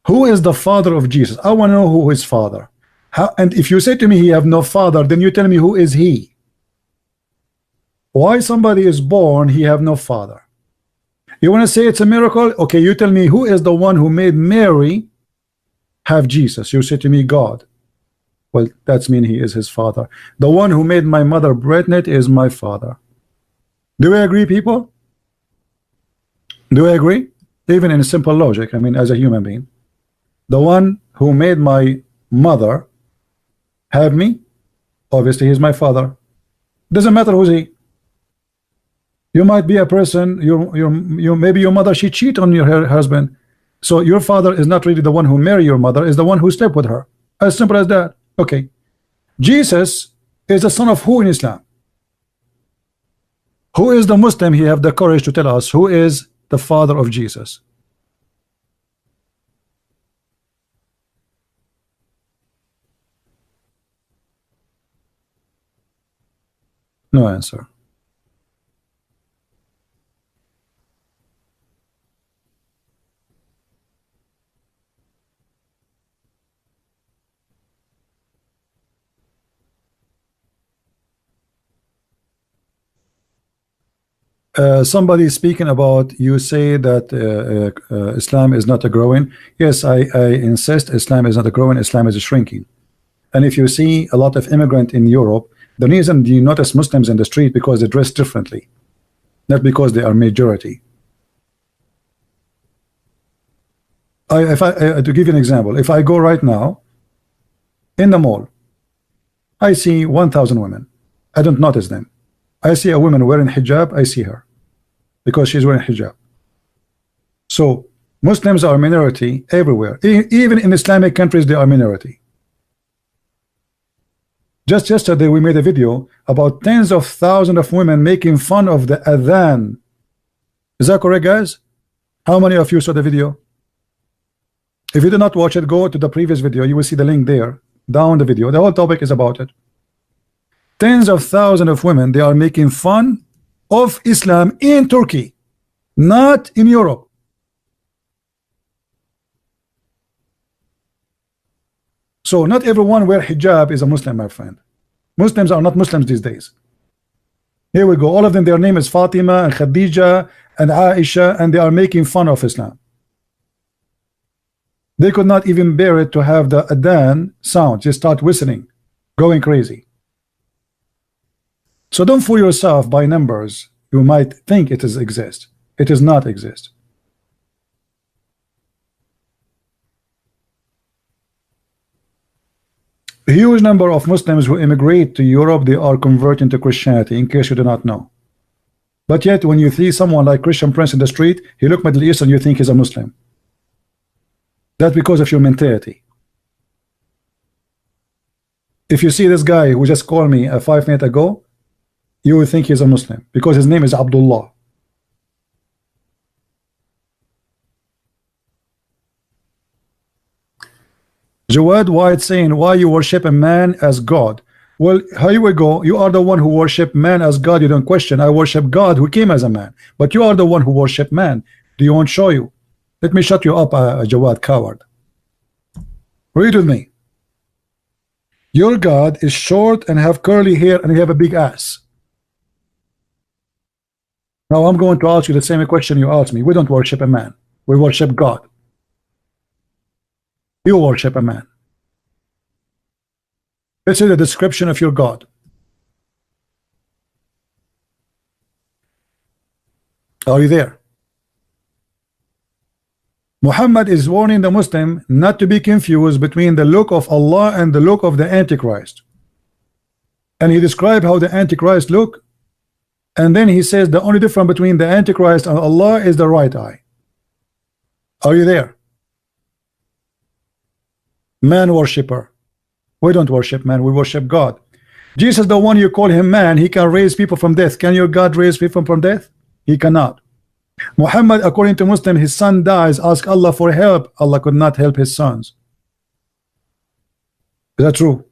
Speaker 1: Who is the father of Jesus? I want to know who his father. How, and if you say to me he have no father, then you tell me who is he? Why somebody is born, he have no father? You want to say it's a miracle? Okay, you tell me who is the one who made Mary have Jesus? You say to me God. Well, that's mean he is his father. The one who made my mother pregnant is my father. Do we agree, people? Do we agree? Even in simple logic, I mean, as a human being, the one who made my mother have me, obviously he's my father. Doesn't matter who's he. You might be a person, maybe your mother, she cheat on her husband. So your father is not really the one who married your mother, is the one who slept with her. As simple as that. Okay. Jesus is the son of who in Islam? Who is the Muslim? He have the courage to tell us who is the father of Jesus. No answer. Somebody speaking about, you say that Islam is not a growing. Yes, I insist Islam is not a growing, Islam is a shrinking. And if you see a lot of immigrant in Europe, the reason you notice Muslims in the street because they dress differently, not because they are majority. To give you an example, if I go right now in the mall, I see 1,000 women. I don't notice them. I see a woman wearing hijab, I see her because she's wearing hijab. So Muslims are minority everywhere. Even in Islamic countries, they are minority. Just yesterday, we made a video about tens of thousands of women making fun of the adhan. Is that correct, guys? How many of you saw the video? If you did not watch it, go to the previous video. You will see the link there, down the video. The whole topic is about it. Tens of thousands of women, they are making fun of Islam in Turkey, not in Europe. So not everyone wear hijab is a Muslim, my friend. Muslims are not Muslims these days. Here we go. All of them, their name is Fatima and Khadija and Aisha, and they are making fun of Islam. They could not even bear it to have the adhan sound. Just start whistling, going crazy. So don't fool yourself by numbers. You might think it is exist. It does not exist. A huge number of Muslims who immigrate to Europe, they are converting to Christianity, in case you do not know. But yet when you see someone like Christian Prince in the street, he look Middle Eastern, you think he's a Muslim. That's because of your mentality. If you see this guy who just called me 5 minutes ago, you will think he's a Muslim because his name is Abdullah. Jawad White saying, why you worship a man as God? Well, here we go. You are the one who worship man as God. You don't question. I worship God who came as a man. But you are the one who worship man. Do you want to show you? Let me shut you up, Jawad coward. Read with me. Your God is short and have curly hair and you have a big ass. Now I'm going to ask you the same question you asked me. We don't worship a man. We worship God. You worship a man. This is the description of your God. Are you there? Muhammad is warning the Muslim not to be confused between the look of Allah and the look of the Antichrist. And he described how the Antichrist look, and then he says the only difference between the Antichrist and Allah is the right eye. Are you there? Man worshipper. We don't worship man, we worship God. Jesus, the one you call him man, he can raise people from death. Can your God raise people from death? He cannot. Muhammad, according to Muslim, his son dies, ask Allah for help. Allah could not help his sons. Is that true?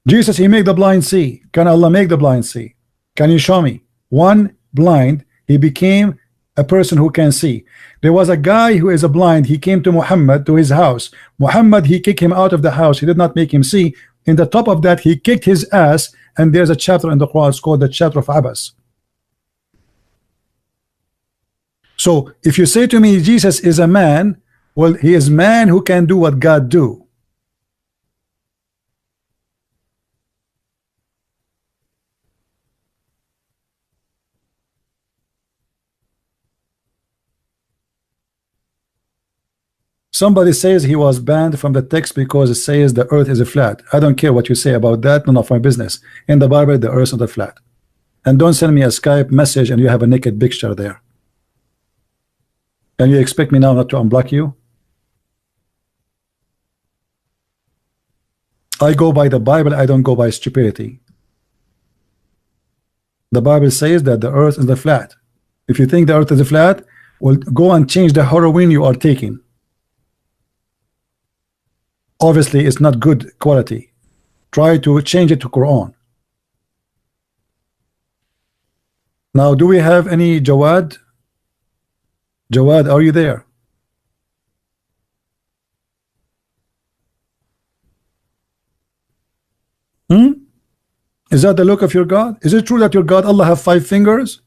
Speaker 1: Jesus, he make the blind see. Can Allah make the blind see? Can you show me? One blind, he became a person who can see. There was a guy who is a blind. He came to Muhammad to his house. Muhammad, he kicked him out of the house. He did not make him see. In the top of that, he kicked his ass, and there's a chapter in the Quran. It's called the chapter of Abbas. So if you say to me Jesus is a man, well, he is man who can do what God do. Somebody says he was banned from the text because it says the earth is a flat. I don't care what you say about that, none of my business. In the Bible, the earth is not flat. And don't send me a Skype message and you have a naked picture there. And you expect me now not to unblock you? I go by the Bible, I don't go by stupidity. The Bible says that the earth is the flat. If you think the earth is flat, well, go and change the heroin you are taking. Obviously, it's not good quality. Try to change it to Quran. Now, do we have any Jawad? Jawad, are you there? Is that the look of your God? Is it true that your God Allah have 5 fingers?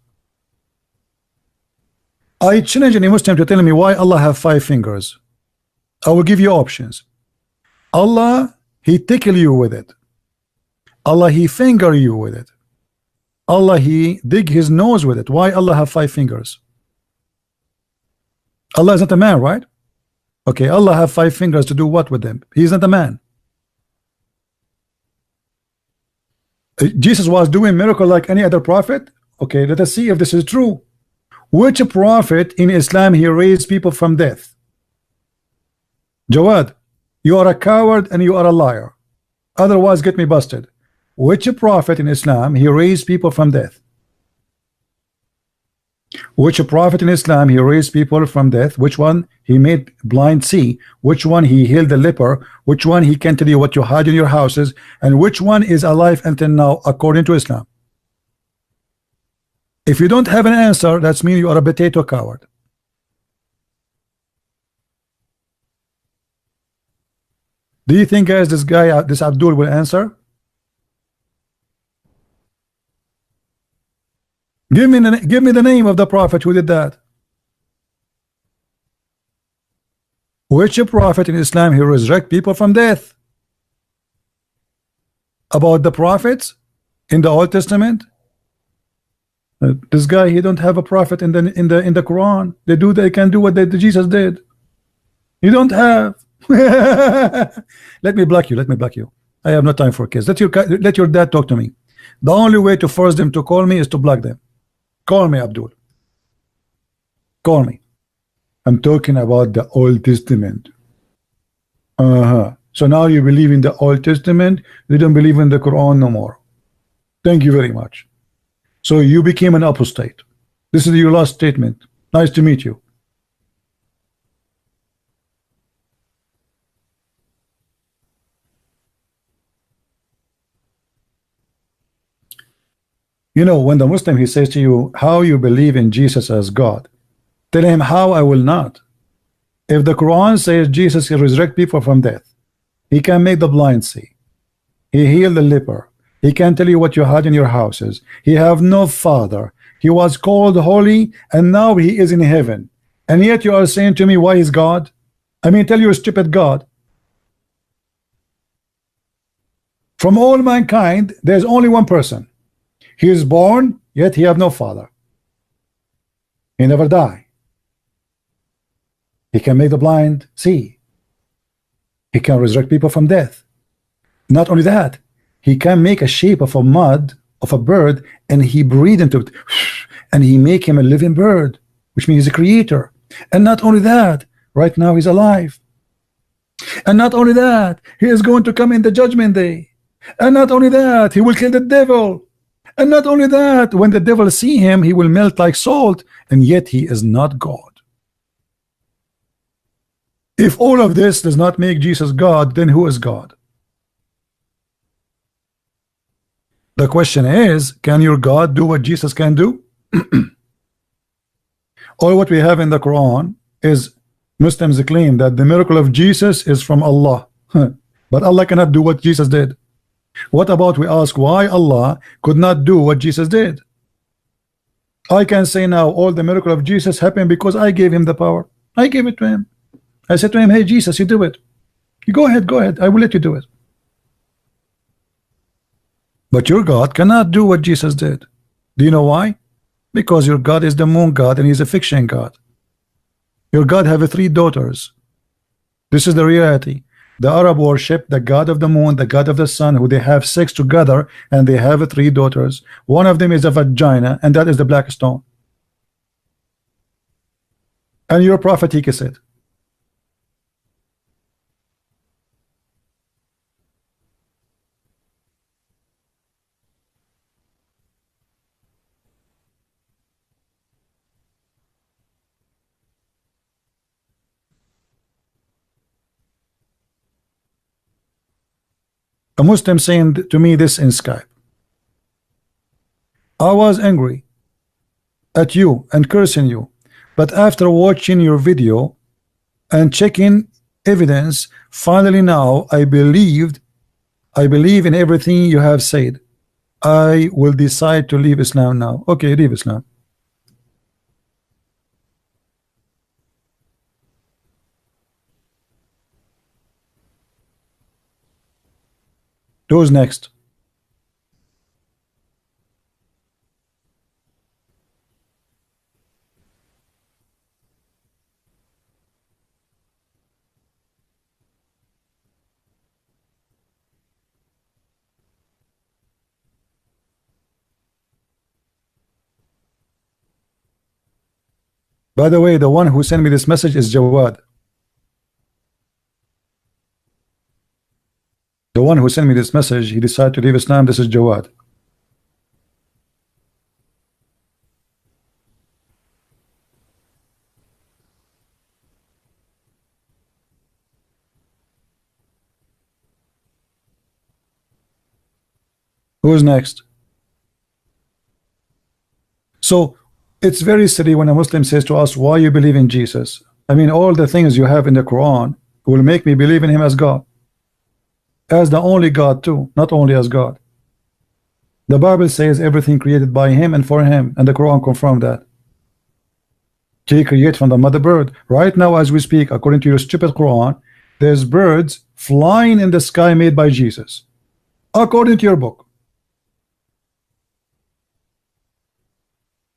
Speaker 1: I challenge any Muslim to tell me why Allah have 5 fingers. I will give you options. Allah, he tickle you with it. Allah, he finger you with it. Allah, he dig his nose with it. Why Allah have 5 fingers? Allah is not a man, right? Okay, Allah have 5 fingers to do what with them? He's not a man. Jesus was doing miracle like any other prophet. Okay, let us see if this is true. Which prophet in Islam he raised people from death? Jawad, you are a coward and you are a liar. Otherwise, get me busted. Which prophet in Islam he raised people from death? Which prophet in Islam he raised people from death? Which one he made blind see? Which one he healed the leper? Which one he can tell you what you hide in your houses? And which one is alive until now according to Islam? If you don't have an answer, that's mean you are a potato coward. Do you think, guys, this guy, this Abdul will answer? Give me the name of the prophet who did that. Which prophet in Islam he resurrect people from death? About the prophets in the Old Testament? This guy, he don't have a prophet in the Quran. They can do what Jesus did. You don't have. Let me block you. Let me block you. I have no time for kids. Let your dad talk to me. The only way to force them to call me is to block them. Call me, Abdul. Call me. I'm talking about the Old Testament. So now you believe in the Old Testament. You don't believe in the Quran no more. Thank you very much. So you became an apostate. This is your last statement. Nice to meet you. You know, when the Muslim, he says to you, how you believe in Jesus as God, tell him, how I will not. If the Quran says Jesus can resurrect people from death, he can make the blind see, he healed the leper, he can tell you what you had in your houses, he have no father, he was called holy, and now he is in heaven, and yet you are saying to me, why is God? I mean, tell you a stupid God. From all mankind, there's only one person. He is born, yet he have no father. He never die. He can make the blind see. He can resurrect people from death. Not only that, he can make a shape of a mud of a bird, and he breathe into it, and he make him a living bird, which means he's a creator. And not only that, right now he's alive. And not only that, he is going to come in the judgment day. And not only that, he will kill the devil. And not only that, when the devil see him, he will melt like salt, and yet he is not God. If all of this does not make Jesus God, then who is God? The question is, can your God do what Jesus can do? All what we have in the Quran is Muslims claim that the miracle of Jesus is from Allah. But Allah cannot do what Jesus did. What about we ask why Allah could not do what Jesus did? I can say now all the miracle of Jesus happened because I gave him the power. I gave it to him. I said to him, hey Jesus, you do it. You go ahead, I will let you do it. But your God cannot do what Jesus did. Do you know why? Because your God is the moon God and he's a fiction God. Your God have 3 daughters. This is the reality. The Arab worship the God of the moon, the God of the sun, who they have sex together, and they have 3 daughters. One of them is a vagina, and that is the black stone. And your prophet, he kissed it. A Muslim saying to me this in Skype. I was angry at you and cursing you, but after watching your video and checking evidence, finally now I believe in everything you have said. I will decide to leave Islam now. Okay, leave Islam. Who's next? By the way, the one who sent me this message is Jawad. The one who sent me this message, he decided to leave Islam. This is Jawad. Who's next? So it's very silly when a Muslim says to us, why you believe in Jesus? I mean, all the things you have in the Quran will make me believe in him as God, as the only God too, not only as God. The Bible says everything created by him and for him, and the Quran confirmed that. He created from the mother bird. Right now as we speak, according to your stupid Quran, there's birds flying in the sky made by Jesus, according to your book.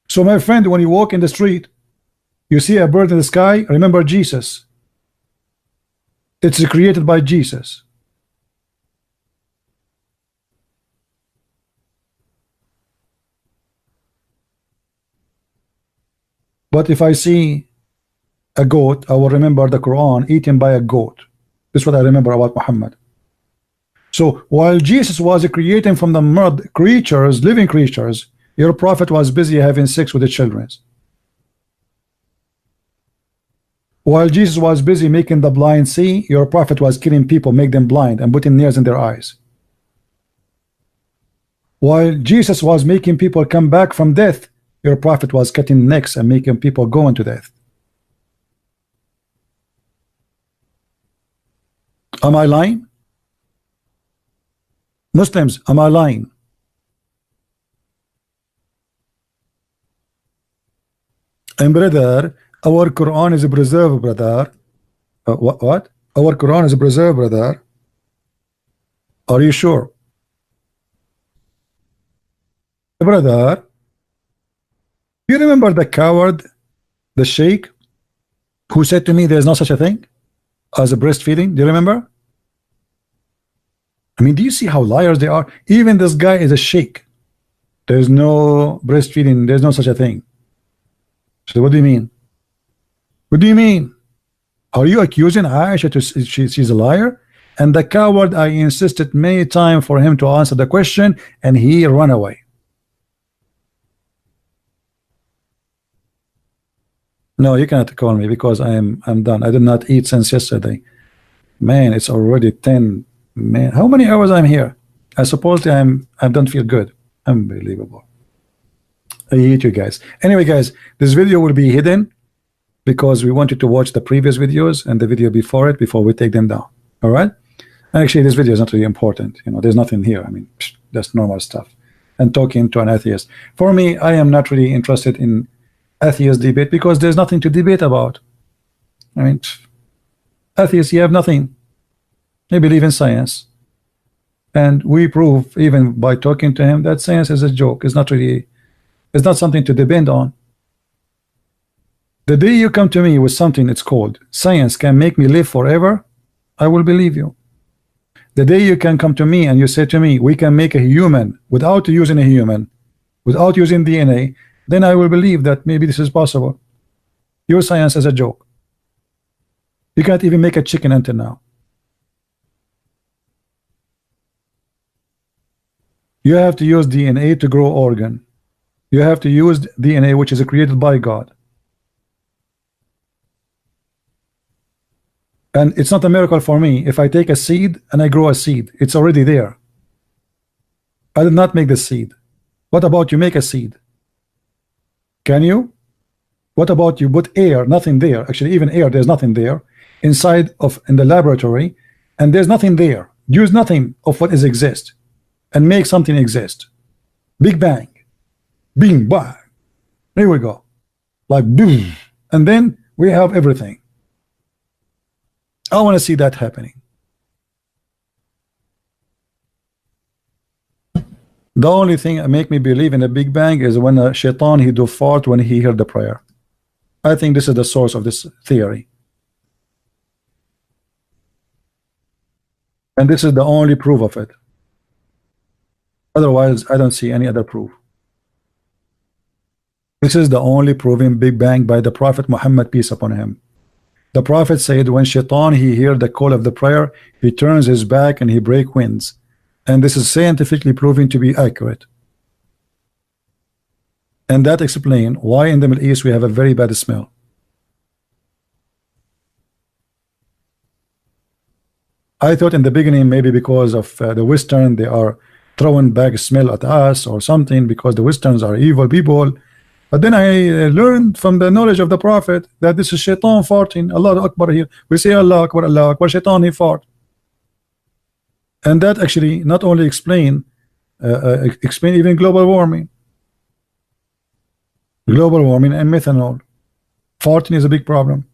Speaker 1: So my friend, when you walk in the street, you see a bird in the sky, remember Jesus. It's created by Jesus. But if I see a goat, I will remember the Quran eaten by a goat. This is what I remember about Muhammad. So while Jesus was creating from the mud creatures, living creatures, your prophet was busy having sex with the children. While Jesus was busy making the blind see, your prophet was killing people, make them blind, and putting nails in their eyes. While Jesus was making people come back from death, your prophet was cutting necks and making people go into death. Am I lying? Muslims, am I lying? And brother, our Quran is preserved, brother. What? Our Quran is preserved, brother. Are you sure? Brother, you remember the coward, the sheikh, who said to me there's no such a thing as a breastfeeding? Do you remember? I mean, do you see how liars they are? Even this guy is a sheikh. There's no breastfeeding, there's no such a thing. So what do you mean? What do you mean? Are you accusing Aisha to she's a liar? And the coward, I insisted many times for him to answer the question, and he ran away. No, you cannot call me because I'm done. I did not eat since yesterday. Man, it's already 10. Man, how many hours I'm here? I suppose I don't feel good. Unbelievable. I hate you guys. Anyway, guys, this video will be hidden because we wanted to watch the previous videos and the video before it before we take them down. All right? And actually, this video is not really important. You know, there's nothing here. I mean, that's normal stuff. And talking to an atheist. For me, I am not really interested in atheist debate because there's nothing to debate about. I mean, atheists, you have nothing. They believe in science. And we prove, even by talking to him, that science is a joke. It's not really, it's not something to depend on. The day you come to me with something it's called science can make me live forever, I will believe you. The day you can come to me and you say to me, we can make a human without using a human, without using DNA, then I will believe that maybe this is possible. Your science is a joke. You can't even make a chicken until now. You have to use DNA to grow organ. You have to use DNA which is created by God. And it's not a miracle for me if I take a seed and I grow a seed. It's already there. I did not make the seed. What about you make a seed? Can you? What about you put air, nothing there. Actually, even air, there's nothing there. Inside of in the laboratory, and there's nothing there. Use nothing of what is exist and make something exist. Big bang. Bing bang. There we go. Like boom. And then we have everything. I want to see that happening. The only thing that make me believe in a Big Bang is when a shaitan he do fart when he heard the prayer. I think this is the source of this theory. And this is the only proof of it. Otherwise, I don't see any other proof. This is the only proven Big Bang by the Prophet Muhammad, peace upon him. The Prophet said when shaitan he heard the call of the prayer, he turns his back and he break winds. And this is scientifically proven to be accurate. And that explains why in the Middle East we have a very bad smell. I thought in the beginning maybe because of the Western they are throwing back smell at us or something because the Westerns are evil people. But then I learned from the knowledge of the Prophet that this is shaitan farting. Allah Akbar here. We say Allah Akbar, shaitan he fart. And that actually not only explain even global warming. Global warming and methanol. Farting is a big problem.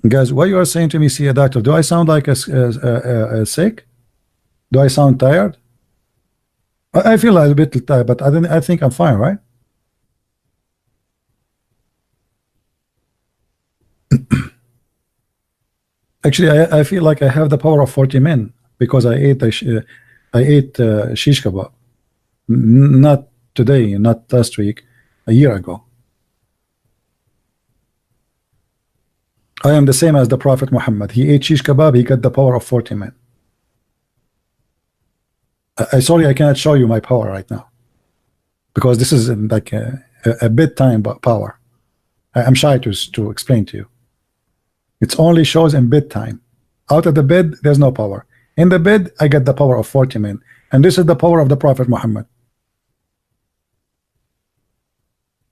Speaker 1: Guys, what you are saying to me, see a doctor? Do I sound like a sick? Do I sound tired? I feel a little bit tired, but I think I'm fine, right? Actually, I feel like I have the power of 40 men because I ate shish kebab. Not today, not last week, a year ago. I am the same as the Prophet Muhammad. He ate shish kebab, he got the power of 40 men. Sorry, I cannot show you my power right now because this is like a bedtime power. I'm shy to explain to you. It only shows in bedtime. Out of the bed, there's no power. In the bed, I get the power of 40 men. And this is the power of the Prophet Muhammad.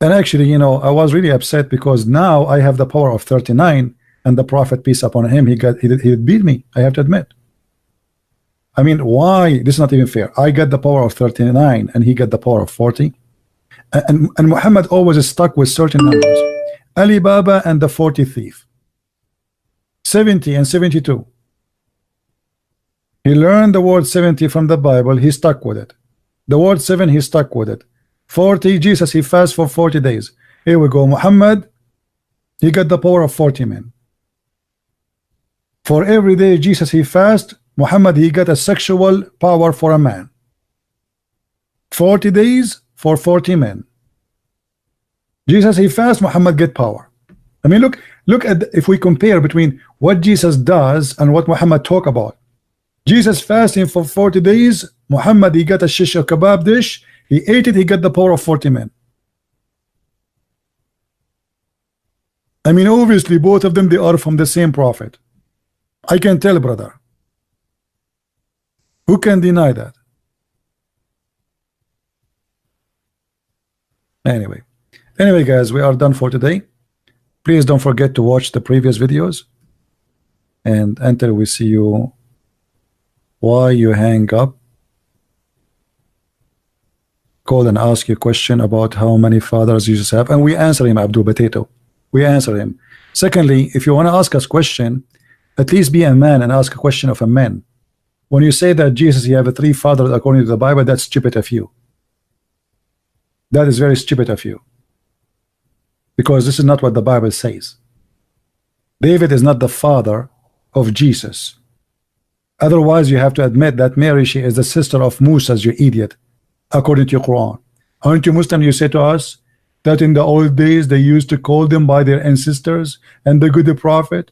Speaker 1: And actually, you know, I was really upset because now I have the power of 39, and the Prophet, peace upon him, he beat me. I have to admit. I mean, why? This is not even fair. I got the power of 39, and he got the power of 40. And Muhammad always is stuck with certain numbers. Ali Baba and the 40 thief. 70 and 72. He learned the word 70 from the Bible. He stuck with it. The word 7, he stuck with it. 40, Jesus, he fasted for 40 days. Here we go. Muhammad, he got the power of 40 men. For every day Jesus, he fast, Muhammad, he got a sexual power for a man. 40 days for 40 men. Jesus, he fast, Muhammad get power. I mean, look at if we compare between what Jesus does and what Muhammad talk about. Jesus fasting for 40 days, Muhammad, he got a shish kebab dish, he ate it, he got the power of 40 men. I mean, obviously both of them, they are from the same prophet. I can tell, brother. Who can deny that? Anyway, guys, we are done for today. Please don't forget to watch the previous videos, and until we see you, why you hang up, call and ask you a question about how many fathers Jesus have, and we answer him, Abdul Potato. We answer him. Secondly, if you want to ask us question, at least be a man and ask a question of a man. When you say that Jesus, you have 3 fathers according to the Bible, that's stupid of you. That is very stupid of you. Because this is not what the Bible says. David is not the father of Jesus. Otherwise, you have to admit that Mary, she is the sister of Moses, you idiot, according to your Quran. Aren't you Muslim? You say to us that in the old days they used to call them by their ancestors and the good prophet.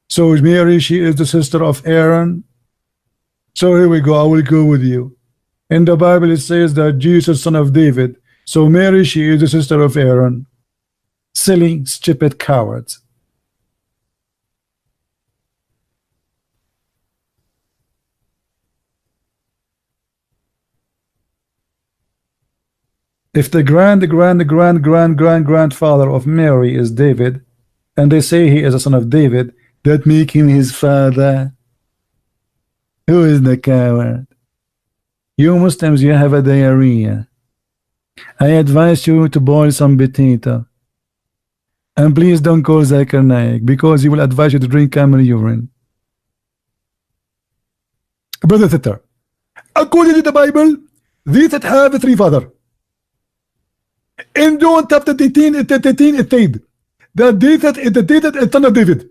Speaker 1: So Mary, she is the sister of Aaron. So here we go, I will go with you. In the Bible it says that Jesus, son of David. So Mary, she is the sister of Aaron. Silly, stupid cowards. If the grandfather of Mary is David, and they say he is a son of David, that make him his father. Who is the coward? You Muslims, you have a diarrhea. I advise you to boil some potato. And please don't call Zakir Naik, because he will advise you to drink camel urine. Brother Thitter, according to the Bible, these that have 3 fathers. And don't have the 13 it said that David is the David is son of David.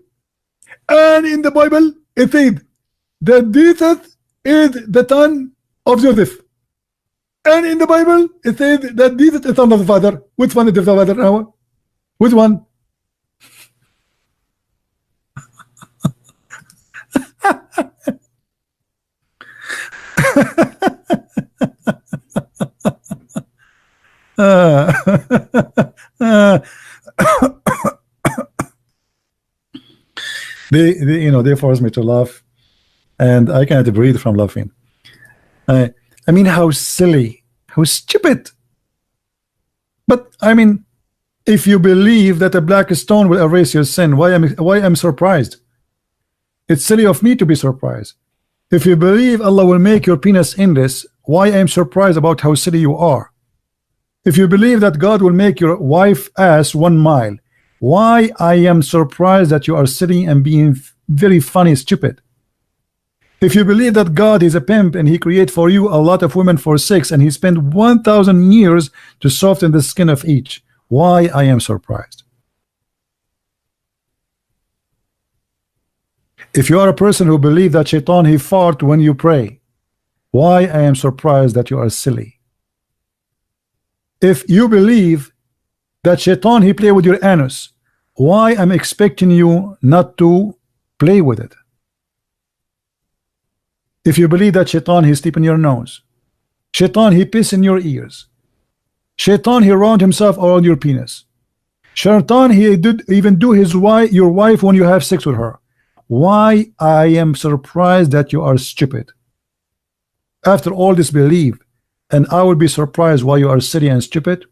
Speaker 1: And in the Bible it said that Jesus is the son of Joseph. And in the Bible it said that Jesus is son of the father. Which one is the father now? Which one? They force me to laugh, and I can't breathe from laughing. I mean, how silly, how stupid. But I mean, if you believe that a black stone will erase your sin, why am surprised? It's silly of me to be surprised. If you believe Allah will make your penis endless, why am surprised about how silly you are? If you believe that God will make your wife ass 1 mile, why I am surprised that you are sitting and being very funny, stupid? If you believe that God is a pimp and he create for you a lot of women for sex and he spent 1,000 years to soften the skin of each, why I am surprised? If you are a person who believe that shaitan he fart when you pray, why I am surprised that you are silly? If you believe that shaitan he play with your anus, why I'm expecting you not to play with it? If you believe that shaitan he sleep in your nose, shaitan he piss in your ears, shaitan he round himself around your penis, shaitan he did even do your wife when you have sex with her, why I am surprised that you are stupid. After all this belief, and I will be surprised why you are silly and stupid.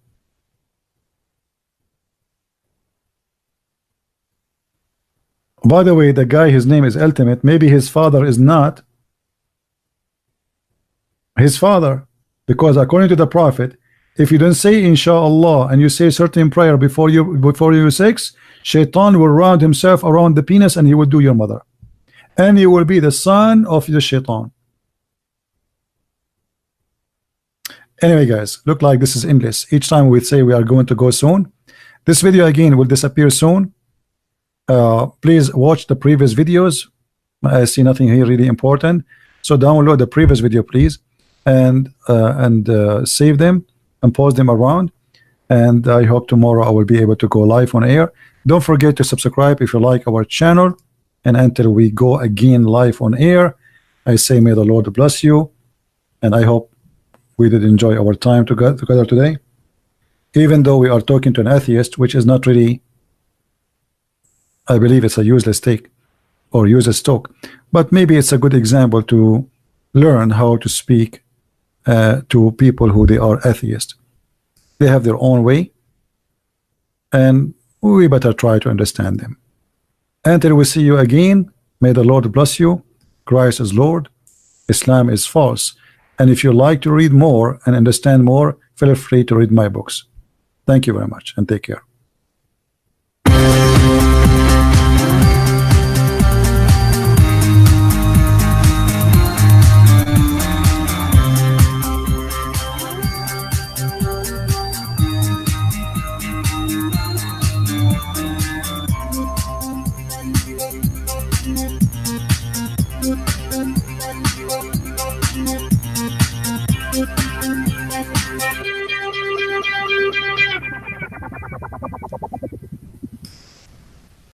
Speaker 1: By the way, the guy, his name is Ultimate. Maybe his father is not his father, because according to the Prophet, if you don't say inshallah and you say certain prayer before you sex, Shaitan will round himself around the penis and he will do your mother, and you will be the son of the Shaitan. Anyway, guys, look like this is endless. Each time we say we are going to go soon, this video again will disappear soon. Please watch the previous videos. I see nothing here really important, so download the previous video, please, and save them and post them around. And I hope tomorrow I will be able to go live on air. Don't forget to subscribe if you like our channel. And until we go again live on air, I say may the Lord bless you, and I hope we did enjoy our time together today, even though we are talking to an atheist, which is not really, I believe it's a useless take or useless talk, but maybe it's a good example to learn how to speak to people who they are atheists. They have their own way, and we better try to understand them. Until we see you again, may the Lord bless you. Christ is Lord, Islam is false. And if you like to read more and understand more, feel free to read my books. Thank you very much and take care.